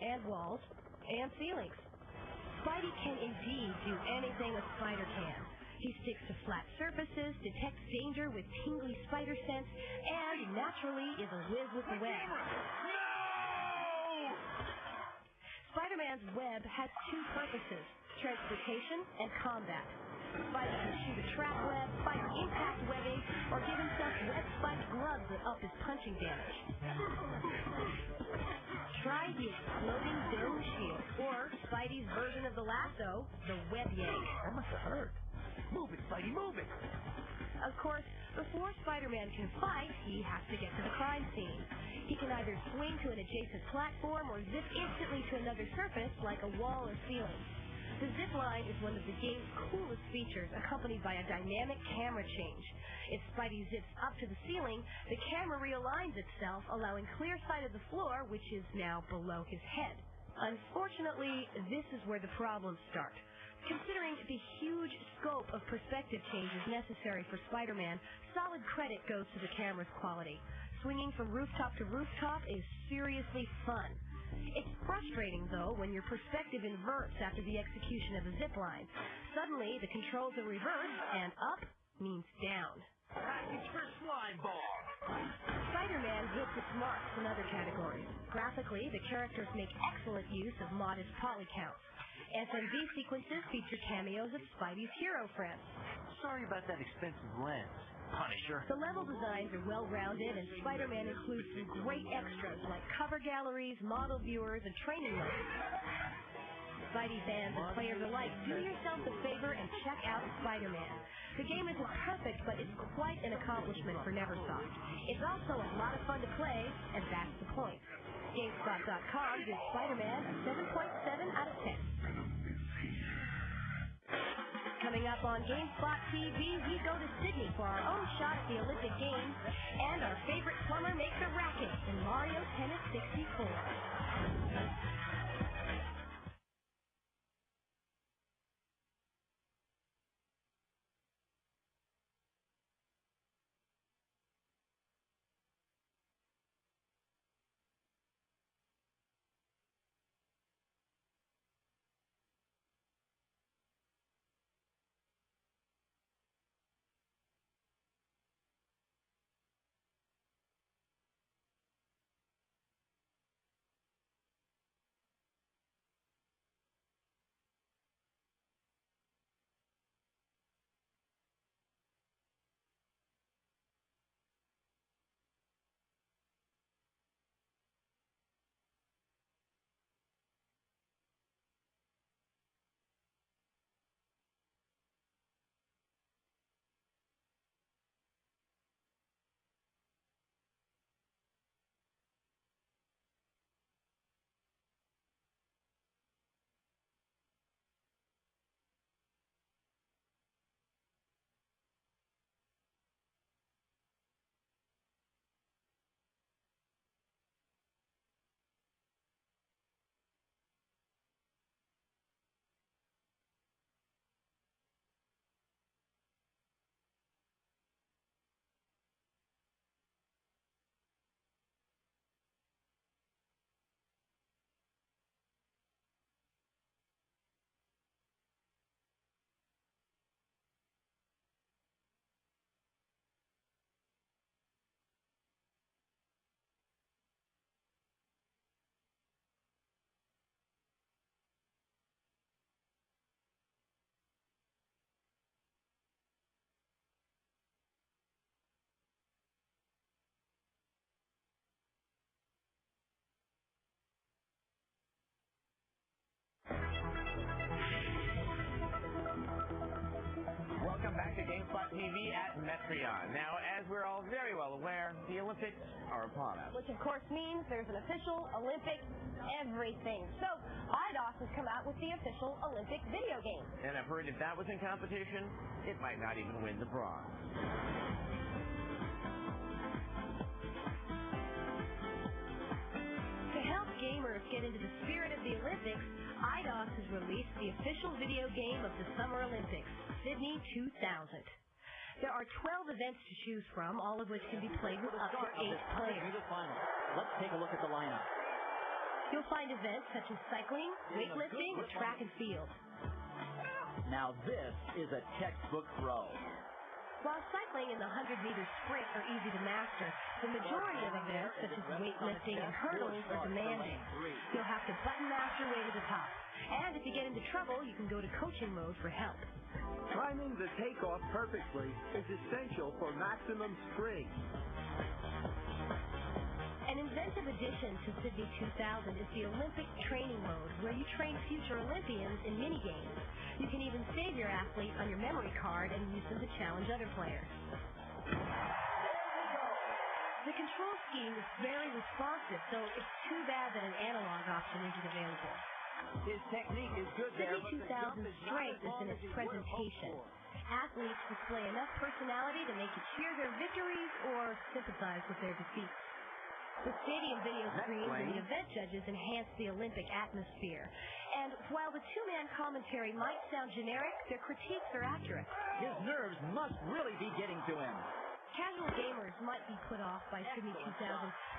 And walls. And ceilings. Spidey can indeed do anything a spider can. He sticks to flat surfaces, detects danger with tingly spider sense, and naturally is a whiz with the web. Spider-Man's web has two purposes, transportation and combat. Spidey can shoot a trap web, fire impact webbing, or give himself web-spiked gloves that up his punching damage. Try the exploding dome shield, or Spidey's version of the lasso, the web yank. That must have hurt. Move it, Spidey, move it! Of course, before Spider-Man can fight, he has to get to the crime scene. He can either swing to an adjacent platform or zip instantly to another surface like a wall or ceiling. The zip line is one of the game's coolest features, accompanied by a dynamic camera change. If Spidey zips up to the ceiling, the camera realigns itself, allowing clear sight of the floor, which is now below his head. Unfortunately, this is where the problems start. Considering the huge scope of perspective changes necessary for Spider-Man, solid credit goes to the camera's quality. Swinging from rooftop to rooftop is seriously fun. It's frustrating, though, when your perspective inverts after the execution of a zipline. Suddenly, the controls are reversed, and up means down. Package for Slime Ball! Spider-Man hits its marks in other categories. Graphically, the characters make excellent use of modest poly counts. SMV sequences feature cameos of Spidey's hero friends. Sorry about that expensive lens, Punisher. The level designs are well-rounded, and Spider-Man includes some great extras like cover galleries, model viewers, and training modes. Spidey fans and players alike, do yourself a favor and check out Spider-Man. The game isn't perfect, but it's quite an accomplishment for Neversoft. It's also a lot of fun to play, and that's the point. Gamespot.com gives Spider-Man a 7.7 out of 10. Coming up on Gamespot TV, we go to Sydney for our own shot at the Olympic Games, and our favorite plumber makes a racket in Mario Tennis 64. to Gamespot TV at Metreon. Now, as we're all very well aware, the Olympics are upon us. Which, of course, means there's an official Olympic everything. So, IDOS has come out with the official Olympic video game. And I've heard if that was in competition, it might not even win the bronze. To help gamers get into the spirit of the Olympics, IDOS has released the official video game of the Summer Olympics, Sydney 2000. There are 12 events to choose from, all of which can be played with up to 8 players. Let's take a look at the lineup. You'll find events such as cycling, weightlifting, and track and field. Now this is a textbook throw. While cycling and the 100-meter sprint are easy to master, the majority of events, such as weightlifting and hurdles, are demanding. You'll have to button mash your way to the top. And if you get into trouble, you can go to coaching mode for help. Timing the takeoff perfectly is essential for maximum strength. An inventive addition to Sydney 2000 is the Olympic training mode, where you train future Olympians in minigames. You can even save your athlete on your memory card and use them to challenge other players. The control scheme is very responsive, so it's too bad that an analog option isn't available. His technique is good there, Sydney 2000's strength is in its presentation. Athletes display enough personality to make you cheer their victories or sympathize with their defeats. The stadium video screens and the event judges enhance the Olympic atmosphere. And while the two-man commentary might sound generic, their critiques are accurate. His nerves must really be getting to him. Casual gamers might be put off by Sydney 2000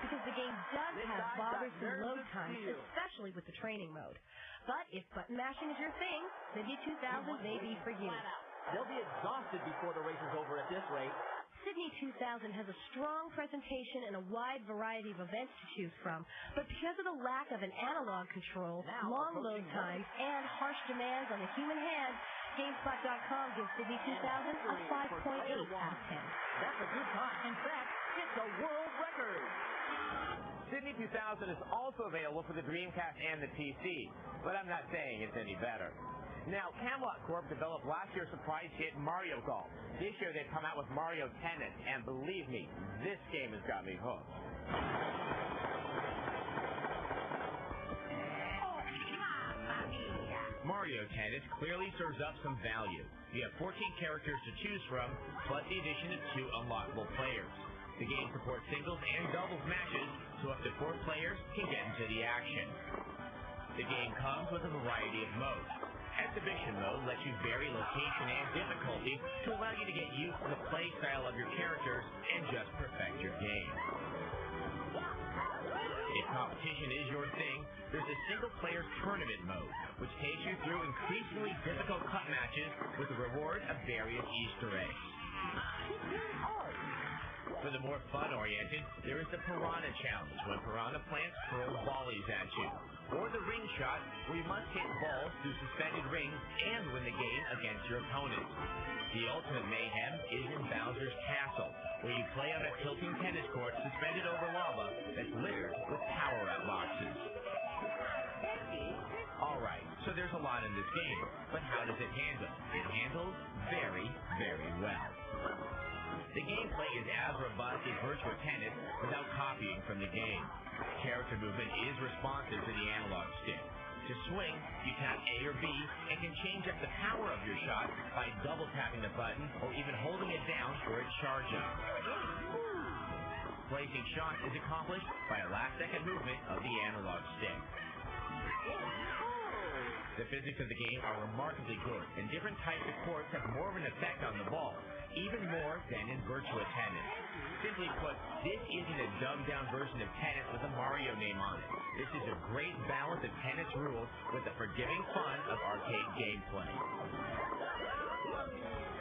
because the game does have bothersome load times, especially with the training mode. But if button mashing is your thing, Sydney 2000 may be for you. They'll be exhausted before the race is over at this rate. Sydney 2000 has a strong presentation and a wide variety of events to choose from, but because of the lack of an analog control, long load times, and harsh demands on the human hand, Gamespot.com gives Sydney 2000 a 5.8 out of 10. That's a good time. In fact, it's a world record. Sydney 2000 is also available for the Dreamcast and the PC, but I'm not saying it's any better. Now, Camelot Corp developed last year's surprise hit Mario Golf. This year they've come out with Mario Tennis, and believe me, this game has got me hooked. Mario Tennis clearly serves up some value. You have 14 characters to choose from, plus the addition of 2 unlockable players. The game supports singles and doubles matches, so up to 4 players can get into the action. The game comes with a variety of modes. Exhibition mode lets you vary location and difficulty to allow you to get used to the play style of your characters and just perfect your game. If competition is your thing, there's a single-player tournament mode, which takes you through increasingly difficult cut matches with the reward of various Easter eggs. For the more fun-oriented, there is the Piranha Challenge, when Piranha plants hurl volleys at you. Or the Ring Shot, where you must hit balls through suspended rings and win the game against your opponent. The ultimate mayhem is in Bowser's Castle, where you play on a tilting tennis court suspended over lava that's littered with power-up boxes. Alright, so there's a lot in this game, but how does it handle? It handles very, very well. The gameplay is as robust as Virtua Tennis without copying from the game. Character movement is responsive to the analog stick. To swing, you tap A or B and can change up the power of your shot by double tapping the button or even holding it down for its charge up. Placing shots is accomplished by a last-second movement of the analog stick. The physics of the game are remarkably good, and different types of courts have more of an effect on the ball, even more than in Virtua Tennis. Simply put, this isn't a dumbed-down version of tennis with a Mario name on it. This is a great balance of tennis rules with the forgiving fun of arcade gameplay.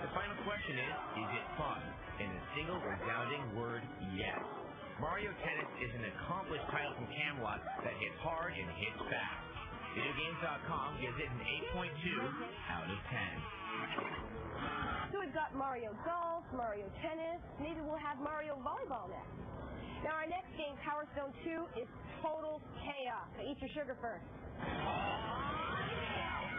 The final question is it fun? In a single resounding word, yes. Mario Tennis is an accomplished title from Camelot that hits hard and hits fast. Videogames.com gives it an 8.2 out of 10. So we've got Mario Golf, Mario Tennis, maybe we'll have Mario Volleyball next. Now our next game, Power Stone 2, is total chaos. So eat your sugar first.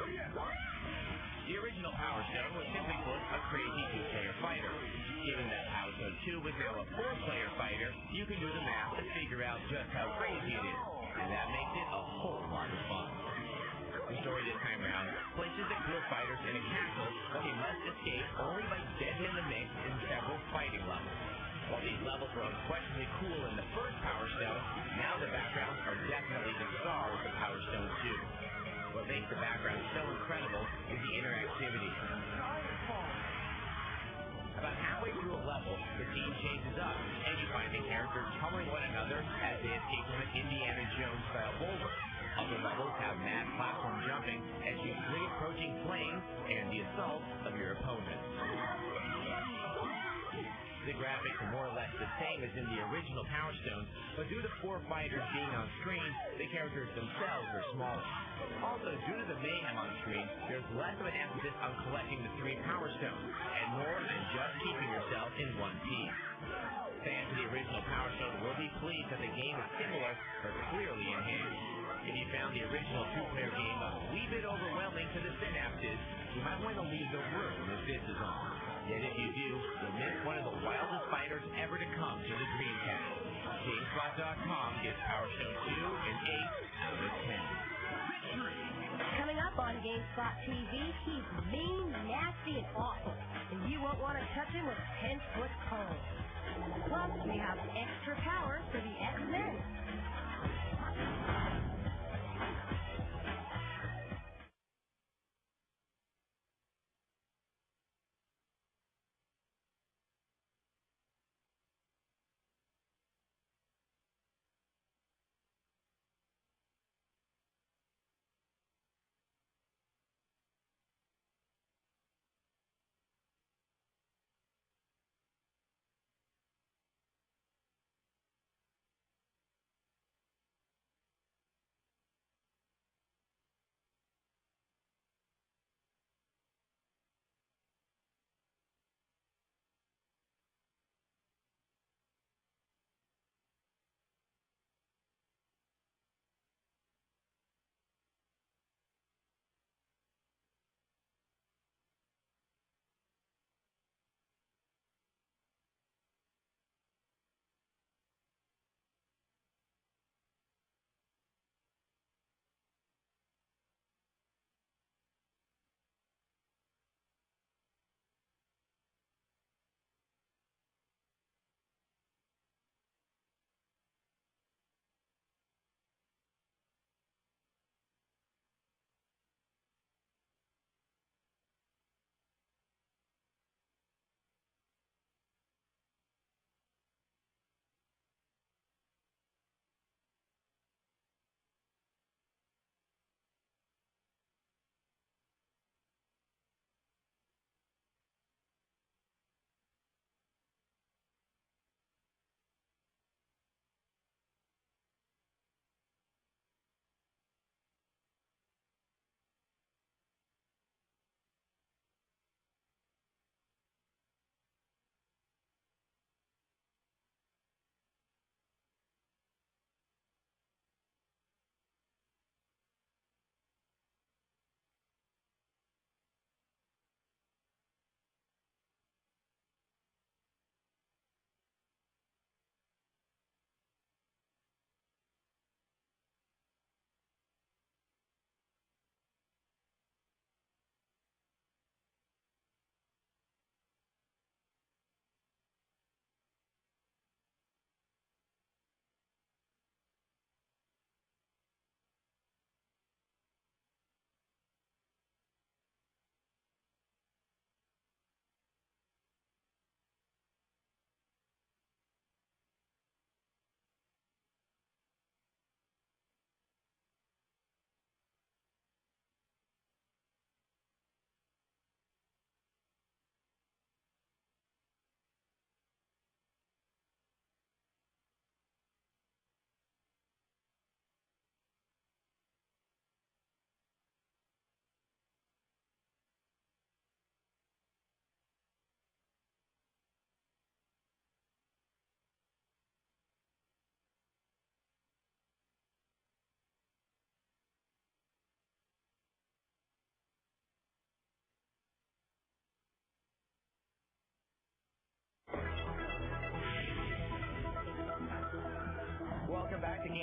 The original Power Stone was simply put a crazy two-player fighter. Given that Power Stone 2 was now a four-player fighter, you can do the math to figure out just how crazy it is, and that makes it a whole lot of fun. The story this time around places the cool fighters in a castle, but they must escape only by getting in the mix in several fighting levels. While these levels were unquestionably cool in the first Power Stone, now the backgrounds are definitely the stars of Power Stone 2. What makes the background so incredible is the interactivity. About halfway through a level, the scene changes up, and you find the characters tumbling one another as they escape from an Indiana Jones-style boulder. Other levels have mad platform jumping as you flee approaching flames and the assault of your opponents. The graphics are more or less the same as in the original Power Stone, but due to four fighters being on screen, the characters themselves are smaller. Also, due to the mayhem on screen, there's less of an emphasis on collecting the three Power Stones, and more than just keeping yourself in one piece. Fans of the original Power Stone will be pleased that the game is similar, but clearly enhanced. If you found the original two-player game a wee bit overwhelming to the synapses, you might want to leave the room if this is on. Yet if you do, you'll miss one of the wildest fighters ever to come to the Dreamcast. Gamespot.com gives Power Stone 2 an 8 out of 10. Coming up on Gamespot TV, he's mean, nasty, and awful. And you won't want to touch him with 10-foot poles. Plus, we have extra power for the X-Men.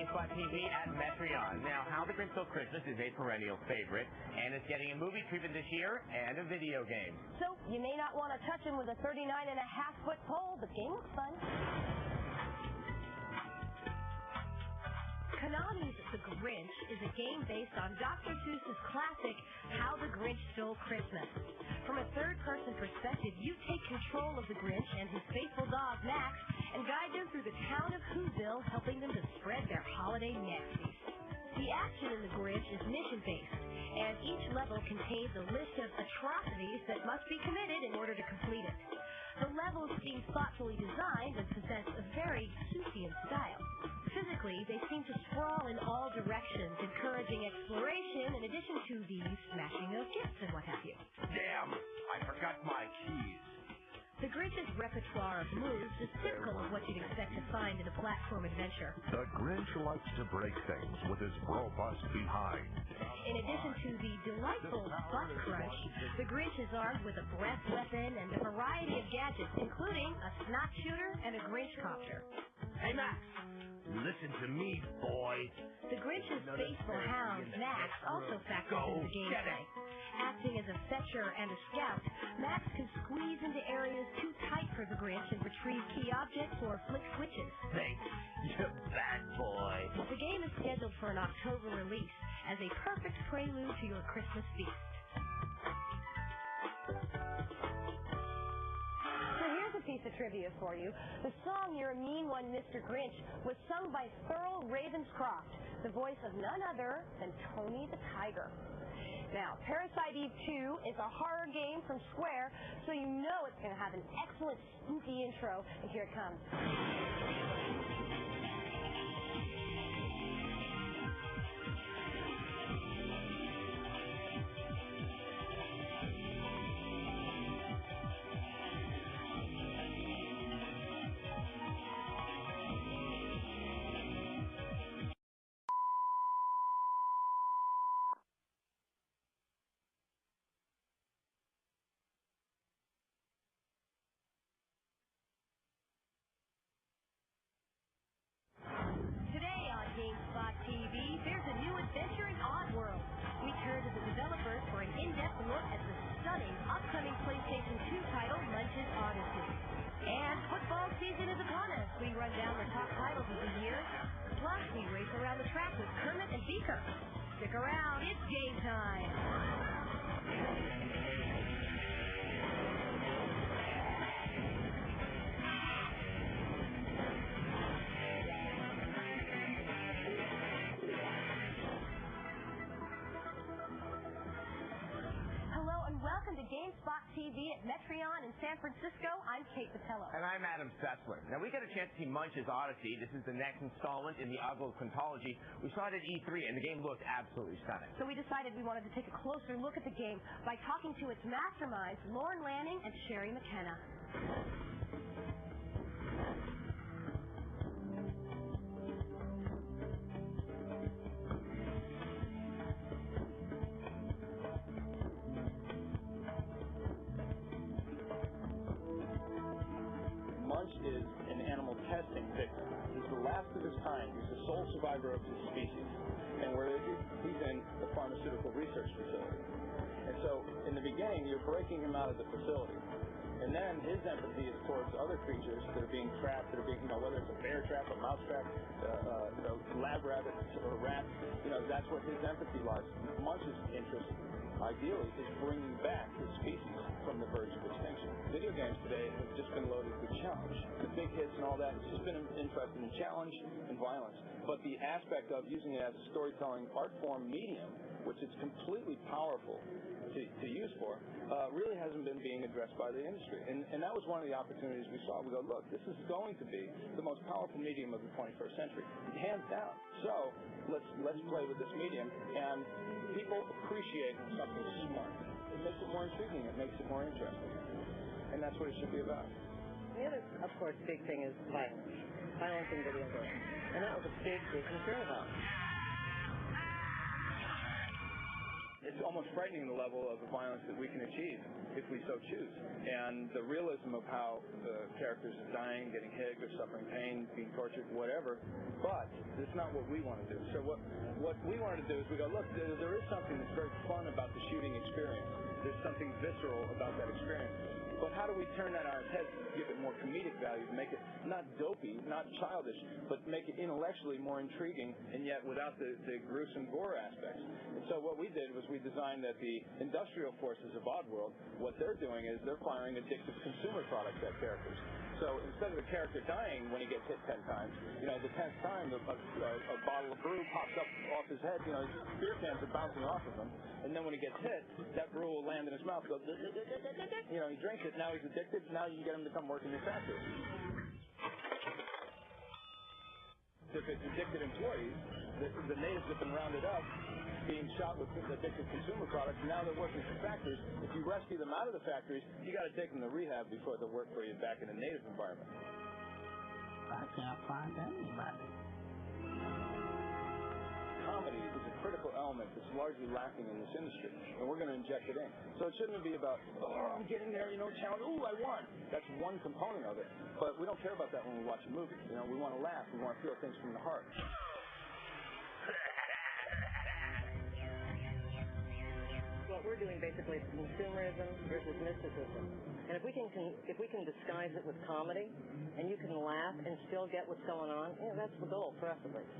Gamespot TV at Metreon. Now, How the Grinch Stole Christmas is a perennial favorite, and it's getting a movie treatment this year and a video game. So, you may not want to touch him with a 39.5-foot pole, but the game looks fun. Konami's The Grinch is a game based on Dr. Seuss's classic, How the Grinch Stole Christmas. From a third-person perspective, you take control of the Grinch and his faithful dog, Max, and guide them through the town of Whoville, helping them to spread their holiday next feast. The action in The Grinch is mission-based, and each level contains a list of atrocities that must be committed in order to complete it. The levels seem thoughtfully designed and possess a very Seussian style. Physically, they seem to sprawl in all directions, encouraging exploration in addition to the smashing of gifts and what have you. Damn! I forgot my keys. The Grinch's repertoire of moves is typical of what you'd expect to find in a platform adventure. The Grinch likes to break things with his robust behind. In addition to the delightful butt crunch, the Grinch is armed with a breath weapon and a variety of gadgets, including a snot shooter and a Grinch copter. Hey, Max! Listen to me, boy. The Grinch's faithful hound, Max, also factors into the gameplay. Acting as a fetcher and a scout, Max can squeeze into areas too tight for the Grinch and retrieve key objects or flick switches. Thanks, you bad boy. The game is scheduled for an October release as a perfect prelude to your Christmas feast. So here's a piece of trivia for you. The song You're a Mean One, Mr. Grinch was sung by Thurl Ravenscroft, the voice of none other than Tony the Tiger. Now, Parasite Eve 2 is a horror game from Square, so you know it's going to have an excellent spooky intro, and here it comes. Gamespot TV, there's a new adventure in Oddworld. We turn to the developers for an in-depth look at the stunning upcoming PlayStation 2 title, Munch's Odyssey. And football season is upon us. We run down the top titles of the year. Plus, we race around the track with Kermit and Beaker. Stick around, it's game time. Welcome to Gamespot TV at Metreon in San Francisco. I'm Kate Patello. And I'm Adam Sessler. Now, we got a chance to see Munch's Odyssey. This is the next installment in the Oddworld Quintology. We saw it at E3, and the game looked absolutely stunning. So we decided we wanted to take a closer look at the game by talking to its masterminds, Lauren Lanning and Sherry McKenna. Munch is an animal testing victim. He's the last of his kind. He's the sole survivor of his species. And where is he? He's in the pharmaceutical research facility. And so, in the beginning, you're breaking him out of the facility. And then his empathy is towards other creatures that are being trapped, that are being, whether it's a bear trap, a mouse trap, lab rabbit, or rat, that's where his empathy lies. Munch's interest, ideally, is bringing back his species from the verge of extinction. Video games today have just been loaded with challenge. The big hits and all that has just been interested in challenge and violence. But the aspect of using it as a storytelling art form medium, which it's completely powerful to use for, really hasn't been being addressed by the industry. And that was one of the opportunities we saw. We go, look, this is going to be the most powerful medium of the 21st century, hands down. So let's play with this medium. And people appreciate something smart. It makes it more intriguing. It makes it more interesting. And that's what it should be about. The other, of course, big thing is violence. Violence in video games. And that was a big concern about it. It's almost frightening the level of the violence that we can achieve if we so choose. And the realism of how the characters are dying, getting hit, or suffering pain, being tortured, whatever. But it's not what we want to do. So what we wanted to do is we go, look, there is something that's very fun about the shooting experience. There's something visceral about that experience. But how do we turn that on its head to give it more comedic value, to make it not dopey, not childish, but make it intellectually more intriguing, and yet without the gruesome gore aspects? And so what we did was we designed that the industrial forces of Oddworld, what they're doing is they're firing addictive consumer products at characters. So instead of the character dying when he gets hit 10 times, the 10th time a bottle of brew pops up off his head, beer cans are bouncing off of him, and then when he gets hit, that brew will land in his mouth, go, he drinks it, now he's addicted, now you can get him to come work in your factory. If it's addicted employees, the natives have been rounded up, being shot with addictive consumer products, and now they're working for factories. If you rescue them out of the factories, you got to take them to rehab before they'll work for you back in a native environment. I can't find anybody. Comedy is a critical element that's largely lacking in this industry, and we're going to inject it in. So it shouldn't be about, I'm getting there, challenge, I won. That's one component of it, but we don't care about that when we watch a movie. We want to laugh, we want to feel things from the heart. What we're doing basically is consumerism versus mysticism. And if we can disguise it with comedy, and you can laugh and still get what's going on, that's the goal for us at least.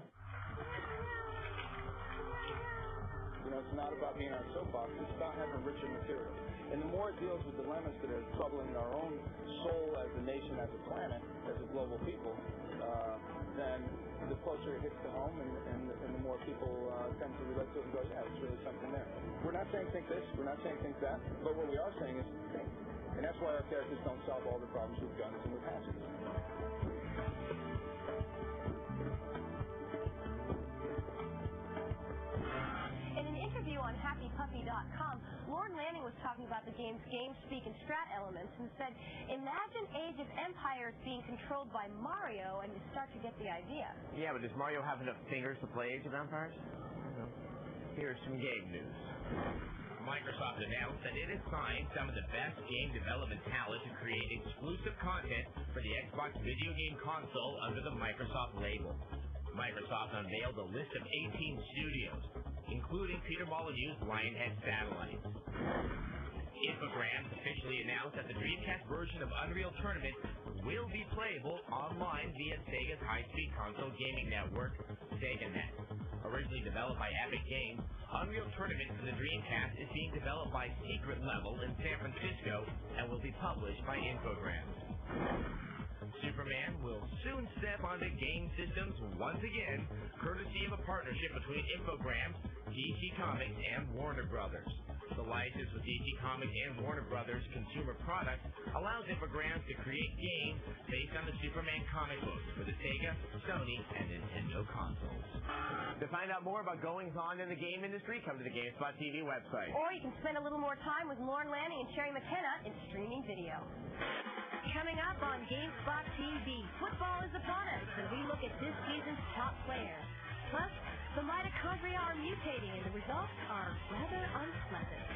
It's not about being on a soapbox, it's about having richer material. And the more it deals with dilemmas that are troubling our own soul as a nation, as a planet, as a global people, then the closer it hits to home and the more people tend to relate to it and go, yeah, there's really something there. We're not saying think this, we're not saying think that, but what we are saying is think. And that's why our characters don't solve all the problems with guns and with hatchets. In an interview on HappyPuppy.com, Lorne Lanning was talking about the game's game speak and strat elements and said, imagine Age of Empires being controlled by Mario and you start to get the idea. Yeah, but does Mario have enough fingers to play Age of Empires? Here's some game news. Microsoft announced that it has signed some of the best game development talent to create exclusive content for the Xbox video game console under the Microsoft label. Microsoft unveiled a list of 18 studios, including Peter Molyneux's Lionhead Satellites. Infogrames officially announced that the Dreamcast version of Unreal Tournament will be playable online via Sega's high-speed console gaming network, SegaNet. Originally developed by Epic Games, Unreal Tournament for the Dreamcast is being developed by Secret Level in San Francisco and will be published by Infogrames. Superman will soon step onto game systems once again, courtesy of a partnership between Infogrames, DC Comics, and Warner Brothers. The license with DC Comics and Warner Brothers consumer products allows Infogrames to create games based on the Superman comic books for the Sega, Sony, and Nintendo consoles. To find out more about goings-on in the game industry, come to the Gamespot TV website. Or you can spend a little more time with Lorne Lanning and Sherry McKenna in streaming video. Coming up on Gamespot TV, football is upon us, and we look at this season's top players. Plus, the mitochondria are mutating, and the results are rather unpleasant.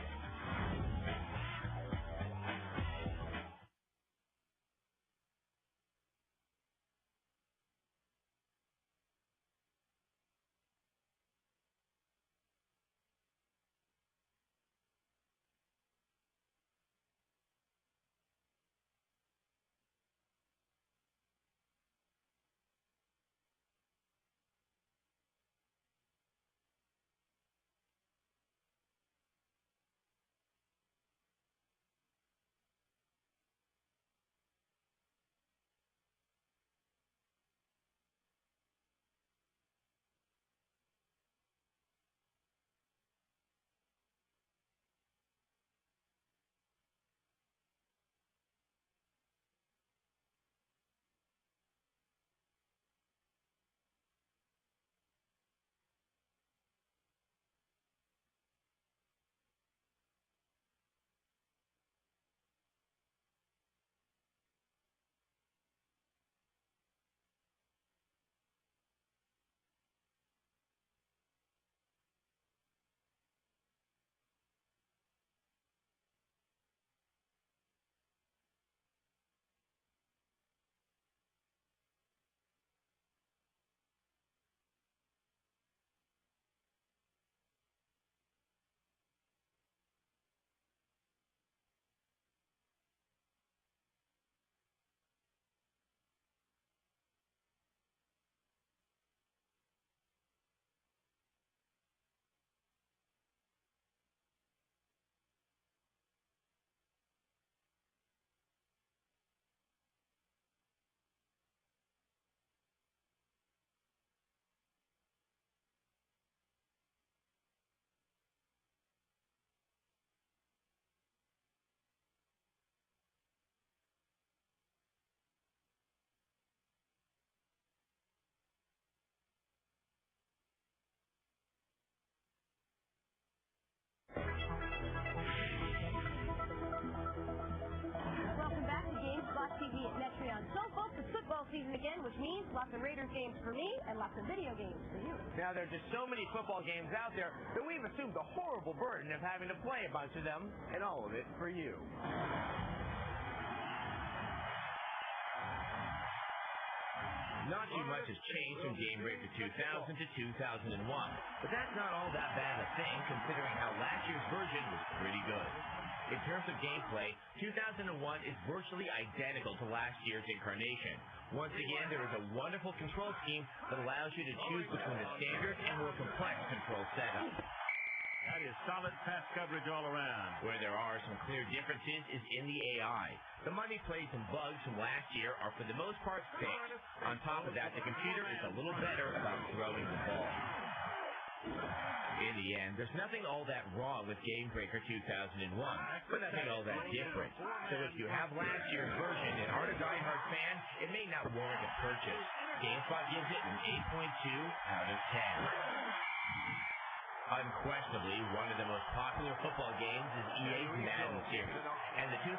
Metreon. So, folks, it's football season again, which means lots of Raiders games for me and lots of video games for you. Now, there are just so many football games out there that we've assumed the horrible burden of having to play a bunch of them, and all of it for you. Not too much has changed from Gamebreaker 2000 to 2001, but that's not all that bad a thing considering how last year's version was pretty good. In terms of gameplay, 2001 is virtually identical to last year's incarnation. Once again, there is a wonderful control scheme that allows you to choose between the standard and more complex control setup. That is solid pass coverage all around. Where there are some clear differences is in the AI. The money plays and bugs from last year are for the most part fixed. On top of that, the computer is a little better about throwing the ball. In the end, there's nothing all that wrong with Gamebreaker 2001, but nothing all that different. So if you have last year's version and aren't a diehard fan, it may not warrant a purchase. Gamespot gives it an 8.2 out of 10. Unquestionably, one of the most popular football games is EA's Madden series, and the 2001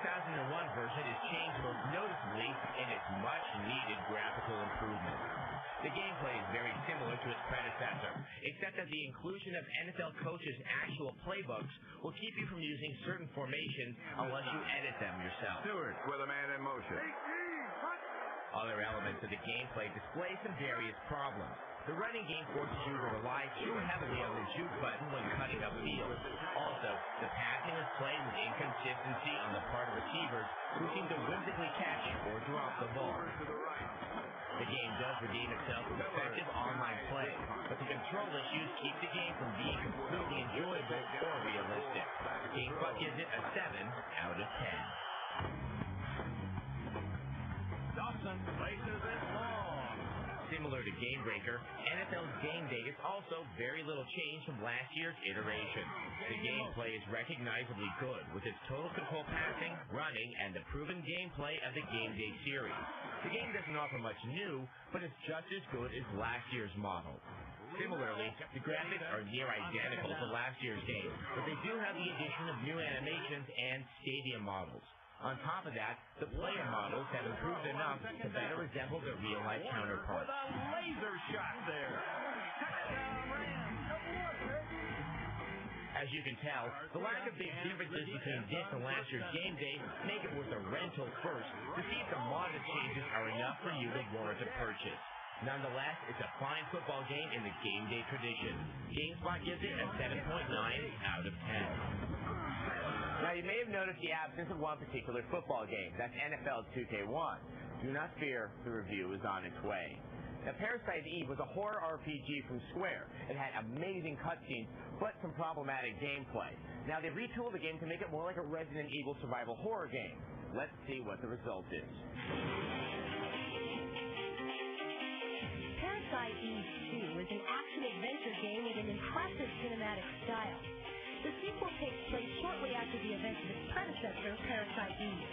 version is changed most noticeably in its much-needed graphical improvement. The gameplay is very similar to its predecessor, except that the inclusion of NFL coaches' actual playbooks will keep you from using certain formations unless you edit them yourself. Stewart with a man in motion. Other elements of the gameplay display some various problems. The running game forces you to rely too heavily on the juke button when cutting up field. Also, the passing is played with inconsistency on the part of receivers who seem to whimsically catch or drop the ball. The game does redeem itself with effective online play, but the control issues keep the game from being completely enjoyable or realistic. GameSpot gives it a 7 out of 10. Dawson places it long. Similar to Gamebreaker, NFL's Game Day is also very little change from last year's iteration. The gameplay is recognizably good, with its total control passing, running, and the proven gameplay of the Game Day series. The game doesn't offer much new, but it's just as good as last year's model. Similarly, the graphics are near identical to last year's game, but they do have the addition of new animations and stadium models. On top of that, the player models have improved enough to better resemble their real-life counterparts. With a laser shot there. As you can tell, the lack of big differences between this and last year's Game Day make it worth a rental first to see if the modest changes are enough for you to warrant a purchase. Nonetheless, it's a fine football game in the Game Day tradition. GameSpot gives it a 7.9 out of 10. Now, you may have noticed the absence of one particular football game. That's NFL 2K1. Do not fear, the review is on its way. Now, Parasite Eve was a horror RPG from Square. It had amazing cutscenes, but some problematic gameplay. Now, they retooled the game to make it more like a Resident Evil survival horror game. Let's see what the result is. Parasite Eve 2 is an action-adventure game with an impressive cinematic style. The sequel takes place shortly after the events of its predecessor, Parasite Eve.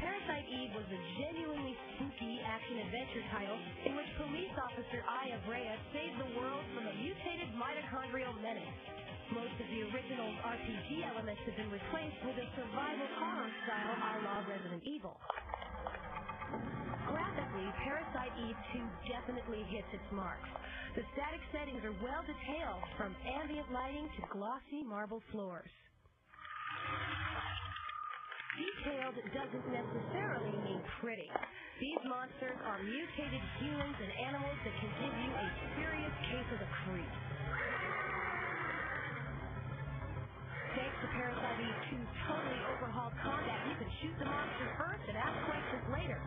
Parasite Eve was a genuinely spooky action-adventure title in which police officer Aya Brea saved the world from a mutated mitochondrial menace. Most of the original RPG elements have been replaced with a survival horror style a la Resident Evil. Graphically, Parasite Eve 2 definitely hits its marks. The static settings are well detailed, from ambient lighting to glossy marble floors. Detailed doesn't necessarily mean pretty. These monsters are mutated humans and animals that can give you a serious case of the creeps. Thanks to Parasite Eve 2's totally overhauled combat, you can shoot the monster first and ask questions later.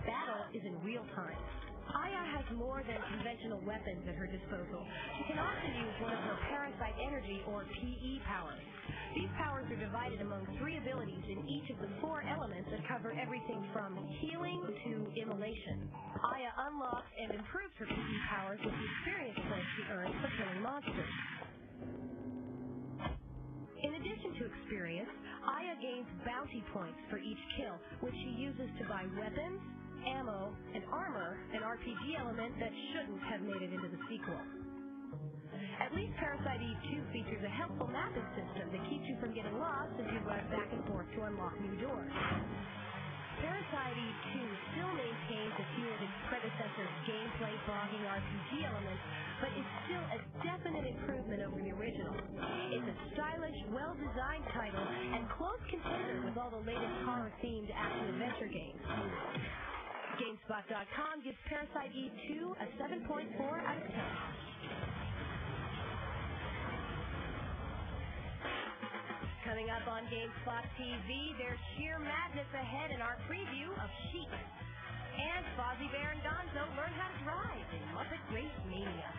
Battle is in real time. Aya has more than conventional weapons at her disposal. She can often use one of her parasite energy, or PE powers. These powers are divided among 3 abilities in each of the 4 elements that cover everything from healing to immolation. Aya unlocks and improves her PE powers with the experience points she earns for killing monsters. In addition to experience, Aya gains bounty points for each kill, which she uses to buy weapons, ammo, and armor, an RPG element that shouldn't have made it into the sequel. At least Parasite Eve 2 features a helpful mapping system that keeps you from getting lost as you run back and forth to unlock new doors. Parasite Eve 2 still maintains a few of its predecessor's gameplay bogging RPG elements, but is still a definite improvement over the original. It's a stylish, well-designed title and close contender with all the latest horror-themed action-adventure games. Gamespot.com gives Parasite Eve 2 a 7.4 out of 10. Coming up on Gamespot TV, there's sheer madness ahead in our preview of Sheep. And Fozzie Bear and Gonzo learn how to drive in Muppet Race Mania.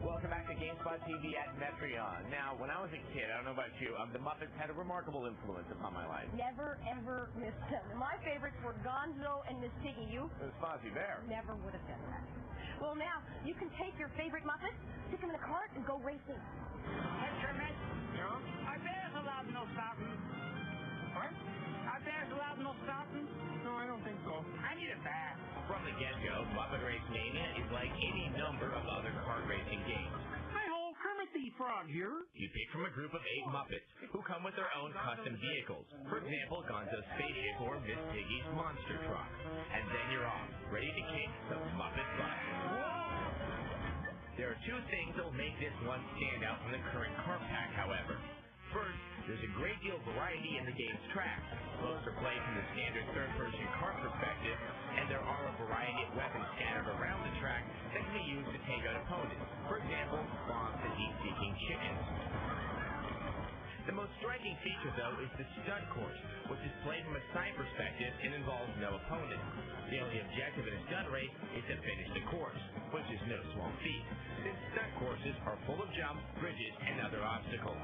Welcome back to Gamespot TV at Metreon. Now, when I was a kid, I don't know about you, the Muppets had a remarkable influence upon my life. Never, ever missed them. My favorites were Gonzo and Miss Piggy. You? It was Fozzie Bear. Never would have done that. Well, now, you can take your favorite Muppets, stick them in a cart, and go racing. Hey, Kermit. Yeah? Are bears allowed no starting? What? Are bears allowed no starting? No, I don't think so. I need a bath. From the get-go, Muppet Race Mania is like any number of other kart racing games. Hi-ho, Kermit the Frog here. You pick from a group of 8 Muppets who come with their own custom vehicles. For example, Gonzo's spaceship or Miss Piggy's monster truck. And then you're off, ready to kick some Muppet butt. There are 2 things that will make this one stand out from the current kart pack, however. First, there's a great deal of variety in the game's tracks. Most are played from the standard third-person kart perspective, and there are a variety of weapons scattered around the track that can be used to take out opponents. For example, bombs and heat-seeking chickens. The most striking feature, though, is the stunt course, which is played from a side perspective and involves no opponent. The only objective in a stunt race is to finish the course, which is no small feat, since stunt courses are full of jumps, bridges, and other obstacles.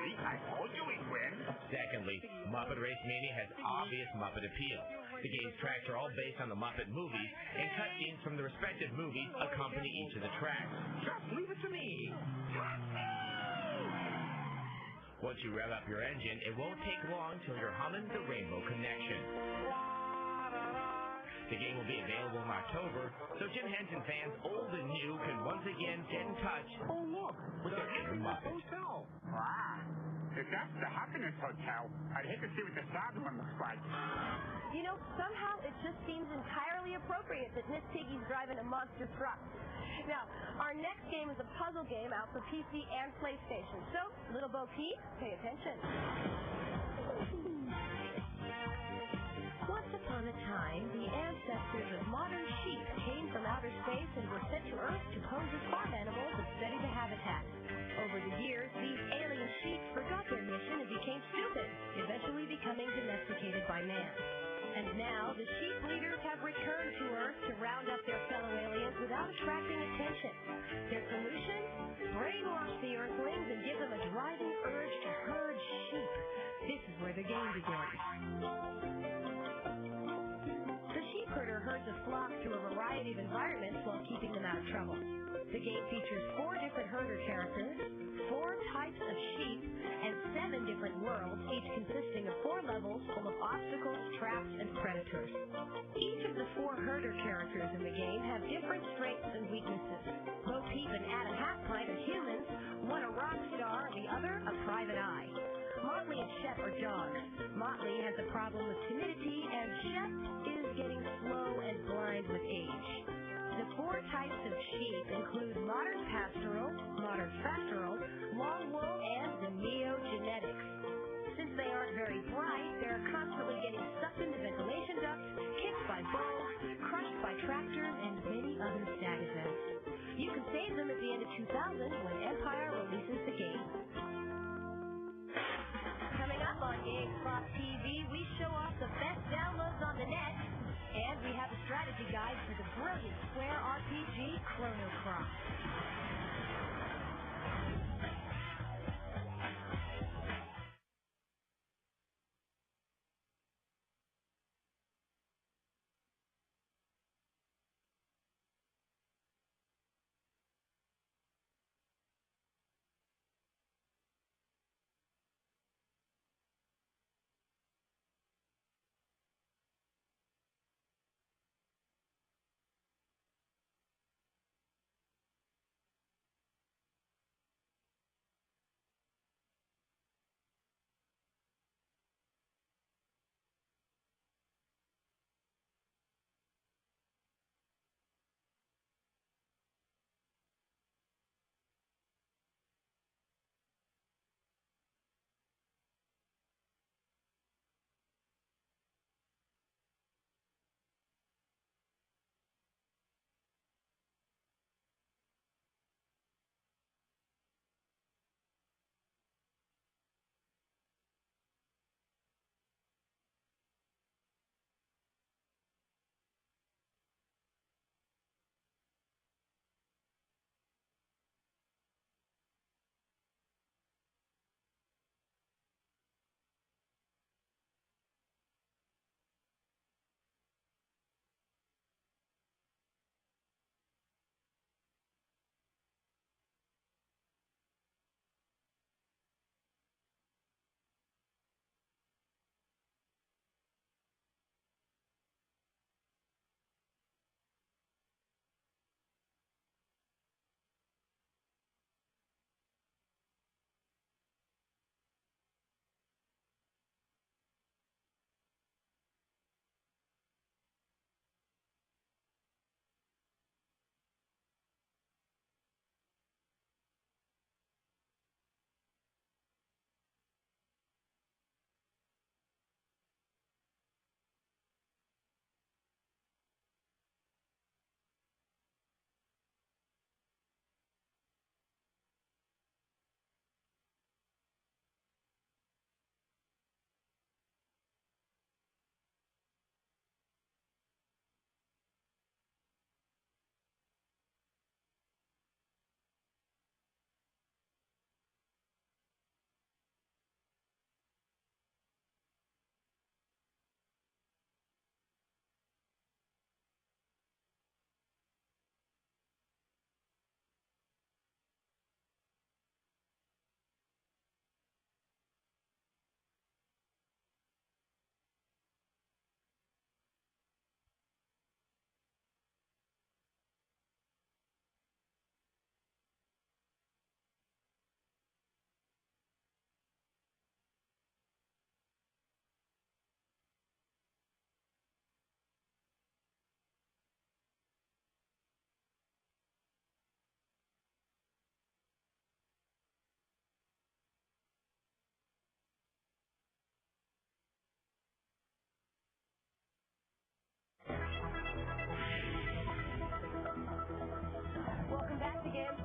I told you we'd win. Secondly, Muppet Race Mania has obvious Muppet appeal. The game's tracks are all based on the Muppet movies, and cut scenes from the respective movies accompany each of the tracks. Just leave it to me. Once you rev up your engine, it won't take long till you're humming the Rainbow Connection. The game will be available in October, so Jim Henson fans old and new can once again get in touch with their inner Muppet. Wow. If that's the Happiness Hotel, I'd hate to see what the sad one looks like. You know, somehow it just seems entirely appropriate that Miss Piggy's driving a monster truck. Now, our next game is a puzzle game out for PC and PlayStation. So, Little Bo Peep, pay attention. Once upon a a time, the ancestors of modern sheep came from outer space and were sent to Earth to pose as farm animals and study the habitat. Over the years, these alien sheep forgot their mission and became stupid, eventually becoming domesticated by man. And now, the sheep leaders have returned to Earth to round up their fellow aliens without attracting attention. Their solution? Brainwash the Earthlings and give them a driving urge to herd sheep. This is where the game begins. The sheep herder herds a flock through a variety of environments while keeping them out of trouble. The game features 4 different herder characters, 4 types of sheep, and 7 different worlds, each consisting of 4 levels full of obstacles, traps, and predators. Each of the 4 herder characters in the game have different strengths and weaknesses. Bo Peep and Adam Halfpint are humans, one a rock star, and the other a private eye. Motley and Shep are dogs. Motley has a problem with timidity, and Shep is getting slow and blind with age. The 4 types of sheep include modern pastoral, modern pastoral, long wool, and the neo-genetics. Since they aren't very bright, they're constantly getting sucked into ventilation ducts, kicked by bulls, crushed by tractors, and many other sad events. You can save them at the end of 2000 when Empire releases the game. Coming up on Gamespot TV, we show off the best downloads on the net, and we have a strategy guide for the brilliant Square RPG Chrono Cross.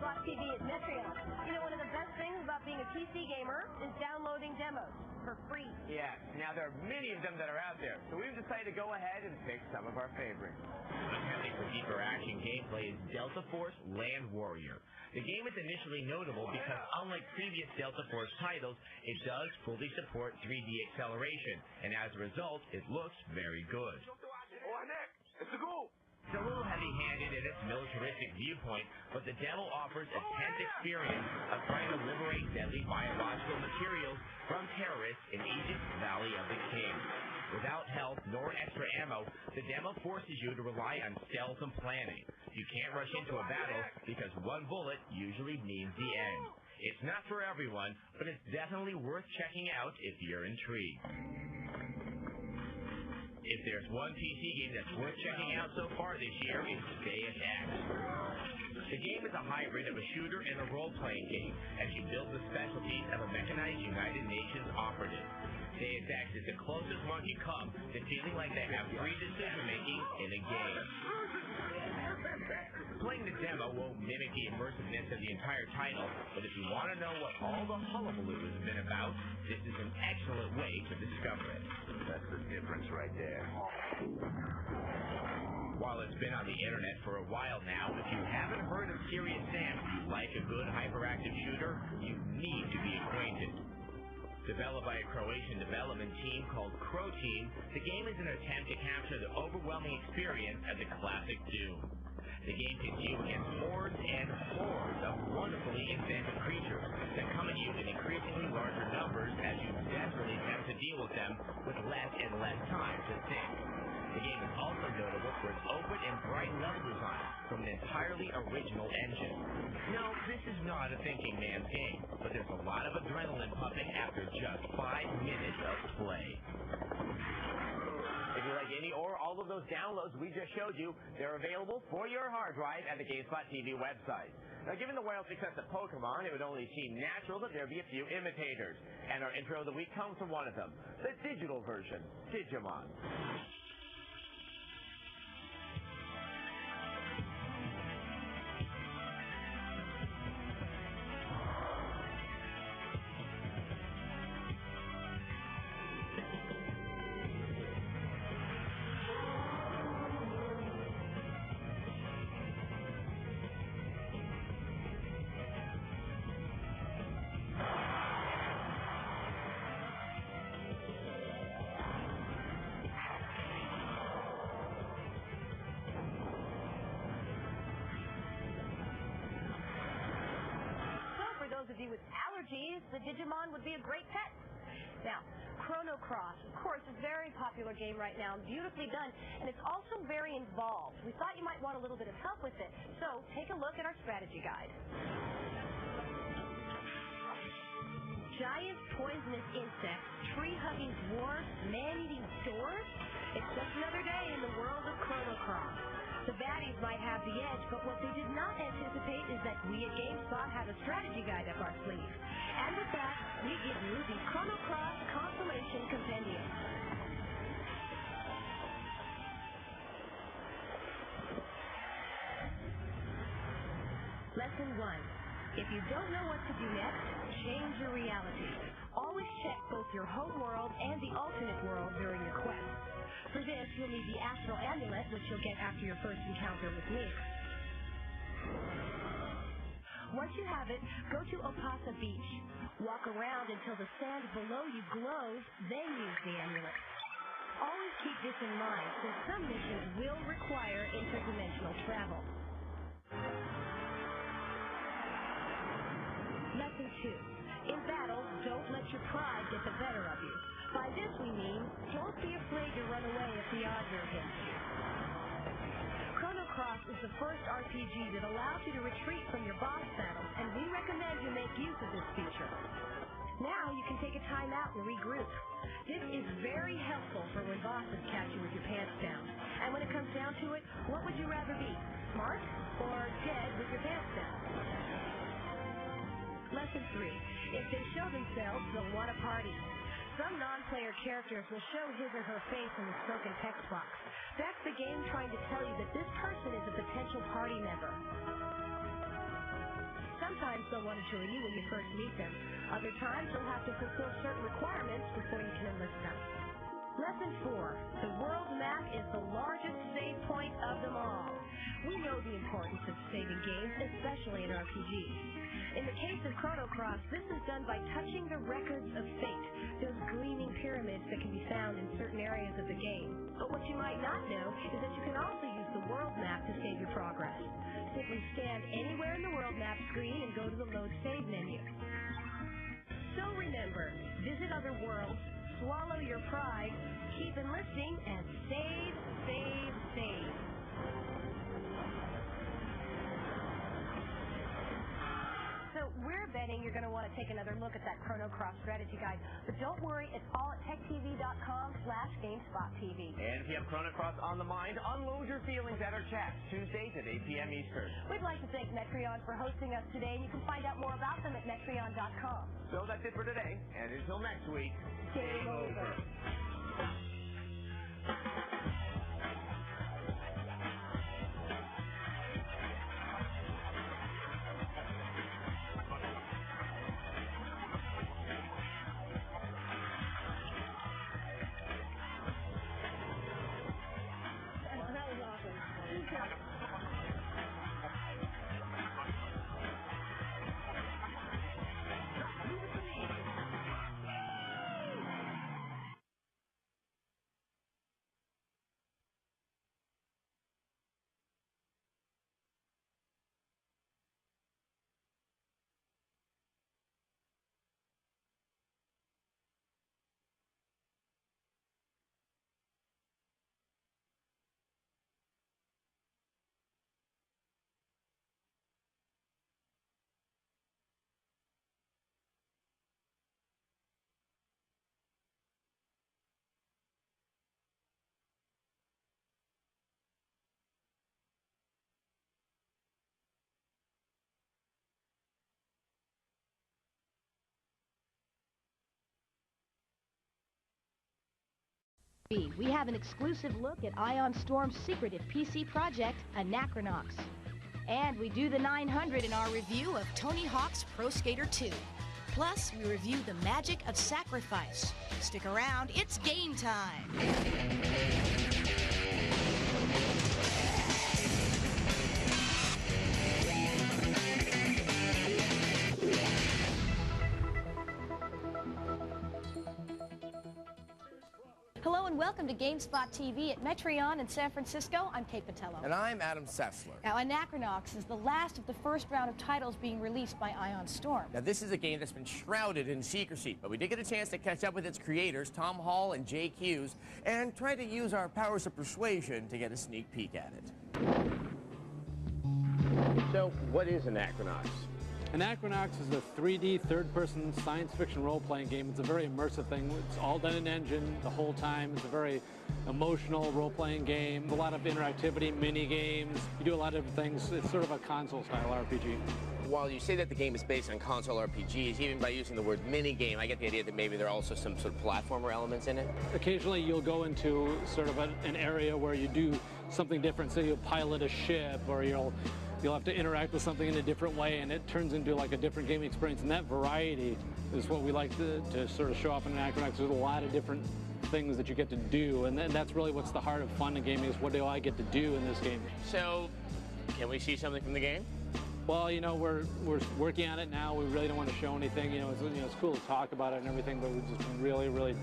Gamespot TV is Metreon. You know, one of the best things about being a PC gamer is downloading demos for free. Yes, now there are many of them that are out there, so we've decided to go ahead and pick some of our favorites. Contending for deeper action gameplay is Delta Force Land Warrior. The game is initially notable because, unlike previous Delta Force titles, it does fully support 3D acceleration, and as a result, it looks very good. It's a little heavy-handed in its militaristic viewpoint, but the demo offers a tense experience of trying to liberate deadly biological materials from terrorists in Egypt's Valley of the Kings. Without health nor extra ammo, the demo forces you to rely on stealth and planning. You can't rush into a battle because one bullet usually means the end. It's not for everyone, but it's definitely worth checking out if you're intrigued. If there's one PC game that's worth checking out so far this year, it's Deus Ex. The game is a hybrid of a shooter and a role-playing game, as you build the specialties of a mechanized United Nations operative. Deus Ex is the closest one can come to feeling like they have free decision-making in a game. Playing the demo won't mimic the immersiveness of the entire title, but if you want to know what all the hullabaloo has been about, this is an excellent way to discover it. That's the difference right there. While it's been on the internet for a while now, if you haven't heard of Serious Sam and you like a good hyperactive shooter, you need to be acquainted. Developed by a Croatian development team called Crow Team, the game is an attempt to capture the overwhelming experience of the classic Doom. The game pits you against hordes and hordes of wonderfully inventive creatures that come at you in increasingly larger numbers as you desperately attempt to deal with them with less and less time to think. The game is also notable for its open and bright level design from an entirely original engine. No, this is not a thinking man's game, but there's a lot of adrenaline pumping after just 5 minutes of play. If you like any or all of those downloads we just showed you, they're available for your hard drive at the Gamespot TV website. Now, given the wild success of Pokemon, it would only seem natural that there be a few imitators. And our intro of the week comes from one of them, the digital version, Digimon. With allergies, the Digimon would be a great pet. Now, Chrono Cross, of course, is a very popular game right now, beautifully done, and it's also very involved. We thought you might want a little bit of help with it, so take a look at our strategy guide. Giant poisonous insects, tree-hugging dwarfs, man-eating doors? It's just another day in the world of Chrono Cross. The baddies might have the edge, but what they did not anticipate is that we at Gamespot have a strategy guide up our sleeve. And with that, we give you the Chrono Cross Compilation Compendium. Lesson 1. If you don't know what to do next, change your reality. Always check both your home world and the alternate world during your quest. For this, you'll need the Astral Amulet, which you'll get after your first encounter with me. Once you have it, go to Opasa Beach. Walk around until the sand below you glows, then use the amulet. Always keep this in mind, since some missions will require interdimensional travel. Lesson 2. In battle, don't let your pride get the better of you. By this we mean, don't be afraid to run away if the odds are against you. Chrono Cross is the first RPG that allows you to retreat from your boss battles, and we recommend you make use of this feature. Now you can take a time out and regroup. This is very helpful for when bosses catch you with your pants down. And when it comes down to it, what would you rather be, smart or dead with your pants down? Lesson 3. If they show themselves, they'll want a party. Some non-player characters will show his or her face in the spoken text box. That's the game trying to tell you that this person is a potential party member. Sometimes they'll want to join you when you first meet them. Other times you'll have to fulfill certain requirements before you can enlist them. Lesson 4. The world map is the largest save point of them all. We know the importance of saving games, especially in RPGs. In the case of Chrono Cross, this is done by touching the records of fate, those gleaming pyramids that can be found in certain areas of the game. But what you might not know is that you can also use the world map to save your progress. Simply stand anywhere in the world map screen and go to the Load Save menu. So remember, visit other worlds, swallow your pride, keep enlisting, and save, save, save. So we're betting you're going to want to take another look at that Chrono Cross strategy guide. But don't worry, it's all at techtv.com/GameSpot TV. And if you have Chrono Cross on the mind, unload your feelings at our chat, Tuesdays at 8 p.m. Eastern. We'd like to thank Metreon for hosting us today, and you can find out more about them at Metreon.com. So that's it for today, and until next week, game over. We have an exclusive look at Ion Storm's secretive PC project, Anachronox. And we do the 900 in our review of Tony Hawk's Pro Skater 2. Plus, we review the magic of sacrifice. Stick around, it's game time! Hello and welcome to Gamespot TV at Metreon in San Francisco. I'm Kate Patello. And I'm Adam Sessler. Now, Anachronox is the last of the first round of titles being released by Ion Storm. Now, this is a game that's been shrouded in secrecy, but we did get a chance to catch up with its creators, Tom Hall and Jay Hughes, and try to use our powers of persuasion to get a sneak peek at it. So, what is Anachronox? Anachronox is a 3D, third-person science fiction role-playing game. It's a very immersive thing. It's all done in engine the whole time. It's a very emotional role-playing game. A lot of interactivity, mini-games. You do a lot of different things. It's sort of a console-style RPG. While you say that the game is based on console RPGs, even by using the word mini-game, I get the idea that maybe there are also some sort of platformer elements in it. Occasionally you'll go into sort of an area where you do something different. So you'll pilot a ship, or you'll have to interact with something in a different way, and it turns into like a different gaming experience. And that variety is what we like to sort of show off in Anachronox. There's a lot of different things that you get to do, and that's really what's the heart of fun in gaming, is what do I get to do in this game. So, can we see something from the game? Well, you know, we're working on it now. We really don't want to show anything. It's cool to talk about it and everything, but we just really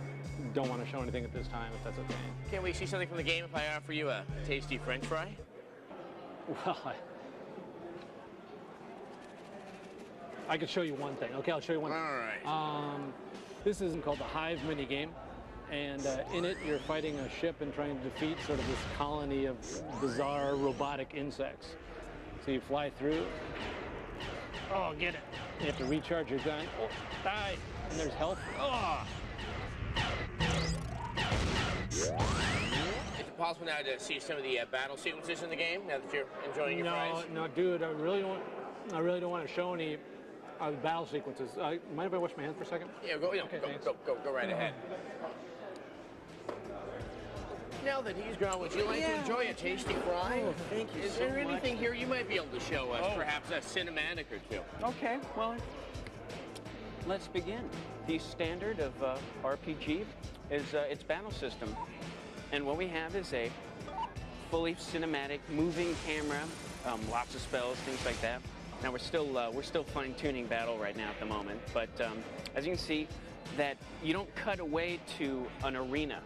don't want to show anything at this time, if that's okay. Can we see something from the game if I offer you a tasty French fry? Well, I could show you one thing. Okay, I'll show you one thing. All right. This is called the Hive minigame, and in it you're fighting a ship and trying to defeat sort of this colony of bizarre robotic insects. So you fly through. Oh, get it. You have to recharge your gun. Oh, die. And there's health. Oh. Is it possible now to see some of the battle sequences in the game, now that you're enjoying your fries? No, dude, I really don't want to show any battle sequences. Mind if I wash my hands for a second? Yeah, go right ahead. Now that he's gone, would you like to enjoy a tasty fry? Oh, thank you Is so there anything much. here you might be able to show us? Perhaps a cinematic or two. Okay, well, let's begin. The standard of RPG is its battle system. And what we have is a fully cinematic, moving camera, lots of spells, things like that. Now we're still fine-tuning battle right now at the moment, but as you can see, that you don't cut away to an arena.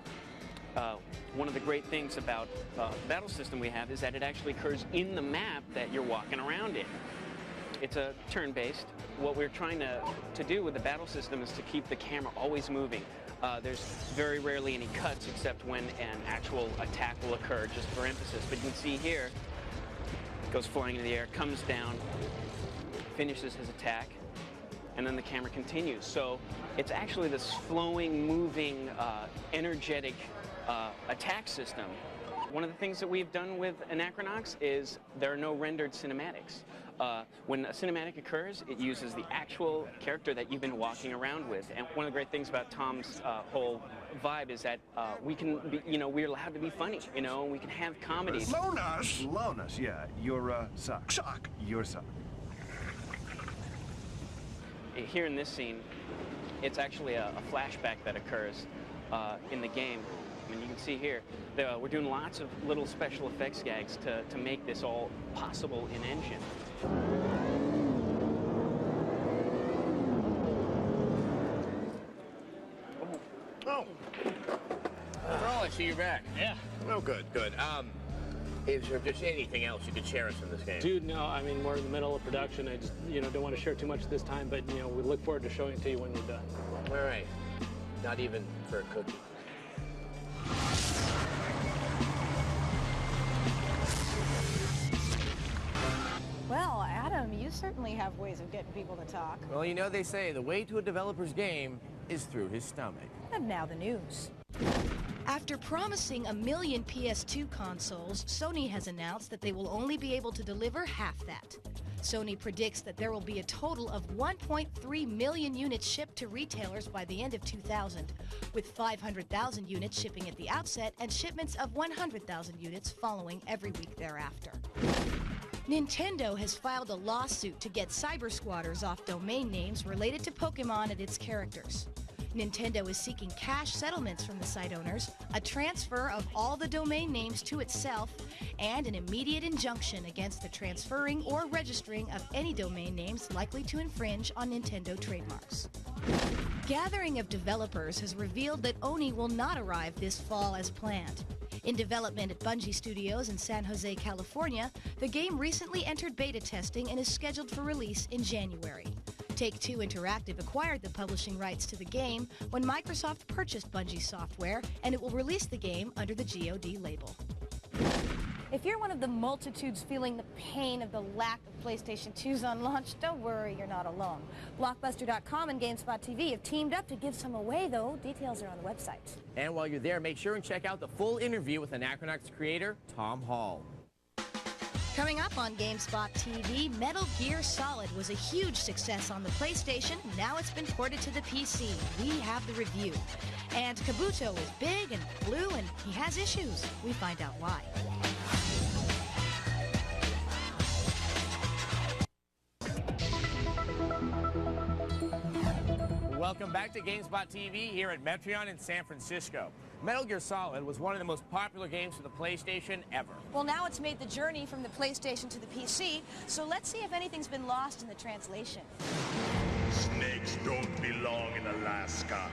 One of the great things about the battle system we have is that it actually occurs in the map that you're walking around in. It's a turn-based. What we're trying to do with the battle system is to keep the camera always moving. There's very rarely any cuts except when an actual attack will occur, just for emphasis. But you can see here, goes flying into the air, comes down, finishes his attack, and then the camera continues. So it's actually this flowing, moving, energetic attack system. One of the things that we've done with Anachronox is there are no rendered cinematics. When a cinematic occurs, it uses the actual character that you've been walking around with. And one of the great things about Tom's whole vibe is that we can be, we're allowed to be funny, we can have comedy. Lonus, yeah, you're Sock. You're Sock. Here in this scene, it's actually a flashback that occurs in the game. And you can see here, we're doing lots of little special effects gags to make this all possible in engine. Oh, I see you're back. Yeah. Oh, good. Is there just anything else you could share us in this game? Dude, no, I mean, we're in the middle of production. I just, don't want to share too much this time, but, we look forward to showing it to you when we're done. All right. Not even for a cookie. Well, Adam, you certainly have ways of getting people to talk. Well, they say the way to a developer's game is through his stomach. And now the news. After promising 1 million PS2 consoles, Sony has announced that they will only be able to deliver half that. Sony predicts that there will be a total of 1.3 million units shipped to retailers by the end of 2000, with 500,000 units shipping at the outset and shipments of 100,000 units following every week thereafter. Nintendo has filed a lawsuit to get cyber squatters off domain names related to Pokemon and its characters. Nintendo is seeking cash settlements from the site owners, a transfer of all the domain names to itself, and an immediate injunction against the transferring or registering of any domain names likely to infringe on Nintendo trademarks. Gathering of developers has revealed that Oni will not arrive this fall as planned. In development at Bungie Studios in San Jose, California, the game recently entered beta testing and is scheduled for release in January. Take-Two Interactive acquired the publishing rights to the game when Microsoft purchased Bungie software, and it will release the game under the GOD label. If you're one of the multitudes feeling the pain of the lack of PlayStation 2s on launch, don't worry, you're not alone. Blockbuster.com and Gamespot TV have teamed up to give some away, though. Details are on the website. And while you're there, make sure and check out the full interview with Anachronox creator, Tom Hall. Coming up on Gamespot TV, Metal Gear Solid was a huge success on the PlayStation. Now it's been ported to the PC. We have the review. And Kabuto is big and blue and he has issues. We find out why. Welcome back to Gamespot TV here at Metreon in San Francisco. Metal Gear Solid was one of the most popular games for the PlayStation ever. Well, now it's made the journey from the PlayStation to the PC, so let's see if anything's been lost in the translation. Snakes don't belong in Alaska.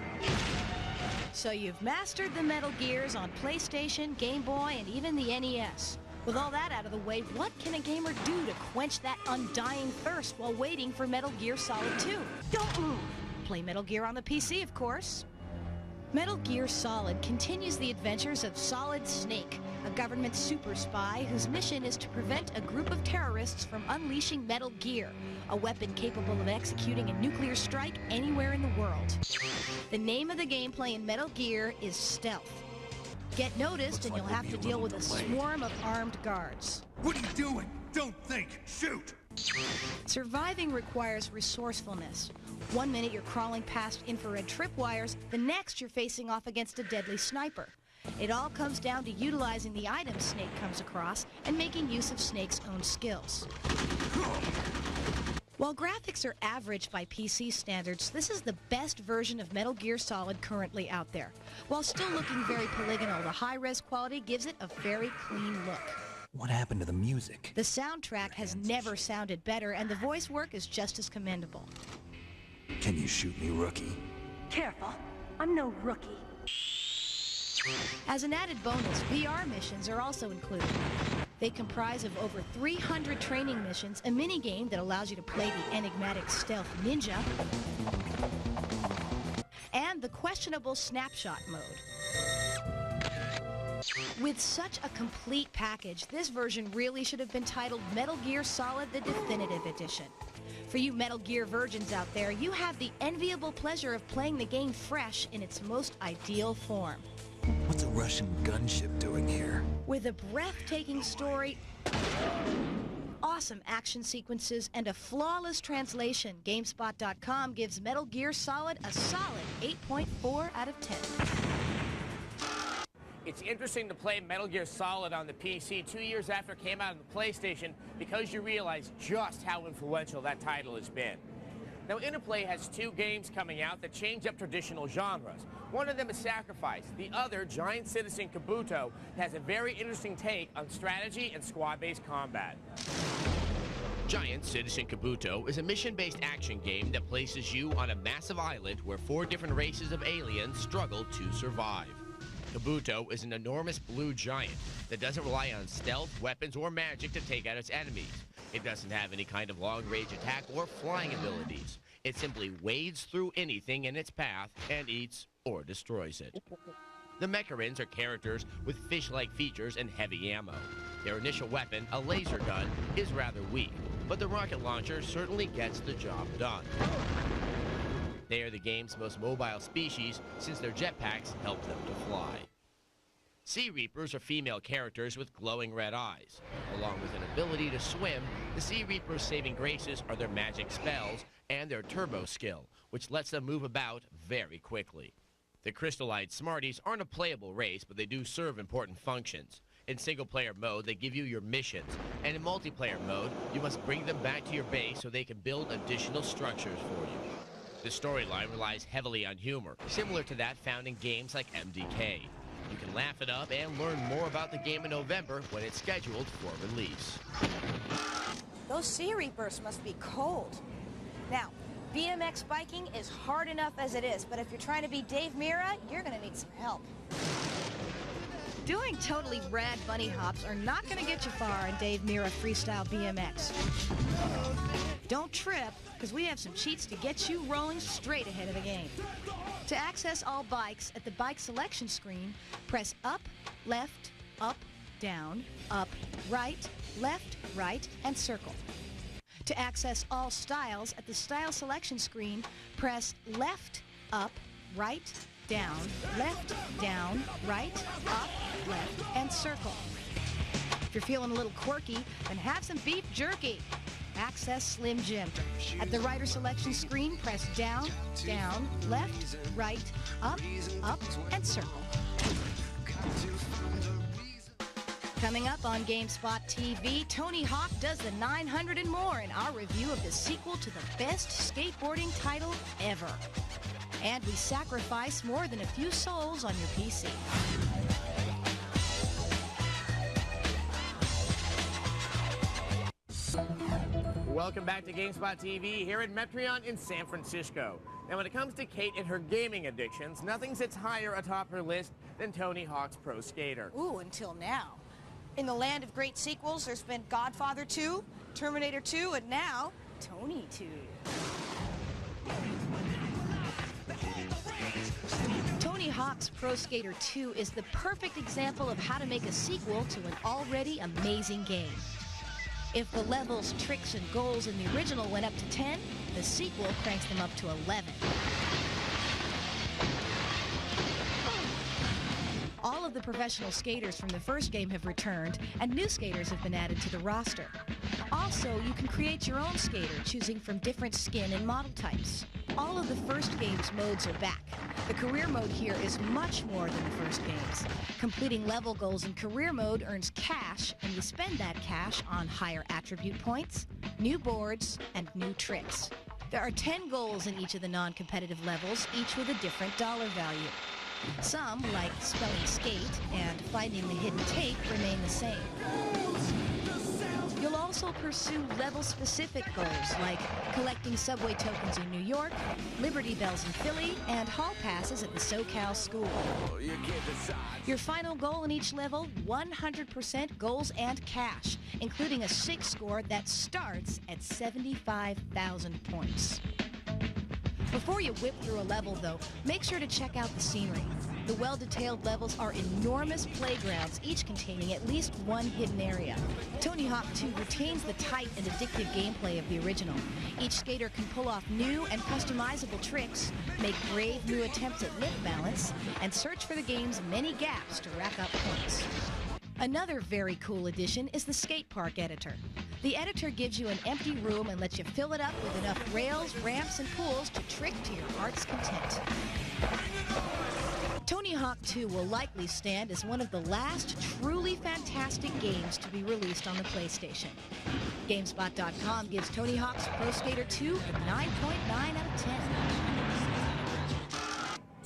So you've mastered the Metal Gears on PlayStation, Game Boy, and even the NES. With all that out of the way, what can a gamer do to quench that undying thirst while waiting for Metal Gear Solid 2? Don't move! Play Metal Gear on the PC, of course. Metal Gear Solid continues the adventures of Solid Snake, a government super spy whose mission is to prevent a group of terrorists from unleashing Metal Gear, a weapon capable of executing a nuclear strike anywhere in the world. The name of the gameplay in Metal Gear is Stealth. Get noticed and you'll have to deal with a swarm of armed guards. What are you doing? Don't think! Shoot! Surviving requires resourcefulness. 1 minute you're crawling past infrared tripwires, the next you're facing off against a deadly sniper. It all comes down to utilizing the items Snake comes across and making use of Snake's own skills. While graphics are average by PC standards, this is the best version of Metal Gear Solid currently out there. While still looking very polygonal, the high-res quality gives it a very clean look. What happened to the music? The soundtrack has never sounded better, and the voice work is just as commendable. Can you shoot me, rookie? Careful, I'm no rookie. As an added bonus, VR missions are also included. They comprise of over 300 training missions, a mini-game that allows you to play the enigmatic stealth ninja, and the questionable snapshot mode. With such a complete package, this version really should have been titled Metal Gear Solid: The Definitive Edition. For you Metal Gear virgins out there, you have the enviable pleasure of playing the game fresh in its most ideal form. What's a Russian gunship doing here? With a breathtaking story, awesome action sequences, and a flawless translation, Gamespot.com gives Metal Gear Solid a solid 8.4 out of 10. It's interesting to play Metal Gear Solid on the PC 2 years after it came out on the PlayStation because you realize just how influential that title has been. Now, Interplay has 2 games coming out that change up traditional genres. One of them is Sacrifice. The other, Giant Citizen Kabuto, has a very interesting take on strategy and squad-based combat. Giant Citizen Kabuto is a mission-based action game that places you on a massive island where 4 different races of aliens struggle to survive. Kabuto is an enormous blue giant that doesn't rely on stealth, weapons, or magic to take out its enemies. It doesn't have any kind of long-range attack or flying abilities. It simply wades through anything in its path and eats or destroys it. The Mecharins are characters with fish-like features and heavy ammo. Their initial weapon, a laser gun, is rather weak, but the rocket launcher certainly gets the job done. They are the game's most mobile species since their jetpacks help them to fly. Sea Reapers are female characters with glowing red eyes. Along with an ability to swim, the Sea Reapers' saving graces are their magic spells and their turbo skill, which lets them move about very quickly. The Crystal-Eyed Smarties aren't a playable race, but they do serve important functions. In single-player mode, they give you your missions, and in multiplayer mode, you must bring them back to your base so they can build additional structures for you. The storyline relies heavily on humor, similar to that found in games like MDK. You can laugh it up and learn more about the game in November when it's scheduled for release. Those Sea Reapers must be cold. Now, BMX biking is hard enough as it is, but if you're trying to be Dave Mirra, you're going to need some help. Doing totally rad bunny hops are not going to get you far in Dave Mirra Freestyle BMX. Don't trip, because we have some cheats to get you rolling straight ahead of the game. To access all bikes, at the bike selection screen, press up, left, up, down, up, right, left, right, and circle. To access all styles, at the style selection screen, press left, up, right, down, right, up, left, and circle. If you're feeling a little quirky, then have some beef jerky. Access Slim Jim. At the rider selection screen, press down, down, left, right, up, and circle. Coming up on Gamespot TV, Tony Hawk does the 900 and more in our review of the sequel to the best skateboarding title ever. And we sacrifice more than a few souls on your PC. Welcome back to Gamespot TV here in Metreon in San Francisco. Now, when it comes to Kate and her gaming addictions, nothing sits higher atop her list than Tony Hawk's Pro Skater. Ooh, until now. In the land of great sequels, there's been Godfather 2, Terminator 2, and now, Tony 2. Tony Hawk's Pro Skater 2 is the perfect example of how to make a sequel to an already amazing game. If the levels, tricks, and goals in the original went up to 10, the sequel cranks them up to 11. All of the professional skaters from the first game have returned, and new skaters have been added to the roster. Also, you can create your own skater, choosing from different skin and model types. All of the first game's modes are back. The career mode here is much more than the first games. Completing level goals in career mode earns cash, and you spend that cash on higher attribute points, new boards, and new tricks. There are 10 goals in each of the non-competitive levels, each with a different dollar value. Some, like spelling skate and finding the hidden tape, remain the same. You'll also pursue level-specific goals like collecting subway tokens in New York, Liberty Bells in Philly, and hall passes at the SoCal School. Your final goal in each level, 100% goals and cash, including a 6 score that starts at 75,000 points. Before you whip through a level, though, make sure to check out the scenery. The well-detailed levels are enormous playgrounds, each containing at least one hidden area. Tony Hawk 2 retains the tight and addictive gameplay of the original. Each skater can pull off new and customizable tricks, make brave new attempts at lip balance, and search for the game's many gaps to rack up points. Another very cool addition is the skate park editor. The editor gives you an empty room and lets you fill it up with enough rails, ramps, and pools to trick to your heart's content. Tony Hawk 2 will likely stand as one of the last truly fantastic games to be released on the PlayStation. Gamespot.com gives Tony Hawk's Pro Skater 2 a 9.9 out of 10.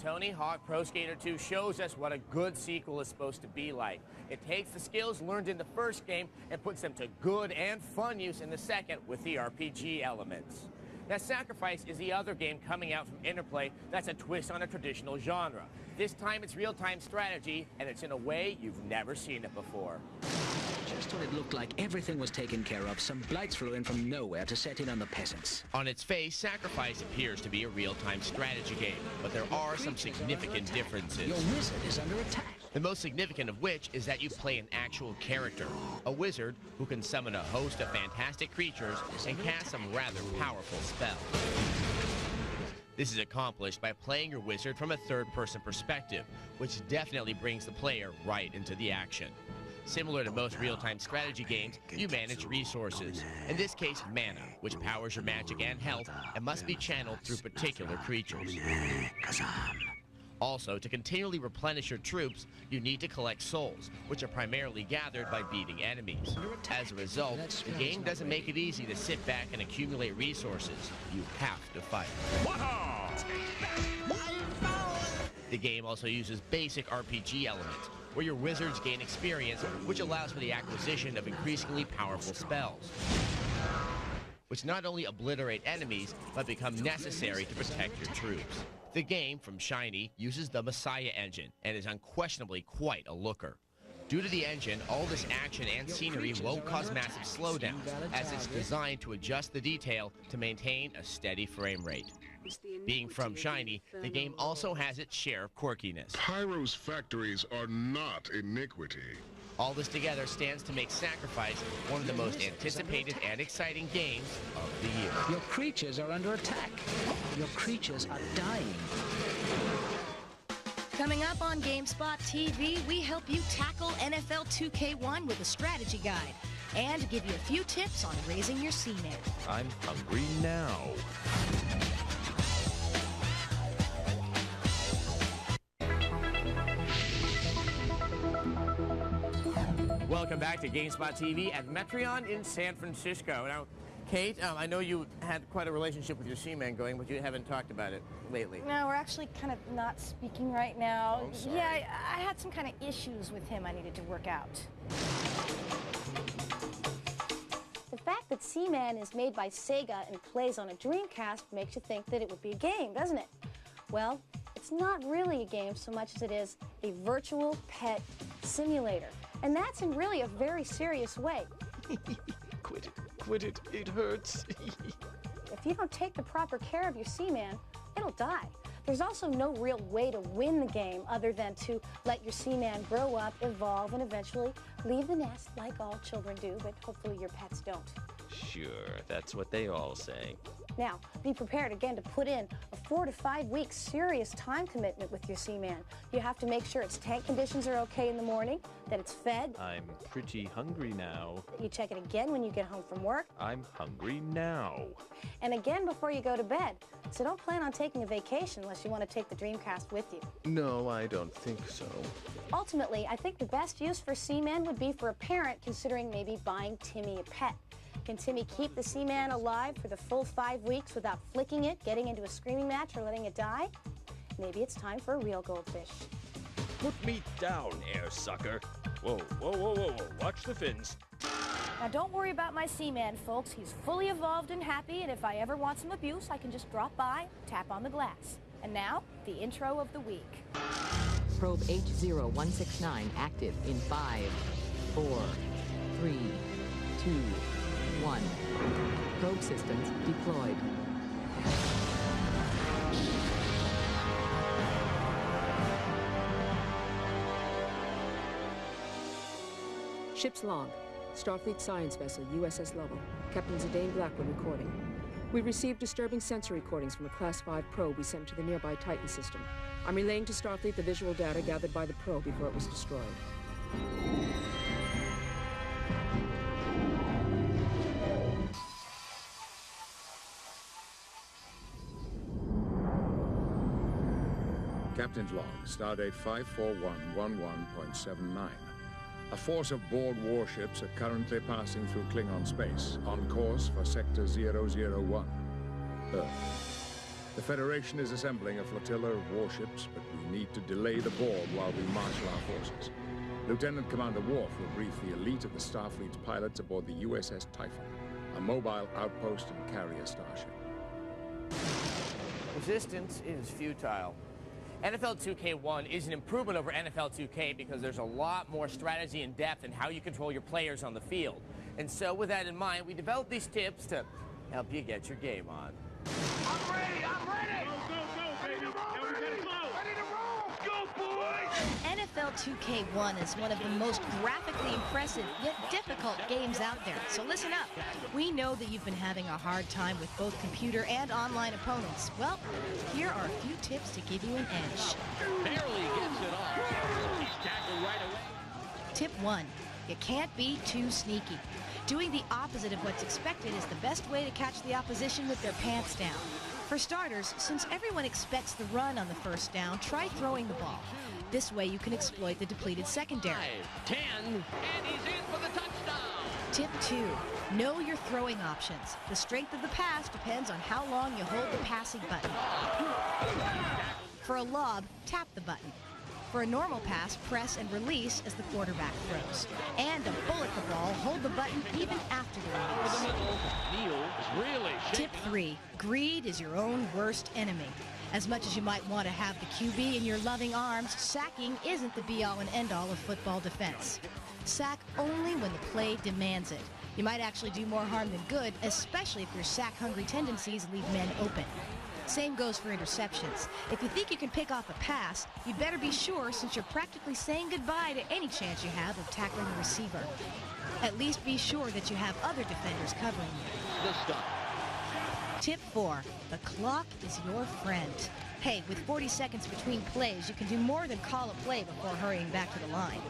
Tony Hawk Pro Skater 2 shows us what a good sequel is supposed to be like. It takes the skills learned in the first game and puts them to good and fun use in the second with the RPG elements. Now, Sacrifice is the other game coming out from Interplay that's a twist on a traditional genre. This time it's real-time strategy, and it's in a way you've never seen it before. Just when it looked like everything was taken care of, some blights flew in from nowhere to set in on the peasants. On its face, Sacrifice appears to be a real-time strategy game, but there are some significant differences. Your wizard is under attack. The most significant of which is that you play an actual character, a wizard who can summon a host of fantastic creatures and cast some rather powerful spells. This is accomplished by playing your wizard from a third-person perspective, which definitely brings the player right into the action. Similar to most real-time strategy games, you manage resources. In this case, mana, which powers your magic and health and must be channeled through particular creatures. Also, to continually replenish your troops, you need to collect souls, which are primarily gathered by beating enemies. As a result, the game doesn't make it easy to sit back and accumulate resources. You have to fight. The game also uses basic RPG elements, where your wizards gain experience, which allows for the acquisition of increasingly powerful spells, which not only obliterate enemies, but become necessary to protect your troops. The game, from Shiny, uses the Messiah engine, and is unquestionably quite a looker. Due to the engine, all this action and scenery won't cause massive slowdowns, as it's designed to adjust the detail to maintain a steady frame rate. Being from Shiny, the game also has its share of quirkiness. Pyro's factories are not iniquity. All this together stands to make Sacrifice one of the most anticipated and exciting games of the year. Your creatures are under attack. Your creatures are dying. Coming up on Gamespot TV, we help you tackle NFL 2K1 with a strategy guide and give you a few tips on raising your Seaman. I'm hungry now. Welcome back to Gamespot TV at Metreon in San Francisco. Now, Kate, I know you had quite a relationship with your Seaman going, but you haven't talked about it lately. No, we're actually kind of not speaking right now. Oh, I'm sorry. Yeah, I had some kind of issues with him I needed to work out. The fact that Seaman is made by Sega and plays on a Dreamcast makes you think that it would be a game, doesn't it? Well, it's not really a game so much as it is a virtual pet simulator. And that's in really a very serious way. Quit it, it hurts. If you don't take the proper care of your Seaman, it'll die. There's also no real way to win the game other than to let your Seaman grow up, evolve, and eventually leave the nest like all children do, but hopefully your pets don't. Sure, that's what they all say. Now, be prepared again to put in a 4 to 5 week serious time commitment with your Seaman. You have to make sure its tank conditions are okay in the morning, that it's fed. I'm pretty hungry now. You check it again when you get home from work. I'm hungry now. And again before you go to bed. So don't plan on taking a vacation unless unless you want to take the Dreamcast with you. No, I don't think so. Ultimately, I think the best use for Seaman would be for a parent considering maybe buying Timmy a pet. Can Timmy keep the Seaman alive for the full 5 weeks without flicking it, getting into a screaming match, or letting it die? Maybe it's time for a real goldfish. Put me down, air sucker. Whoa, whoa, whoa, whoa, whoa. Watch the fins. Now, don't worry about my Seaman, folks. He's fully evolved and happy, and if I ever want some abuse, I can just drop by, tap on the glass. And now, the intro of the week. Probe H0169 active in 5, 4, 3, 2, 1. Probe systems deployed. Ship's log. Starfleet science vessel, USS Lovell. Captain Zidane Blackwood recording. We received disturbing sensor recordings from a Class 5 probe we sent to the nearby Titan system. I'm relaying to Starfleet the visual data gathered by the probe before it was destroyed. Captain's log, stardate 54111.79. A force of board warships are currently passing through Klingon space, on course for Sector 001, Earth. The Federation is assembling a flotilla of warships, but we need to delay the board while we marshal our forces. Lieutenant Commander Worf will brief the elite of the Starfleet's pilots aboard the USS Typhon, a mobile outpost and carrier starship. Resistance is futile. NFL 2K1 is an improvement over NFL 2K because there's a lot more strategy and depth in how you control your players on the field. And so with that in mind, we developed these tips to help you get your game on. I'm ready! I'm ready! Go, go, go, baby! Now we gotta go! Ready to roll! Go, boys! NFL 2K1 is one of the most graphically impressive yet difficult games out there. So listen up. We know that you've been having a hard time with both computer and online opponents. Well, here are a few tips to give you an edge. Barely gets it off. He's tackled right away. Tip 1. You can't be too sneaky. Doing the opposite of what's expected is the best way to catch the opposition with their pants down. For starters, since everyone expects the run on the first down, try throwing the ball. This way you can exploit the depleted secondary. 5, 10, and he's in for the touchdown. Tip 2. Know your throwing options. The strength of the pass depends on how long you hold the passing button. For a lob, tap the button. For a normal pass, press and release as the quarterback throws. And to bullet the ball, hold the button even after the release. Tip 3. Greed is your own worst enemy. As much as you might want to have the QB in your loving arms, sacking isn't the be-all and end-all of football defense. Sack only when the play demands it. You might actually do more harm than good, especially if your sack-hungry tendencies leave men open. Same goes for interceptions. If you think you can pick off a pass, you better be sure, since you're practically saying goodbye to any chance you have of tackling the receiver. At least be sure that you have other defenders covering you. The stop. Tip 4. The clock is your friend. Hey, with 40 seconds between plays, you can do more than call a play before hurrying back to the line.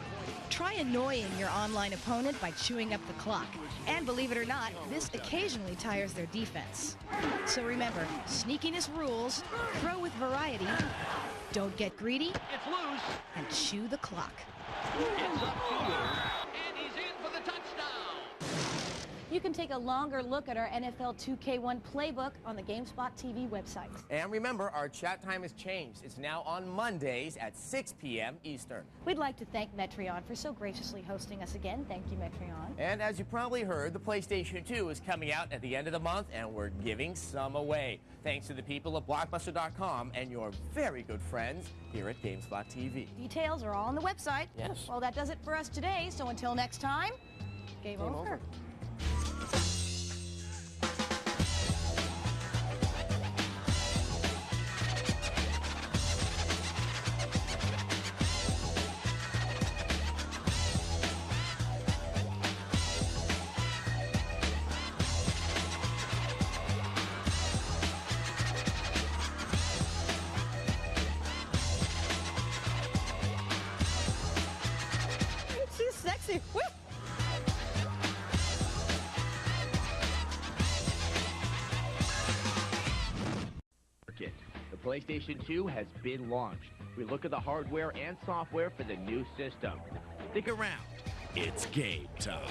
Try annoying your online opponent by chewing up the clock. And believe it or not, this occasionally tires their defense. So remember, sneakiness rules, throw with variety, don't get greedy, It's loose. and chew the clock. It's up to you. And he's in for the touchdown. You can take a longer look at our NFL 2K1 playbook on the Gamespot TV website. And remember, our chat time has changed. It's now on Mondays at 6 p.m. Eastern. We'd like to thank Metreon for so graciously hosting us again. Thank you, Metreon. And as you probably heard, the PlayStation 2 is coming out at the end of the month, and we're giving some away. Thanks to the people at Blockbuster.com and your very good friends here at Gamespot TV. Details are all on the website. Yes. Well, that does it for us today. So until next time, game over. She's sexy. Woo! The PlayStation 2 has been launched. We look at the hardware and software for the new system. Stick around. It's game time.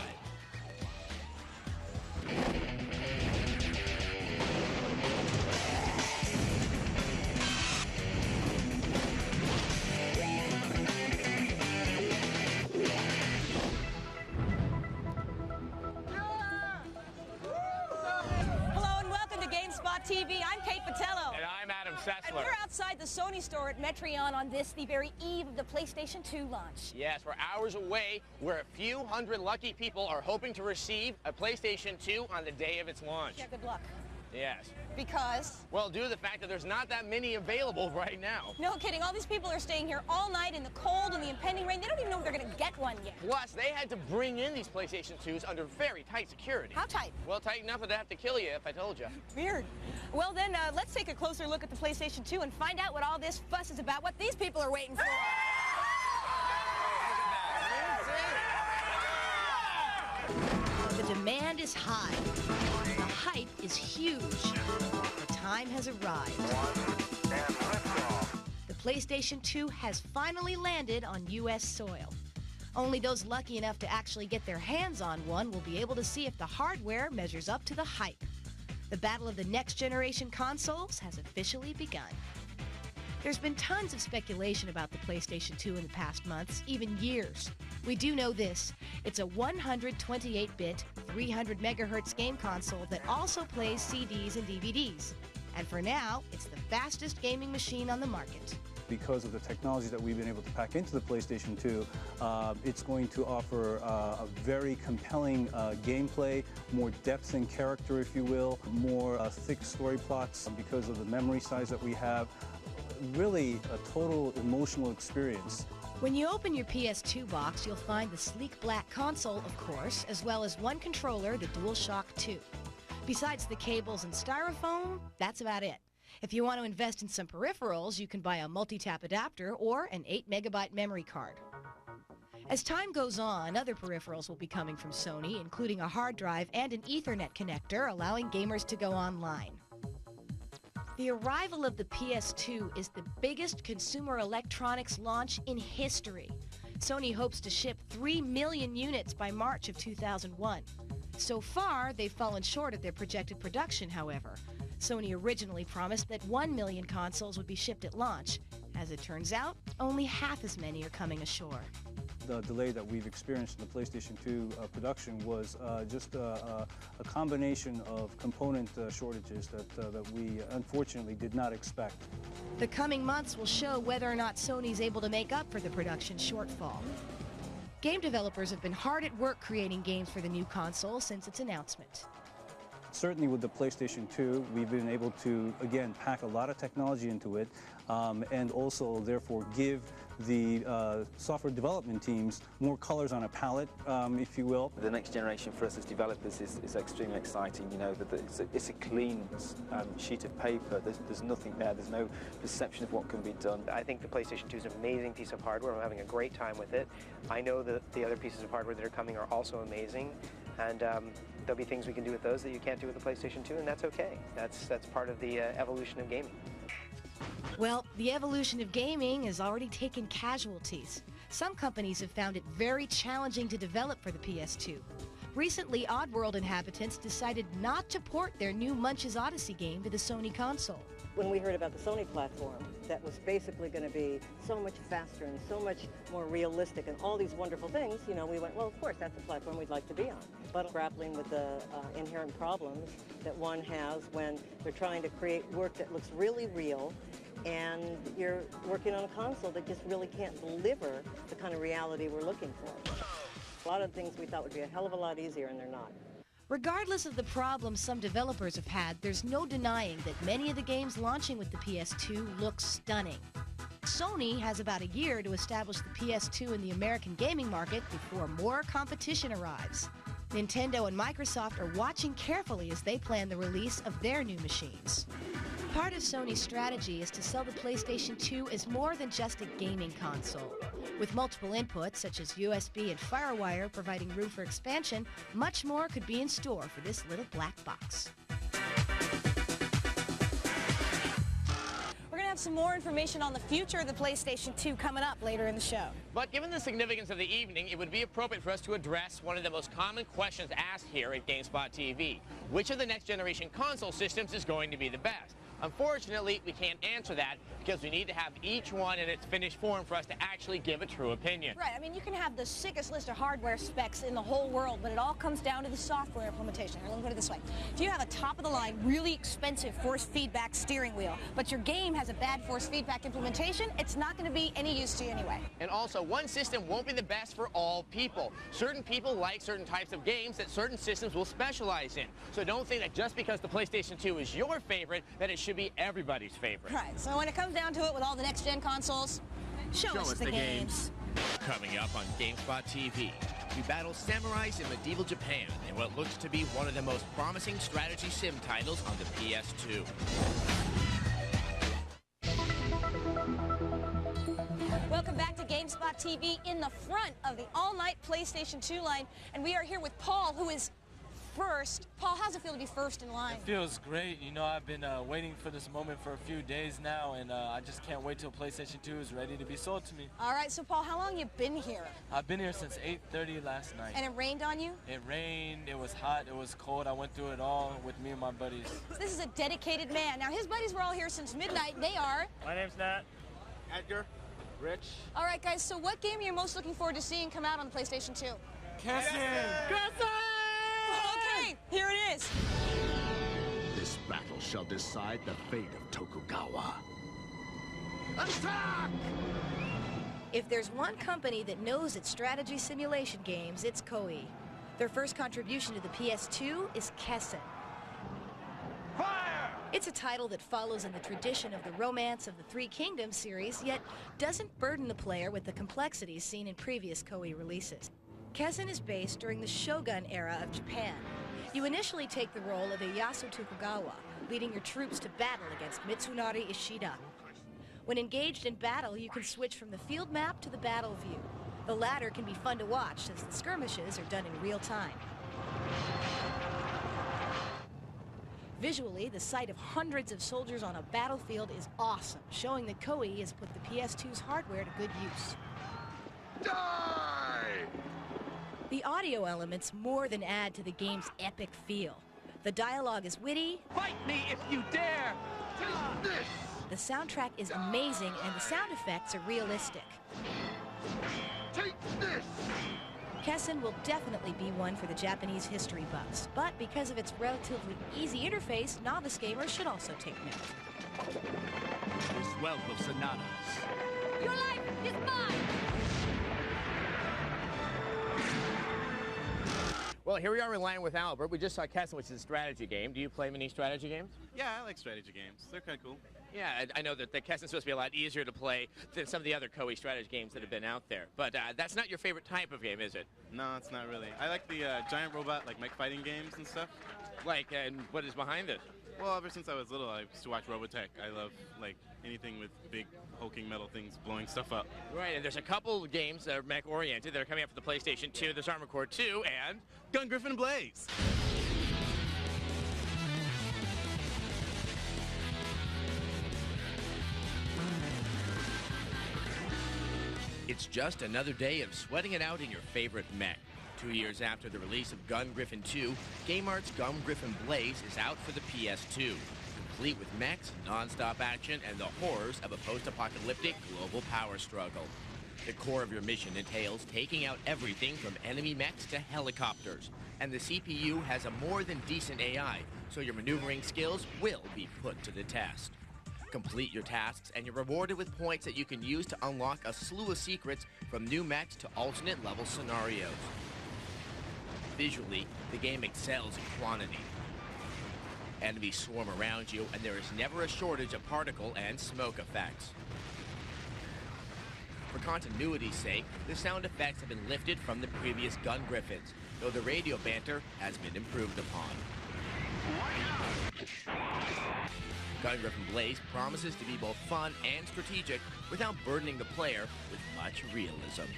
Hello and welcome to Gamespot TV. I'm Kate Patello. And I'm Adam And Sessler. we're outside the Sony store at Metreon on this, the very eve of the PlayStation 2 launch. Yes, we're hours away where a few hundred lucky people are hoping to receive a PlayStation 2 on the day of its launch. Yeah, good luck. Yes. Because? Well, due to the fact that there's not that many available right now. No kidding. All these people are staying here all night in the cold and the impending rain. They don't even know if they're going to get one yet. Plus, they had to bring in these PlayStation 2s under very tight security. How tight? Well, tight enough that they'd have to kill you if I told you. Weird. Well, then, let's take a closer look at the PlayStation 2 and find out what all this fuss is about, what these people are waiting for. The demand is high. The hype is huge. The time has arrived. The PlayStation 2 has finally landed on U.S. soil. Only those lucky enough to actually get their hands on one will be able to see if the hardware measures up to the hype. The battle of the next generation consoles has officially begun. There's been tons of speculation about the PlayStation 2 in the past months, even years. We do know this. It's a 128-bit, 300 megahertz game console that also plays CDs and DVDs. And for now, it's the fastest gaming machine on the market. Because of the technology that we've been able to pack into the PlayStation 2, it's going to offer a very compelling gameplay, more depth and character, if you will, more thick story plots because of the memory size that we have. Really a total emotional experience. When you open your PS2 box, you'll find the sleek black console, of course, as well as one controller, the DualShock 2. Besides the cables and styrofoam, that's about it. If you want to invest in some peripherals, you can buy a multi-tap adapter or an 8-megabyte memory card. As time goes on, other peripherals will be coming from Sony, including a hard drive and an Ethernet connector, allowing gamers to go online. The arrival of the PS2 is the biggest consumer electronics launch in history. Sony hopes to ship 3 million units by March of 2001. So far, they've fallen short of their projected production, however. Sony originally promised that 1 million consoles would be shipped at launch. As it turns out, only half as many are coming ashore. The delay that we've experienced in the PlayStation 2 production was just a combination of component shortages that we unfortunately did not expect. The coming months will show whether or not Sony's able to make up for the production shortfall. Game developers have been hard at work creating games for the new console since its announcement. Certainly with the PlayStation 2, we've been able to, again, pack a lot of technology into it and also, therefore, give the software development teams more colors on a palette, if you will. The next generation for us as developers is extremely exciting. You know, that it's a clean sheet of paper. There's nothing there. There's no perception of what can be done. I think the PlayStation 2 is an amazing piece of hardware. I'm having a great time with it. I know that the other pieces of hardware that are coming are also amazing, and there'll be things we can do with those that you can't do with the PlayStation 2, and that's okay. That's part of the evolution of gaming. Well, the evolution of gaming has already taken casualties. Some companies have found it very challenging to develop for the PS2. Recently, Oddworld inhabitants decided not to port their new Munch's Odyssey game to the Sony console. When we heard about the Sony platform, that was basically going to be so much faster and so much more realistic and all these wonderful things, you know, we went, well, of course, that's the platform we'd like to be on. But grappling with the inherent problems that one has when they're trying to create work that looks really real, and you're working on a console that just really can't deliver the kind of reality we're looking for. A lot of things we thought would be a hell of a lot easier, and they're not. Regardless of the problems some developers have had, there's no denying that many of the games launching with the PS2 look stunning. Sony has about a year to establish the PS2 in the American gaming market before more competition arrives. Nintendo and Microsoft are watching carefully as they plan the release of their new machines. Part of Sony's strategy is to sell the PlayStation 2 as more than just a gaming console. With multiple inputs, such as USB and FireWire providing room for expansion, much more could be in store for this little black box. We're going to have some more information on the future of the PlayStation 2 coming up later in the show. But given the significance of the evening, it would be appropriate for us to address one of the most common questions asked here at Gamespot TV. Which of the next generation console systems is going to be the best? Unfortunately, we can't answer that because we need to have each one in its finished form for us to actually give a true opinion. Right, I mean, you can have the sickest list of hardware specs in the whole world, but it all comes down to the software implementation. Let me put it this way. If you have a top-of-the-line, really expensive force feedback steering wheel, but your game has a bad force feedback implementation, it's not going to be any use to you anyway. And also, one system won't be the best for all people. Certain people like certain types of games that certain systems will specialize in. So don't think that just because the PlayStation 2 is your favorite, that it should be everybody's favorite. Right, so when it comes down to it with all the next-gen consoles, show us the games. Coming up on Gamespot TV, we battle samurais in medieval Japan in what looks to be one of the most promising strategy sim titles on the PS2. Welcome back to Gamespot TV in the front of the all-night PlayStation 2 line, and we are here with Paul, who is first. Paul, how's it feel to be first in line? It feels great. You know, I've been waiting for this moment for a few days now, and I just can't wait till PlayStation 2 is ready to be sold to me. All right, so Paul, how long have you been here? I've been here since 8:30 last night. And it rained on you? It rained, it was hot, it was cold. I went through it all with me and my buddies. So this is a dedicated man. Now, his buddies were all here since midnight. They are... My name's Nat. Edgar. Rich. All right, guys, so what game are you most looking forward to seeing come out on the PlayStation 2? Kessin! Okay, here it is. This battle shall decide the fate of Tokugawa. Attack! If there's one company that knows its strategy simulation games, it's Koei. Their first contribution to the PS2 is Kessin. Fire! It's a title that follows in the tradition of the Romance of the Three Kingdoms series, yet doesn't burden the player with the complexities seen in previous Koei releases. Kessin is based during the Shogun era of Japan. You initially take the role of Ieyasu Tokugawa, leading your troops to battle against Mitsunari Ishida. When engaged in battle, you can switch from the field map to the battle view. The latter can be fun to watch since the skirmishes are done in real time. Visually, the sight of hundreds of soldiers on a battlefield is awesome, showing that Koei has put the PS2's hardware to good use. Die! The audio elements more than add to the game's epic feel. The dialogue is witty. Fight me if you dare! Take this! The soundtrack is amazing and the sound effects are realistic. Take this! Kessin will definitely be one for the Japanese history buffs, but because of its relatively easy interface, novice gamers should also take note. This wealth of sonatas. Your life is mine! Well, here we are in line with Albert. We just saw Kessin, which is a strategy game. Do you play many strategy games? Yeah, I like strategy games. They're kind of cool. Yeah, I know that Kessin's supposed to be a lot easier to play than some of the other Koei strategy games that have been out there. But that's not your favorite type of game, is it? No, it's not really. I like the giant robot, like mech fighting games and stuff. Like, and what is behind it? Well, ever since I was little, I used to watch Robotech. I love, like, anything with big, hulking metal things blowing stuff up. Right, and there's a couple of games that are mech-oriented that are coming out for the PlayStation 2. There's Armored Core 2 and Gun Griffin Blaze. It's just another day of sweating it out in your favorite mech. 2 years after the release of Gun Griffin 2, Game Art's Gun Griffin Blaze is out for the PS2, complete with mechs, non-stop action, and the horrors of a post-apocalyptic global power struggle. The core of your mission entails taking out everything from enemy mechs to helicopters, and the CPU has a more than decent AI, so your maneuvering skills will be put to the test. Complete your tasks, and you're rewarded with points that you can use to unlock a slew of secrets from new mechs to alternate level scenarios. Visually, the game excels in quantity. Enemies swarm around you, and there is never a shortage of particle and smoke effects. For continuity's sake, the sound effects have been lifted from the previous Gun Griffins, though the radio banter has been improved upon. Gun Griffin Blaze promises to be both fun and strategic without burdening the player with much realism.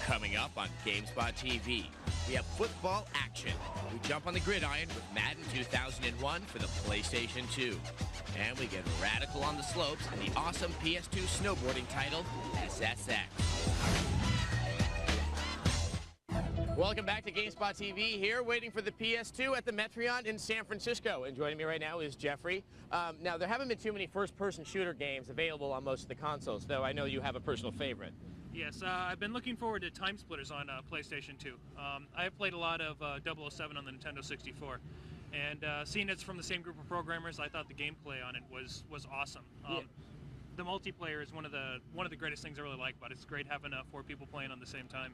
Coming up on Gamespot TV, we have football action. We jump on the gridiron with Madden 2001 for the PlayStation 2. And we get radical on the slopes in the awesome PS2 snowboarding title, SSX. Welcome back to Gamespot TV here, waiting for the PS2 at the Metreon in San Francisco. And joining me right now is Jeffrey. Now, there haven't been too many first-person shooter games available on most of the consoles, though I know you have a personal favorite. Yes, I've been looking forward to Time Splitters on PlayStation 2. I have played a lot of 007 on the Nintendo 64. And seeing it's from the same group of programmers, I thought the gameplay on it was awesome. The multiplayer is one of the greatest things I really like about it. It's great having 4 people playing on the same time.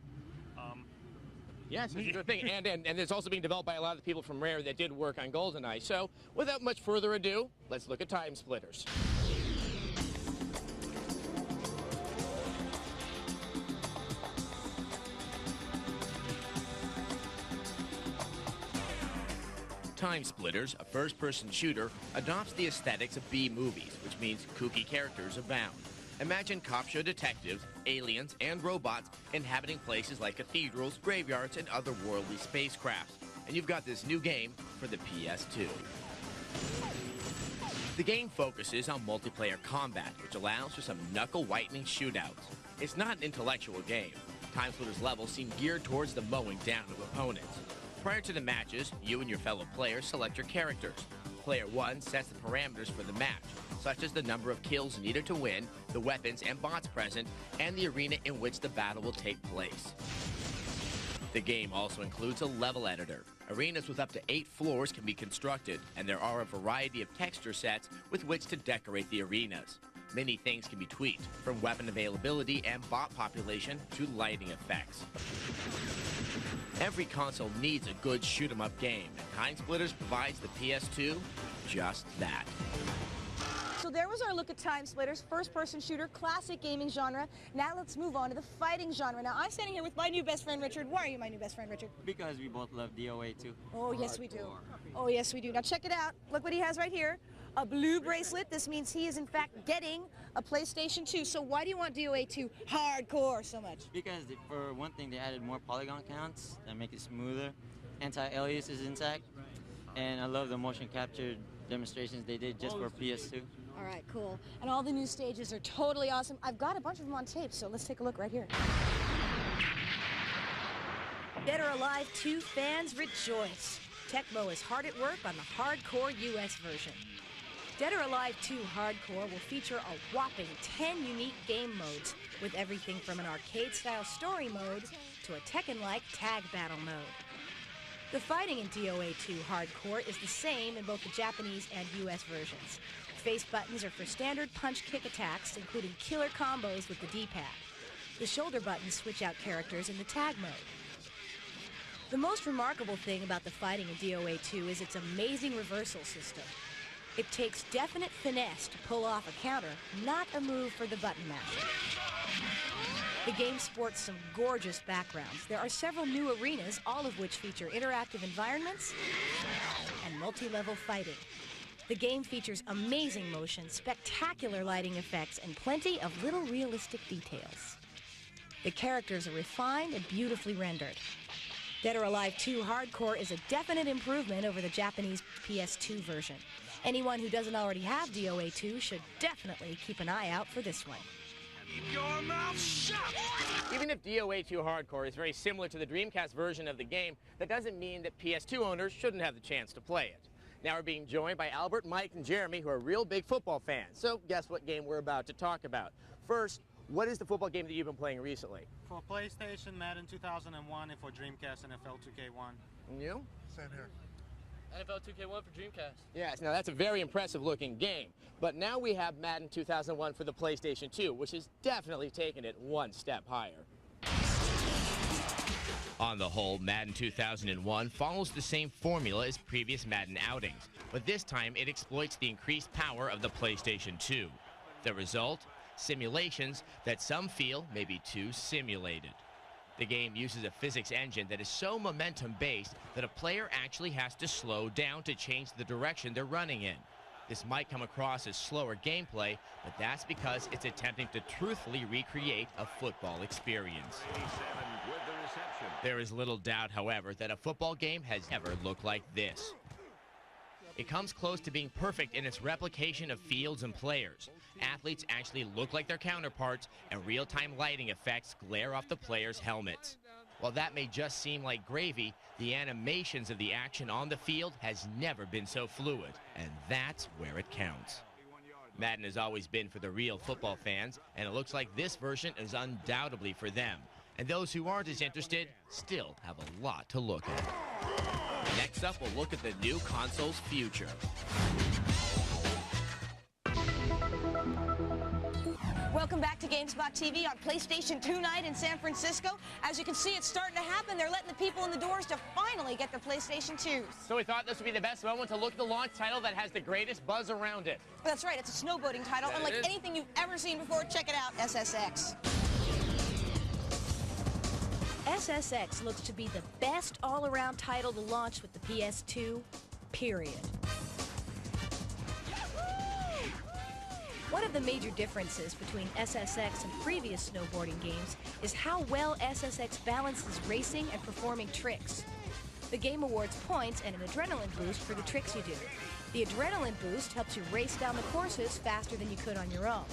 Yes, it's a good thing, and it's also being developed by a lot of the people from Rare that did work on GoldenEye. So, without much further ado, let's look at Time Splitters. Time Splitters, a first-person shooter, adopts the aesthetics of B-movies, which means kooky characters abound. Imagine cop show detectives, aliens, and robots inhabiting places like cathedrals, graveyards, and otherworldly spacecrafts. And you've got this new game for the PS2. The game focuses on multiplayer combat, which allows for some knuckle-whitening shootouts. It's not an intellectual game. Time Splitters levels seem geared towards the mowing down of opponents. Prior to the matches, you and your fellow players select your characters. Player 1 sets the parameters for the match, such as the number of kills needed to win, the weapons and bots present, and the arena in which the battle will take place. The game also includes a level editor. Arenas with up to 8 floors can be constructed, and there are a variety of texture sets with which to decorate the arenas. Many things can be tweaked, from weapon availability and bot population to lighting effects. Every console needs a good shoot-'em-up game, and Time Splitters provides the PS2 just that. So there was our look at Time Splitters, first-person shooter, classic gaming genre. Now let's move on to the fighting genre. Now I'm standing here with my new best friend, Richard. Why are you my new best friend, Richard? Because we both love DOA too. Oh, yes, we do. Oh, yes, we do. Now check it out. Look what he has right here. A blue bracelet. This means he is, in fact, getting a PlayStation 2. So why do you want DOA 2 hardcore so much? Because, for one thing, they added more polygon counts that make it smoother. Anti-alias is intact. And I love the motion capture demonstrations they did just for PS2. All right, cool. And all the new stages are totally awesome. I've got a bunch of them on tape, so let's take a look right here. Dead or Alive 2 fans rejoice. Tecmo is hard at work on the hardcore US version. Dead or Alive 2 Hardcore will feature a whopping 10 unique game modes, with everything from an arcade-style story mode to a Tekken-like tag battle mode. The fighting in DOA 2 Hardcore is the same in both the Japanese and US versions. Face buttons are for standard punch-kick attacks, including killer combos with the D-pad. The shoulder buttons switch out characters in the tag mode. The most remarkable thing about the fighting in DOA 2 is its amazing reversal system. It takes definite finesse to pull off a counter, not a move for the button masher. The game sports some gorgeous backgrounds. There are several new arenas, all of which feature interactive environments and multi-level fighting. The game features amazing motion, spectacular lighting effects, and plenty of little realistic details. The characters are refined and beautifully rendered. Dead or Alive 2 Hardcore is a definite improvement over the Japanese PS2 version. Anyone who doesn't already have DOA 2 should definitely keep an eye out for this one. Keep your mouth shut! Even if DOA 2 Hardcore is very similar to the Dreamcast version of the game, that doesn't mean that PS2 owners shouldn't have the chance to play it. Now we're being joined by Albert, Mike, and Jeremy, who are real big football fans. So guess what game we're about to talk about. First, what is the football game that you've been playing recently? For PlayStation, Madden 2001, and for Dreamcast, NFL 2K1. And you? Same here. NFL 2K1 for Dreamcast. Yes, now that's a very impressive looking game. But now we have Madden 2001 for the PlayStation 2, which has definitely taken it one step higher. On the whole, Madden 2001 follows the same formula as previous Madden outings, but this time it exploits the increased power of the PlayStation 2. The result? Simulations that some feel may be too simulated. The game uses a physics engine that is so momentum-based that a player actually has to slow down to change the direction they're running in. This might come across as slower gameplay, but that's because it's attempting to truthfully recreate a football experience. There is little doubt, however, that a football game has never looked like this. It comes close to being perfect in its replication of fields and players. Athletes actually look like their counterparts, and real-time lighting effects glare off the players' helmets. While that may just seem like gravy, the animations of the action on the field has never been so fluid, and that's where it counts. Madden has always been for the real football fans, and it looks like this version is undoubtedly for them. And those who aren't as interested still have a lot to look at. Next up, we'll look at the new console's future. Welcome back to Gamespot TV on PlayStation 2 night in San Francisco. As you can see, it's starting to happen. They're letting the people in the doors to finally get their PlayStation 2s. So we thought this would be the best moment to look at the launch title that has the greatest buzz around it. That's right. It's a snowboarding title, unlike anything you've ever seen before. Check it out, SSX. SSX looks to be the best all-around title to launch with the PS2, period. One of the major differences between SSX and previous snowboarding games is how well SSX balances racing and performing tricks. The game awards points and an adrenaline boost for the tricks you do. The adrenaline boost helps you race down the courses faster than you could on your own.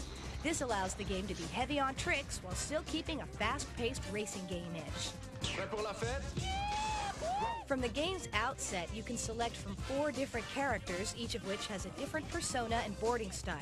This allows the game to be heavy on tricks while still keeping a fast-paced racing game edge. From the game's outset, you can select from 4 different characters, each of which has a different persona and boarding style.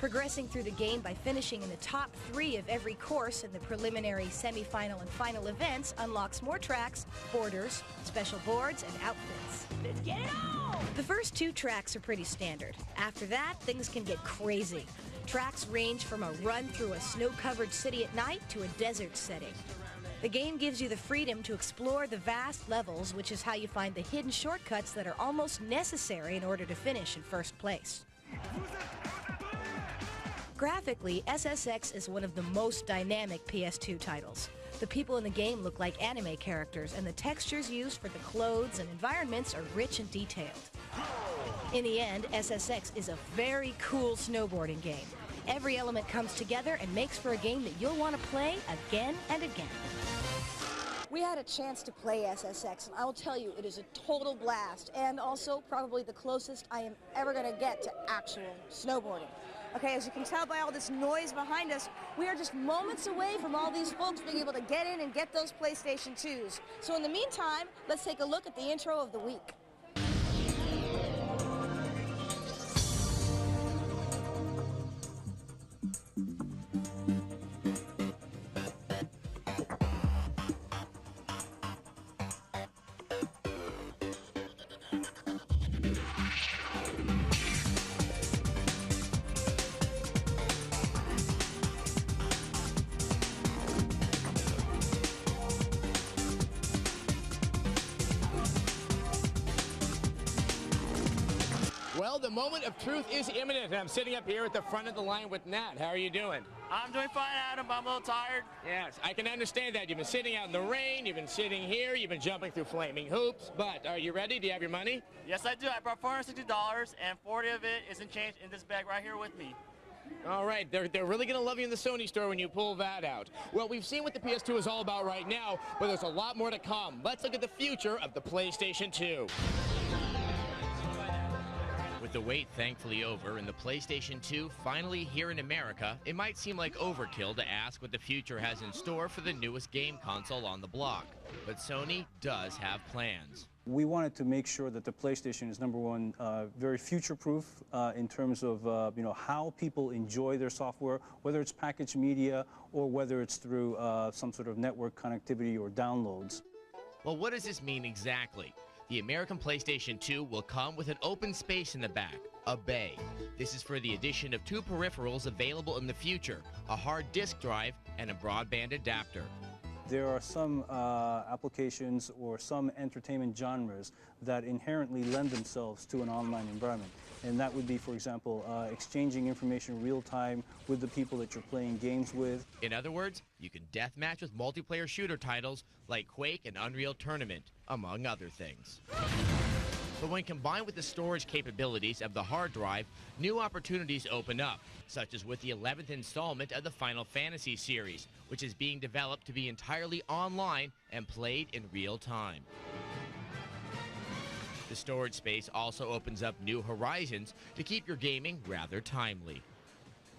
Progressing through the game by finishing in the top 3 of every course in the preliminary, semi-final, and final events unlocks more tracks, borders, special boards, and outfits. Let's get it on! The first 2 tracks are pretty standard. After that, things can get crazy. Tracks range from a run through a snow-covered city at night to a desert setting. The game gives you the freedom to explore the vast levels, which is how you find the hidden shortcuts that are almost necessary in order to finish in first place. Graphically, SSX is one of the most dynamic PS2 titles. The people in the game look like anime characters, and the textures used for the clothes and environments are rich and detailed. In the end, SSX is a very cool snowboarding game. Every element comes together and makes for a game that you'll want to play again and again. We had a chance to play SSX, and I will tell you, it is a total blast, and also probably the closest I am ever going to get to actual snowboarding. Okay, as you can tell by all this noise behind us, we are just moments away from all these folks being able to get in and get those PlayStation 2s. So in the meantime, let's take a look at the intro of the week. Well, the moment of truth is imminent, and I'm sitting up here at the front of the line with Nat. How are you doing? I'm doing fine, Adam, but I'm a little tired. Yes, I can understand that. You've been sitting out in the rain, you've been sitting here, you've been jumping through flaming hoops, but are you ready? Do you have your money? Yes, I do. I brought $460, and 40 of it is in change in this bag right here with me. All right, they're really going to love you in the Sony store when you pull that out. Well, we've seen what the PS2 is all about right now, but there's a lot more to come. Let's look at the future of the PlayStation 2. With the wait thankfully over and the PlayStation 2 finally here in America, it might seem like overkill to ask what the future has in store for the newest game console on the block. But Sony does have plans. We wanted to make sure that the PlayStation is, number one, very future-proof in terms of how people enjoy their software, whether it's packaged media or whether it's through some sort of network connectivity or downloads. Well, what does this mean exactly? The American PlayStation 2 will come with an open space in the back, a bay. This is for the addition of 2 peripherals available in the future, a hard disk drive and a broadband adapter. There are some applications or some entertainment genres that inherently lend themselves to an online environment. And that would be, for example, exchanging information real time with the people that you're playing games with. In other words, you can deathmatch with multiplayer shooter titles like Quake and Unreal Tournament, among other things. But when combined with the storage capabilities of the hard drive, new opportunities open up, such as with the 11th installment of the Final Fantasy series, which is being developed to be entirely online and played in real time. The storage space also opens up new horizons to keep your gaming rather timely.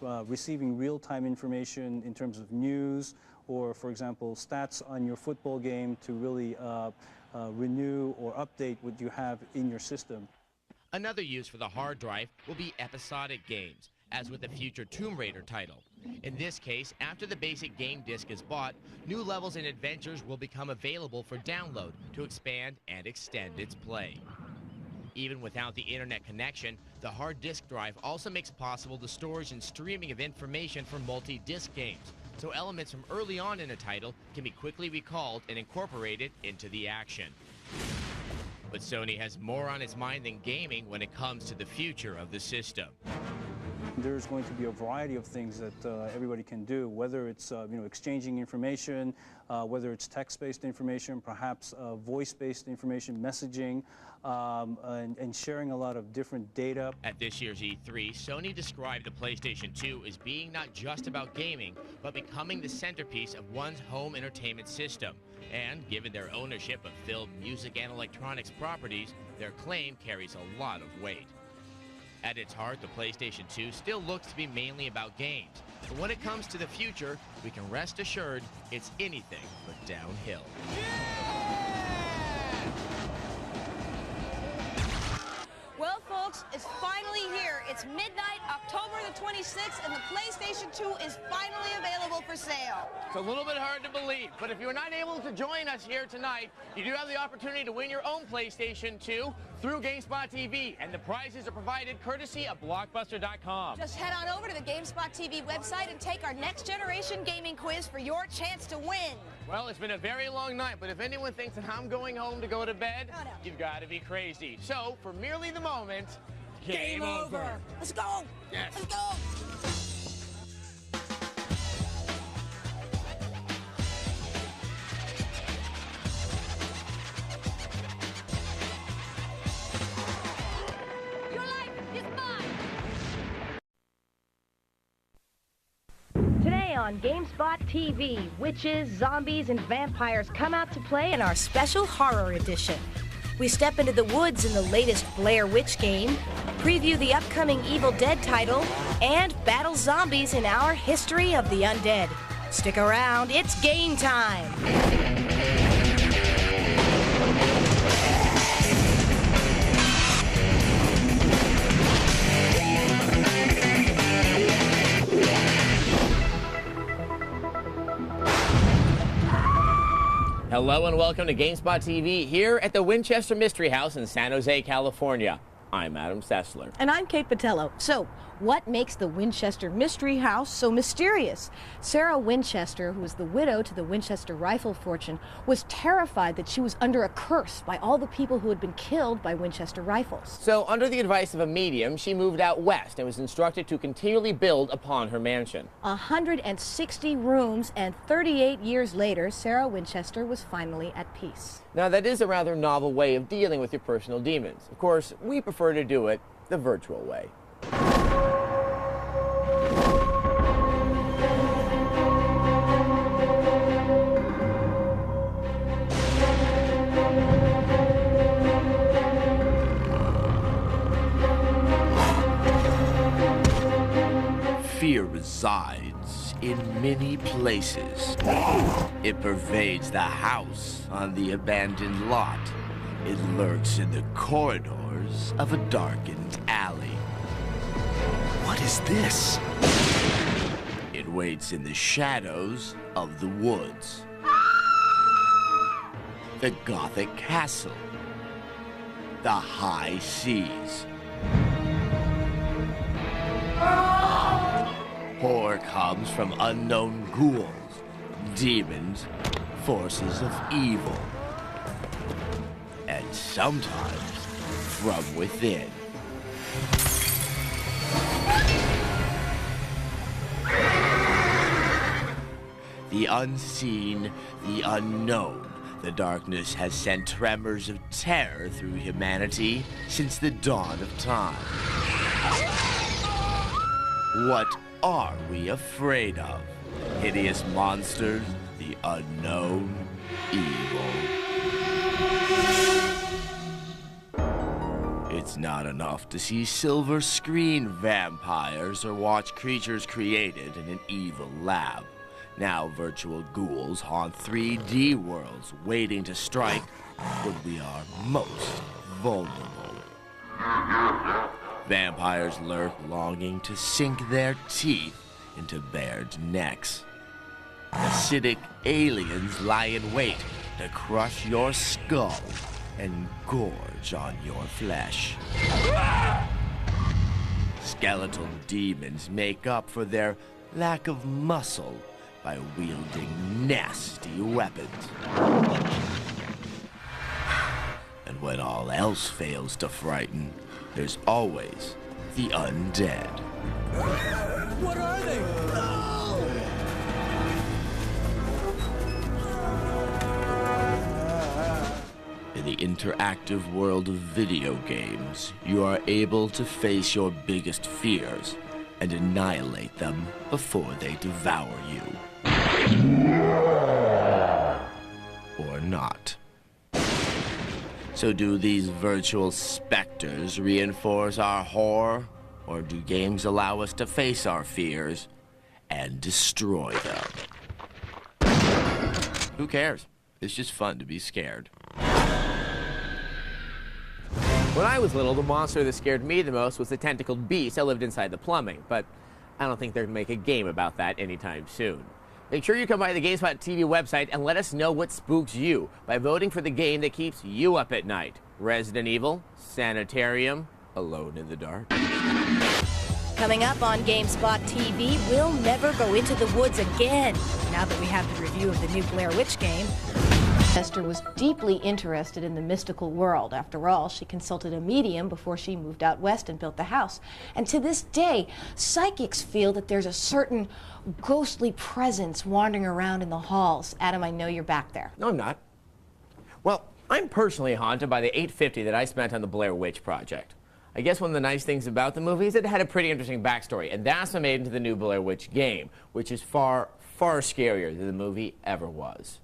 Receiving real-time information in terms of news or, for example, stats on your football game to really renew or update what you have in your system. Another use for the hard drive will be episodic games, as with the future Tomb Raider title. In this case, after the basic game disc is bought, new levels and adventures will become available for download to expand and extend its play. Even without the internet connection, the hard disk drive also makes possible the storage and streaming of information for multi-disc games, so elements from early on in a title can be quickly recalled and incorporated into the action. But Sony has more on its mind than gaming when it comes to the future of the system. There's going to be a variety of things that everybody can do, whether it's exchanging information, whether it's text-based information, perhaps voice-based information, messaging, and sharing a lot of different data. At this year's E3, Sony described the PlayStation 2 as being not just about gaming, but becoming the centerpiece of one's home entertainment system. And given their ownership of film, music, and electronics properties, their claim carries a lot of weight. At its heart, the PlayStation 2 still looks to be mainly about games. But when it comes to the future, we can rest assured it's anything but downhill. Well, folks, it's finally here. It's midnight, October the 26th, and the PlayStation 2 is finally available for sale. It's a little bit hard to believe, but if you're not able to join us here tonight, you do have the opportunity to win your own PlayStation 2 through Gamespot TV, and the prizes are provided courtesy of Blockbuster.com. Just head on over to the Gamespot TV website and take our next generation gaming quiz for your chance to win. Well, it's been a very long night, but if anyone thinks that I'm going home to go to bed, you've got to be crazy. So, for merely the moment, game over. Let's go. Yes. Let's go. Today on Gamespot TV, witches, zombies, and vampires come out to play in our special horror edition. We step into the woods in the latest Blair Witch game, preview the upcoming Evil Dead title, and battle zombies in our history of the undead. Stick around, it's game time! Hello and welcome to Gamespot TV here at the Winchester Mystery House in San Jose, California. I'm Adam Sessler. And I'm Kate Patello. So, what makes the Winchester Mystery House so mysterious? Sarah Winchester, who is the widow to the Winchester rifle fortune, was terrified that she was under a curse by all the people who had been killed by Winchester rifles. So, under the advice of a medium, she moved out west and was instructed to continually build upon her mansion. 160 rooms, and 38 years later, Sarah Winchester was finally at peace. Now, that is a rather novel way of dealing with your personal demons. Of course, we prefer to do it the virtual way. Fear resides in many places. It pervades the house on the abandoned lot. It lurks in the corridors of a darkened alley. What is this? It waits in the shadows of the woods. The Gothic castle. The high seas. Horror comes from unknown ghouls, demons, forces of evil, and sometimes from within. The unseen, the unknown, The darkness has sent tremors of terror through humanity since the dawn of time. What are we afraid of? Hideous monsters, the unknown, evil. It's not enough to see silver screen vampires or watch creatures created in an evil lab. Now virtual ghouls haunt 3D worlds, waiting to strike when we are most vulnerable. Vampires lurk, longing to sink their teeth into bared necks. Acidic aliens lie in wait to crush your skull and gorge on your flesh. Skeletal demons make up for their lack of muscle by wielding nasty weapons. And when all else fails to frighten, there's always the undead. What are they? In the interactive world of video games, you are able to face your biggest fears and annihilate them before they devour you. Or not. So do these virtual specters reinforce our horror, or do games allow us to face our fears and destroy them? Who cares? It's just fun to be scared. When I was little, the monster that scared me the most was the tentacled beast that lived inside the plumbing, but I don't think they're going to make a game about that anytime soon. Make sure you come by the Gamespot TV website and let us know what spooks you by voting for the game that keeps you up at night. Resident Evil, Sanitarium, Alone in the Dark. Coming up on Gamespot TV, we'll never go into the woods again. Now that we have the review of the new Blair Witch game. Esther was deeply interested in the mystical world. After all, she consulted a medium before she moved out west and built the house. And to this day, psychics feel that there's a certain ghostly presence wandering around in the halls. Adam, I know you're back there. No, I'm not. Well, I'm personally haunted by the $850 that I spent on the Blair Witch Project. I guess one of the nice things about the movie is it had a pretty interesting backstory, and that's what made it into the new Blair Witch game, which is far, far scarier than the movie ever was.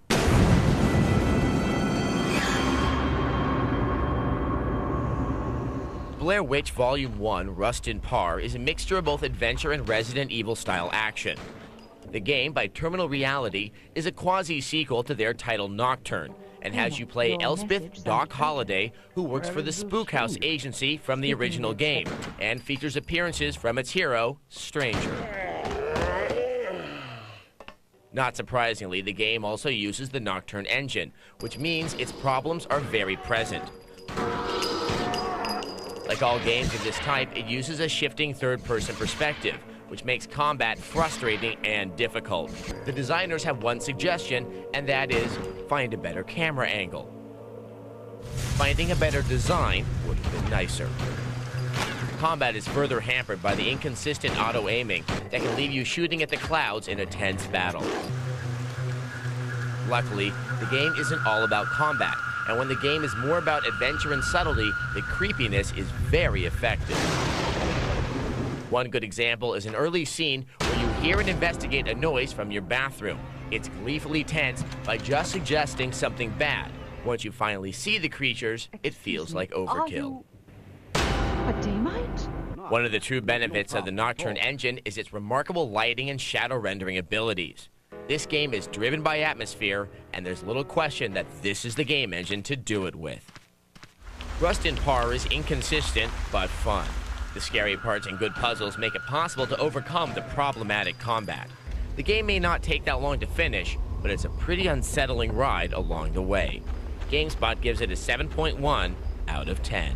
Blair Witch Volume 1, Rust in Par, is a mixture of both adventure and Resident Evil-style action. The game, by Terminal Reality, is a quasi-sequel to their title Nocturne, and has you play Elspeth Doc Holliday, who works for the Spook House agency from the original game, and features appearances from its hero, Stranger. Not surprisingly, the game also uses the Nocturne engine, which means its problems are very present. Like all games of this type, it uses a shifting third-person perspective, which makes combat frustrating and difficult. The designers have one suggestion, and that is, find a better camera angle. Finding a better design would have been nicer. Combat is further hampered by the inconsistent auto-aiming that can leave you shooting at the clouds in a tense battle. Luckily, the game isn't all about combat, and when the game is more about adventure and subtlety, the creepiness is very effective. One good example is an early scene where you hear and investigate a noise from your bathroom. It's gleefully tense by just suggesting something bad. Once you finally see the creatures, it feels like overkill. A Daemite? One of the true benefits of the Nocturne engine is its remarkable lighting and shadow rendering abilities. This game is driven by atmosphere, and there's little question that this is the game engine to do it with. Rust in Par is inconsistent, but fun. The scary parts and good puzzles make it possible to overcome the problematic combat. The game may not take that long to finish, but it's a pretty unsettling ride along the way. GameSpot gives it a 7.1 out of 10.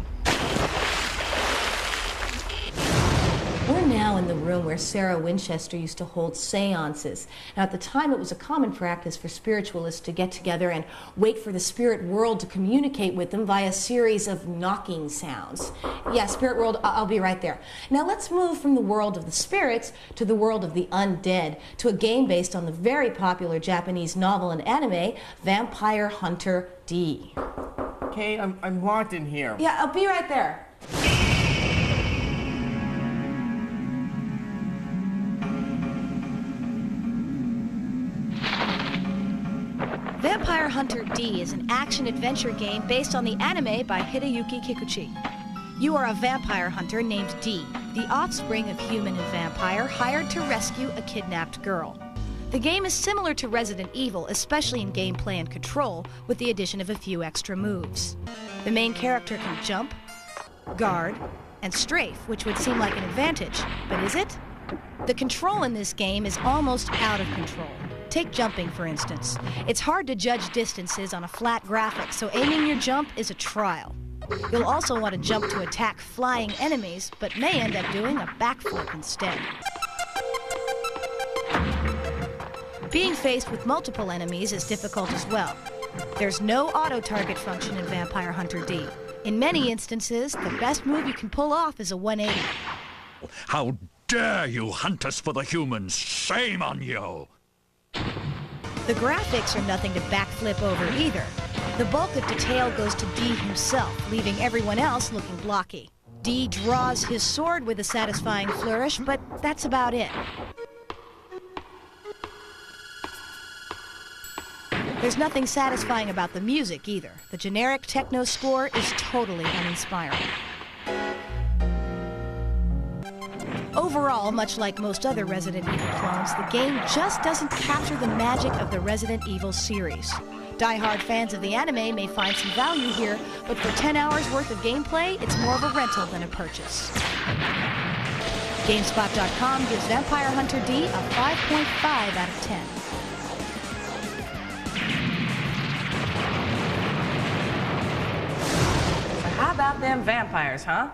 We're now in the room where Sarah Winchester used to hold seances. Now, at the time, it was a common practice for spiritualists to get together and wait for the spirit world to communicate with them via a series of knocking sounds. Yeah, spirit world, I'll be right there. Now, let's move from the world of the spirits to the world of the undead, to a game based on the very popular Japanese novel and anime, Vampire Hunter D. Okay, I'm locked in here. Yeah, I'll be right there. Vampire Hunter D is an action-adventure game based on the anime by Hideyuki Kikuchi. You are a vampire hunter named D, the offspring of human and vampire hired to rescue a kidnapped girl. The game is similar to Resident Evil, especially in gameplay and control, with the addition of a few extra moves. The main character can jump, guard, and strafe, which would seem like an advantage, but is it? The control in this game is almost out of control. Take jumping, for instance. It's hard to judge distances on a flat graphic, so aiming your jump is a trial. You'll also want to jump to attack flying enemies, but may end up doing a backflip instead. Being faced with multiple enemies is difficult as well. There's no auto-target function in Vampire Hunter D. In many instances, the best move you can pull off is a 180. How dare you hunt us for the humans? Shame on you! The graphics are nothing to backflip over either. The bulk of detail goes to D himself, leaving everyone else looking blocky. D draws his sword with a satisfying flourish, but that's about it. There's nothing satisfying about the music either. The generic techno score is totally uninspiring. Overall, much like most other Resident Evil clones, the game just doesn't capture the magic of the Resident Evil series. Die-hard fans of the anime may find some value here, but for 10 hours worth of gameplay, it's more of a rental than a purchase. Gamespot.com gives Vampire Hunter D a 5.5 out of 10. How about them vampires, huh?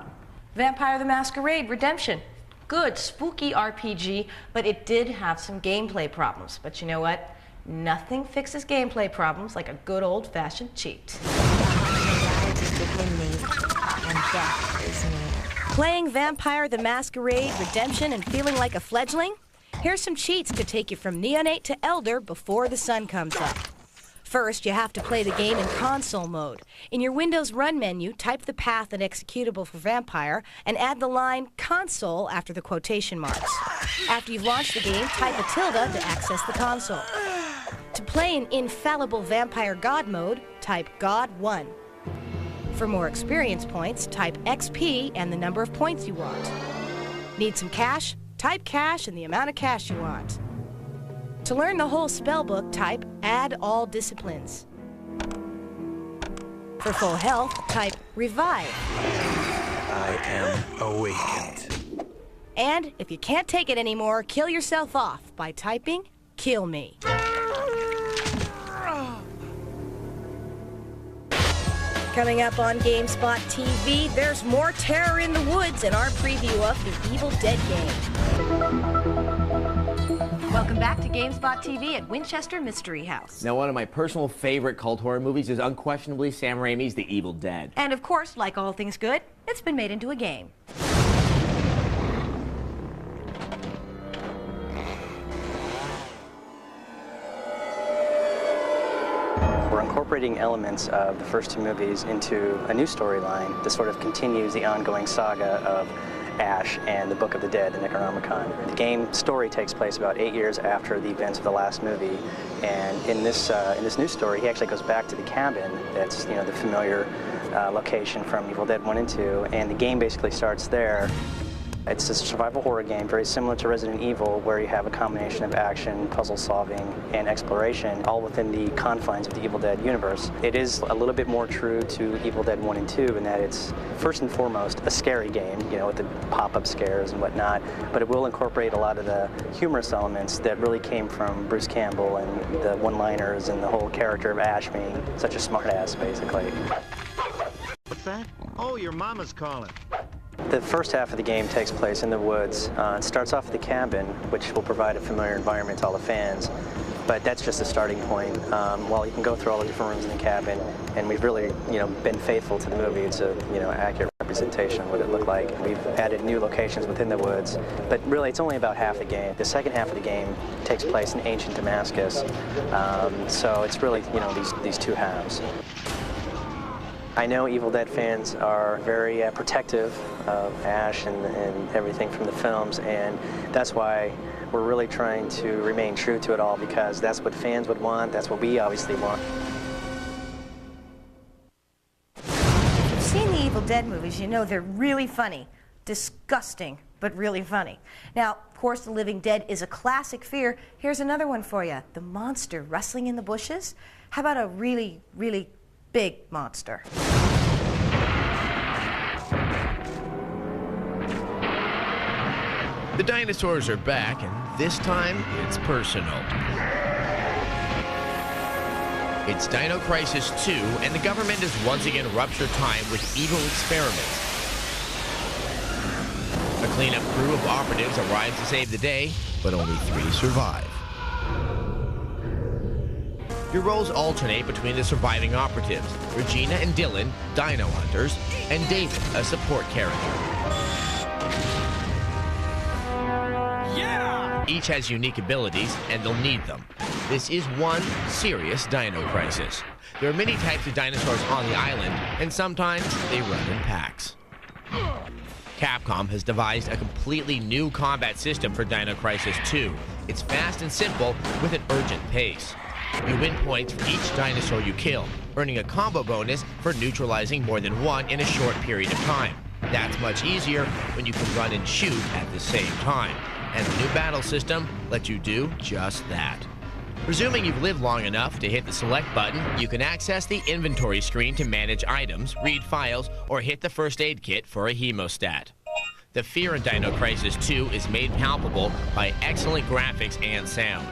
Vampire the Masquerade Redemption. Good, spooky RPG, but it did have some gameplay problems. But you know what? Nothing fixes gameplay problems like a good old-fashioned cheat. Playing Vampire the Masquerade Redemption and feeling like a fledgling? Here's some cheats to take you from neonate to elder before the sun comes up. First, you have to play the game in console mode. In your Windows Run menu, type the path and executable for Vampire and add the line console after the quotation marks. After you've launched the game, type a tilde to access the console. To play in infallible Vampire God mode, type God 1. For more experience points, type XP and the number of points you want. Need some cash? Type cash and the amount of cash you want. To learn the whole spellbook, type Add All Disciplines. For full health, type Revive. I am awakened. And if you can't take it anymore, kill yourself off by typing Kill Me. Coming up on Gamespot TV, there's more terror in the woods in our preview of the Evil Dead game. Welcome back to Gamespot TV at Winchester Mystery House. Now, one of my personal favorite cult horror movies is unquestionably Sam Raimi's The Evil Dead. And of course, like all things good, it's been made into a game. We're incorporating elements of the first two movies into a new storyline that sort of continues the ongoing saga of Ash and the Book of the Dead, the Necronomicon. The game story takes place about 8 years after the events of the last movie, and in this new story, he actually goes back to the cabin that's, you know, the familiar location from Evil Dead 1 and 2, and the game basically starts there. It's a survival horror game very similar to Resident Evil, where you have a combination of action, puzzle solving, and exploration, all within the confines of the Evil Dead universe. It is a little bit more true to Evil Dead 1 and 2 in that it's first and foremost a scary game, you know, with the pop-up scares and whatnot, but it will incorporate a lot of the humorous elements that really came from Bruce Campbell and the one-liners and the whole character of Ash being such a smartass, basically. What's that? Oh, your mama's calling. The first half of the game takes place in the woods. It starts off at the cabin, which will provide a familiar environment to all the fans. But that's just a starting point. While you can go through all the different rooms in the cabin, and we've really, been faithful to the movie. It's a, accurate representation of what it looked like. We've added new locations within the woods, but really it's only about half the game. The second half of the game takes place in ancient Damascus. So it's really, these two halves. I know Evil Dead fans are very protective of Ash and everything from the films, and that's why we're really trying to remain true to it all, because that's what fans would want, that's what we obviously want. If you've seen the Evil Dead movies, you know they're really funny. Disgusting, but really funny. Now, of course, the living dead is a classic fear. Here's another one for you. The monster rustling in the bushes. How about a really, really big monster? The dinosaurs are back, and this time it's personal. It's Dino Crisis 2, and the government has once again ruptured time with evil experiments. A cleanup crew of operatives arrives to save the day, but only 3 survive. Your roles alternate between the surviving operatives, Regina and Dylan, dino hunters, and David, a support character. Yeah! Each has unique abilities, and they'll need them. This is one serious dino crisis. There are many types of dinosaurs on the island, and sometimes they run in packs. Capcom has devised a completely new combat system for Dino Crisis 2. It's fast and simple with an urgent pace. You win points for each dinosaur you kill, earning a combo bonus for neutralizing more than one in a short period of time. That's much easier when you can run and shoot at the same time. And the new battle system lets you do just that. Presuming you've lived long enough to hit the select button, you can access the inventory screen to manage items, read files, or hit the first aid kit for a hemostat. The fear in Dino Crisis 2 is made palpable by excellent graphics and sound.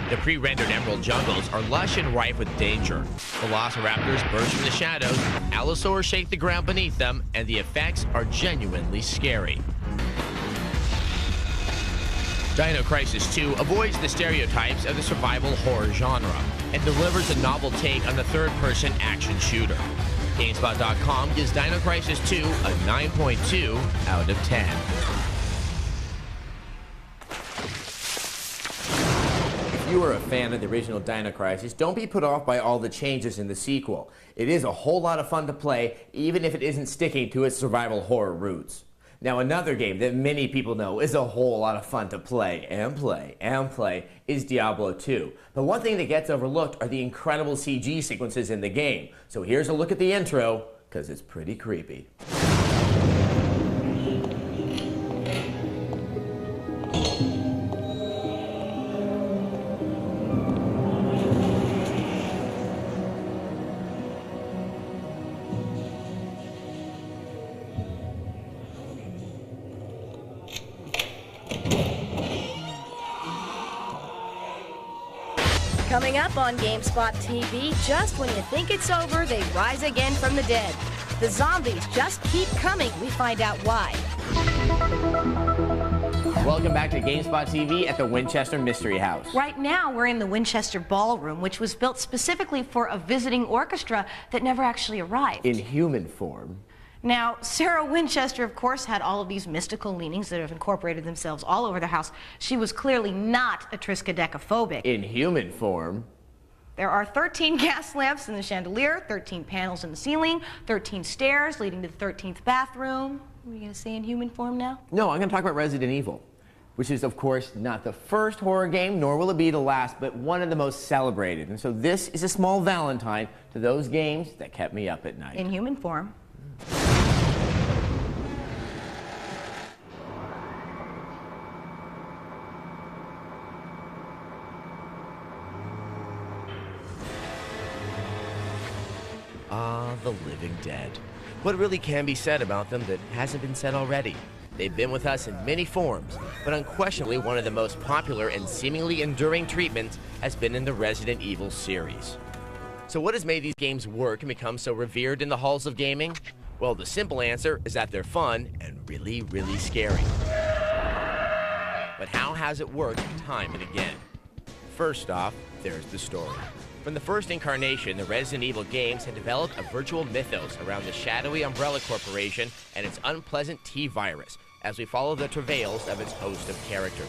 The pre-rendered emerald jungles are lush and rife with danger. Velociraptors burst from the shadows, allosaurs shake the ground beneath them, and the effects are genuinely scary. Dino Crisis 2 avoids the stereotypes of the survival horror genre and delivers a novel take on the third-person action shooter. Gamespot.com gives Dino Crisis 2 a 9.2 out of 10. If you are a fan of the original Dino Crisis, don't be put off by all the changes in the sequel. It is a whole lot of fun to play, even if it isn't sticking to its survival horror roots. Now, another game that many people know is a whole lot of fun to play is Diablo 2. But one thing that gets overlooked are the incredible CG sequences in the game. So here's a look at the intro, because it's pretty creepy. Coming up on Gamespot TV, just when you think it's over, they rise again from the dead. The zombies just keep coming. We find out why. Welcome back to Gamespot TV at the Winchester Mystery House. Right now, we're in the Winchester Ballroom, which was built specifically for a visiting orchestra that never actually arrived. In human form. Now, Sarah Winchester, of course, had all of these mystical leanings that have incorporated themselves all over the house. She was clearly not a triskaidekaphobic. In human form. There are 13 gas lamps in the chandelier, 13 panels in the ceiling, 13 stairs leading to the 13th bathroom. What are you going to say in human form now? No, I'm going to talk about Resident Evil, which is, of course, not the first horror game, nor will it be the last, but one of the most celebrated. And so this is a small valentine to those games that kept me up at night. In human form. Ah, the living dead. What really can be said about them that hasn't been said already? They've been with us in many forms, but unquestionably one of the most popular and seemingly enduring treatments has been in the Resident Evil series. So what has made these games work and become so revered in the halls of gaming? Well, the simple answer is that they're fun and really, really scary. But how has it worked time and again? First off, there's the story. From the first incarnation, the Resident Evil games had developed a virtual mythos around the shadowy Umbrella Corporation and its unpleasant T-virus, as we follow the travails of its host of characters.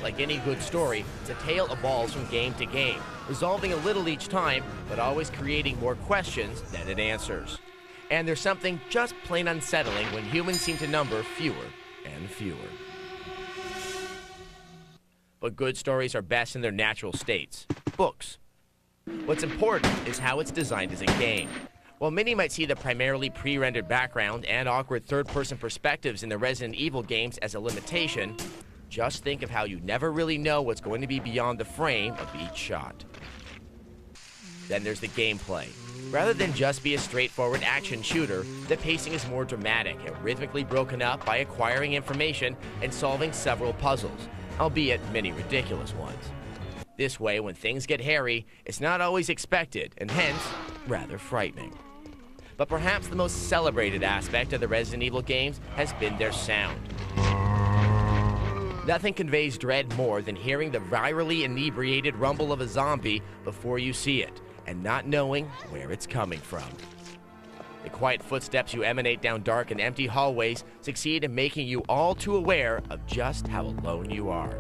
Like any good story, the tale evolves from game to game, resolving a little each time, but always creating more questions than it answers. And there's something just plain unsettling when humans seem to number fewer and fewer. But good stories are best in their natural states, books. What's important is how it's designed as a game. While many might see the primarily pre-rendered background and awkward third-person perspectives in the Resident Evil games as a limitation, just think of how you never really know what's going to be beyond the frame of each shot. Then there's the gameplay. Rather than just be a straightforward action shooter, the pacing is more dramatic and rhythmically broken up by acquiring information and solving several puzzles, albeit many ridiculous ones. This way, when things get hairy, it's not always expected, and hence, rather frightening. But perhaps the most celebrated aspect of the Resident Evil games has been their sound. Nothing conveys dread more than hearing the virally inebriated rumble of a zombie before you see it, and not knowing where it's coming from. The quiet footsteps you emanate down dark and empty hallways succeed in making you all too aware of just how alone you are.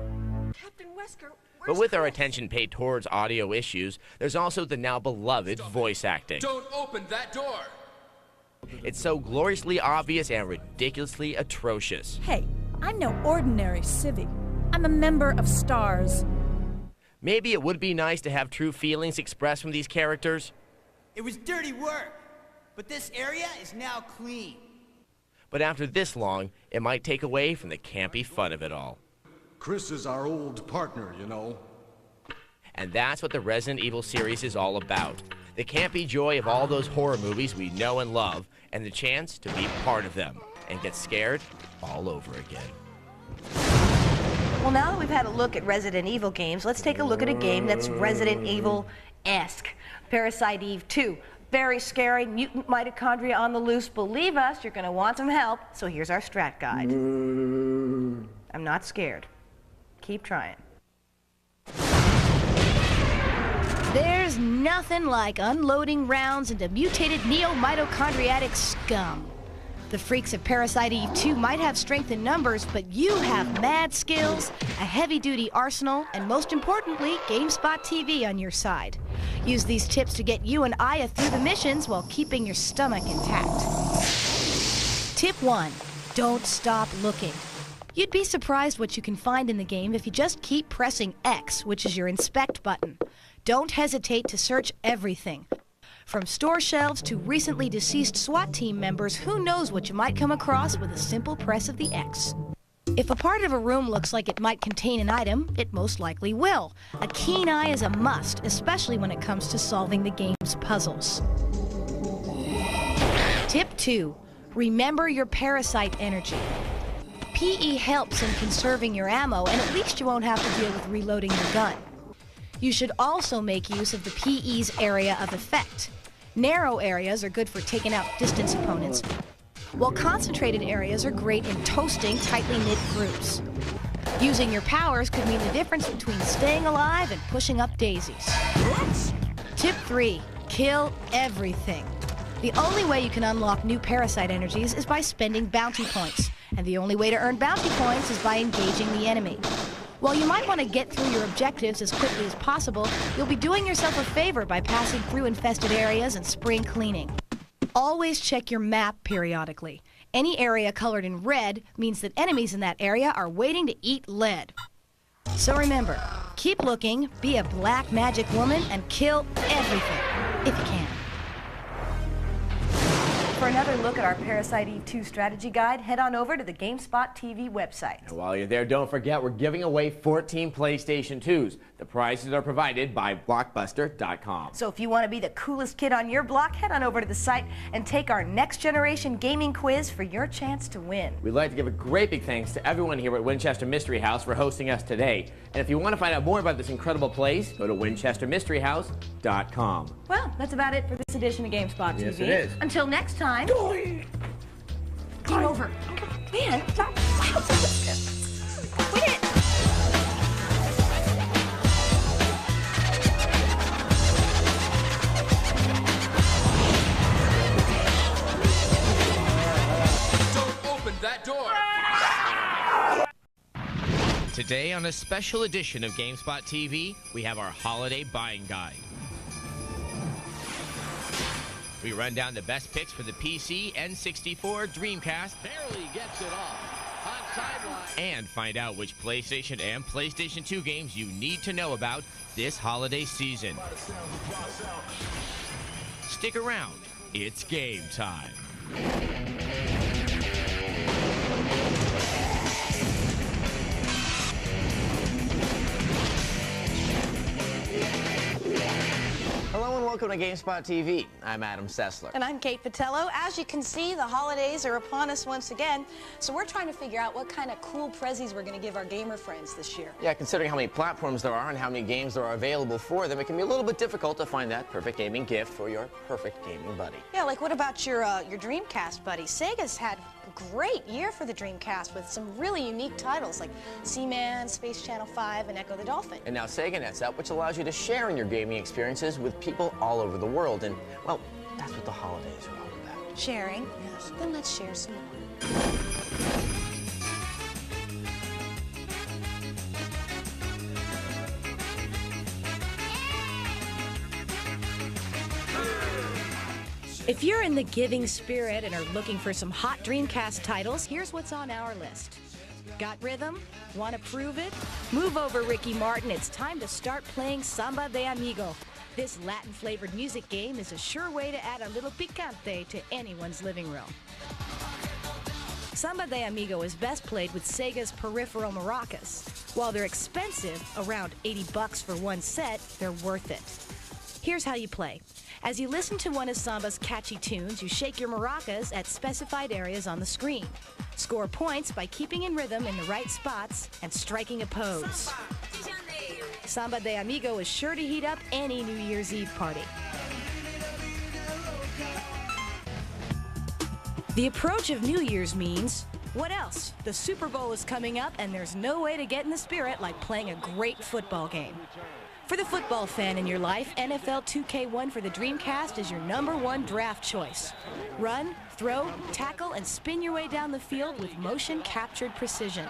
Captain Wesker, but with our attention paid towards audio issues, there's also the now beloved voice acting. Don't open that door! It's so gloriously obvious and ridiculously atrocious. Hey, I'm no ordinary civvy. I'm a member of STARS. Maybe it would be nice to have true feelings expressed from these characters. It was dirty work, but this area is now clean. But after this long, it might take away from the campy fun of it all. Chris is our old partner, you know. And that's what the Resident Evil series is all about. The campy joy of all those horror movies we know and love, and the chance to be part of them and get scared all over again. Well, now that we've had a look at Resident Evil games, let's take a look at a game that's Resident Evil-esque. Parasite Eve 2. Very scary, mutant mitochondria on the loose. Believe us, you're going to want some help, so here's our strat guide. I'm not scared. Keep trying. There's nothing like unloading rounds into mutated neo-mitochondriatic scum. The freaks of Parasite Eve 2 might have strength in numbers, but you have mad skills, a heavy-duty arsenal, and most importantly, Gamespot TV on your side. Use these tips to get you and Aya through the missions while keeping your stomach intact. Tip 1. Don't stop looking. You'd be surprised what you can find in the game if you just keep pressing X, which is your inspect button. Don't hesitate to search everything. From store shelves to recently deceased SWAT team members, who knows what you might come across with a simple press of the X. If a part of a room looks like it might contain an item, it most likely will. A keen eye is a must, especially when it comes to solving the game's puzzles. Tip 2. Remember your parasite energy. PE helps in conserving your ammo, and at least you won't have to deal with reloading your gun. You should also make use of the PE's area of effect. Narrow areas are good for taking out distance opponents, while concentrated areas are great in toasting tightly knit groups. Using your powers could mean the difference between staying alive and pushing up daisies. Tip 3. Kill everything. The only way you can unlock new parasite energies is by spending bounty points, and the only way to earn bounty points is by engaging the enemy. While you might want to get through your objectives as quickly as possible, you'll be doing yourself a favor by passing through infested areas and spring cleaning. Always check your map periodically. Any area colored in red means that enemies in that area are waiting to eat lead. So remember, keep looking, be a black magic woman, and kill everything, if you can. For another look at our Parasite Eve 2 strategy guide, head on over to the Gamespot TV website. And while you're there, don't forget we're giving away 14 PlayStation 2s. The prizes are provided by Blockbuster.com. So if you want to be the coolest kid on your block, head on over to the site and take our next generation gaming quiz for your chance to win. We'd like to give a great big thanks to everyone here at Winchester Mystery House for hosting us today. And if you want to find out more about this incredible place, go to WinchesterMysteryHouse.com. Well, that's about it for this edition of Gamespot TV. Yes, it is. Until next time, time. Game over. Man, quit it. Don't open that door! Today on a special edition of Gamespot TV, we have our holiday buying guide. We run down the best picks for the PC, N64, Dreamcast, Barely gets it off. On sideline. and find out which PlayStation and PlayStation 2 games you need to know about this holiday season. Stick around, it's game time. Hello and welcome to Gamespot TV. I'm Adam Sessler. And I'm Kate Patello. As you can see, the holidays are upon us once again, so we're trying to figure out what kind of cool prezzies we're going to give our gamer friends this year. Yeah, considering how many platforms there are and how many games there are available for them, it can be a little bit difficult to find that perfect gaming gift for your perfect gaming buddy. Yeah, like what about your Dreamcast buddy? Sega's had a great year for the Dreamcast with some really unique titles like Seaman, Space Channel 5, and Echo the Dolphin. And now Sega Net's out, which allows you to share in your gaming experiences with people all over the world. And, well, that's what the holidays are all about. Sharing? Yes. Then let's share some more. If you're in the giving spirit and are looking for some hot Dreamcast titles, here's what's on our list. Got rhythm? Want to prove it? Move over, Ricky Martin. It's time to start playing Samba de Amigo. This Latin-flavored music game is a sure way to add a little picante to anyone's living room. Samba de Amigo is best played with Sega's peripheral maracas. While they're expensive, around $80 for one set, they're worth it. Here's how you play. As you listen to one of Samba's catchy tunes, you shake your maracas at specified areas on the screen. Score points by keeping in rhythm in the right spots and striking a pose. Samba de Amigo is sure to heat up any New Year's Eve party. The approach of New Year's means, what else? The Super Bowl is coming up and there's no way to get in the spirit like playing a great football game. For the football fan in your life, NFL 2K1 for the Dreamcast is your #1 draft choice. Run, throw, tackle, and spin your way down the field with motion-captured precision.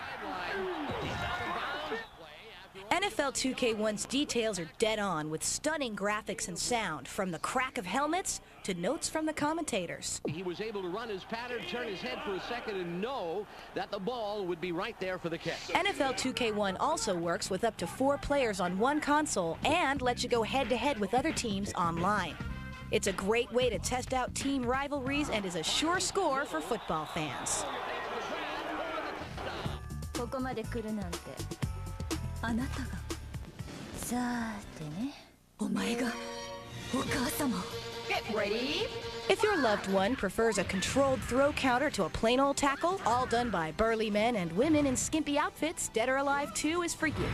NFL 2K1's details are dead on with stunning graphics and sound, from the crack of helmets to notes from the commentators. He was able to run his pattern, turn his head for a second, and know that the ball would be right there for the kick. NFL 2K1 also works with up to 4 players on one console and lets you go head-to-head with other teams online. It's a great way to test out team rivalries and is a sure score for football fans. ここまで来るなんてあなたがさーてねお前がお母様 Get ready. If your loved one prefers a controlled throw counter to a plain old tackle, all done by burly men and women in skimpy outfits, Dead or Alive 2 is for you.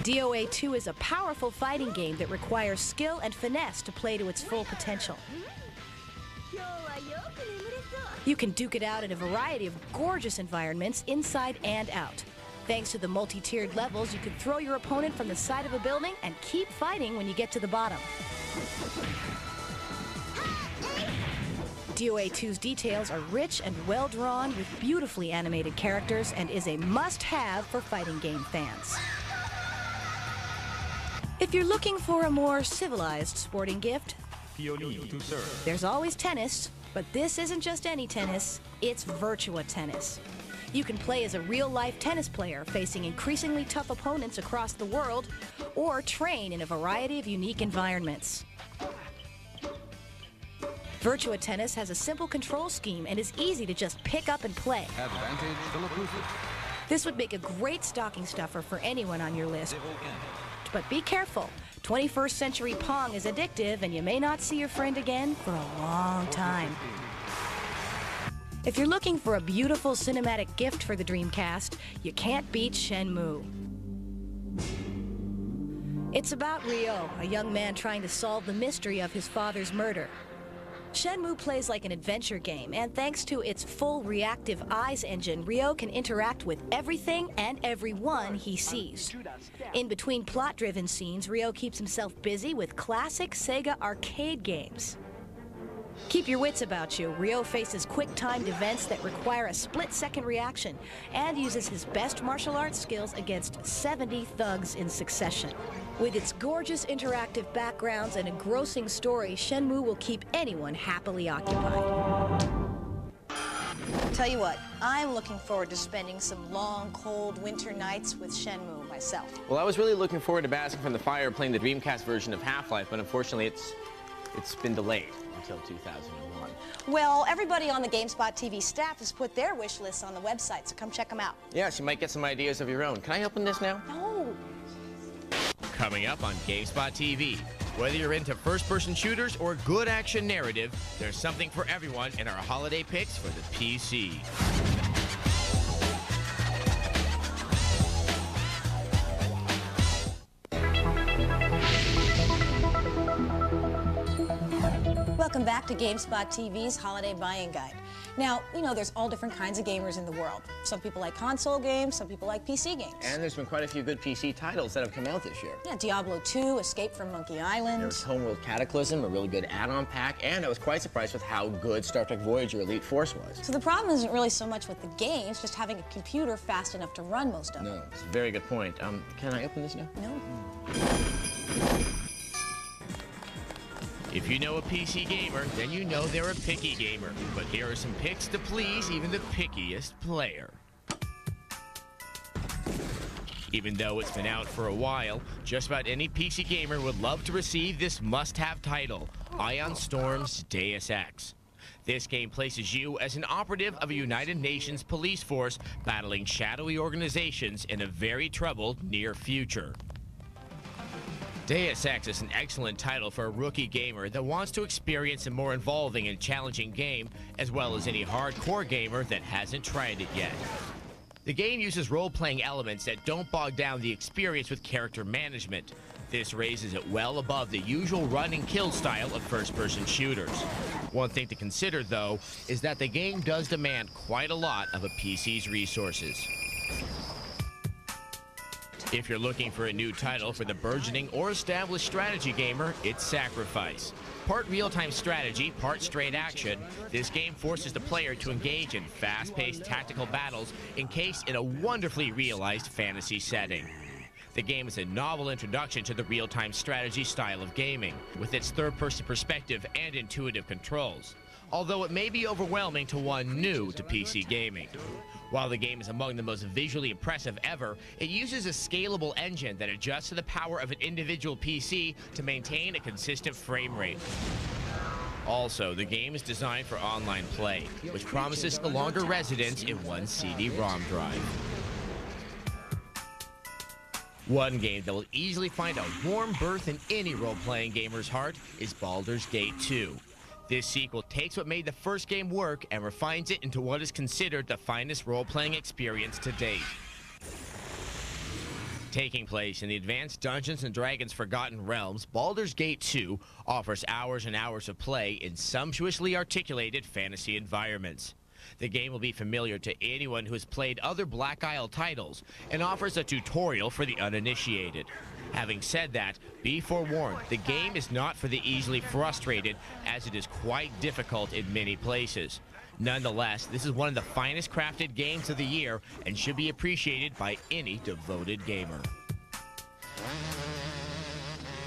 DOA 2 is a powerful fighting game that requires skill and finesse to play to its full potential. You can duke it out in a variety of gorgeous environments inside and out. Thanks to the multi-tiered levels, you can throw your opponent from the side of a building and keep fighting when you get to the bottom. DOA 2's details are rich and well-drawn with beautifully animated characters and is a must-have for fighting game fans. If you're looking for a more civilized sporting gift, there's always tennis, but this isn't just any tennis, it's Virtua Tennis. You can play as a real-life tennis player facing increasingly tough opponents across the world, or train in a variety of unique environments. Virtua Tennis has a simple control scheme and is easy to just pick up and play. This would make a great stocking stuffer for anyone on your list. But be careful. 21st century Pong is addictive and you may not see your friend again for a long time. If you're looking for a beautiful cinematic gift for the Dreamcast, you can't beat Shenmue. It's about Ryo, a young man trying to solve the mystery of his father's murder. Shenmue plays like an adventure game, and thanks to its full reactive eyes engine, Ryo can interact with everything and everyone he sees. In between plot-driven scenes, Ryo keeps himself busy with classic Sega arcade games. Keep your wits about you. Ryo faces quick-timed events that require a split-second reaction and uses his best martial arts skills against 70 thugs in succession. With its gorgeous interactive backgrounds and engrossing story, Shenmue will keep anyone happily occupied. Tell you what, I'm looking forward to spending some long, cold winter nights with Shenmue myself. Well, I was really looking forward to basking from the fire playing the Dreamcast version of Half-Life, but unfortunately it's been delayed until 2001. Well, everybody on the Gamespot TV staff has put their wish lists on the website, so come check them out. Yes, you might get some ideas of your own. Can I open this now? No. Coming up on Gamespot TV. Whether you're into first-person shooters or good action narrative, there's something for everyone in our holiday picks for the PC. Welcome back to Gamespot TV's Holiday Buying Guide. Now, we know there's all different kinds of gamers in the world. Some people like console games, some people like PC games. And there's been quite a few good PC titles that have come out this year. Yeah, Diablo 2, Escape from Monkey Island. There's Homeworld Cataclysm, a really good add-on pack, and I was quite surprised with how good Star Trek Voyager Elite Force was. So the problem isn't really so much with the games, just having a computer fast enough to run most of them. No, it's a very good point. Can I open this now? No. If you know a PC gamer, then you know they're a picky gamer. But here are some picks to please even the pickiest player. Even though it's been out for a while, just about any PC gamer would love to receive this must-have title, Ion Storm's Deus Ex. This game places you as an operative of a United Nations police force battling shadowy organizations in a very troubled near future. Deus Ex is an excellent title for a rookie gamer that wants to experience a more involving and challenging game, as well as any hardcore gamer that hasn't tried it yet. The game uses role-playing elements that don't bog down the experience with character management. This raises it well above the usual run-and-kill style of first-person shooters. One thing to consider, though, is that the game does demand quite a lot of a PC's resources. If you're looking for a new title for the burgeoning or established strategy gamer, it's Sacrifice. Part real-time strategy, part straight action, this game forces the player to engage in fast-paced tactical battles encased in a wonderfully realized fantasy setting. The game is a novel introduction to the real-time strategy style of gaming, with its third-person perspective and intuitive controls, although it may be overwhelming to one new to PC gaming. While the game is among the most visually impressive ever, it uses a scalable engine that adjusts to the power of an individual PC to maintain a consistent frame rate. Also, the game is designed for online play, which promises a longer residence in one CD-ROM drive. One game that will easily find a warm berth in any role-playing gamer's heart is Baldur's Gate 2. This sequel takes what made the first game work and refines it into what is considered the finest role-playing experience to date. Taking place in the advanced Dungeons & Dragons Forgotten Realms, Baldur's Gate 2 offers hours and hours of play in sumptuously articulated fantasy environments. The game will be familiar to anyone who has played other Black Isle titles and offers a tutorial for the uninitiated. Having said that, be forewarned, the game is not for the easily frustrated, as it is quite difficult in many places. Nonetheless, this is one of the finest crafted games of the year and should be appreciated by any devoted gamer.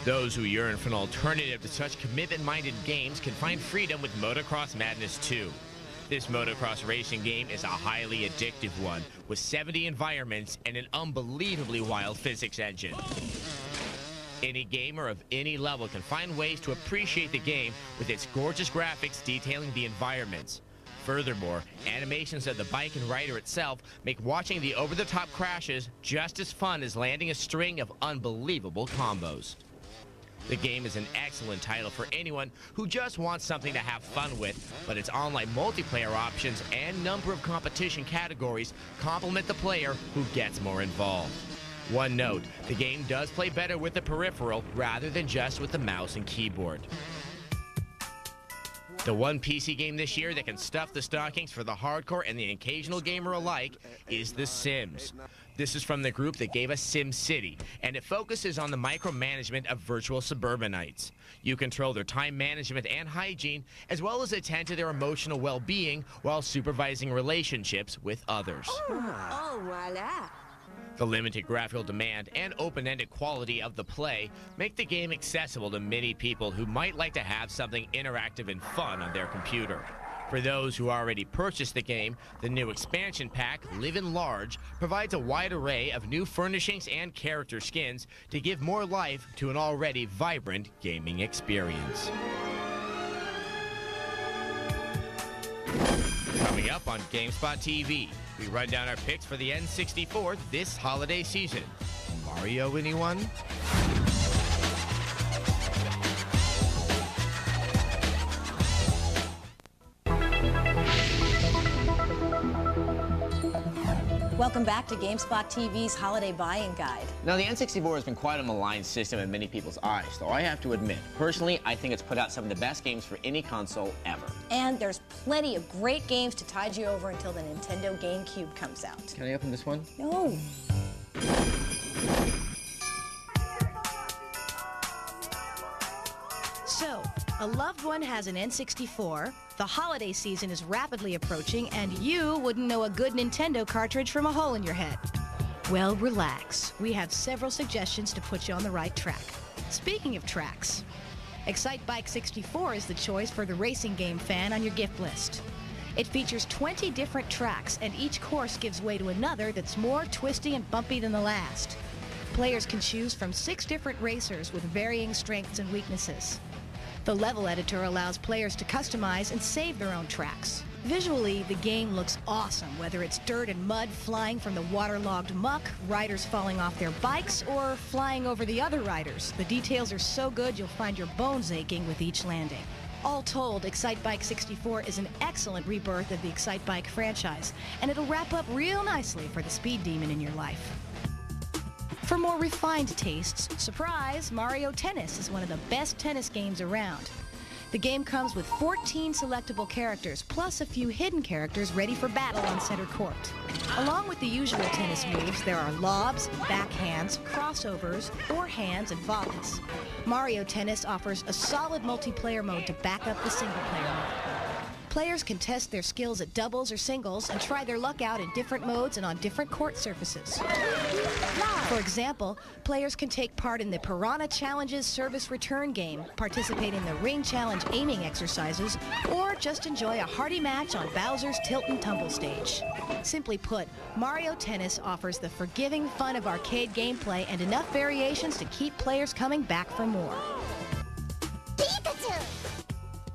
Those who yearn for an alternative to such commitment-minded games can find freedom with Motocross Madness 2. This motocross racing game is a highly addictive one, with 70 environments and an unbelievably wild physics engine. Any gamer of any level can find ways to appreciate the game with its gorgeous graphics detailing the environments. Furthermore, animations of the bike and rider itself make watching the over-the-top crashes just as fun as landing a string of unbelievable combos. The game is an excellent title for anyone who just wants something to have fun with, but its online multiplayer options and number of competition categories complement the player who gets more involved. One note, the game does play better with the peripheral rather than just with the mouse and keyboard. The one PC game this year that can stuff the stockings for the hardcore and the occasional gamer alike is The Sims. This is from the group that gave us SimCity, and it focuses on the micromanagement of virtual suburbanites. You control their time management and hygiene, as well as attend to their emotional well-being while supervising relationships with others. Oh, voila. The limited graphical demand and open-ended quality of the play make the game accessible to many people who might like to have something interactive and fun on their computer. For those who already purchased the game, the new expansion pack, Live Enlarge, provides a wide array of new furnishings and character skins to give more life to an already vibrant gaming experience. Coming up on Gamespot TV, we run down our picks for the N64 this holiday season. Mario, anyone? Welcome back to GameSpot TV's Holiday Buying Guide. Now, the N64 has been quite a maligned system in many people's eyes, though I have to admit, personally, I think it's put out some of the best games for any console ever. And there's plenty of great games to tide you over until the Nintendo GameCube comes out. Can I open this one? No. So, a loved one has an N64, the holiday season is rapidly approaching, and you wouldn't know a good Nintendo cartridge from a hole in your head. Well, relax. We have several suggestions to put you on the right track. Speaking of tracks, Excite Bike 64 is the choice for the racing game fan on your gift list. It features 20 different tracks, and each course gives way to another that's more twisty and bumpy than the last. Players can choose from 6 different racers with varying strengths and weaknesses. The level editor allows players to customize and save their own tracks. Visually, the game looks awesome, whether it's dirt and mud flying from the waterlogged muck, riders falling off their bikes, or flying over the other riders. The details are so good you'll find your bones aching with each landing. All told, Excite Bike 64 is an excellent rebirth of the Excite Bike franchise, and it'll wrap up real nicely for the speed demon in your life. For more refined tastes, surprise, Mario Tennis is one of the best tennis games around. The game comes with 14 selectable characters, plus a few hidden characters ready for battle on center court. Along with the usual tennis moves, there are lobs, backhands, crossovers, forehands, and volleys. Mario Tennis offers a solid multiplayer mode to back up the single-player mode. Players can test their skills at doubles or singles and try their luck out in different modes and on different court surfaces. For example, players can take part in the Piranha Challenges service return game, participate in the Ring Challenge aiming exercises, or just enjoy a hearty match on Bowser's Tilt and Tumble stage. Simply put, Mario Tennis offers the forgiving fun of arcade gameplay and enough variations to keep players coming back for more. Pikachu!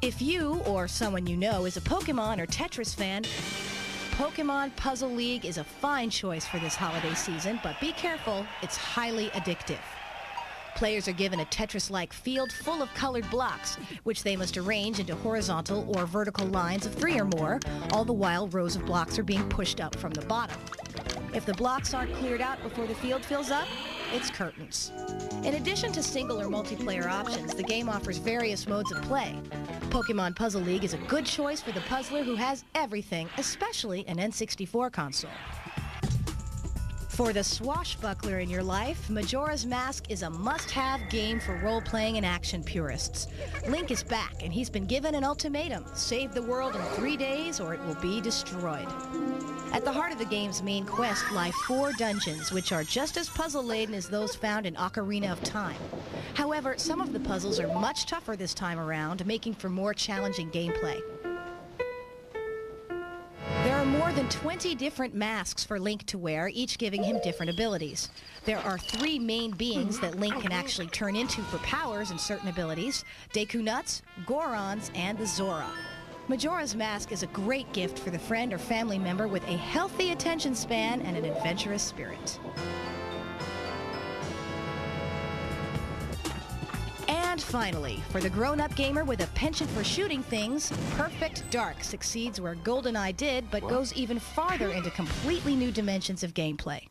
If you, or someone you know, is a Pokemon or Tetris fan, Pokemon Puzzle League is a fine choice for this holiday season, but be careful, it's highly addictive. Players are given a Tetris-like field full of colored blocks, which they must arrange into horizontal or vertical lines of 3 or more, all the while rows of blocks are being pushed up from the bottom. If the blocks aren't cleared out before the field fills up, it's curtains. In addition to single or multiplayer options, the game offers various modes of play. Pokemon Puzzle League is a good choice for the puzzler who has everything, especially an N64 console. For the swashbuckler in your life, Majora's Mask is a must-have game for role-playing and action purists. Link is back, and he's been given an ultimatum: save the world in 3 days or it will be destroyed. At the heart of the game's main quest lie 4 dungeons, which are just as puzzle-laden as those found in Ocarina of Time. However, some of the puzzles are much tougher this time around, making for more challenging gameplay. There are more than 20 different masks for Link to wear, each giving him different abilities. There are 3 main beings that Link can actually turn into for powers and certain abilities: Deku Nuts, Gorons, and the Zora. Majora's Mask is a great gift for the friend or family member with a healthy attention span and an adventurous spirit. And finally, for the grown-up gamer with a penchant for shooting things, Perfect Dark succeeds where GoldenEye did, but goes even farther into completely new dimensions of gameplay.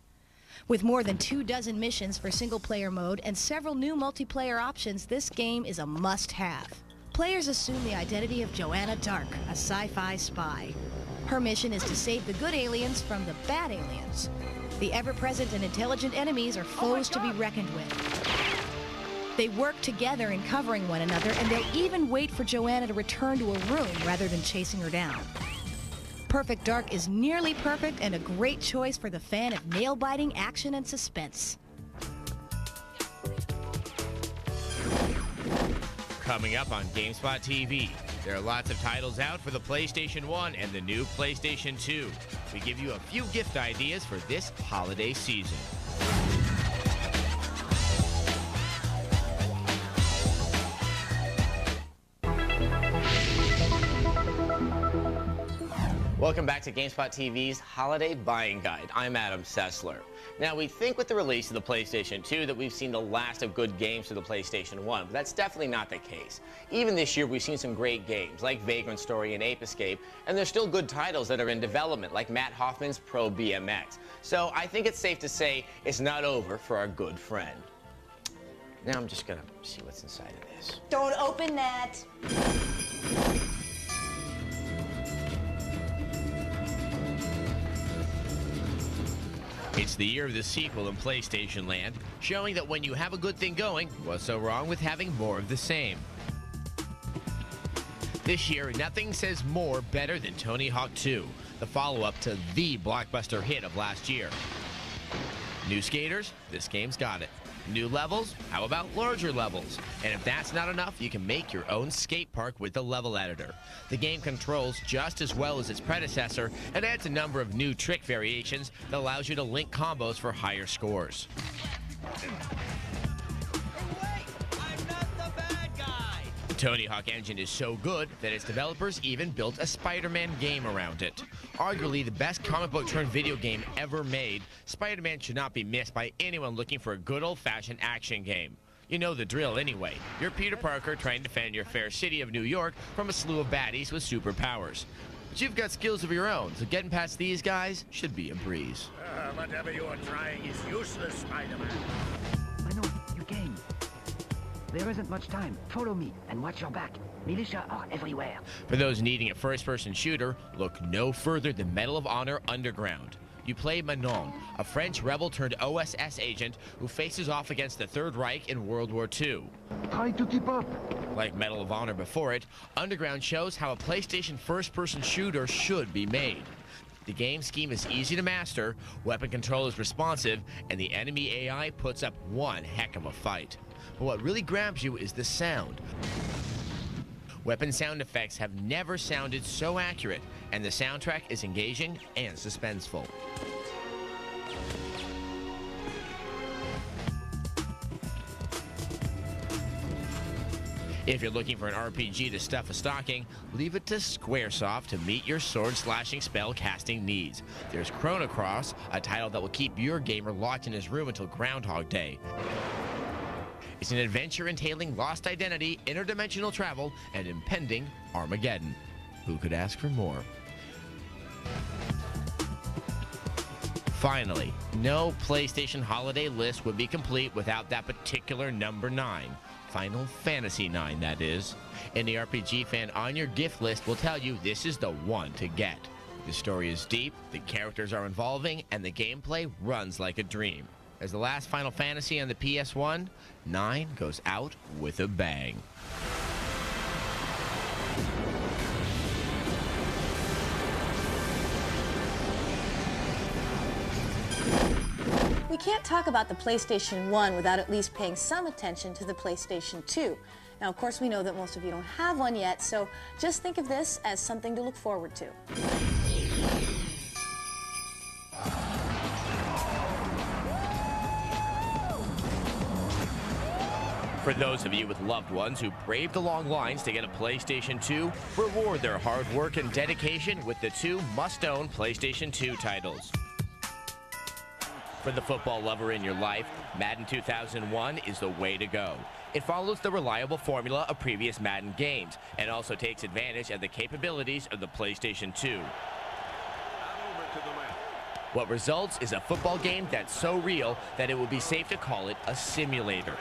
With more than 24 missions for single-player mode and several new multiplayer options, this game is a must-have. Players assume the identity of Joanna Dark, a sci-fi spy. Her mission is to save the good aliens from the bad aliens. The ever-present and intelligent enemies are foes to be reckoned with. They work together in covering one another, and they'll even wait for Joanna to return to a room rather than chasing her down. Perfect Dark is nearly perfect and a great choice for the fan of nail-biting action and suspense. Coming up on Gamespot TV, there are lots of titles out for the PlayStation 1 and the new PlayStation 2. We give you a few gift ideas for this holiday season. Welcome back to Gamespot TV's Holiday Buying Guide. I'm Adam Sessler. Now, we think with the release of the PlayStation 2 that we've seen the last of good games for the PlayStation 1, but that's definitely not the case. Even this year, we've seen some great games, like Vagrant Story and Ape Escape, and there's still good titles that are in development, like Matt Hoffman's Pro BMX. So I think it's safe to say it's not over for our good friend. Now I'm just gonna see what's inside of this. Don't open that. It's the year of the sequel in PlayStation Land, showing that when you have a good thing going, what's so wrong with having more of the same? This year, nothing says more better than Tony Hawk 2, the follow-up to the blockbuster hit of last year. New skaters? This game's got it. New levels? How about larger levels? And if that's not enough, you can make your own skate park with the level editor. The game controls just as well as its predecessor and adds a number of new trick variations that allows you to link combos for higher scores. The Tony Hawk engine is so good that its developers even built a Spider-Man game around it. Arguably the best comic book turned video game ever made, Spider-Man should not be missed by anyone looking for a good old-fashioned action game. You know the drill anyway. You're Peter Parker trying to defend your fair city of New York from a slew of baddies with superpowers. But you've got skills of your own, so getting past these guys should be a breeze. Whatever you are trying is useless, Spider-Man. I know, you came. There isn't much time. Follow me and watch your back. Militia are everywhere. For those needing a first-person shooter, look no further than Medal of Honor Underground. You play Manon, a French rebel-turned-OSS agent who faces off against the Third Reich in World War II. Try to keep up. Like Medal of Honor before it, Underground shows how a PlayStation first-person shooter should be made. The game scheme is easy to master, weapon control is responsive, and the enemy AI puts up one heck of a fight. But what really grabs you is the sound. Weapon sound effects have never sounded so accurate, and the soundtrack is engaging and suspenseful. If you're looking for an RPG to stuff a stocking, leave it to Squaresoft to meet your sword-slashing spell-casting needs. There's Chrono Cross, a title that will keep your gamer locked in his room until Groundhog Day. It's an adventure entailing lost identity, interdimensional travel, and impending Armageddon. Who could ask for more? Finally, no PlayStation holiday list would be complete without that particular number 9. Final Fantasy IX, that is. Any RPG fan on your gift list will tell you this is the one to get. The story is deep, the characters are involving, and the gameplay runs like a dream. As the last Final Fantasy on the PS1, 9 goes out with a bang. We can't talk about the PlayStation 1 without at least paying some attention to the PlayStation 2. Now, of course, we know that most of you don't have one yet, so just think of this as something to look forward to. For those of you with loved ones who braved the long lines to get a PlayStation 2, reward their hard work and dedication with the 2 must-own PlayStation 2 titles. For the football lover in your life, Madden 2001 is the way to go. It follows the reliable formula of previous Madden games and also takes advantage of the capabilities of the PlayStation 2. What results is a football game that's so real that it would be safe to call it a simulator.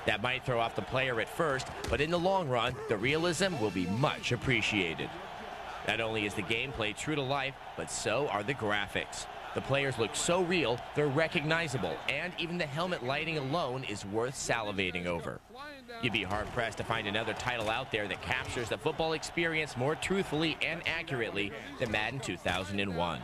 That might throw off the player at first, but in the long run, the realism will be much appreciated. Not only is the gameplay true to life, but so are the graphics. The players look so real, they're recognizable, and even the helmet lighting alone is worth salivating over. You'd be hard-pressed to find another title out there that captures the football experience more truthfully and accurately than Madden 2001.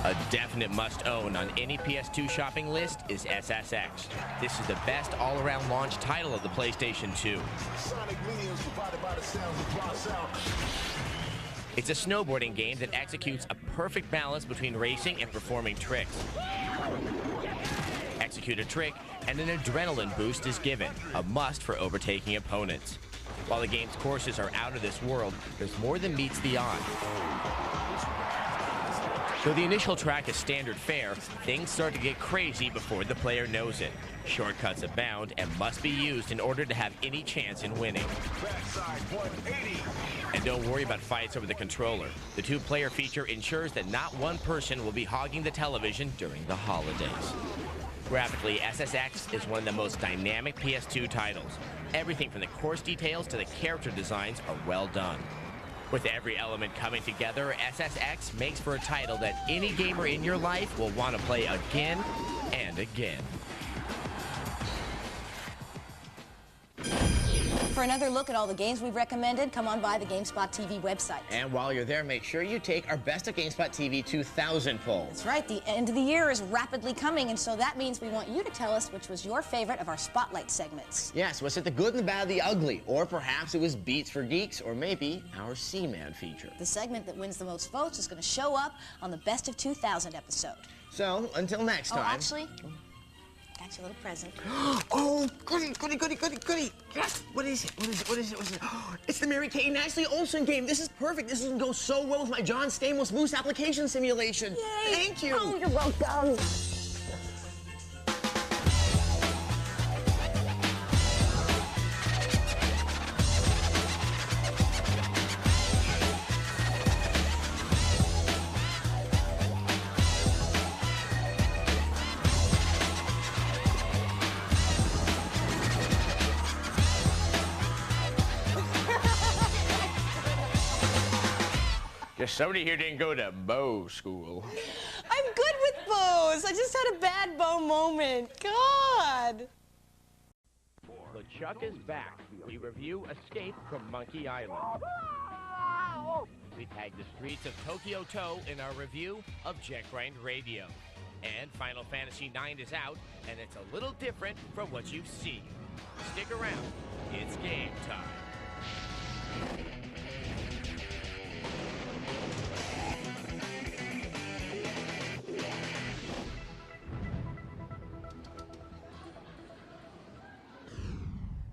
A definite must-own on any PS2 shopping list is SSX. This is the best all-around launch title of the PlayStation 2. It's a snowboarding game that executes a perfect balance between racing and performing tricks. Execute a trick, and an adrenaline boost is given, a must for overtaking opponents. While the game's courses are out of this world, there's more than meets the eye. Though the initial track is standard fare, things start to get crazy before the player knows it. Shortcuts abound and must be used in order to have any chance in winning. And don't worry about fights over the controller. The two-player feature ensures that not one person will be hogging the television during the holidays. Graphically, SSX is one of the most dynamic PS2 titles. Everything from the course details to the character designs are well done. With every element coming together, SSX makes for a title that any gamer in your life will want to play again and again. For another look at all the games we've recommended, come on by the Gamespot TV website. And while you're there, make sure you take our Best of GameSpot TV 2000 poll. That's right, the end of the year is rapidly coming, and so that means we want you to tell us which was your favorite of our Spotlight segments. Yes, was it the good and the bad, the ugly? Or perhaps it was Beats for Geeks, or maybe our Seaman feature. The segment that wins the most votes is going to show up on the Best of 2000 episode. So, until next time. Oh, actually, got you a little present. Oh, goody, goody, goody, goody, goody. Yes, what is it? What is it? What is it? What is it? Oh, it's the Mary-Kate and Ashley Olsen game. This is perfect. This is going to go so well with my John Stamos Moose application simulation. Yay. Thank you. Oh, you're welcome. Guess somebody here didn't go to bow school. I'm good with bows. I just had a bad bow moment. God. LeChuck is back. We review Escape from Monkey Island. We tag the streets of Tokyo To in our review of Jet Grind Radio. And Final Fantasy IX is out, and it's a little different from what you've seen. Stick around. It's game time.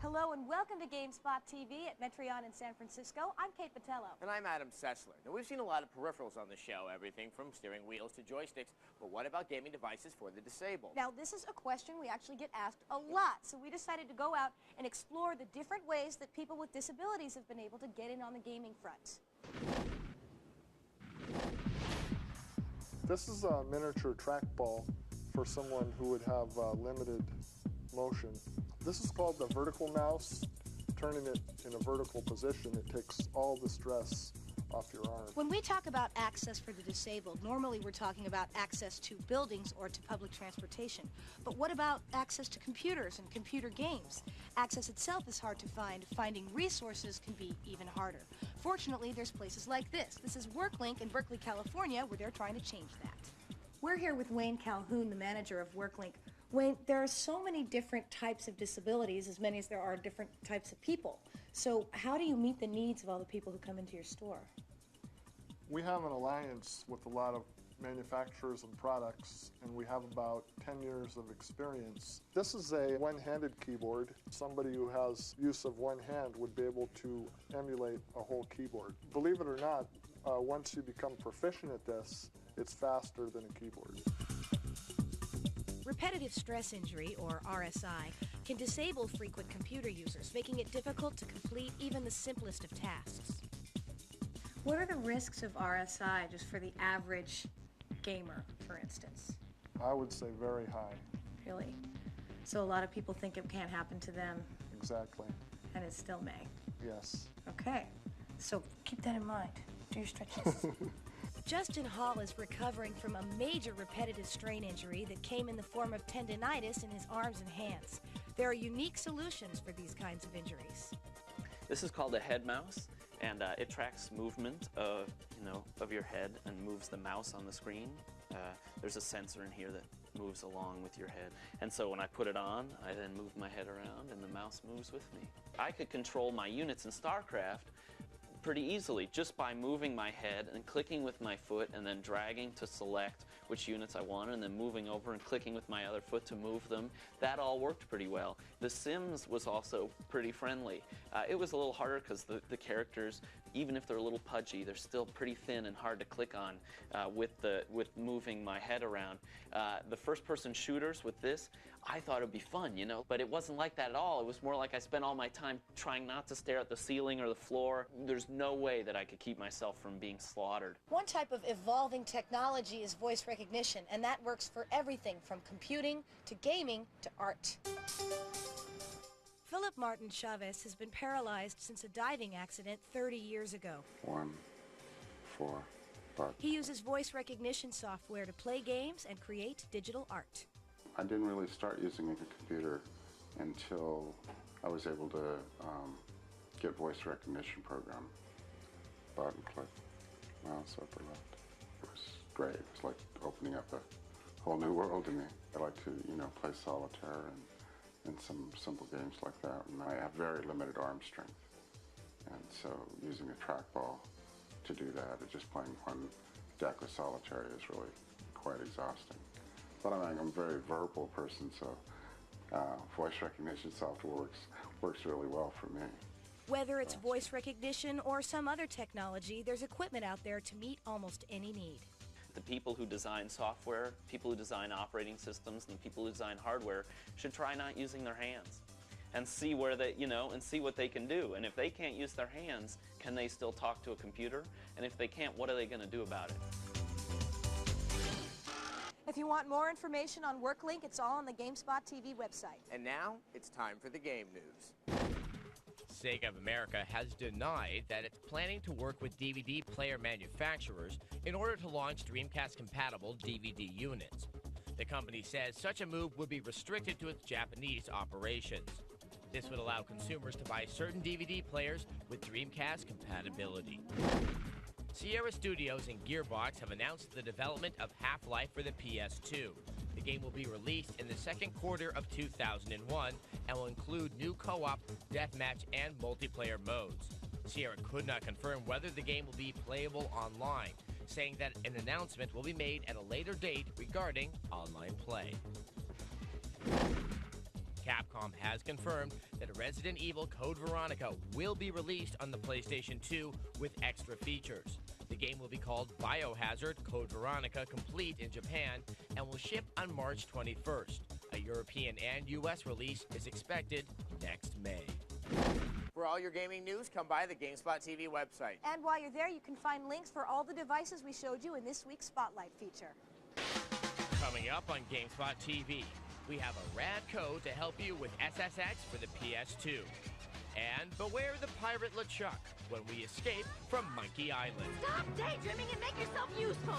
Hello and welcome to Gamespot TV at Metreon in San Francisco. I'm Kate Patello. And I'm Adam Sessler. Now, we've seen a lot of peripherals on the show, everything from steering wheels to joysticks, but what about gaming devices for the disabled? Now, this is a question we actually get asked a lot, so we decided to go out and explore the different ways that people with disabilities have been able to get in on the gaming front. This is a miniature trackball for someone who would have limited motion. This is called the vertical mouse. Turning it in a vertical position, it takes all the stress off your arm. When we talk about access for the disabled, normally we're talking about access to buildings or to public transportation. But what about access to computers and computer games? Access itself is hard to find. Finding resources can be even harder. Fortunately, there's places like this. This is WorkLink in Berkeley, California, where they're trying to change that. We're here with Wayne Calhoun, the manager of WorkLink. Wayne, there are so many different types of disabilities, as many as there are different types of people. So how do you meet the needs of all the people who come into your store? We have an alliance with a lot of manufacturers and products, and we have about 10 years of experience. This is a one-handed keyboard. Somebody who has use of one hand would be able to emulate a whole keyboard. Believe it or not, once you become proficient at this, it's faster than a keyboard. Repetitive stress injury, or RSI, can disable frequent computer users, making it difficult to complete even the simplest of tasks. What are the risks of RSI just for the average gamer, for instance? I would say very high. Really? So a lot of people think it can't happen to them. Exactly. And it still may. Yes. Okay. So keep that in mind. Do your stretches. Justin Hall is recovering from a major repetitive strain injury that came in the form of tendinitis in his arms and hands. There are unique solutions for these kinds of injuries. This is called a head mouse, and it tracks movement of your head and moves the mouse on the screen. There's a sensor in here that moves along with your head. And so when I put it on, I then move my head around and the mouse moves with me. I could control my units in StarCraft pretty easily just by moving my head and clicking with my foot and then dragging to select which units I wanted and then moving over and clicking with my other foot to move them. That all worked pretty well. The Sims was also pretty friendly. It was a little harder because the characters, even if they're a little pudgy, they're still pretty thin and hard to click on with moving my head around. The first-person shooters with this, I thought it would be fun, but it wasn't like that at all. It was more like I spent all my time trying not to stare at the ceiling or the floor. There's no way that I could keep myself from being slaughtered. One type of evolving technology is voice recognition, and that works for everything from computing to gaming to art. Philip Martin Chavez has been paralyzed since a diving accident 30 years ago. 1, 4, 5. He uses voice recognition software to play games and create digital art. I didn't really start using a computer until I was able to get voice recognition program. Button click, mouse upper left. It was great. It was like opening up a whole new world to me. I like to, play solitaire and some simple games like that. And I have very limited arm strength. And so using a trackball to do that, or just playing one deck of solitaire is really quite exhausting. But I'm a very verbal person, so voice recognition software works really well for me. Whether it's voice recognition or some other technology, there's equipment out there to meet almost any need. The people who design software, people who design operating systems, and the people who design hardware should try not using their hands and see where they, and see what they can do. And if they can't use their hands, can they still talk to a computer? And if they can't, what are they going to do about it? If you want more information on WorkLink, it's all on the Gamespot TV website. And now, it's time for the game news. Sega of America has denied that it's planning to work with DVD player manufacturers in order to launch Dreamcast-compatible DVD units. The company says such a move would be restricted to its Japanese operations. This would allow consumers to buy certain DVD players with Dreamcast compatibility. Sierra Studios and Gearbox have announced the development of Half-Life for the PS2. The game will be released in the second quarter of 2001 and will include new co-op, deathmatch, and multiplayer modes. Sierra could not confirm whether the game will be playable online, saying that an announcement will be made at a later date regarding online play. Capcom has confirmed that Resident Evil Code Veronica will be released on the PlayStation 2 with extra features. The game will be called Biohazard Code Veronica Complete in Japan and will ship on March 21st. A European and U.S. release is expected next May. For all your gaming news, come by the Gamespot TV website. And while you're there, you can find links for all the devices we showed you in this week's Spotlight feature. Coming up on Gamespot TV, we have a rad code to help you with SSX for the PS2. And beware the pirate LeChuck when we escape from Monkey Island. Stop daydreaming and make yourself useful!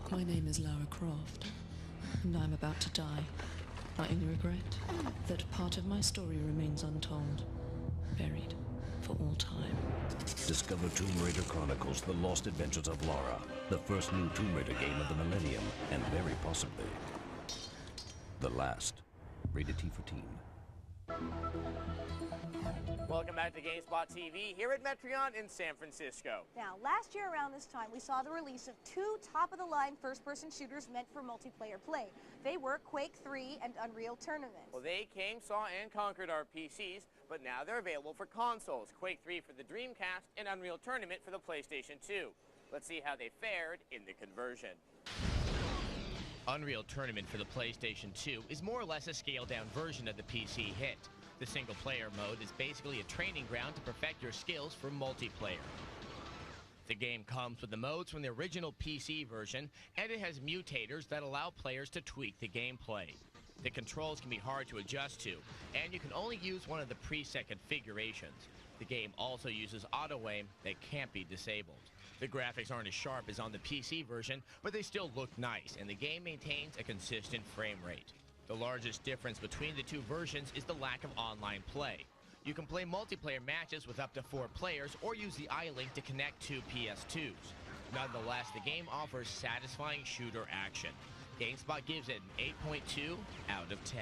My name is Lara Croft, and I'm about to die. I regret that part of my story remains untold, buried for all time. Discover Tomb Raider Chronicles: The Lost Adventures of Lara, the first new Tomb Raider game of the millennium, and very possibly the last. Rated T for Teen. Welcome back to Gamespot TV here at Metreon in San Francisco. Now, last year around this time, we saw the release of two top-of-the-line first-person shooters meant for multiplayer play. They were Quake 3 and Unreal Tournament. Well, they came, saw, and conquered our PCs, but now they're available for consoles. Quake 3 for the Dreamcast and Unreal Tournament for the PlayStation 2. Let's see how they fared in the conversion. Unreal Tournament for the PlayStation 2 is more or less a scaled-down version of the PC hit. The single-player mode is basically a training ground to perfect your skills for multiplayer. The game comes with the modes from the original PC version, and it has mutators that allow players to tweak the gameplay. The controls can be hard to adjust to, and you can only use one of the preset configurations. The game also uses auto-aim that can't be disabled. The graphics aren't as sharp as on the PC version, but they still look nice, and the game maintains a consistent frame rate. The largest difference between the two versions is the lack of online play. You can play multiplayer matches with up to 4 players or use the iLink to connect 2 PS2s. Nonetheless, the game offers satisfying shooter action. GameSpot gives it an 8.2 out of 10.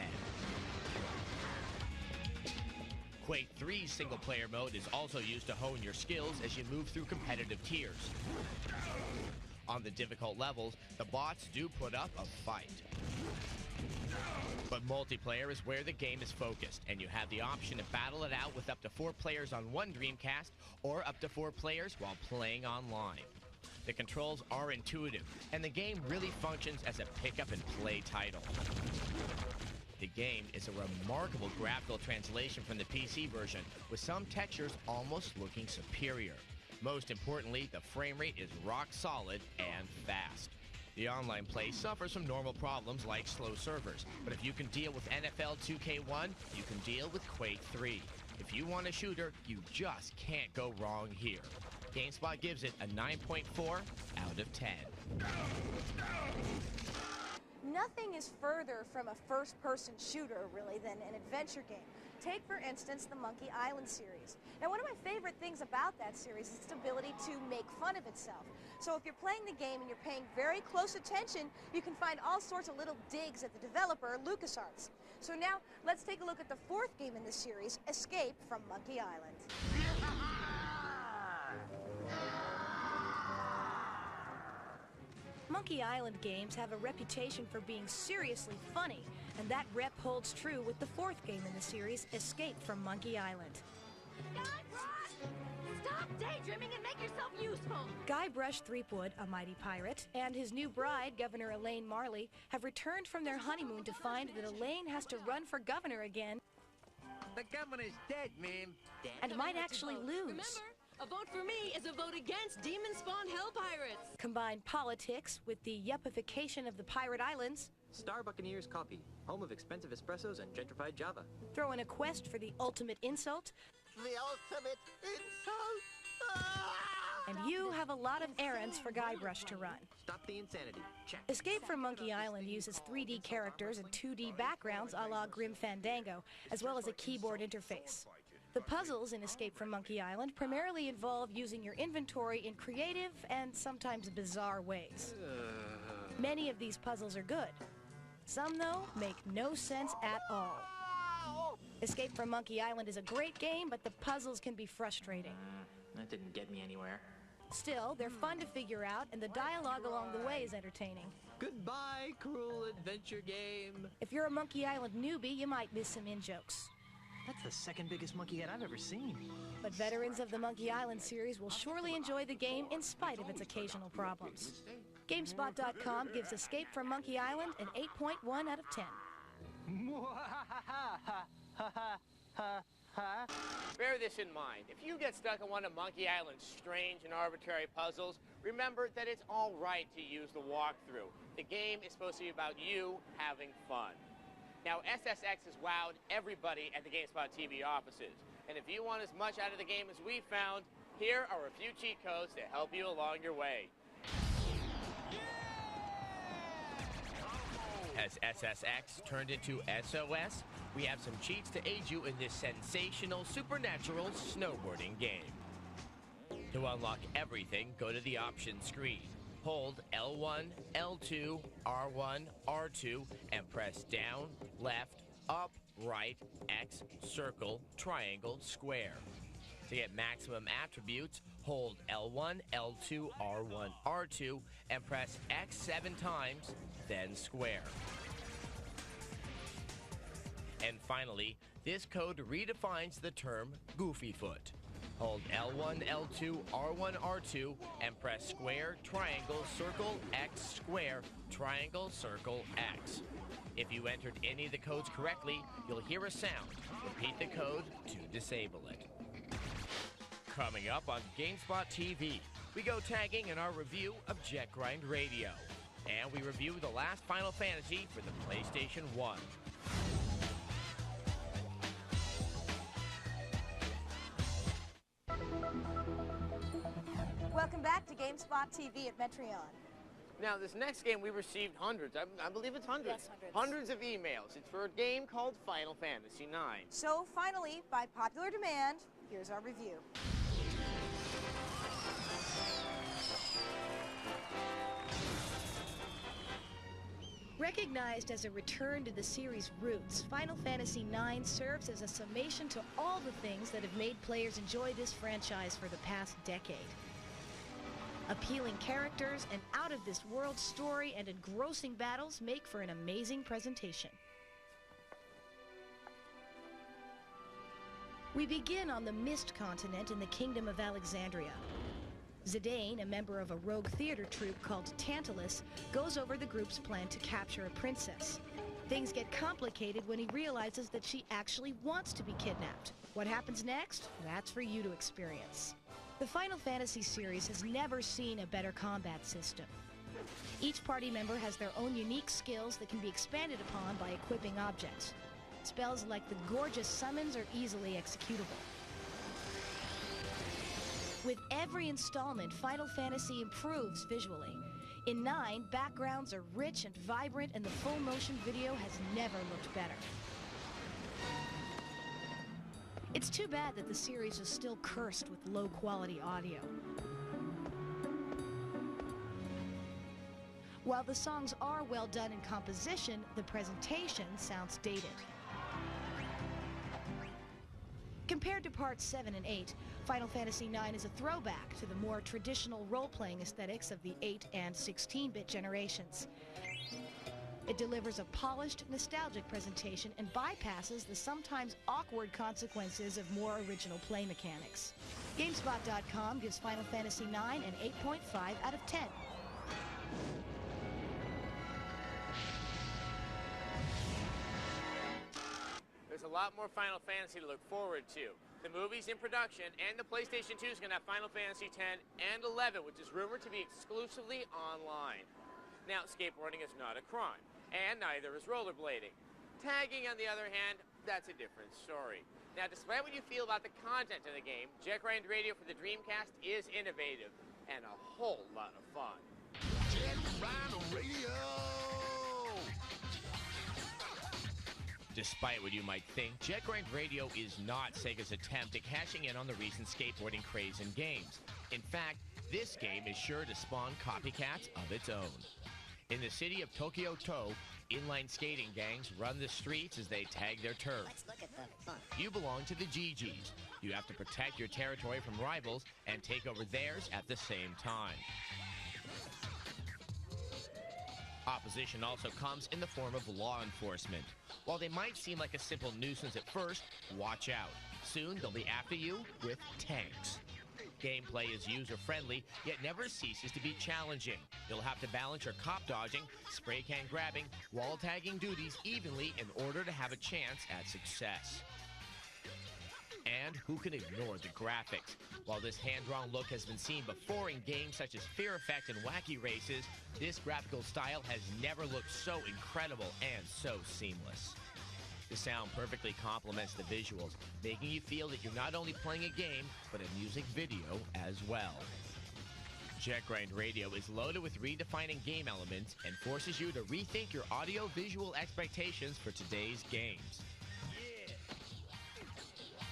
Quake 3's single-player mode is also used to hone your skills as you move through competitive tiers. On the difficult levels, the bots do put up a fight. But multiplayer is where the game is focused, and you have the option to battle it out with up to 4 players on one Dreamcast or up to 4 players while playing online. The controls are intuitive, and the game really functions as a pick-up-and-play title. The game is a remarkable graphical translation from the PC version, with some textures almost looking superior. Most importantly, the frame rate is rock solid and fast. The online play suffers from normal problems like slow servers, but if you can deal with NFL 2K1, you can deal with Quake 3. If you want a shooter, you just can't go wrong here. GameSpot gives it a 9.4 out of 10. Nothing is further from a first-person shooter, really, than an adventure game. Take, for instance, the Monkey Island series. Now, one of my favorite things about that series is its ability to make fun of itself. So if you're playing the game and you're paying very close attention, you can find all sorts of little digs at the developer, LucasArts. So now, let's take a look at the 4th game in this series, Escape from Monkey Island. Monkey Island games have a reputation for being seriously funny, and that rep holds true with the 4th game in the series, Escape from Monkey Island. Stop daydreaming and make yourself useful! Guybrush Threepwood, a mighty pirate, and his new bride, Governor Elaine Marley, have returned from their honeymoon to find that Elaine has to run for governor again. The governor's dead, ma'am. And might actually lose. Remember, a vote for me is a vote against demon-spawned hell pirates. Combine politics with the yuppification of the pirate islands. Star Buccaneers Coffee, home of expensive espressos and gentrified Java. Throw in a quest for the ultimate insult. The ultimate insult! And you have a lot of errands for Guybrush to run. Stop the insanity. Check. Escape from Monkey Island uses 3D characters and 2D backgrounds a la Grim Fandango, as well as a keyboard interface. The puzzles in Escape from Monkey Island primarily involve using your inventory in creative and sometimes bizarre ways. Many of these puzzles are good. Some, though, make no sense at all. Escape from Monkey Island is a great game, but the puzzles can be frustrating. That didn't get me anywhere. Still, they're fun to figure out, and the dialogue along the way is entertaining. Goodbye, cruel adventure game. If you're a Monkey Island newbie, you might miss some in-jokes. That's the second biggest monkey head I've ever seen. But veterans of the Monkey Island series will surely enjoy the game in spite of its occasional problems. Gamespot.com gives Escape from Monkey Island an 8.1 out of 10. Bear this in mind. If you get stuck on one of Monkey Island's strange and arbitrary puzzles, remember that it's all right to use the walkthrough. The game is supposed to be about you having fun. Now, SSX has wowed everybody at the GameSpot TV offices. And if you want as much out of the game as we found, here are a few cheat codes to help you along your way. Has SSX turned into SOS? We have some cheats to aid you in this sensational, supernatural snowboarding game. To unlock everything, go to the options screen. Hold L1, L2, R1, R2, and press down, left, up, right, X, circle, triangle, square. To get maximum attributes, hold L1, L2, R1, R2, and press X 7 times, then square. And finally, this code redefines the term Goofy Foot. Hold L1, L2, R1, R2, and press square, triangle, circle, X, square, triangle, circle, X. If you entered any of the codes correctly, you'll hear a sound. Repeat the code to disable it. Coming up on Gamespot TV, we go tagging in our review of Jet Grind Radio. And we review the last Final Fantasy for the PlayStation 1. Welcome back to Gamespot TV at Metreon. Now, this next game, we received hundreds. I believe it's hundreds. Yes, hundreds. Hundreds of emails. It's for a game called Final Fantasy IX. So finally, by popular demand, here's our review. Recognized as a return to the series' roots, Final Fantasy IX serves as a summation to all the things that have made players enjoy this franchise for the past decade. Appealing characters, an out-of-this-world story, and engrossing battles make for an amazing presentation. We begin on the Mist continent in the Kingdom of Alexandria. Zidane, a member of a rogue theater troupe called Tantalus, goes over the group's plan to capture a princess. Things get complicated when he realizes that she actually wants to be kidnapped. What happens next? That's for you to experience. The Final Fantasy series has never seen a better combat system. Each party member has their own unique skills that can be expanded upon by equipping objects. Spells like the gorgeous summons are easily executable. With every installment, Final Fantasy improves visually. In 9, backgrounds are rich and vibrant, and the full motion video has never looked better. It's too bad that the series is still cursed with low-quality audio. While the songs are well done in composition, the presentation sounds dated. Compared to parts 7 and 8, Final Fantasy IX is a throwback to the more traditional role-playing aesthetics of the 8 and 16-bit generations. It delivers a polished, nostalgic presentation and bypasses the sometimes awkward consequences of more original play mechanics. Gamespot.com gives Final Fantasy IX an 8.5 out of 10. There's a lot more Final Fantasy to look forward to. The movie's in production, and the PlayStation 2 is going to have Final Fantasy X and 11, which is rumored to be exclusively online. Now, skateboarding is not a crime, and neither is rollerblading. Tagging, on the other hand, that's a different story. Now, despite what you feel about the content of the game, Jet Grind Radio for the Dreamcast is innovative and a whole lot of fun. Jet Grind Radio! Despite what you might think, Jet Grind Radio is not Sega's attempt at cashing in on the recent skateboarding craze in games. In fact, this game is sure to spawn copycats of its own. In the city of Tokyo-to, inline skating gangs run the streets as they tag their turf. Let's look at the fun. You belong to the GGs. You have to protect your territory from rivals and take over theirs at the same time. Opposition also comes in the form of law enforcement. While they might seem like a simple nuisance at first, watch out. Soon they'll be after you with tanks. Gameplay is user-friendly, yet never ceases to be challenging. You'll have to balance your cop dodging, spray can grabbing, wall tagging duties evenly in order to have a chance at success. And who can ignore the graphics? While this hand-drawn look has been seen before in games such as Fear Effect and Wacky Races, this graphical style has never looked so incredible and so seamless. The sound perfectly complements the visuals, making you feel that you're not only playing a game, but a music video as well. Jet Grind Radio is loaded with redefining game elements and forces you to rethink your audio-visual expectations for today's games.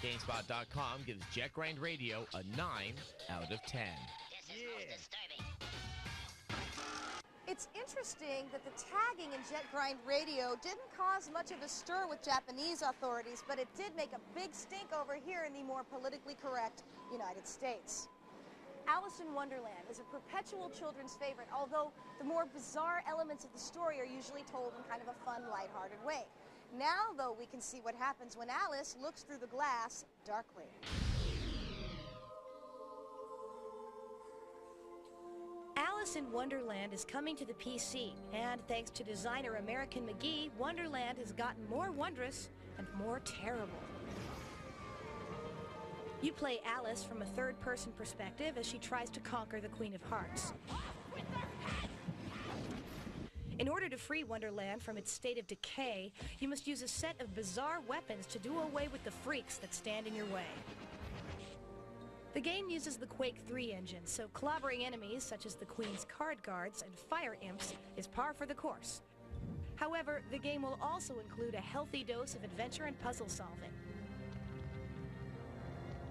Gamespot.com gives Jet Grind Radio a 9 out of 10. This is most disturbing. It's interesting that the tagging in Jet Grind Radio didn't cause much of a stir with Japanese authorities, but it did make a big stink over here in the more politically correct United States. Alice in Wonderland is a perpetual children's favorite, although the more bizarre elements of the story are usually told in kind of a fun, lighthearted way. Now, though, we can see what happens when Alice looks through the glass darkly. Alice in Wonderland is coming to the PC, and thanks to designer American McGee, Wonderland has gotten more wondrous and more terrible. You play Alice from a third-person perspective as she tries to conquer the Queen of Hearts. In order to free Wonderland from its state of decay, you must use a set of bizarre weapons to do away with the freaks that stand in your way. The game uses the Quake 3 engine, so clobbering enemies such as the Queen's card guards and fire imps is par for the course. However, the game will also include a healthy dose of adventure and puzzle solving.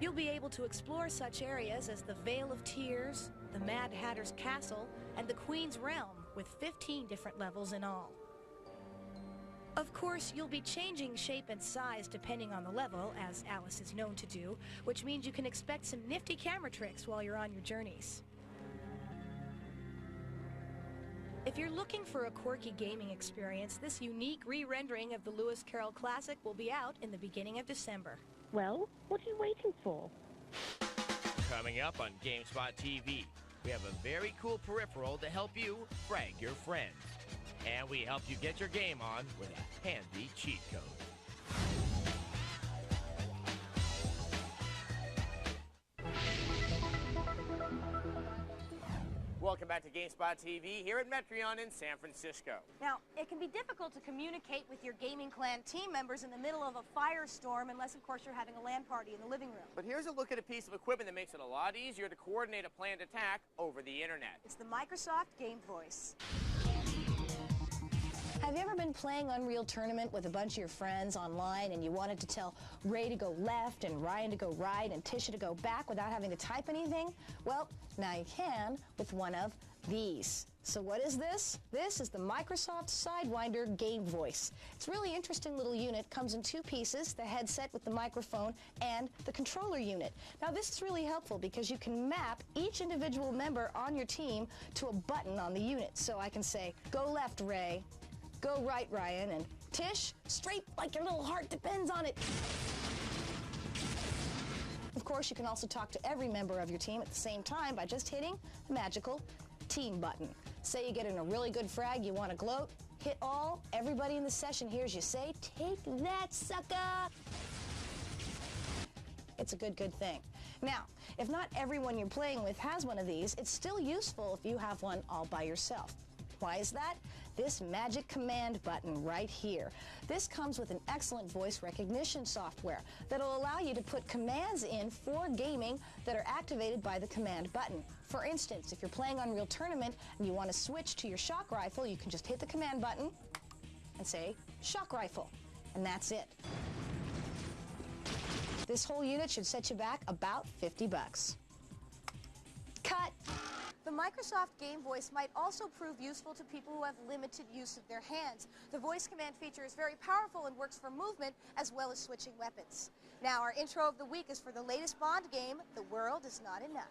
You'll be able to explore such areas as the Vale of Tears, the Mad Hatter's Castle, and the Queen's Realm, with 15 different levels in all. Of course, you'll be changing shape and size depending on the level, as Alice is known to do, which means you can expect some nifty camera tricks while you're on your journeys. If you're looking for a quirky gaming experience, this unique re-rendering of the Lewis Carroll classic will be out in the beginning of December. Well, what are you waiting for? Coming up on Gamespot TV, we have a very cool peripheral to help you frag your friends. And we help you get your game on with a handy cheat code. Welcome back to Gamespot TV here at Metreon in San Francisco. Now, it can be difficult to communicate with your gaming clan team members in the middle of a firestorm unless, of course, you're having a LAN party in the living room. But here's a look at a piece of equipment that makes it a lot easier to coordinate a planned attack over the internet. It's the Microsoft Game Voice. Have you ever been playing Unreal Tournament with a bunch of your friends online and you wanted to tell Ray to go left and Ryan to go right and Tisha to go back without having to type anything? Well, now you can with one of these. So what is this? This is the Microsoft Sidewinder Game Voice. It's a really interesting little unit. Comes in two pieces, the headset with the microphone and the controller unit. Now this is really helpful because you can map each individual member on your team to a button on the unit. So I can say, go left, Ray. Go right, Ryan, and Tish, straight like your little heart depends on it. Of course, you can also talk to every member of your team at the same time by just hitting the magical team button. Say you get in a really good frag, you want to gloat, hit all, everybody in the session hears you say, take that, sucker! It's a good thing. Now, if not everyone you're playing with has one of these, it's still useful if you have one all by yourself. Why is that? This magic command button right here. This comes with an excellent voice recognition software that'll allow you to put commands in for gaming that are activated by the command button. For instance, if you're playing Unreal Tournament and you want to switch to your shock rifle, you can just hit the command button and say, shock rifle, and that's it. This whole unit should set you back about 50 bucks. Cut! The Microsoft Game Voice might also prove useful to people who have limited use of their hands. The voice command feature is very powerful and works for movement as well as switching weapons. Now, our intro of the week is for the latest Bond game, The World Is Not Enough.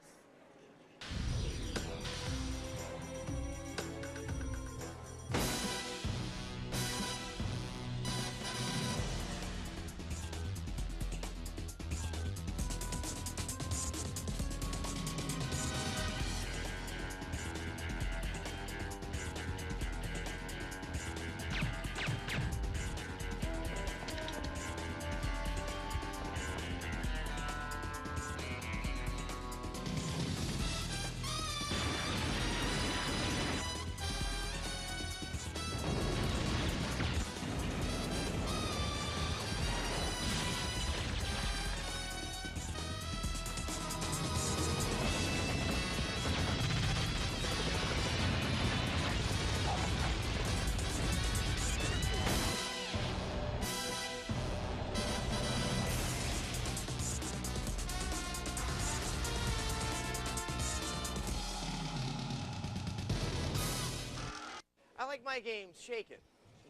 I like my games shaken,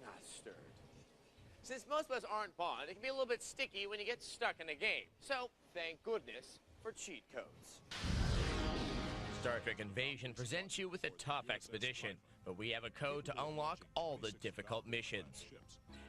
not stirred. Since most of us aren't Bond, it can be a little bit sticky when you get stuck in a game. So, thank goodness for cheat codes. Star Trek Invasion presents you with a tough expedition, but we have a code to unlock all the difficult missions.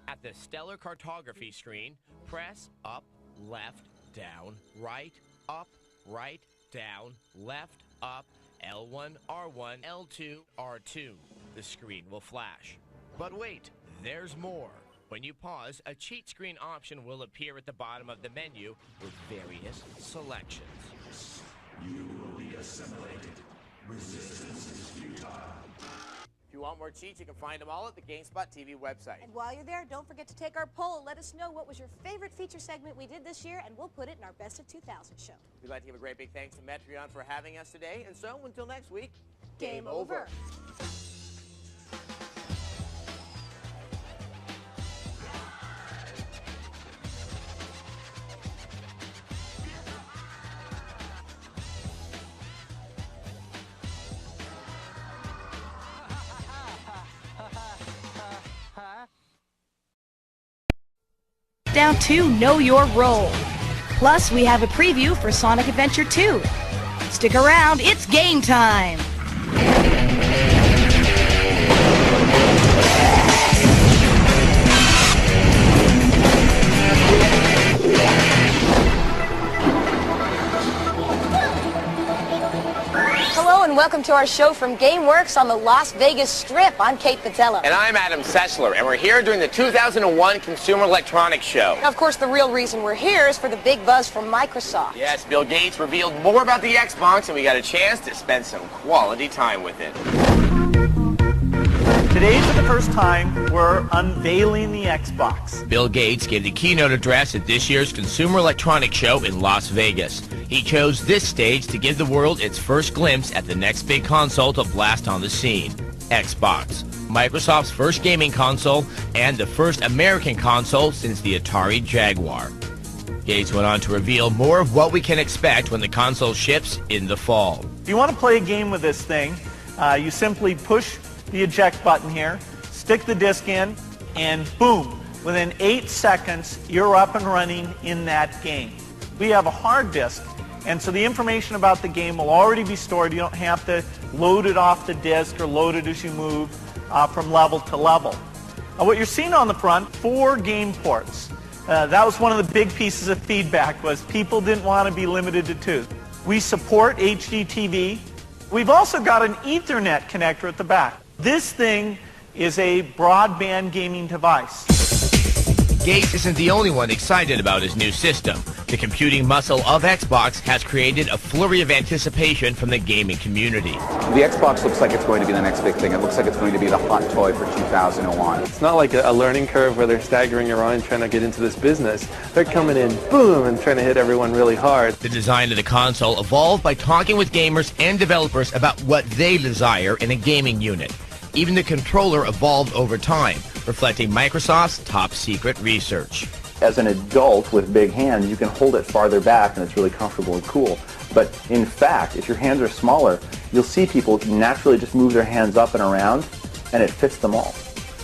At the stellar cartography screen, press up, left, down, right, up, right, down, left, up, L1, R1, L2, R2. The screen will flash. But wait, there's more. When you pause, a cheat screen option will appear at the bottom of the menu with various selections. You will be assimilated. Resistance is futile. If you want more cheats, you can find them all at the Gamespot TV website. And while you're there, don't forget to take our poll. Let us know what was your favorite feature segment we did this year, and we'll put it in our Best of 2000 show. We'd like to give a great big thanks to Metreon for having us today. And so, until next week, Game over. Down to Know Your Role. Plus, we have a preview for Sonic Adventure 2. Stick around, it's game time! Hello and welcome to our show from GameWorks on the Las Vegas Strip. I'm Kate Patella. And I'm Adam Sessler, and we're here during the 2001 Consumer Electronics Show. Now, of course, the real reason we're here is for the big buzz from Microsoft. Yes, Bill Gates revealed more about the Xbox, and we got a chance to spend some quality time with it. Today, for the first time, we're unveiling the Xbox. Bill Gates gave the keynote address at this year's Consumer Electronics Show in Las Vegas. He chose this stage to give the world its first glimpse at the next big console to blast on the scene, Xbox. Microsoft's first gaming console and the first American console since the Atari Jaguar. Gates went on to reveal more of what we can expect when the console ships in the fall. If you want to play a game with this thing, you simply push the eject button here, stick the disc in, and boom, within 8 seconds, you're up and running in that game. We have a hard disk, and so the information about the game will already be stored. You don't have to load it off the disk or load it as you move from level to level. What you're seeing on the front, 4 game ports. That was one of the big pieces of feedback, was people didn't want to be limited to 2. We support HDTV. We've also got an Ethernet connector at the back. This thing is a broadband gaming device. Gates isn't the only one excited about his new system. The computing muscle of Xbox has created a flurry of anticipation from the gaming community. The Xbox looks like it's going to be the next big thing. It looks like it's going to be the hot toy for 2001. It's not like a learning curve where they're staggering around trying to get into this business. They're coming in, boom, and trying to hit everyone really hard. The design of the console evolved by talking with gamers and developers about what they desire in a gaming unit. Even the controller evolved over time, reflecting Microsoft's top-secret research. As an adult with big hands, you can hold it farther back and it's really comfortable and cool. But in fact, if your hands are smaller, you'll see people naturally just move their hands up and around, and it fits them all.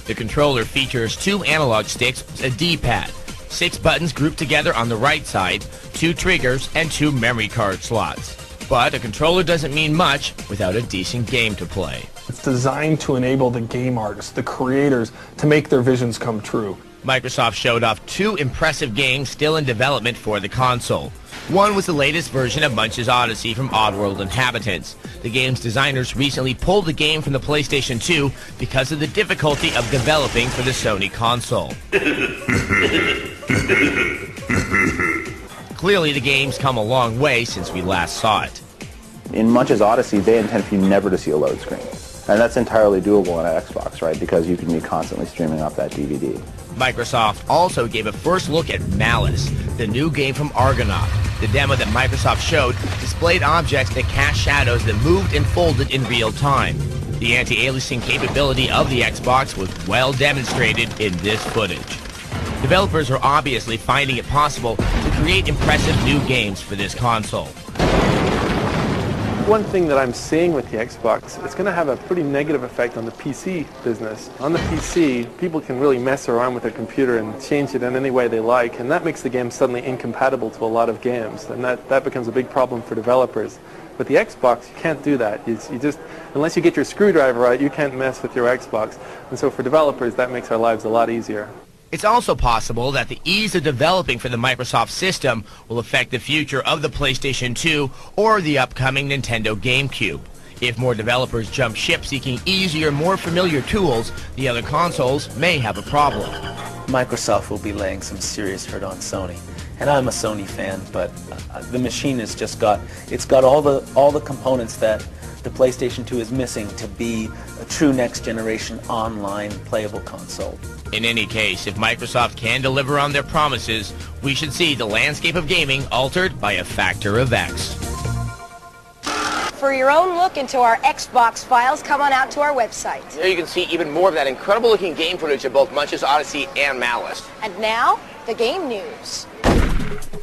The controller features 2 analog sticks, a D-pad, 6 buttons grouped together on the right side, 2 triggers, and 2 memory card slots. But a controller doesn't mean much without a decent game to play. It's designed to enable the game artists, the creators, to make their visions come true. Microsoft showed off 2 impressive games still in development for the console. One was the latest version of Munch's Odyssey from Oddworld Inhabitants. The game's designers recently pulled the game from the PlayStation 2 because of the difficulty of developing for the Sony console. Clearly, the game's come a long way since we last saw it. In Munch's Odyssey, they intend for you never to see a load screen. And that's entirely doable on an Xbox, right? Because you can be constantly streaming off that DVD. Microsoft also gave a first look at Malice, the new game from Argonaut. The demo that Microsoft showed displayed objects that cast shadows that moved and folded in real time. The anti-aliasing capability of the Xbox was well demonstrated in this footage. Developers are obviously finding it possible to create impressive new games for this console. One thing that I'm seeing with the Xbox, it's going to have a pretty negative effect on the PC business. On the PC, people can really mess around with their computer and change it in any way they like, and that makes the game suddenly incompatible to a lot of games, and that becomes a big problem for developers. With the Xbox, you can't do that. You just, unless you get your screwdriver out, you can't mess with your Xbox. And so for developers, that makes our lives a lot easier. It's also possible that the ease of developing for the Microsoft system will affect the future of the PlayStation 2 or the upcoming Nintendo GameCube. If more developers jump ship seeking easier, more familiar tools, the other consoles may have a problem. Microsoft will be laying some serious hurt on Sony. And I'm a Sony fan, but the machine has just got all the components that the PlayStation 2 is missing to be a true next-generation online playable console. In any case, if Microsoft can deliver on their promises, we should see the landscape of gaming altered by a factor of X. For your own look into our Xbox files, come on out to our website. There you can see even more of that incredible-looking game footage of both Munch's Odyssey and Malice. And now, the game news.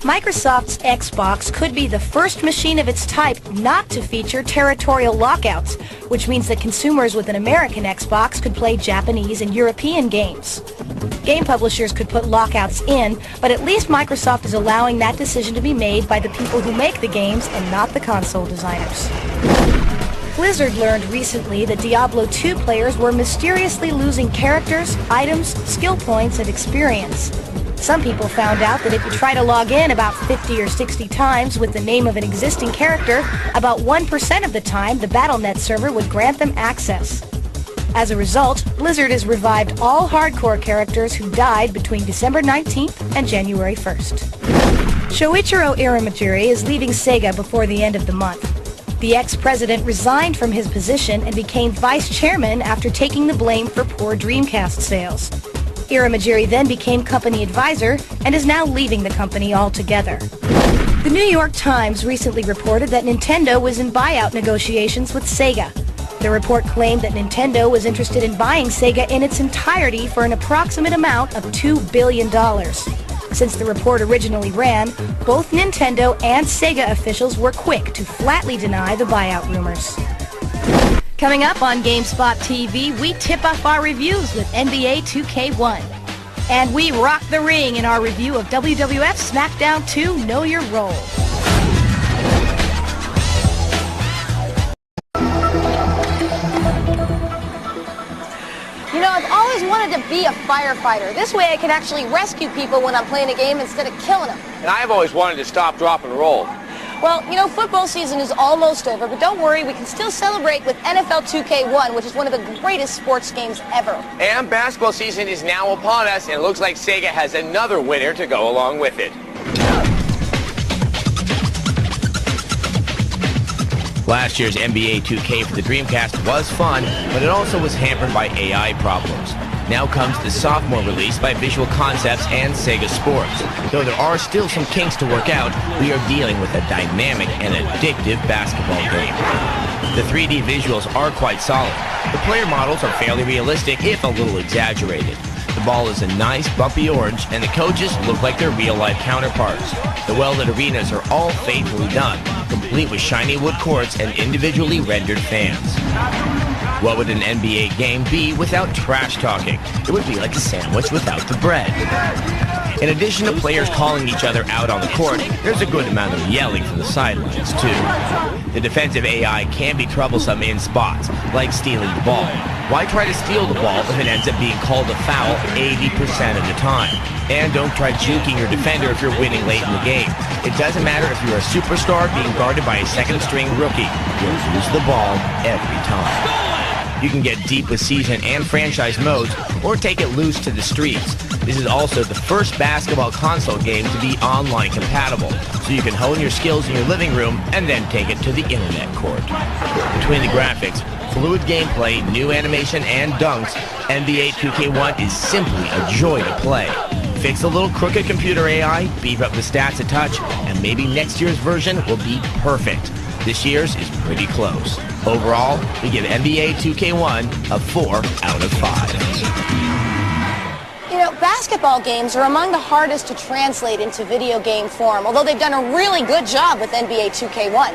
Microsoft's Xbox could be the first machine of its type not to feature territorial lockouts, which means that consumers with an American Xbox could play Japanese and European games. Game publishers could put lockouts in, but at least Microsoft is allowing that decision to be made by the people who make the games and not the console designers. Blizzard learned recently that Diablo 2 players were mysteriously losing characters, items, skill points, and experience. Some people found out that if you try to log in about 50 or 60 times with the name of an existing character, about 1% of the time the Battle.net server would grant them access. As a result, Blizzard has revived all hardcore characters who died between December 19th and January 1st. Shoichiro Irimajiri is leaving Sega before the end of the month. The ex-president resigned from his position and became vice chairman after taking the blame for poor Dreamcast sales. Irimajiri then became company advisor and is now leaving the company altogether. The New York Times recently reported that Nintendo was in buyout negotiations with Sega. The report claimed that Nintendo was interested in buying Sega in its entirety for an approximate amount of $2 billion. Since the report originally ran, both Nintendo and Sega officials were quick to flatly deny the buyout rumors. Coming up on Gamespot TV, we tip off our reviews with NBA 2K1. And we rock the ring in our review of WWF SmackDown 2 Know Your Role. You know, I've always wanted to be a firefighter. This way I can actually rescue people when I'm playing a game instead of killing them. And I've always wanted to stop, drop, and roll. Well, you know, football season is almost over, but don't worry, we can still celebrate with NFL 2K1, which is one of the greatest sports games ever. And basketball season is now upon us, and it looks like Sega has another winner to go along with it. Last year's NBA 2K for the Dreamcast was fun, but it also was hampered by AI problems. Now comes the sophomore release by Visual Concepts and Sega Sports. Though there are still some kinks to work out, we are dealing with a dynamic and addictive basketball game. The 3D visuals are quite solid. The player models are fairly realistic, if a little exaggerated. The ball is a nice bumpy orange, and the coaches look like their real-life counterparts. The well-lit arenas are all faithfully done, complete with shiny wood courts and individually rendered fans. What would an NBA game be without trash talking? It would be like a sandwich without the bread. In addition to players calling each other out on the court, there's a good amount of yelling from the sidelines, too. The defensive AI can be troublesome in spots, like stealing the ball. Why try to steal the ball if it ends up being called a foul 80% of the time? And don't try juking your defender if you're winning late in the game. It doesn't matter if you're a superstar being guarded by a second-string rookie. You'll lose the ball every time. You can get deep with season and franchise modes, or take it loose to the streets. This is also the first basketball console game to be online compatible, so you can hone your skills in your living room and then take it to the internet court. Between the graphics, fluid gameplay, new animation, and dunks, NBA 2K1 is simply a joy to play. Fix a little crooked computer AI, beef up the stats a touch, and maybe next year's version will be perfect. This year's is pretty close. Overall, we give NBA 2K1 a 4 out of 5. You know, basketball games are among the hardest to translate into video game form, although they've done a really good job with NBA 2K1.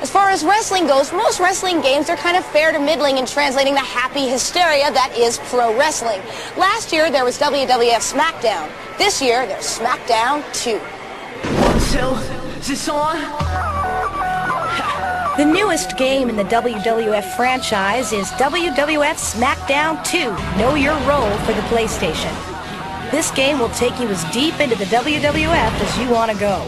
As far as wrestling goes, most wrestling games are kind of fair to middling in translating the happy hysteria that is pro wrestling. Last year, there was WWF SmackDown. This year, there's SmackDown 2. 1, 2, is this on? The newest game in the WWF franchise is WWF SmackDown 2 Know Your Role for the PlayStation. This game will take you as deep into the WWF as you want to go.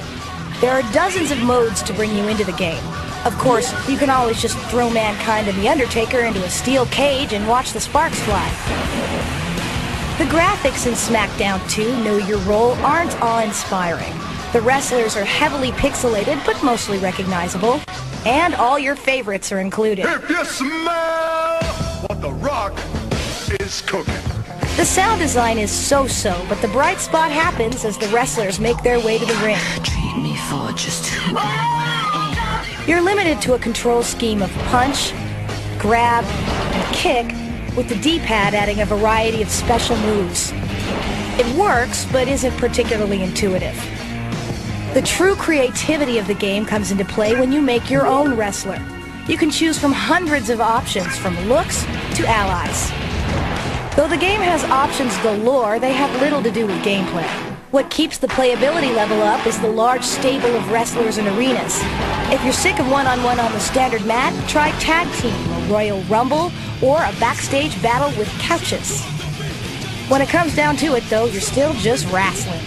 There are dozens of modes to bring you into the game. Of course, you can always just throw Mankind and The Undertaker into a steel cage and watch the sparks fly. The graphics in SmackDown 2 Know Your Role aren't awe-inspiring. The wrestlers are heavily pixelated, but mostly recognizable. And all your favorites are included. If you smell what The Rock is cooking. The sound design is so-so, but the bright spot happens as the wrestlers make their way to the ring. Treat me for just You're limited to a control scheme of punch, grab, and kick, with the D-pad adding a variety of special moves. It works, but isn't particularly intuitive. The true creativity of the game comes into play when you make your own wrestler. You can choose from hundreds of options, from looks to allies. Though the game has options galore, they have little to do with gameplay. What keeps the playability level up is the large stable of wrestlers and arenas. If you're sick of one-on-one on the standard mat, try Tag Team, a Royal Rumble, or a backstage battle with couches. When it comes down to it, though, you're still just wrestling.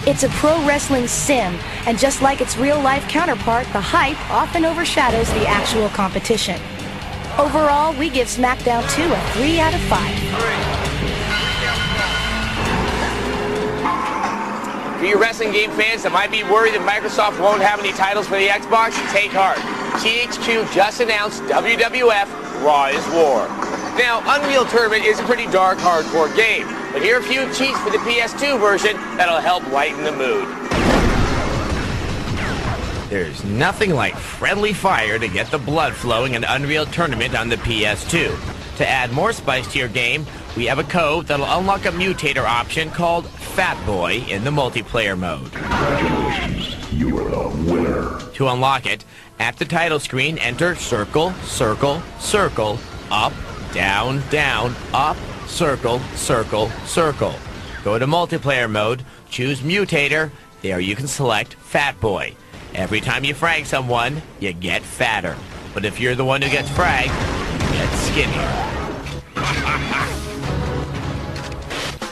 It's a pro wrestling sim, and just like its real-life counterpart, the hype often overshadows the actual competition. Overall, we give SmackDown 2 a 3 out of 5. For you wrestling game fans that might be worried that Microsoft won't have any titles for the Xbox, take heart. THQ just announced WWF Raw is War. Now, Unreal Tournament is a pretty dark, hardcore game, but here are a few cheats for the PS2 version that'll help lighten the mood. There's nothing like friendly fire to get the blood flowing in Unreal Tournament on the PS2. To add more spice to your game, we have a code that'll unlock a mutator option called Fat Boy in the multiplayer mode. Congratulations, you are the winner. To unlock it, at the title screen, enter circle, circle, circle, up, down, down, up, circle, circle, circle. Go to multiplayer mode, choose mutator, there you can select Fat Boy. Every time you frag someone, you get fatter. But if you're the one who gets fragged, you get skinnier.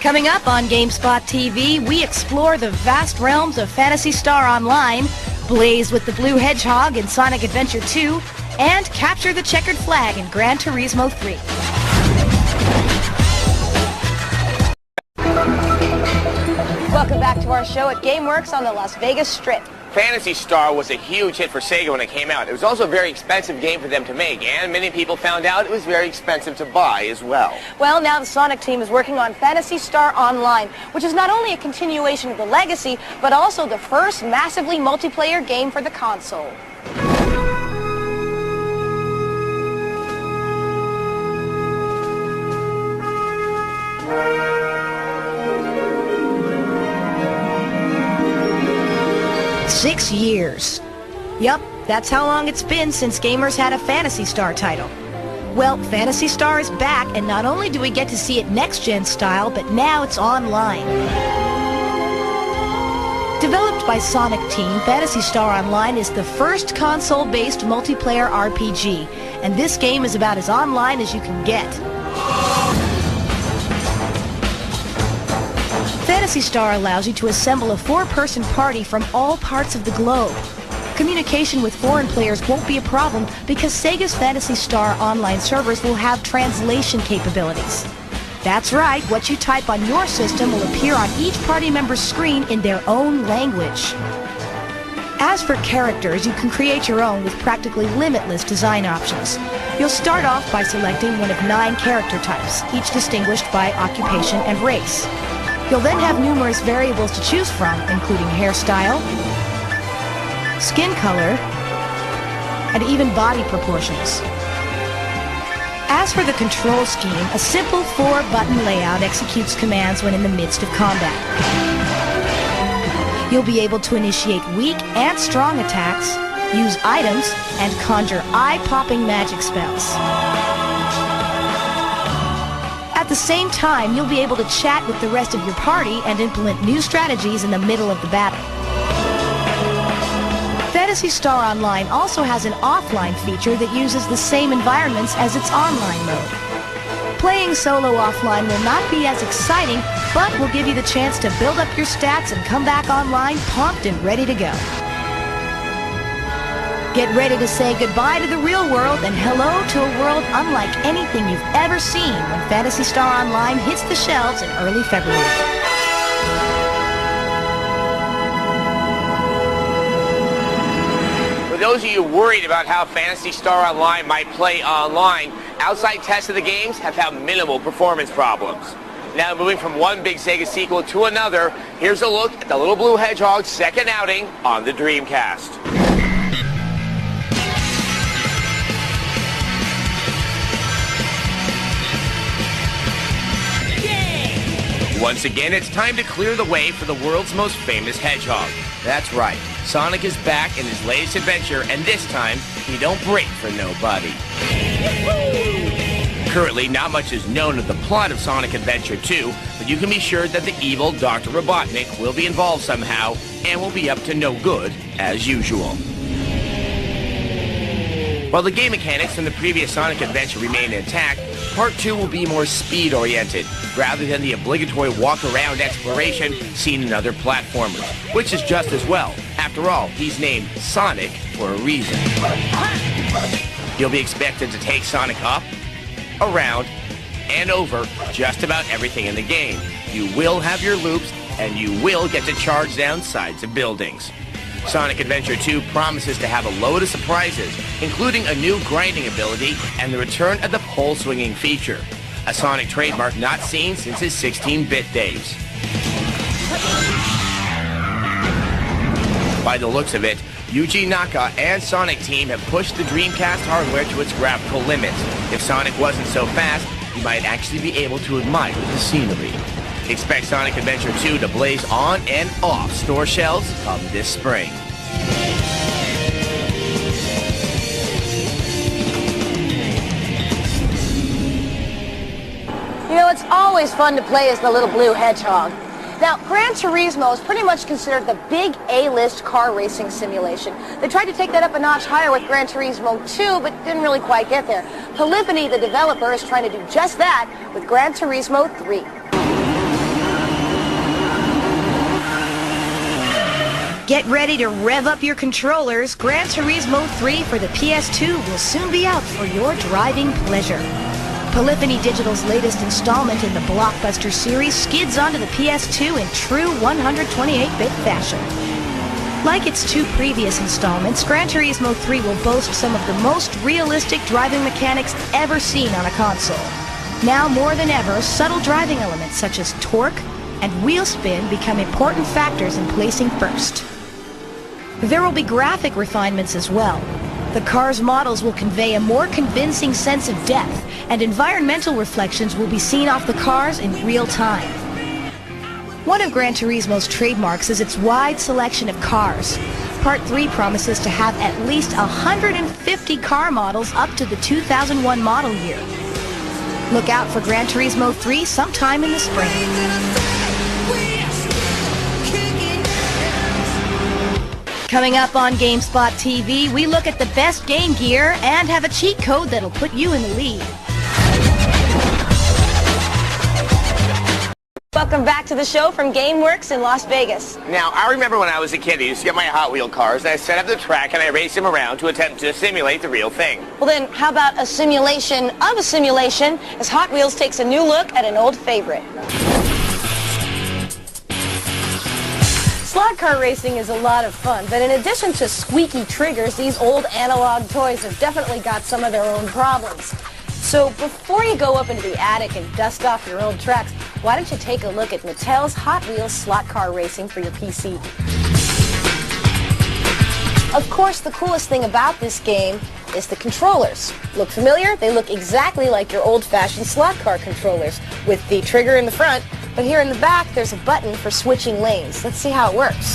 Coming up on Gamespot TV, we explore the vast realms of Phantasy Star Online, blaze with the Blue Hedgehog in Sonic Adventure 2, and capture the checkered flag in Gran Turismo 3. Welcome back to our show at GameWorks on the Las Vegas Strip. Phantasy Star was a huge hit for Sega when it came out. It was also a very expensive game for them to make, and many people found out it was very expensive to buy as well. Well, now the Sonic team is working on Phantasy Star Online, which is not only a continuation of the legacy, but also the first massively multiplayer game for the console. Six years. Yup, that's how long it's been since gamers had a Phantasy Star title. Well, Phantasy Star is back, and not only do we get to see it next-gen style, but now it's online. Developed by Sonic Team, Phantasy Star Online is the first console-based multiplayer RPG, and this game is about as online as you can get. Phantasy Star allows you to assemble a 4-person party from all parts of the globe. Communication with foreign players won't be a problem because Sega's Phantasy Star online servers will have translation capabilities. That's right, what you type on your system will appear on each party member's screen in their own language. As for characters, you can create your own with practically limitless design options. You'll start off by selecting one of 9 character types, each distinguished by occupation and race. You'll then have numerous variables to choose from, including hairstyle, skin color, and even body proportions. As for the control scheme, a simple 4-button layout executes commands when in the midst of combat. You'll be able to initiate weak and strong attacks, use items, and conjure eye-popping magic spells. At the same time, you'll be able to chat with the rest of your party and implement new strategies in the middle of the battle. Phantasy Star Online also has an offline feature that uses the same environments as its online mode. Playing solo offline will not be as exciting, but will give you the chance to build up your stats and come back online pumped and ready to go. Get ready to say goodbye to the real world and hello to a world unlike anything you've ever seen when Phantasy Star Online hits the shelves in early February. For those of you worried about how Phantasy Star Online might play online, outside tests of the games have found minimal performance problems. Now moving from one big Sega sequel to another, here's a look at the Little Blue Hedgehog's second outing on the Dreamcast. Once again, it's time to clear the way for the world's most famous hedgehog. That's right, Sonic is back in his latest adventure, and this time, he don't break for nobody. Currently, not much is known of the plot of Sonic Adventure 2, but you can be sure that the evil Dr. Robotnik will be involved somehow, and will be up to no good, as usual. While the game mechanics from the previous Sonic Adventure remain intact, Part 2 will be more speed-oriented, rather than the obligatory walk-around exploration seen in other platformers, which is just as well. After all, he's named Sonic for a reason. You'll be expected to take Sonic up, around, and over just about everything in the game. You will have your loops, and you will get to charge down sides of buildings. Sonic Adventure 2 promises to have a load of surprises, including a new grinding ability and the return of the pole-swinging feature, a Sonic trademark not seen since his 16-bit days. By the looks of it, Yuji Naka and Sonic Team have pushed the Dreamcast hardware to its graphical limits. If Sonic wasn't so fast, you might actually be able to admire the scenery. Expect Sonic Adventure 2 to blaze on and off store shelves come this spring. You know, it's always fun to play as the Little Blue Hedgehog. Now, Gran Turismo is pretty much considered the big A-list car racing simulation. They tried to take that up a notch higher with Gran Turismo 2, but didn't really quite get there. Polyphony, the developer, is trying to do just that with Gran Turismo 3. Get ready to rev up your controllers. Gran Turismo 3 for the PS2 will soon be out for your driving pleasure. Polyphony Digital's latest installment in the blockbuster series skids onto the PS2 in true 128-bit fashion. Like its two previous installments, Gran Turismo 3 will boast some of the most realistic driving mechanics ever seen on a console. Now more than ever, subtle driving elements such as torque and wheel spin become important factors in placing first. There will be graphic refinements as well. The car's models will convey a more convincing sense of depth, and environmental reflections will be seen off the cars in real time. One of Gran Turismo's trademarks is its wide selection of cars. Part 3 promises to have at least 150 car models up to the 2001 model year. Look out for Gran Turismo 3 sometime in the spring. Coming up on Gamespot TV, we look at the best game gear and have a cheat code that'll put you in the lead. Welcome back to the show from GameWorks in Las Vegas. Now, I remember when I was a kid, I used to get my Hot Wheel cars, and I set up the track and I raced them around to attempt to simulate the real thing. Well then, how about a simulation of a simulation as Hot Wheels takes a new look at an old favorite? Slot car racing is a lot of fun, but in addition to squeaky triggers, these old analog toys have definitely got some of their own problems. So before you go up into the attic and dust off your old tracks, why don't you take a look at Mattel's Hot Wheels slot car racing for your PC? Of course, the coolest thing about this game is the controllers. Look familiar? They look exactly like your old-fashioned slot car controllers, with the trigger in the front, but here in the back there's a button for switching lanes. Let's see how it works.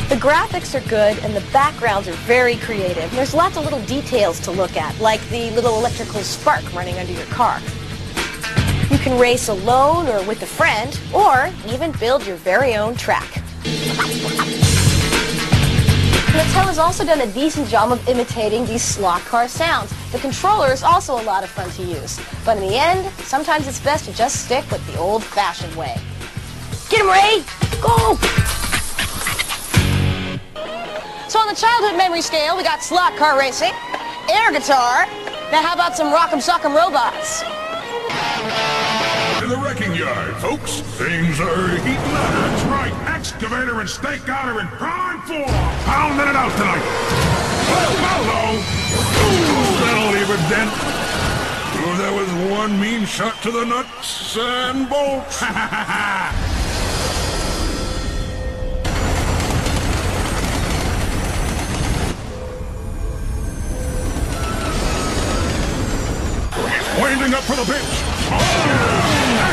The graphics are good and the backgrounds are very creative. There's lots of little details to look at, like the little electrical spark running under your car. You can race alone or with a friend, or even build your very own track. Mattel has also done a decent job of imitating these slot car sounds. The controller is also a lot of fun to use. But in the end, sometimes it's best to just stick with the old-fashioned way. Get him, Ray! Go! So on the childhood memory scale, we got slot car racing, air guitar. Now how about some rock'em sock'em robots? To the wrecking yard, folks. Things are heating up. That's right. Excavator and stakeout are in prime form. Pounding it out tonight. Well, hello. Ooh, that'll leave a dent. Oh, that was one mean shot to the nuts and bolts. Winding up for the pitch. Oh!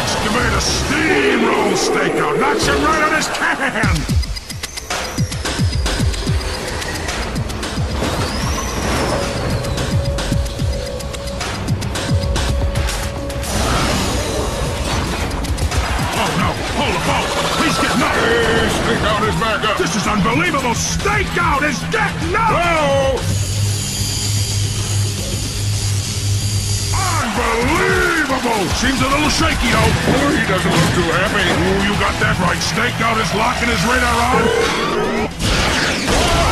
Excavator steamroll stakeout. Knocks him right on his can. Hold the boat! He's getting up! Hey, stakeout is back up! This is unbelievable! Stakeout is getting up! Whoa! Unbelievable! Seems a little shaky, though. Oh, he doesn't look too happy. Ooh, you got that right. Stakeout is locking his radar on. Whoa!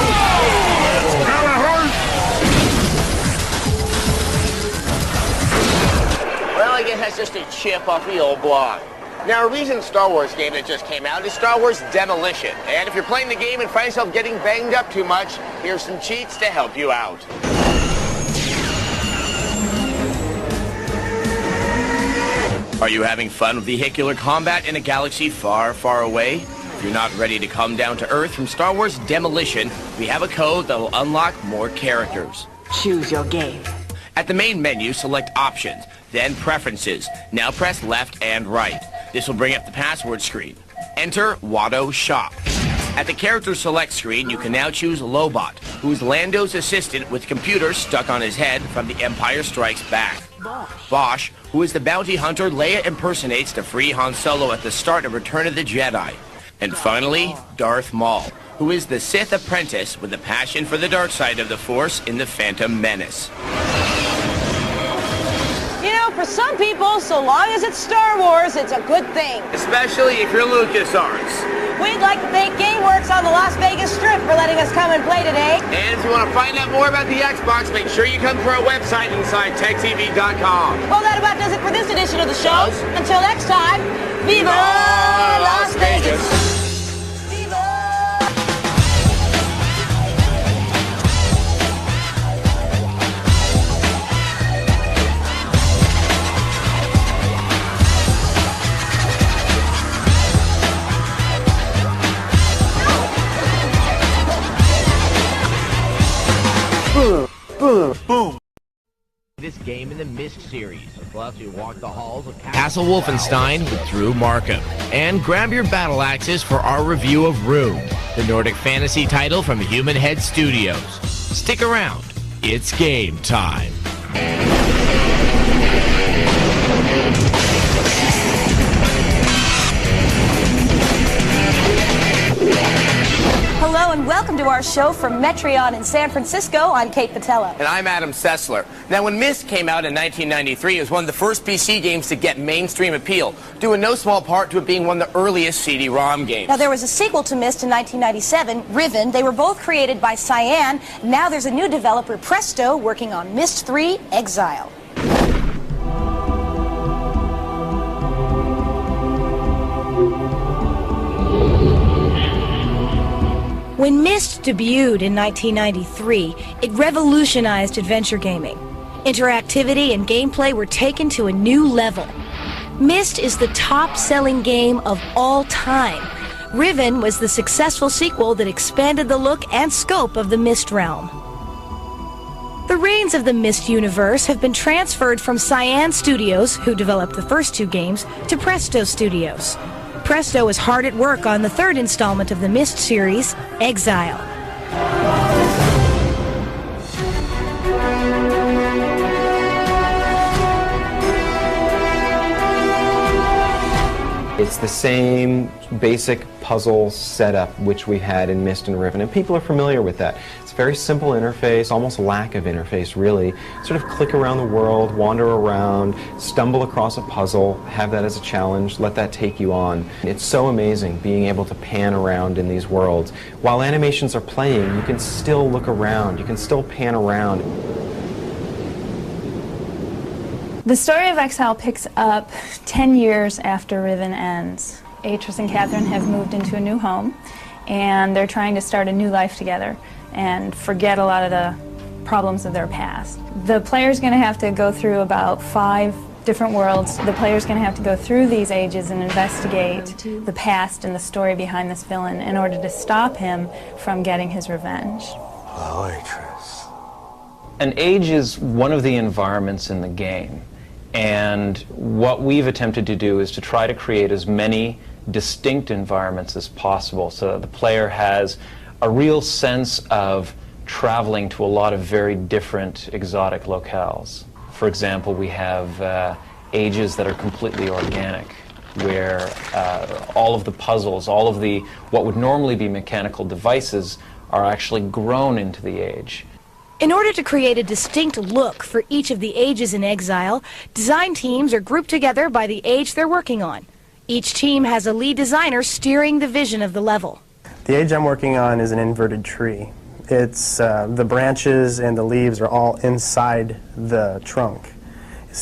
Well, I guess that's just a chip off the old block. Now, a recent Star Wars game that just came out is Star Wars Demolition. And if you're playing the game and find yourself getting banged up too much, here's some cheats to help you out. Are you having fun with vehicular combat in a galaxy far, far away? If you're not ready to come down to Earth from Star Wars Demolition, we have a code that will unlock more characters. Choose your game. At the main menu, select Options, then Preferences. Now press left and right. This will bring up the password screen. Enter Watto Shop. At the character select screen, you can now choose Lobot, who is Lando's assistant with computers stuck on his head from The Empire Strikes Back. Bosch, who is the bounty hunter Leia impersonates to free Han Solo at the start of Return of the Jedi. And finally, Darth Maul, who is the Sith apprentice with a passion for the dark side of the Force in The Phantom Menace. You know, for some people, so long as it's Star Wars, it's a good thing. Especially if you're LucasArts. We'd like to thank GameWorks on the Las Vegas Strip for letting us come and play today. And if you want to find out more about the Xbox, make sure you come to our website inside techtv.com. Well, that about does it for this edition of the show. Until next time, Viva Las Vegas! Boom, boom, boom. This game in the Myst series. Plus, you walk the halls of Castle Wolfenstein with Drew Markham. And grab your battle axes for our review of Room, the Nordic fantasy title from Human Head Studios. Stick around. It's game time. Hello and welcome to our show from Metreon in San Francisco. I'm Kate Patella. And I'm Adam Sessler. Now, when Myst came out in 1993, it was one of the first PC games to get mainstream appeal, due in no small part to it being one of the earliest CD-ROM games. Now, there was a sequel to Myst in 1997, Riven. They were both created by Cyan. Now there's a new developer, Presto, working on Myst 3 Exile. When Myst debuted in 1993, it revolutionized adventure gaming. Interactivity and gameplay were taken to a new level. Myst is the top-selling game of all time. Riven was the successful sequel that expanded the look and scope of the Myst realm. The reins of the Myst universe have been transferred from Cyan Studios, who developed the first two games, to Presto Studios. Presto is hard at work on the third installment of the Myst series, Exile. It's the same basic puzzle setup which we had in Myst and Riven, and people are familiar with that. It's a very simple interface, almost lack of interface really. Sort of click around the world, wander around, stumble across a puzzle, have that as a challenge, let that take you on. It's so amazing being able to pan around in these worlds. While animations are playing, you can still look around, you can still pan around. The story of Exile picks up 10 years after Riven ends. Atris and Catherine have moved into a new home, and they're trying to start a new life together and forget a lot of the problems of their past. The player's going to have to go through about 5 different worlds. The player's going to have to go through these ages and investigate the past and the story behind this villain in order to stop him from getting his revenge. Oh, Atris. An age is one of the environments in the game. And what we've attempted to do is to try to create as many distinct environments as possible so that the player has a real sense of traveling to a lot of very different exotic locales. For example, we have ages that are completely organic, where all of the puzzles, all of the what would normally be mechanical devices are actually grown into the age. In order to create a distinct look for each of the ages in Exile, design teams are grouped together by the age they're working on. Each team has a lead designer steering the vision of the level. The age I'm working on is an inverted tree. It's the branches and the leaves are all inside the trunk.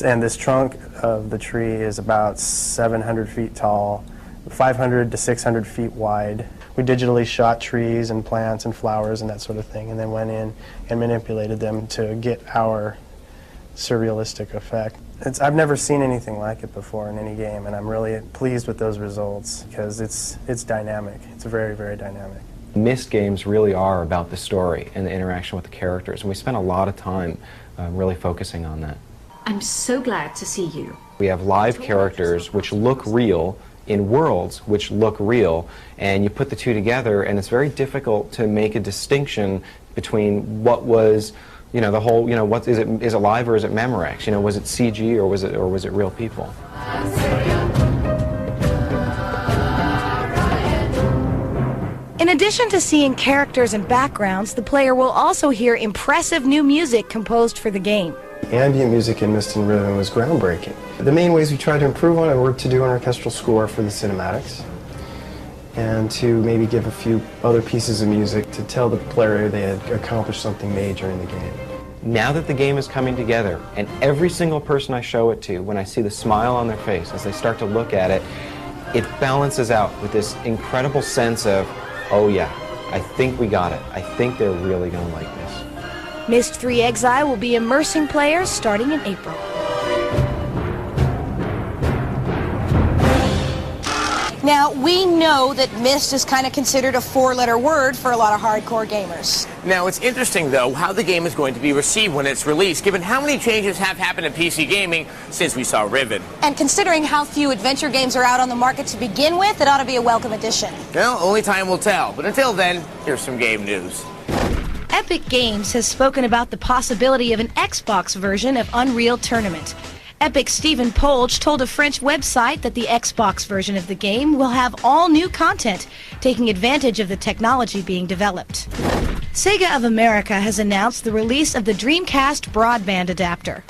And this trunk of the tree is about 700 feet tall, 500 to 600 feet wide. We digitally shot trees and plants and flowers and that sort of thing, and then went in and manipulated them to get our surrealistic effect. I've never seen anything like it before in any game, and I'm really pleased with those results because it's dynamic. It's very, very dynamic. Myst games really are about the story and the interaction with the characters, and we spent a lot of time really focusing on that. I'm so glad to see you. We have live characters which look real in worlds which look real, and you put the two together, and it's very difficult to make a distinction between what was, you know, the whole, you know, what is it live or is it Memorex? You know, was it CG or was it real people? In addition to seeing characters and backgrounds, the player will also hear impressive new music composed for the game. Ambient music in Myst and Riven was groundbreaking. The main ways we tried to improve on it were to do an orchestral score for the cinematics and to maybe give a few other pieces of music to tell the player they had accomplished something major in the game. Now that the game is coming together, and every single person I show it to, when I see the smile on their face as they start to look at it, it balances out with this incredible sense of, oh yeah, I think we got it. I think they're really going to like this. Myst 3 Exile will be immersing players starting in April. Now, we know that Myst is kind of considered a 4-letter word for a lot of hardcore gamers. Now, it's interesting, though, how the game is going to be received when it's released, given how many changes have happened in PC gaming since we saw Riven. And considering how few adventure games are out on the market to begin with, it ought to be a welcome addition. Well, only time will tell. But until then, here's some game news. Epic Games has spoken about the possibility of an Xbox version of Unreal Tournament. Epic's Stephen Polge told a French website that the Xbox version of the game will have all new content, taking advantage of the technology being developed. Sega of America has announced the release of the Dreamcast broadband adapter.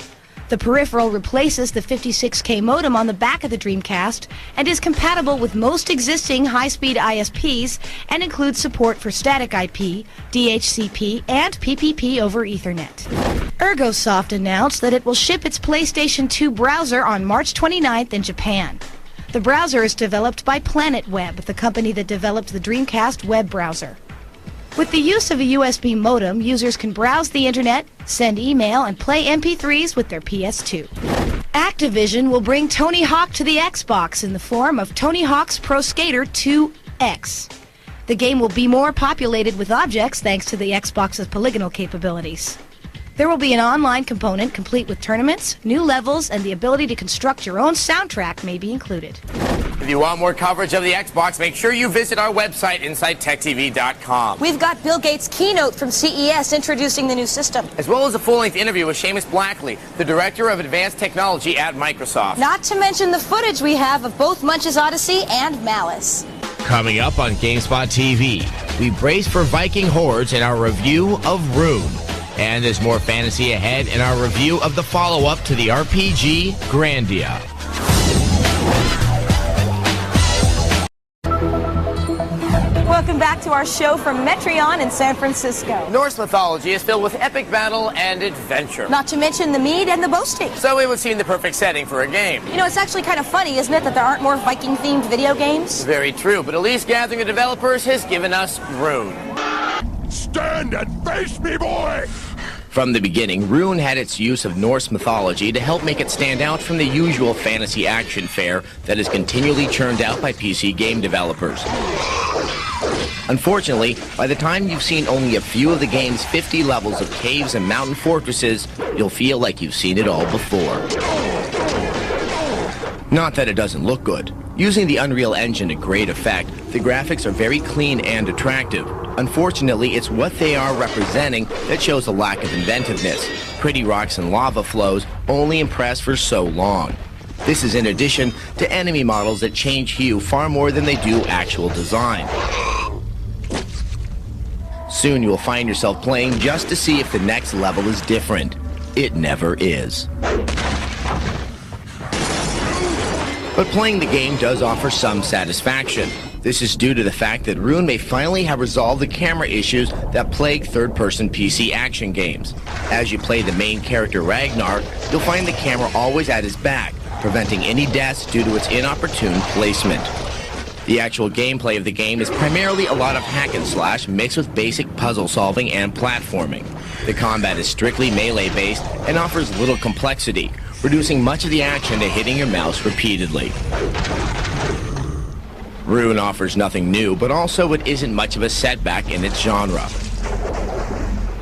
The peripheral replaces the 56K modem on the back of the Dreamcast and is compatible with most existing high-speed ISPs and includes support for static IP, DHCP, and PPP over Ethernet. Ergosoft announced that it will ship its PlayStation 2 browser on March 29th in Japan. The browser is developed by Planet Web, the company that developed the Dreamcast web browser. With the use of a USB modem, users can browse the internet, send email, and play MP3s with their PS2. Activision will bring Tony Hawk to the Xbox in the form of Tony Hawk's Pro Skater 2X. The game will be more populated with objects thanks to the Xbox's polygonal capabilities. There will be an online component complete with tournaments, new levels, and the ability to construct your own soundtrack may be included. If you want more coverage of the Xbox, make sure you visit our website, InsideTechTV.com. We've got Bill Gates' keynote from CES introducing the new system, as well as a full-length interview with Seamus Blackley, the Director of Advanced Technology at Microsoft. Not to mention the footage we have of both Munch's Odyssey and Malice. Coming up on Gamespot TV, we brace for Viking hordes in our review of Rune. And there's more fantasy ahead in our review of the follow-up to the RPG Grandia. Welcome back to our show from Metreon in San Francisco. Norse mythology is filled with epic battle and adventure. Not to mention the mead and the boasting. So it would seem the perfect setting for a game. You know, it's actually kind of funny, isn't it, that there aren't more Viking-themed video games? Very true, but at least Gathering of Developers has given us Rune. Stand and face me, boy! From the beginning, Rune had its use of Norse mythology to help make it stand out from the usual fantasy action fare that is continually churned out by PC game developers. Unfortunately, by the time you've seen only a few of the game's 50 levels of caves and mountain fortresses, you'll feel like you've seen it all before. Not that it doesn't look good. Using the Unreal Engine to great effect, the graphics are very clean and attractive. Unfortunately, it's what they are representing that shows a lack of inventiveness. Pretty rocks and lava flows only impress for so long. This is in addition to enemy models that change hue far more than they do actual design. Soon you will find yourself playing just to see if the next level is different. It never is. But playing the game does offer some satisfaction. This is due to the fact that Rune may finally have resolved the camera issues that plague third-person PC action games. As you play the main character Ragnar, you'll find the camera always at his back, preventing any deaths due to its inopportune placement. The actual gameplay of the game is primarily a lot of hack and slash mixed with basic puzzle solving and platforming. The combat is strictly melee-based and offers little complexity, reducing much of the action to hitting your mouse repeatedly. Rune offers nothing new, but also it isn't much of a setback in its genre.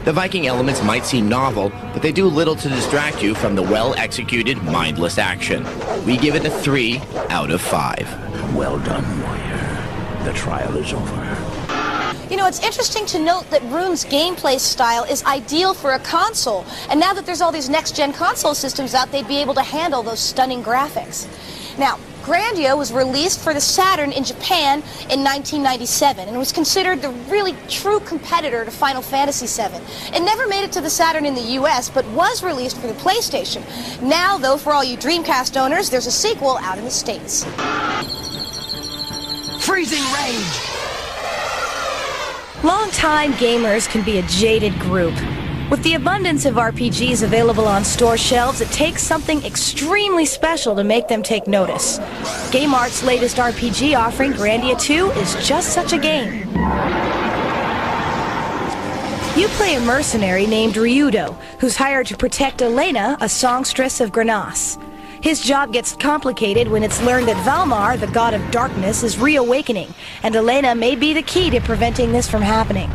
The Viking elements might seem novel, but they do little to distract you from the well-executed, mindless action. We give it a 3 out of 5. Well done, warrior. The trial is over. You know, it's interesting to note that Rune's gameplay style is ideal for a console, and now that there's all these next-gen console systems out, they'd be able to handle those stunning graphics. Now, Grandia was released for the Saturn in Japan in 1997 and was considered the really true competitor to Final Fantasy VII. It never made it to the Saturn in the US, but was released for the PlayStation. Now, though, for all you Dreamcast owners, there's a sequel out in the States. Freezing range! Long-time gamers can be a jaded group. With the abundance of RPGs available on store shelves, it takes something extremely special to make them take notice. GameArt's latest RPG offering, Grandia 2, is just such a game. You play a mercenary named Ryudo, who's hired to protect Elena, a songstress of Granas. His job gets complicated when it's learned that Valmar, the god of darkness, is reawakening, and Elena may be the key to preventing this from happening.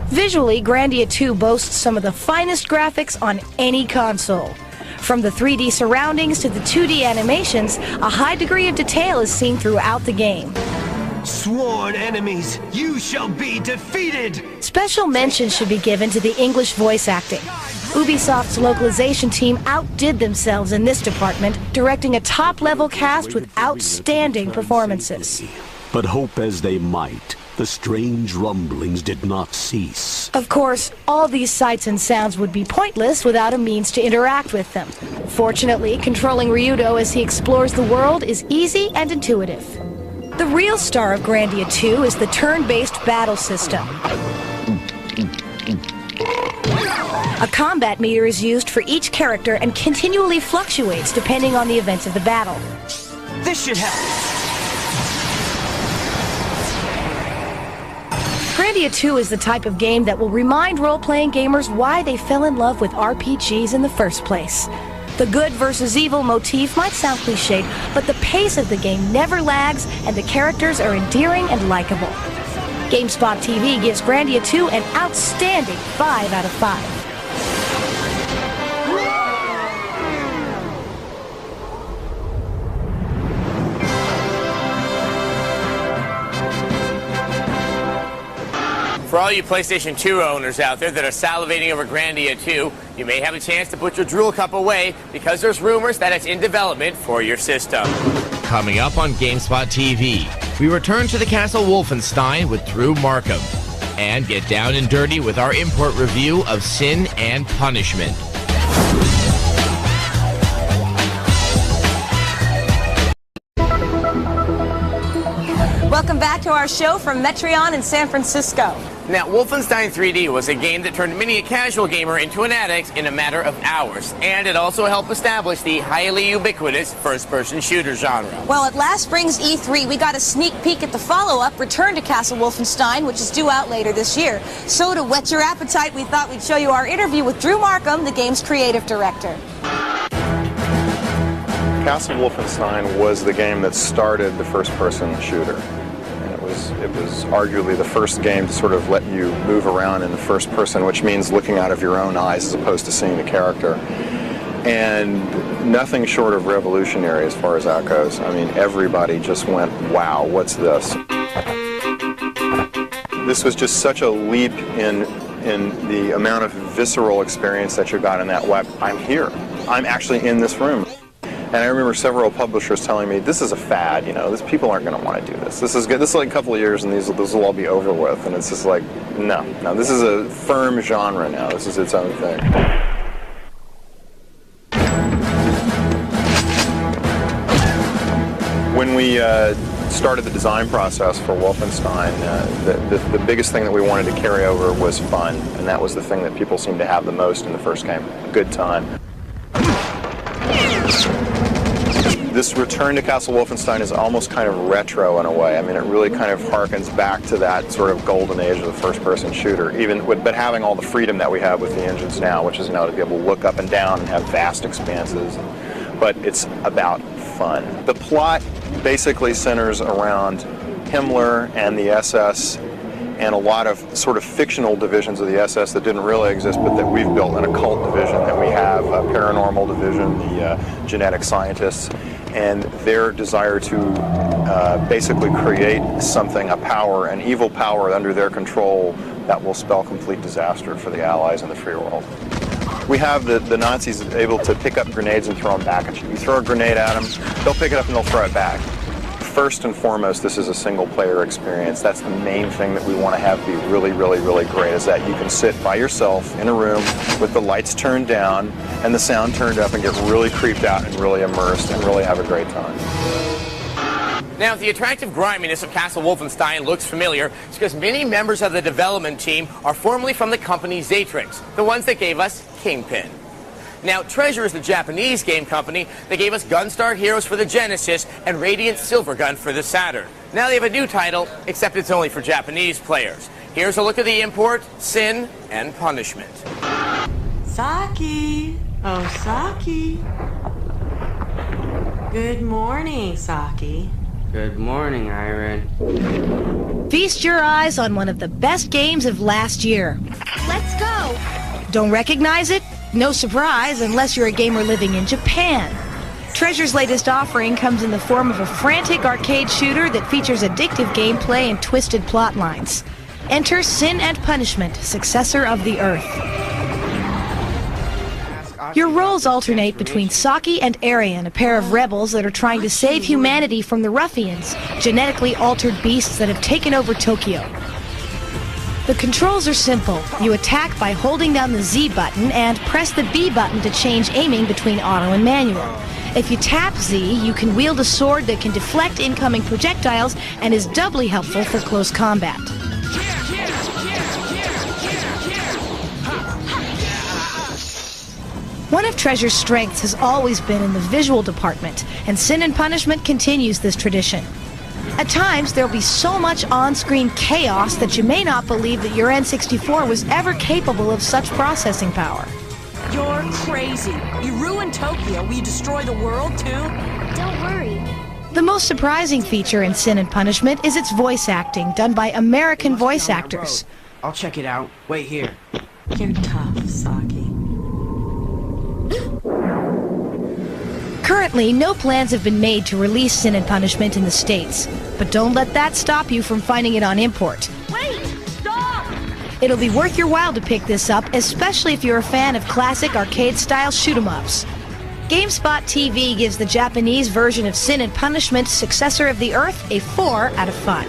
Visually, Grandia 2 boasts some of the finest graphics on any console. From the 3D surroundings to the 2D animations, a high degree of detail is seen throughout the game. Sworn enemies, you shall be defeated! Special mention should be given to the English voice acting. Ubisoft's localization team outdid themselves in this department, directing a top-level cast with outstanding performances. But hope as they might, the strange rumblings did not cease. Of course, all these sights and sounds would be pointless without a means to interact with them. Fortunately, controlling Ryudo as he explores the world is easy and intuitive. The real star of Grandia 2 is the turn-based battle system. A combat meter is used for each character and continually fluctuates depending on the events of the battle. This should help. Grandia 2 is the type of game that will remind role-playing gamers why they fell in love with RPGs in the first place. The good versus evil motif might sound cliched, but the pace of the game never lags and the characters are endearing and likable. Gamespot TV gives Grandia 2 an outstanding 5 out of 5. For all you PlayStation 2 owners out there that are salivating over Grandia 2, you may have a chance to put your drool cup away because there's rumors that it's in development for your system. Coming up on Gamespot TV, we return to the Castle Wolfenstein with Drew Markham and get down and dirty with our import review of Sin and Punishment. Welcome back to our show from Metreon in San Francisco. Now, Wolfenstein 3D was a game that turned many a casual gamer into an addict in a matter of hours, and it also helped establish the highly ubiquitous first-person shooter genre. Well, at last spring's E3, we got a sneak peek at the follow-up, Return to Castle Wolfenstein, which is due out later this year. So to whet your appetite, we thought we'd show you our interview with Drew Markham, the game's creative director. Castle Wolfenstein was the game that started the first-person shooter. It was arguably the first game to sort of let you move around in the first person, which means looking out of your own eyes as opposed to seeing the character. And nothing short of revolutionary as far as that goes. I mean, everybody just went, wow, what's this? This was just such a leap in the amount of visceral experience that you got in that web. I'm here. I'm actually in this room. And I remember several publishers telling me, this is a fad, you know, people aren't going to want to do this. This is good. This is like a couple of years and this will all be over with. And it's just like, no, this is a firm genre now. This is its own thing. When we started the design process for Wolfenstein, the biggest thing that we wanted to carry over was fun. And that was the thing that people seemed to have the most in the first game, a good time. This Return to Castle Wolfenstein is almost kind of retro in a way. I mean, it really kind of harkens back to that sort of golden age of the first-person shooter, but having all the freedom that we have with the engines now, which is now to be able to look up and down and have vast expanses. But it's about fun. The plot basically centers around Himmler and the SS and a lot of sort of fictional divisions of the SS that didn't really exist, but that we've built, an occult division that we have, a paranormal division, the genetic scientists, and their desire to basically create something, a power, an evil power under their control that will spell complete disaster for the Allies and the free world. We have the Nazis able to pick up grenades and throw them back at you. You throw a grenade at them, they'll pick it up and they'll throw it back. First and foremost, this is a single-player experience. That's the main thing that we want to have be really, really, really great, is that you can sit by yourself in a room with the lights turned down and the sound turned up and get really creeped out and really immersed and really have a great time. Now, if the attractive griminess of Castle Wolfenstein looks familiar, it's because many members of the development team are formerly from the company Xatrix, the ones that gave us Kingpin. Now, Treasure is the Japanese game company that gave us Gunstar Heroes for the Genesis and Radiant Silvergun for the Saturn. Now they have a new title, except it's only for Japanese players. Here's a look at the import, Sin and Punishment. Saki! Oh, Saki! Good morning, Saki. Good morning, Irene. Feast your eyes on one of the best games of last year. Let's go! Don't recognize it? No surprise, unless you're a gamer living in Japan. Treasure's latest offering comes in the form of a frantic arcade shooter that features addictive gameplay and twisted plot lines. Enter Sin and Punishment, Successor of the Earth. Your roles alternate between Saki and Arian, a pair of rebels that are trying to save humanity from the ruffians, genetically altered beasts that have taken over Tokyo. The controls are simple. You attack by holding down the Z button and press the B button to change aiming between auto and manual. If you tap Z, you can wield a sword that can deflect incoming projectiles and is doubly helpful for close combat. One of Treasure's strengths has always been in the visual department, and Sin and Punishment continues this tradition. At times, there'll be so much on-screen chaos that you may not believe that your N64 was ever capable of such processing power. You're crazy. You ruined Tokyo. Will you destroy the world, too? Don't worry. The most surprising feature in Sin and Punishment is its voice acting, done by American voice actors. I'll check it out. Wait here. You're tough, Saki. Currently, no plans have been made to release Sin and Punishment in the States, but don't let that stop you from finding it on import. Wait! Stop! It'll be worth your while to pick this up, especially if you're a fan of classic arcade-style shoot-'em-ups. Gamespot TV gives the Japanese version of Sin and Punishment, Successor of the Earth, a 4 out of 5.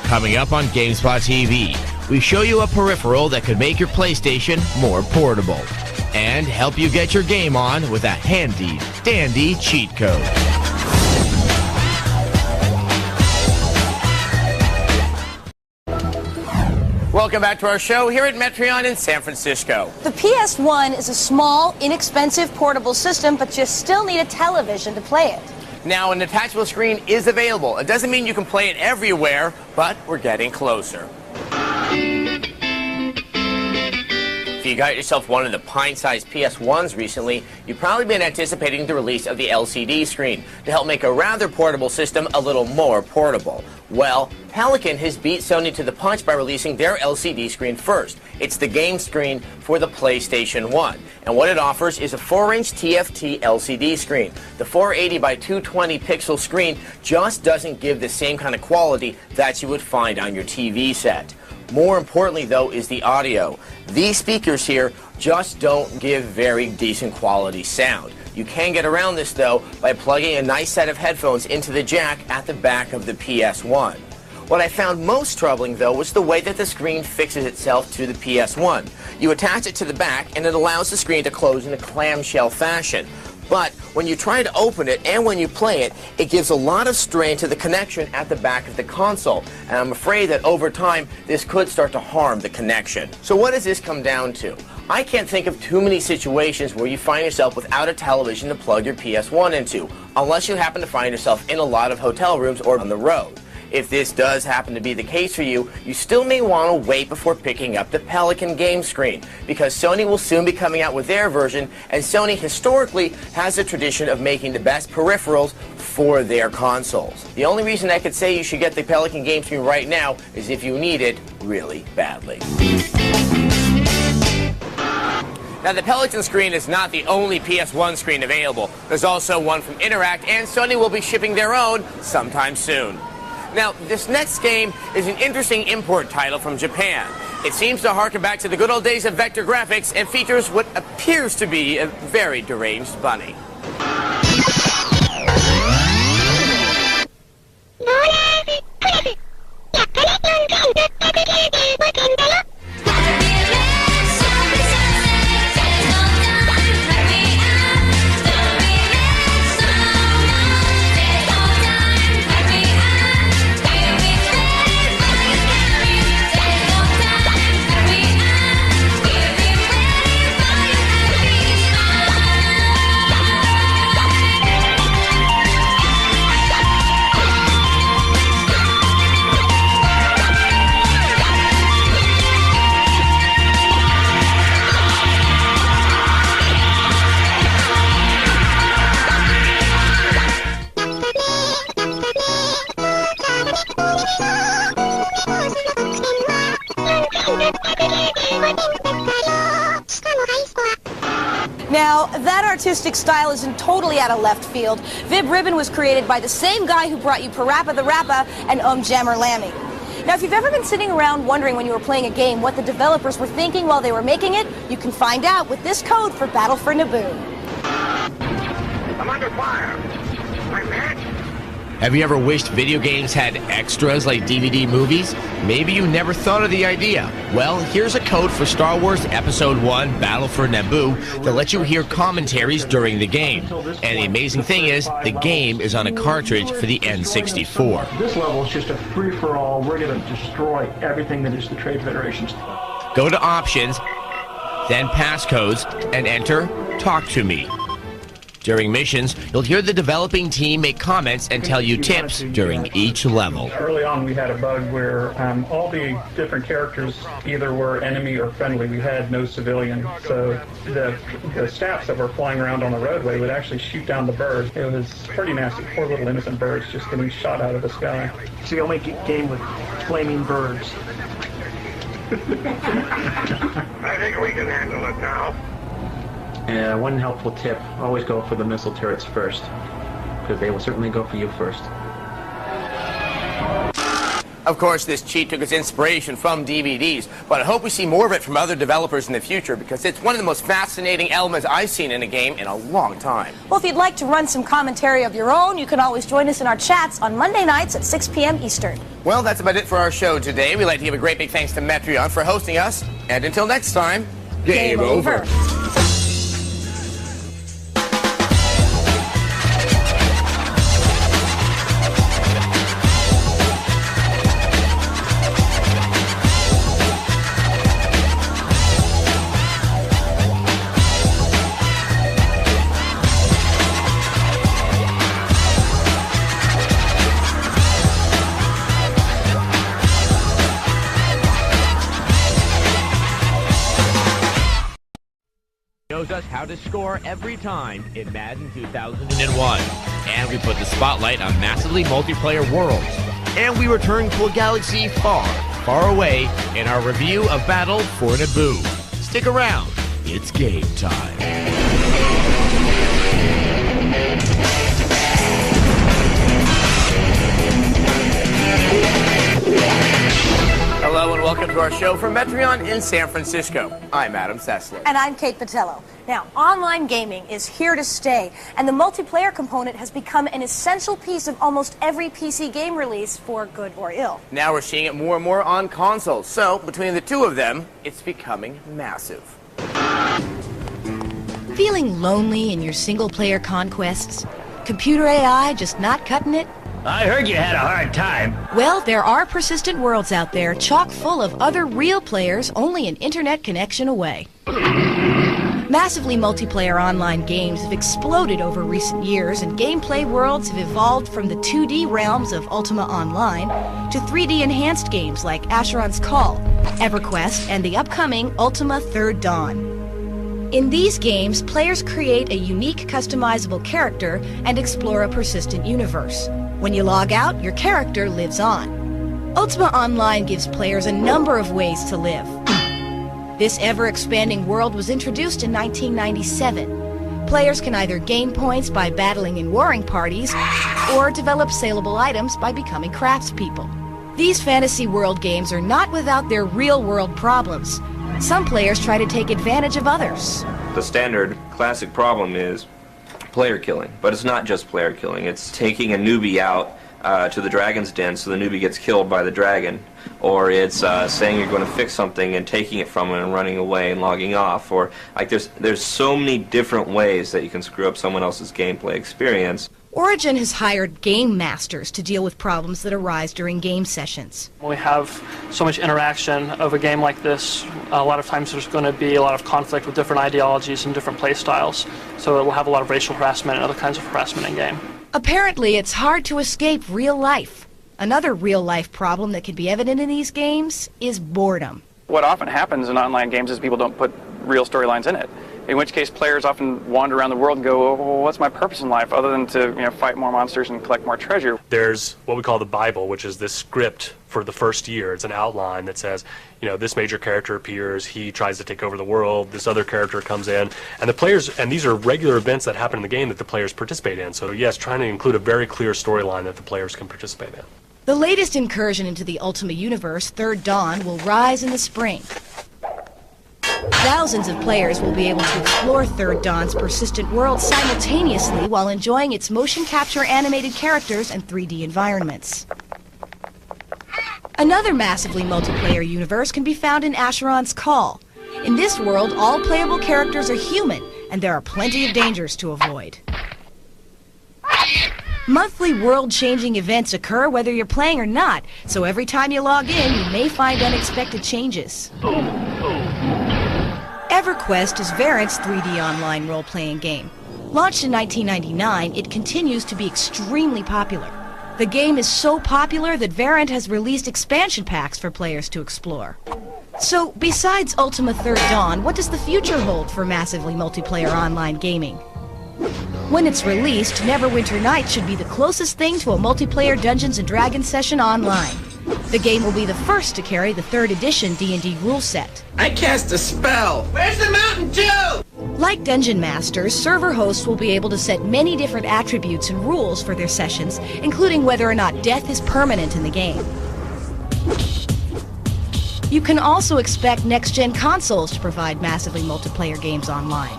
Coming up on Gamespot TV, we show you a peripheral that could make your PlayStation more portable and help you get your game on with a handy-dandy cheat code. Welcome back to our show here at Metreon in San Francisco. The PS1 is a small, inexpensive, portable system, but you still need a television to play it. Now, an attachable screen is available. It doesn't mean you can play it everywhere, but we're getting closer. If you got yourself one of the pint-sized PS1s recently, you've probably been anticipating the release of the LCD screen to help make a rather portable system a little more portable. Well, Pelican has beat Sony to the punch by releasing their LCD screen first. It's the game screen for the PlayStation 1. And what it offers is a 4-inch TFT LCD screen. The 480 by 220 pixel screen just doesn't give the same kind of quality that you would find on your TV set. More importantly, though, is the audio. These speakers here just don't give very decent quality sound. You can get around this, though, by plugging a nice set of headphones into the jack at the back of the PS1. What I found most troubling, though, was the way that the screen fixes itself to the PS1. You attach it to the back, and it allows the screen to close in a clamshell fashion. But when you try to open it and when you play it, it gives a lot of strain to the connection at the back of the console. And I'm afraid that over time, this could start to harm the connection. So what does this come down to? I can't think of too many situations where you find yourself without a television to plug your PS1 into, unless you happen to find yourself in a lot of hotel rooms or on the road. If this does happen to be the case for you, you still may want to wait before picking up the Pelican game screen, because Sony will soon be coming out with their version, and Sony historically has a tradition of making the best peripherals for their consoles. The only reason I could say you should get the Pelican game screen right now is if you need it really badly. Now, the Pelican screen is not the only PS1 screen available. There's also one from Interact, and Sony will be shipping their own sometime soon. Now, this next game is an interesting import title from Japan. It seems to harken back to the good old days of vector graphics and features what appears to be a very deranged bunny. Now, that artistic style isn't totally out of left field. Vib Ribbon was created by the same guy who brought you Parappa the Rappa and Jammer Lammy. Now, if you've ever been sitting around wondering when you were playing a game what the developers were thinking while they were making it, you can find out with this code for Battle for Naboo. I'm under fire. My man. Have you ever wished video games had extras like DVD movies? Maybe you never thought of the idea. Well, here's a code for Star Wars Episode 1 Battle for Naboo that lets you hear commentaries during the game. And the amazing thing is, the game is on a cartridge for the N64. This level is just a free-for-all. We're going to destroy everything that is the Trade Federation's. Go to Options, then Passcodes, and enter Talk to Me. During missions, you'll hear the developing team make comments and tell you tips during each level. Early on, we had a bug where all the different characters either were enemy or friendly. We had no civilian, so the staffs that were flying around on the roadway would actually shoot down the birds. It was pretty nasty. Poor little innocent birds just getting shot out of the sky. It's the only game with flaming birds. I think we can handle it now. One helpful tip, always go for the missile turrets first, because they will certainly go for you first. Of course, this cheat took its inspiration from DVDs, but I hope we see more of it from other developers in the future because it's one of the most fascinating elements I've seen in a game in a long time. Well, if you'd like to run some commentary of your own, you can always join us in our chats on Monday nights at 6 p.m. Eastern. Well, that's about it for our show today. We'd like to give a great big thanks to Metreon for hosting us. And until next time, game over. Shows us how to score every time in Madden 2001. And we put the spotlight on massively multiplayer worlds. And we return to a galaxy far, far away in our review of Battle for Naboo. Stick around, it's game time. Hello and welcome to our show from Metreon in San Francisco. I'm Adam Sessler. And I'm Kate Patello. Now, online gaming is here to stay, and the multiplayer component has become an essential piece of almost every PC game release, for good or ill. Now we're seeing it more and more on consoles, so between the two of them, it's becoming massive. Feeling lonely in your single-player conquests? Computer AI just not cutting it? I heard you had a hard time. Well, there are persistent worlds out there chock full of other real players only an internet connection away. Massively multiplayer online games have exploded over recent years, and gameplay worlds have evolved from the 2D realms of Ultima Online to 3D enhanced games like Asheron's Call, EverQuest, and the upcoming Ultima Third Dawn. In these games, players create a unique customizable character and explore a persistent universe. When you log out, your character lives on. Ultima Online gives players a number of ways to live. This ever-expanding world was introduced in 1997. Players can either gain points by battling in warring parties, or develop saleable items by becoming craftspeople. These fantasy world games are not without their real-world problems. Some players try to take advantage of others. The standard classic problem is player killing, but it's not just player killing. It's taking a newbie out to the dragon's den so the newbie gets killed by the dragon, or it's saying you're going to fix something and taking it from him and running away and logging off, or like there's so many different ways that you can screw up someone else's gameplay experience. Origin has hired game masters to deal with problems that arise during game sessions. When we have so much interaction of a game like this, a lot of times there's going to be a lot of conflict with different ideologies and different play styles, so it will have a lot of racial harassment and other kinds of harassment in game. Apparently, it's hard to escape real life. Another real-life problem that can be evident in these games is boredom. What often happens in online games is people don't put real storylines in it, in which case players often wander around the world and go, well, what's my purpose in life other than to fight more monsters and collect more treasure? There's what we call the Bible, which is this script for the first year. It's an outline that says, this major character appears, he tries to take over the world, this other character comes in, and the players, and these are regular events that happen in the game that the players participate in. So yes, trying to include a very clear storyline that the players can participate in. The latest incursion into the Ultima universe, Third Dawn, will rise in the spring. Thousands of players will be able to explore Third Dawn's persistent world simultaneously while enjoying its motion capture animated characters and 3D environments. Another massively multiplayer universe can be found in Asheron's Call. In this world, all playable characters are human, and there are plenty of dangers to avoid. Monthly world-changing events occur whether you're playing or not, so every time you log in, you may find unexpected changes. EverQuest is Variant's 3D online role-playing game. Launched in 1999, it continues to be extremely popular. The game is so popular that Variant has released expansion packs for players to explore. So, besides Ultima Third Dawn, what does the future hold for massively multiplayer online gaming? When it's released, Neverwinter Nights should be the closest thing to a multiplayer Dungeons & Dragons session online. The game will be the first to carry the 3rd edition D&D rule set. I cast a spell! Where's the Mountain Dew? Like Dungeon Masters, server hosts will be able to set many different attributes and rules for their sessions, including whether or not death is permanent in the game. You can also expect next-gen consoles to provide massively multiplayer games online.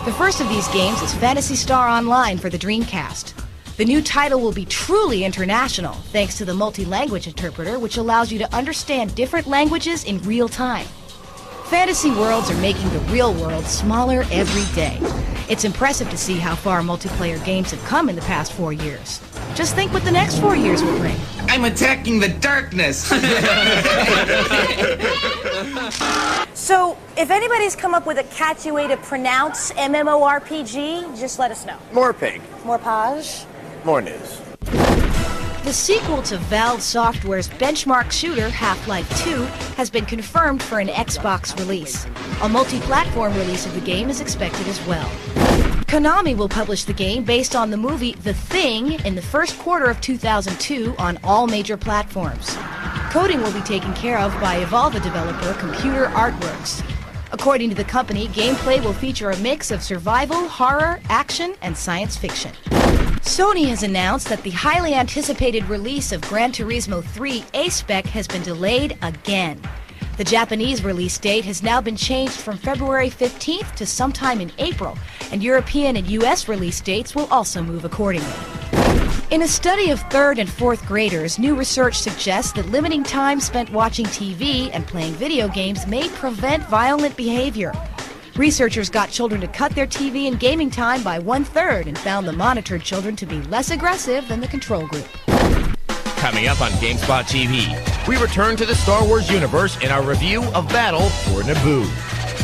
The first of these games is Phantasy Star Online for the Dreamcast. The new title will be truly international, thanks to the multi-language interpreter, which allows you to understand different languages in real time. Fantasy worlds are making the real world smaller every day. It's impressive to see how far multiplayer games have come in the past 4 years. Just think what the next 4 years will bring. I'm attacking the darkness! So, if anybody's come up with a catchy way to pronounce MMORPG, just let us know. More pig. More page. More news. The sequel to Valve Software's benchmark shooter, Half-Life 2, has been confirmed for an Xbox release. A multi-platform release of the game is expected as well. Konami will publish the game based on the movie The Thing in the first quarter of 2002 on all major platforms. Coding will be taken care of by Evolva developer Computer Artworks. According to the company, gameplay will feature a mix of survival, horror, action, and science fiction. Sony has announced that the highly anticipated release of Gran Turismo 3 A-Spec has been delayed again. The Japanese release date has now been changed from February 15th to sometime in April, and European and US release dates will also move accordingly. In a study of 3rd and 4th graders, new research suggests that limiting time spent watching TV and playing video games may prevent violent behavior. Researchers got children to cut their TV and gaming time by 1/3 and found the monitored children to be less aggressive than the control group. Coming up on Gamespot TV, we return to the Star Wars universe in our review of Battle for Naboo.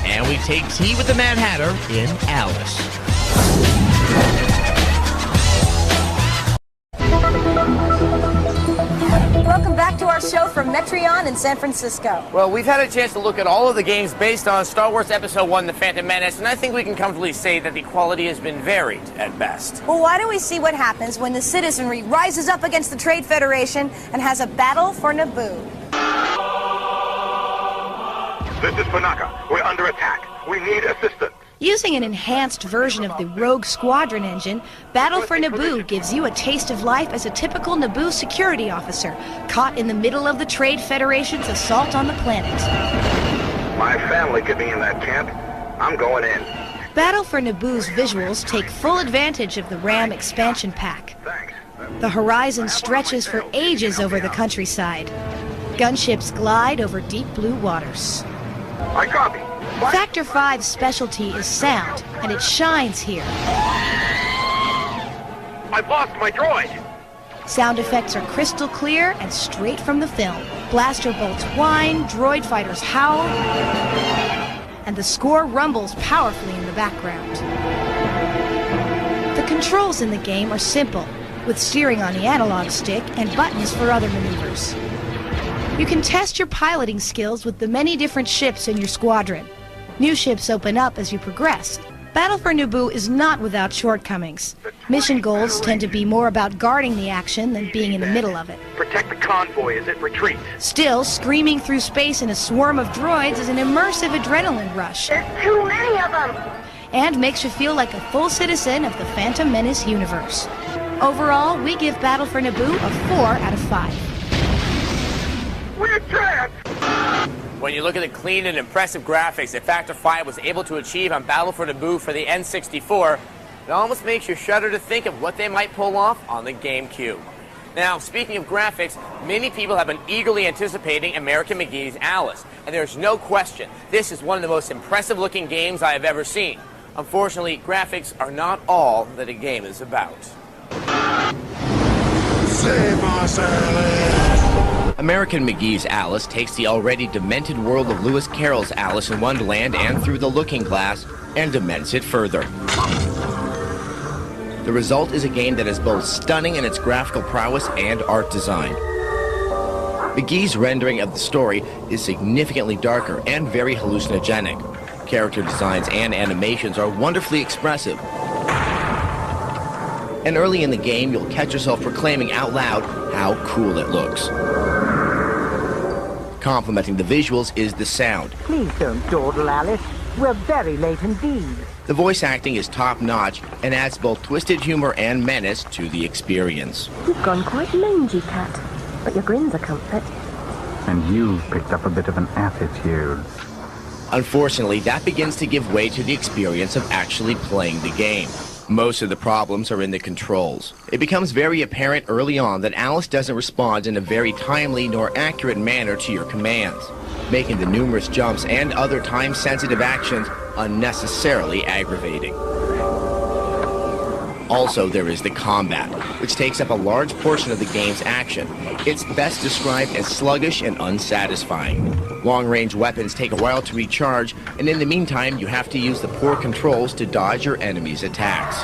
And we take tea with the Mad Hatter in Alice. Welcome back to our show from Metreon in San Francisco. Well, we've had a chance to look at all of the games based on Star Wars Episode 1, The Phantom Menace, and I think we can comfortably say that the quality has been varied at best. Well, why don't we see what happens when the citizenry rises up against the Trade Federation and has a battle for Naboo? This is Panaka. We're under attack. We need assistance. Using an enhanced version of the Rogue Squadron engine, Battle for Naboo gives you a taste of life as a typical Naboo security officer, caught in the middle of the Trade Federation's assault on the planet. My family could be in that camp. I'm going in. Battle for Naboo's visuals take full advantage of the RAM expansion pack. The horizon stretches for ages over the countryside. Gunships glide over deep blue waters. I copy. Factor 5's specialty is sound, and it shines here. I've lost my droid. Sound effects are crystal clear and straight from the film. Blaster bolts whine, droid fighters howl, and the score rumbles powerfully in the background. The controls in the game are simple, with steering on the analog stick and buttons for other maneuvers. You can test your piloting skills with the many different ships in your squadron. New ships open up as you progress. Battle for Naboo is not without shortcomings. Mission goals tend to be more about guarding the action than being in the middle of it. Protect the convoy as it retreats. Still, screaming through space in a swarm of droids is an immersive adrenaline rush. There's too many of them! And makes you feel like a full citizen of the Phantom Menace universe. Overall, we give Battle for Naboo a 4 out of 5. We're trapped! When you look at the clean and impressive graphics that Factor 5 was able to achieve on Battle for Naboo for the N64, it almost makes you shudder to think of what they might pull off on the GameCube. Now, speaking of graphics, many people have been eagerly anticipating American McGee's Alice, and there's no question this is one of the most impressive looking games I have ever seen. Unfortunately, graphics are not all that a game is about. Save us, Alice! American McGee's Alice takes the already demented world of Lewis Carroll's Alice in Wonderland and Through the Looking Glass and dements it further. The result is a game that is both stunning in its graphical prowess and art design. McGee's rendering of the story is significantly darker and very hallucinogenic. Character designs and animations are wonderfully expressive. And early in the game, you'll catch yourself proclaiming out loud how cool it looks. Complementing the visuals is the sound. Please don't dawdle, Alice. We're very late indeed. The voice acting is top-notch and adds both twisted humor and menace to the experience. You've gone quite mangy, Cat, but your grin's a comfort. And you've picked up a bit of an attitude. Unfortunately, that begins to give way to the experience of actually playing the game. Most of the problems are in the controls. It becomes very apparent early on that Alice doesn't respond in a very timely nor accurate manner to your commands, making the numerous jumps and other time-sensitive actions unnecessarily aggravating. Also, there is the combat, which takes up a large portion of the game's action. It's best described as sluggish and unsatisfying. Long-range weapons take a while to recharge, and in the meantime, you have to use the poor controls to dodge your enemy's attacks.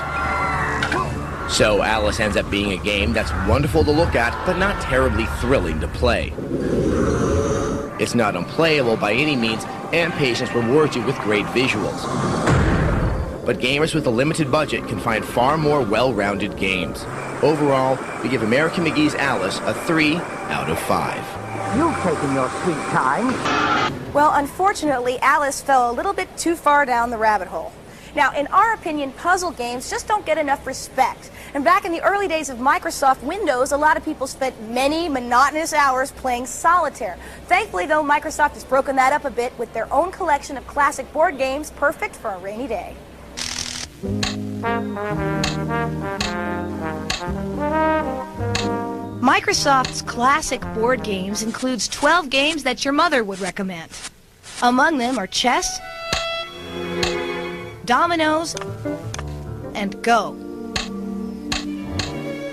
So, Alice ends up being a game that's wonderful to look at, but not terribly thrilling to play. It's not unplayable by any means, and Patience rewards you with great visuals. But gamers with a limited budget can find far more well-rounded games. Overall, we give American McGee's Alice a 3 out of 5. You've taken your sweet time. Well, unfortunately, Alice fell a little bit too far down the rabbit hole. Now, in our opinion, puzzle games just don't get enough respect. And back in the early days of Microsoft Windows, a lot of people spent many monotonous hours playing solitaire. Thankfully, though, Microsoft has broken that up a bit with their own collection of classic board games, perfect for a rainy day. Microsoft's classic board games includes 12 games that your mother would recommend. Among them are chess, dominoes, and Go.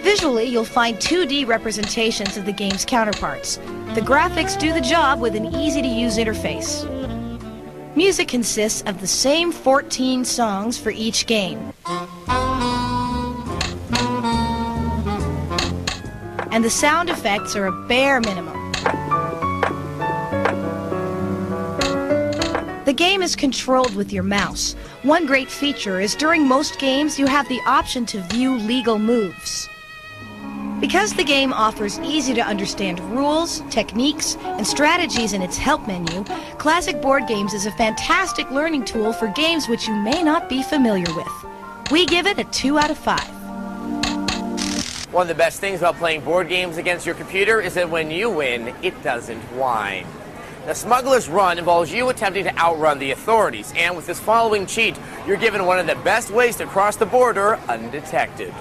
Visually, you'll find 2D representations of the game's counterparts. The graphics do the job with an easy-to-use interface. Music consists of the same 14 songs for each game. And the sound effects are a bare minimum. The game is controlled with your mouse. One great feature is during most games you have the option to view legal moves. Because the game offers easy-to-understand rules, techniques, and strategies in its help menu, Classic Board Games is a fantastic learning tool for games which you may not be familiar with. We give it a 2 out of 5. One of the best things about playing board games against your computer is that when you win, it doesn't whine. The Smuggler's Run involves you attempting to outrun the authorities, and with this following cheat, you're given one of the best ways to cross the border undetected.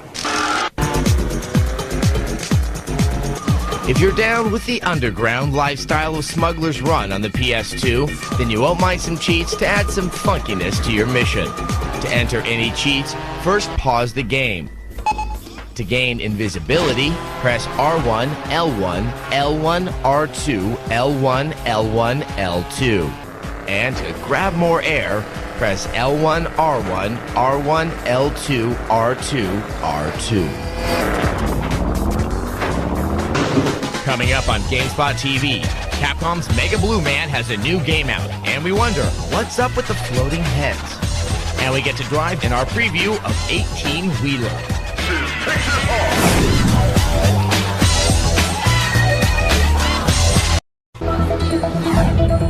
If you're down with the underground lifestyle of Smuggler's Run on the PS2, then you won't mind some cheats to add some funkiness to your mission. To enter any cheats, first pause the game. To gain invisibility, press R1, L1, L1, R2, L1, L1, L2. And to grab more air, press L1, R1, R1, L2, R2, R2. Coming up on Gamespot TV, Capcom's Mega Blue Man has a new game out, and we wonder, what's up with the floating heads? And we get to drive in our preview of 18-Wheeler.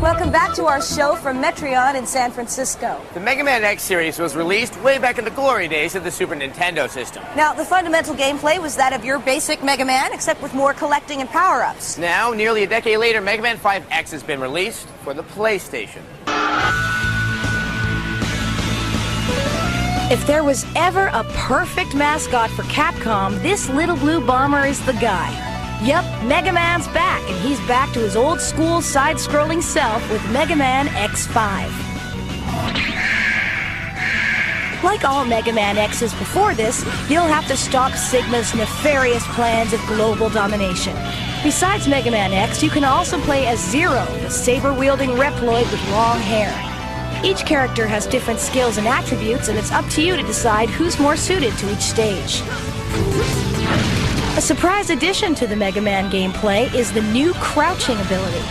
Welcome back to our show from Metreon in San Francisco. The Mega Man X series was released way back in the glory days of the Super Nintendo system. Now, the fundamental gameplay was that of your basic Mega Man, except with more collecting and power-ups. Now, nearly a decade later, Mega Man 5X has been released for the PlayStation. If there was ever a perfect mascot for Capcom, this little blue bomber is the guy. Yup, Mega Man's back, and he's back to his old-school side-scrolling self with Mega Man X5. Like all Mega Man X's before this, you'll have to stop Sigma's nefarious plans of global domination. Besides Mega Man X, you can also play as Zero, the saber-wielding Reploid with long hair. Each character has different skills and attributes, and it's up to you to decide who's more suited to each stage. A surprise addition to the Mega Man gameplay is the new crouching ability.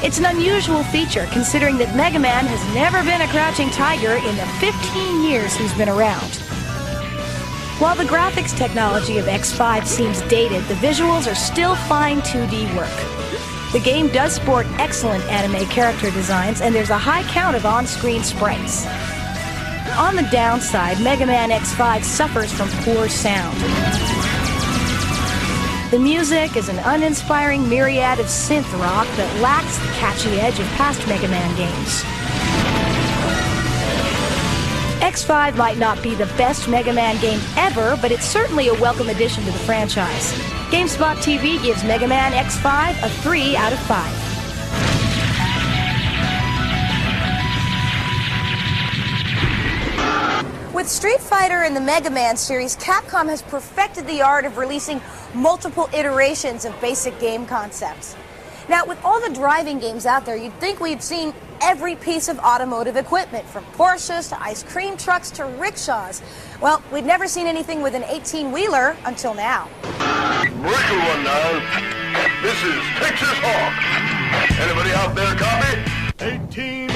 It's an unusual feature considering that Mega Man has never been a crouching tiger in the 15 years he's been around. While the graphics technology of X5 seems dated, the visuals are still fine 2D work. The game does sport excellent anime character designs, and there's a high count of on-screen sprites. On the downside, Mega Man X5 suffers from poor sound. The music is an uninspiring myriad of synth rock that lacks the catchy edge of past Mega Man games. X5 might not be the best Mega Man game ever, but it's certainly a welcome addition to the franchise. Gamespot TV gives Mega Man X5 a 3 out of 5. With Street Fighter and the Mega Man series, Capcom has perfected the art of releasing multiple iterations of basic game concepts. Now, with all the driving games out there, you'd think we'd seen every piece of automotive equipment, from Porsches to ice cream trucks to rickshaws. Well, we'd never seen anything with an 18-wheeler until now. Breaker one now. This is Texas Hawk. Anybody out there copy? 18-wheeler.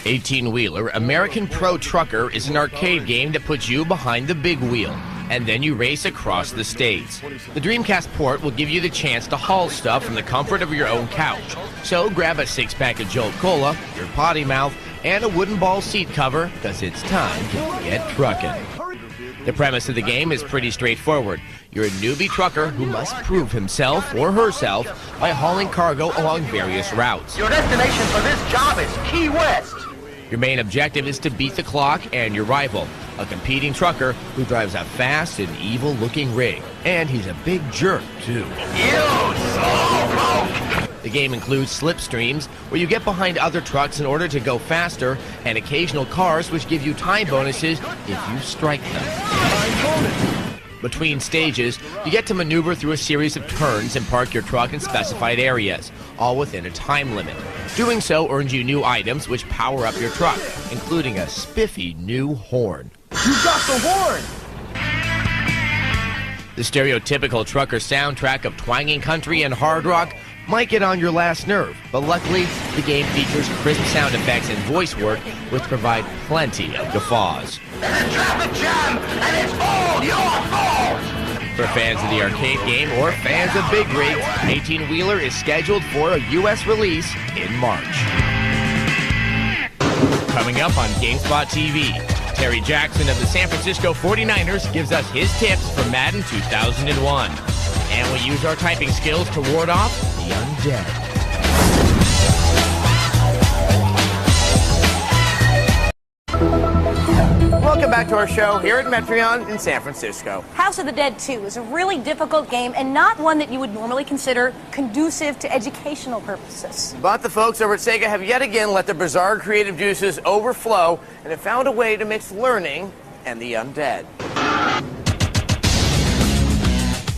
18-Wheeler American Pro Trucker is an arcade game that puts you behind the big wheel, and then you race across the states. The Dreamcast port will give you the chance to haul stuff from the comfort of your own couch. So grab a six-pack of Jolt Cola, your potty mouth, and a wooden ball seat cover, because it's time to get trucking. The premise of the game is pretty straightforward. You're a newbie trucker who must prove himself or herself by hauling cargo along various routes. Your destination for this job is Key West. Your main objective is to beat the clock and your rival, a competing trucker who drives a fast and evil-looking rig. And he's a big jerk, too. The game includes slipstreams, where you get behind other trucks in order to go faster, and occasional cars which give you time bonuses if you strike them. Between stages, you get to maneuver through a series of turns and park your truck in specified areas, all within a time limit. Doing so earns you new items which power up your truck, including a spiffy new horn. You got the horn! The stereotypical trucker soundtrack of twanging country and hard rock might get on your last nerve, but luckily, the game features crisp sound effects and voice work which provide plenty of guffaws. There's a traffic jam, and it's all your fault! For fans of the arcade game or fans of big rigs, 18-Wheeler is scheduled for a U.S. release in March. Coming up on Gamespot TV, Terry Jackson of the San Francisco 49ers gives us his tips for Madden 2001. And we use our typing skills to ward off the undead. Welcome back to our show here at Metreon in San Francisco. House of the Dead 2 is a really difficult game and not one that you would normally consider conducive to educational purposes. But the folks over at Sega have yet again let their bizarre creative juices overflow and have found a way to mix learning and the undead.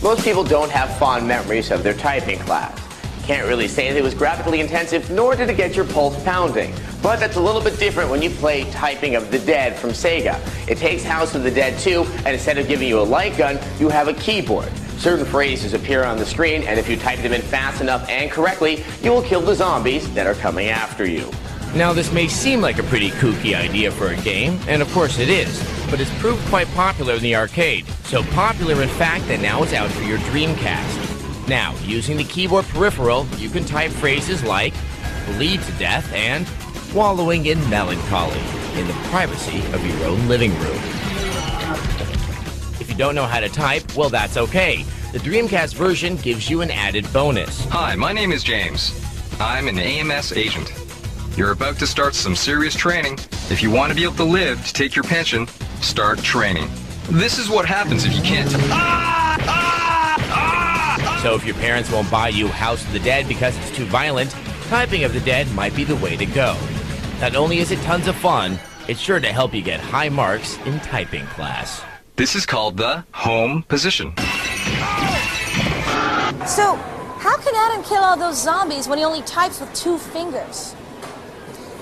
Most people don't have fond memories of their typing class. Can't really say that it was graphically intensive, nor did it get your pulse pounding. But that's a little bit different when you play Typing of the Dead from Sega. It takes House of the Dead 2, and instead of giving you a light gun, you have a keyboard. Certain phrases appear on the screen, and if you type them in fast enough and correctly, you will kill the zombies that are coming after you. Now, this may seem like a pretty kooky idea for a game, and of course it is, but it's proved quite popular in the arcade. So popular, in fact, that now it's out for your Dreamcast. Now, using the keyboard peripheral, you can type phrases like bleed to death and wallowing in melancholy in the privacy of your own living room. If you don't know how to type, well, that's okay. The Dreamcast version gives you an added bonus. Hi, my name is James. I'm an AMS agent. You're about to start some serious training. If you want to be able to live to take your pension, start training. This is what happens if you can't. So if your parents won't buy you House of the Dead because it's too violent, Typing of the Dead might be the way to go. Not only is it tons of fun, it's sure to help you get high marks in typing class. This is called the home position. So, how can Adam kill all those zombies when he only types with 2 fingers?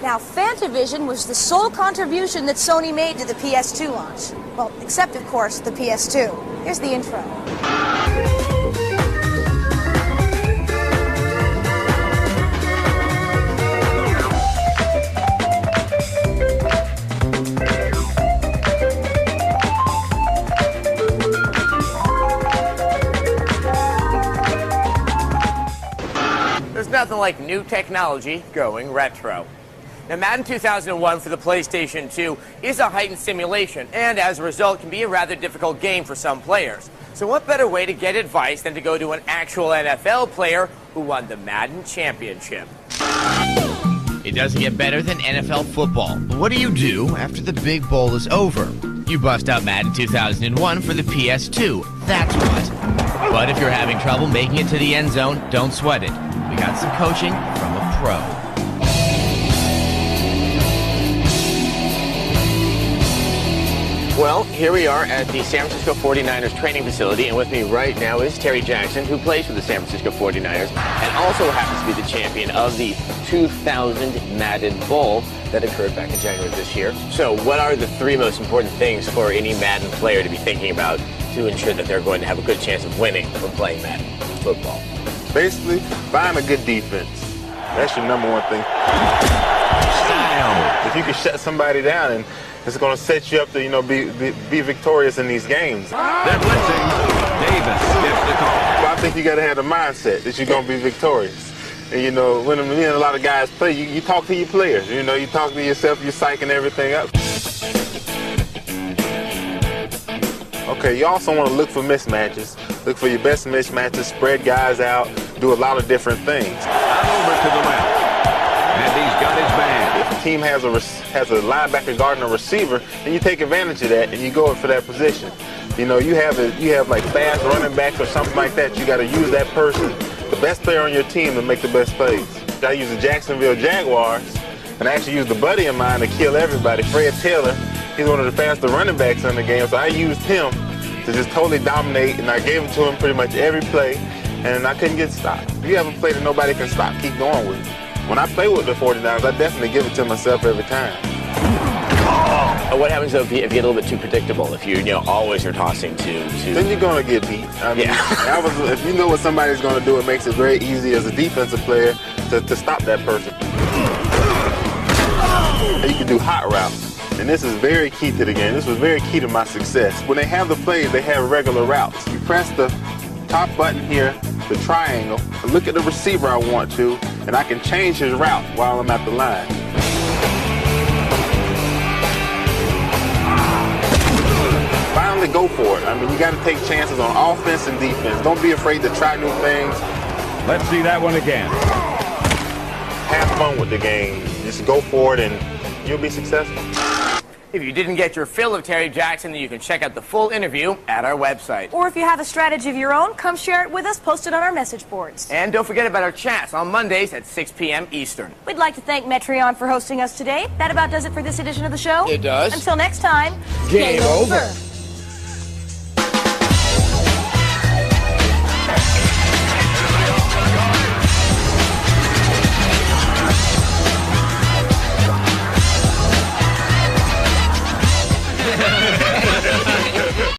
Now, Fantavision was the sole contribution that Sony made to the PS2 launch. Well, except, of course, the PS2. Here's the intro. There's nothing like new technology going retro. Now, Madden 2001 for the PlayStation 2 is a heightened simulation, and as a result can be a rather difficult game for some players. So what better way to get advice than to go to an actual NFL player who won the Madden Championship? It doesn't get better than NFL football. But what do you do after the big bowl is over? You bust out Madden 2001 for the PS2. That's what. But if you're having trouble making it to the end zone, don't sweat it. We got some coaching from a pro. Well, here we are at the San Francisco 49ers training facility, and with me right now is Terry Jackson, who plays for the San Francisco 49ers and also happens to be the champion of the 2000 Madden Bowl that occurred back in January of this year. So what are the three most important things for any Madden player to be thinking about to ensure that they're going to have a good chance of winning when playing Madden football? Basically, find a good defense. That's your number one thing. If you can shut somebody down, and it's going to set you up to, you know, be victorious in these games. They're blitzing. Davis gets the call. Well, I think you got to have the mindset that you're going to be victorious. And, you know, when a lot of guys play, you talk to your players. You know, you talk to yourself, you're psyching everything up. Okay, you also want to look for mismatches. Look for your best mismatches, spread guys out, do a lot of different things. Over to the left. And he's got his man. If a team has a linebacker guarding a receiver, then you take advantage of that and you go for that position. You know, you have like fast running backs or something like that. You got to use that person, the best player on your team, to make the best plays. I use the Jacksonville Jaguars, and I actually used a buddy of mine to kill everybody, Fred Taylor. He's one of the faster running backs in the game, so I used him to just totally dominate, and I gave it to him pretty much every play, and I couldn't get stopped. If you have a play that nobody can stop, keep going with it. When I play with the 49ers, I definitely give it to myself every time. What happens though if you get a little bit too predictable? If you always are tossing to... Then you're going to get beat. I mean, if you know what somebody's going to do, it makes it very easy as a defensive player to stop that person. You can do hot routes. And this is very key to the game. This was very key to my success. When they have the plays, they have regular routes. You press the top button here, the triangle, and look at the receiver I want to, and I can change his route while I'm at the line. Finally go for it. I mean, you got to take chances on offense and defense. Don't be afraid to try new things. Let's see that one again. Have fun with the game. Just go for it and you'll be successful. If you didn't get your fill of Terry Jackson, then you can check out the full interview at our website. Or if you have a strategy of your own, come share it with us, post it on our message boards. And don't forget about our chats on Mondays at 6 p.m. Eastern. We'd like to thank Metreon for hosting us today. That about does it for this edition of the show. It does. Until next time, Game over.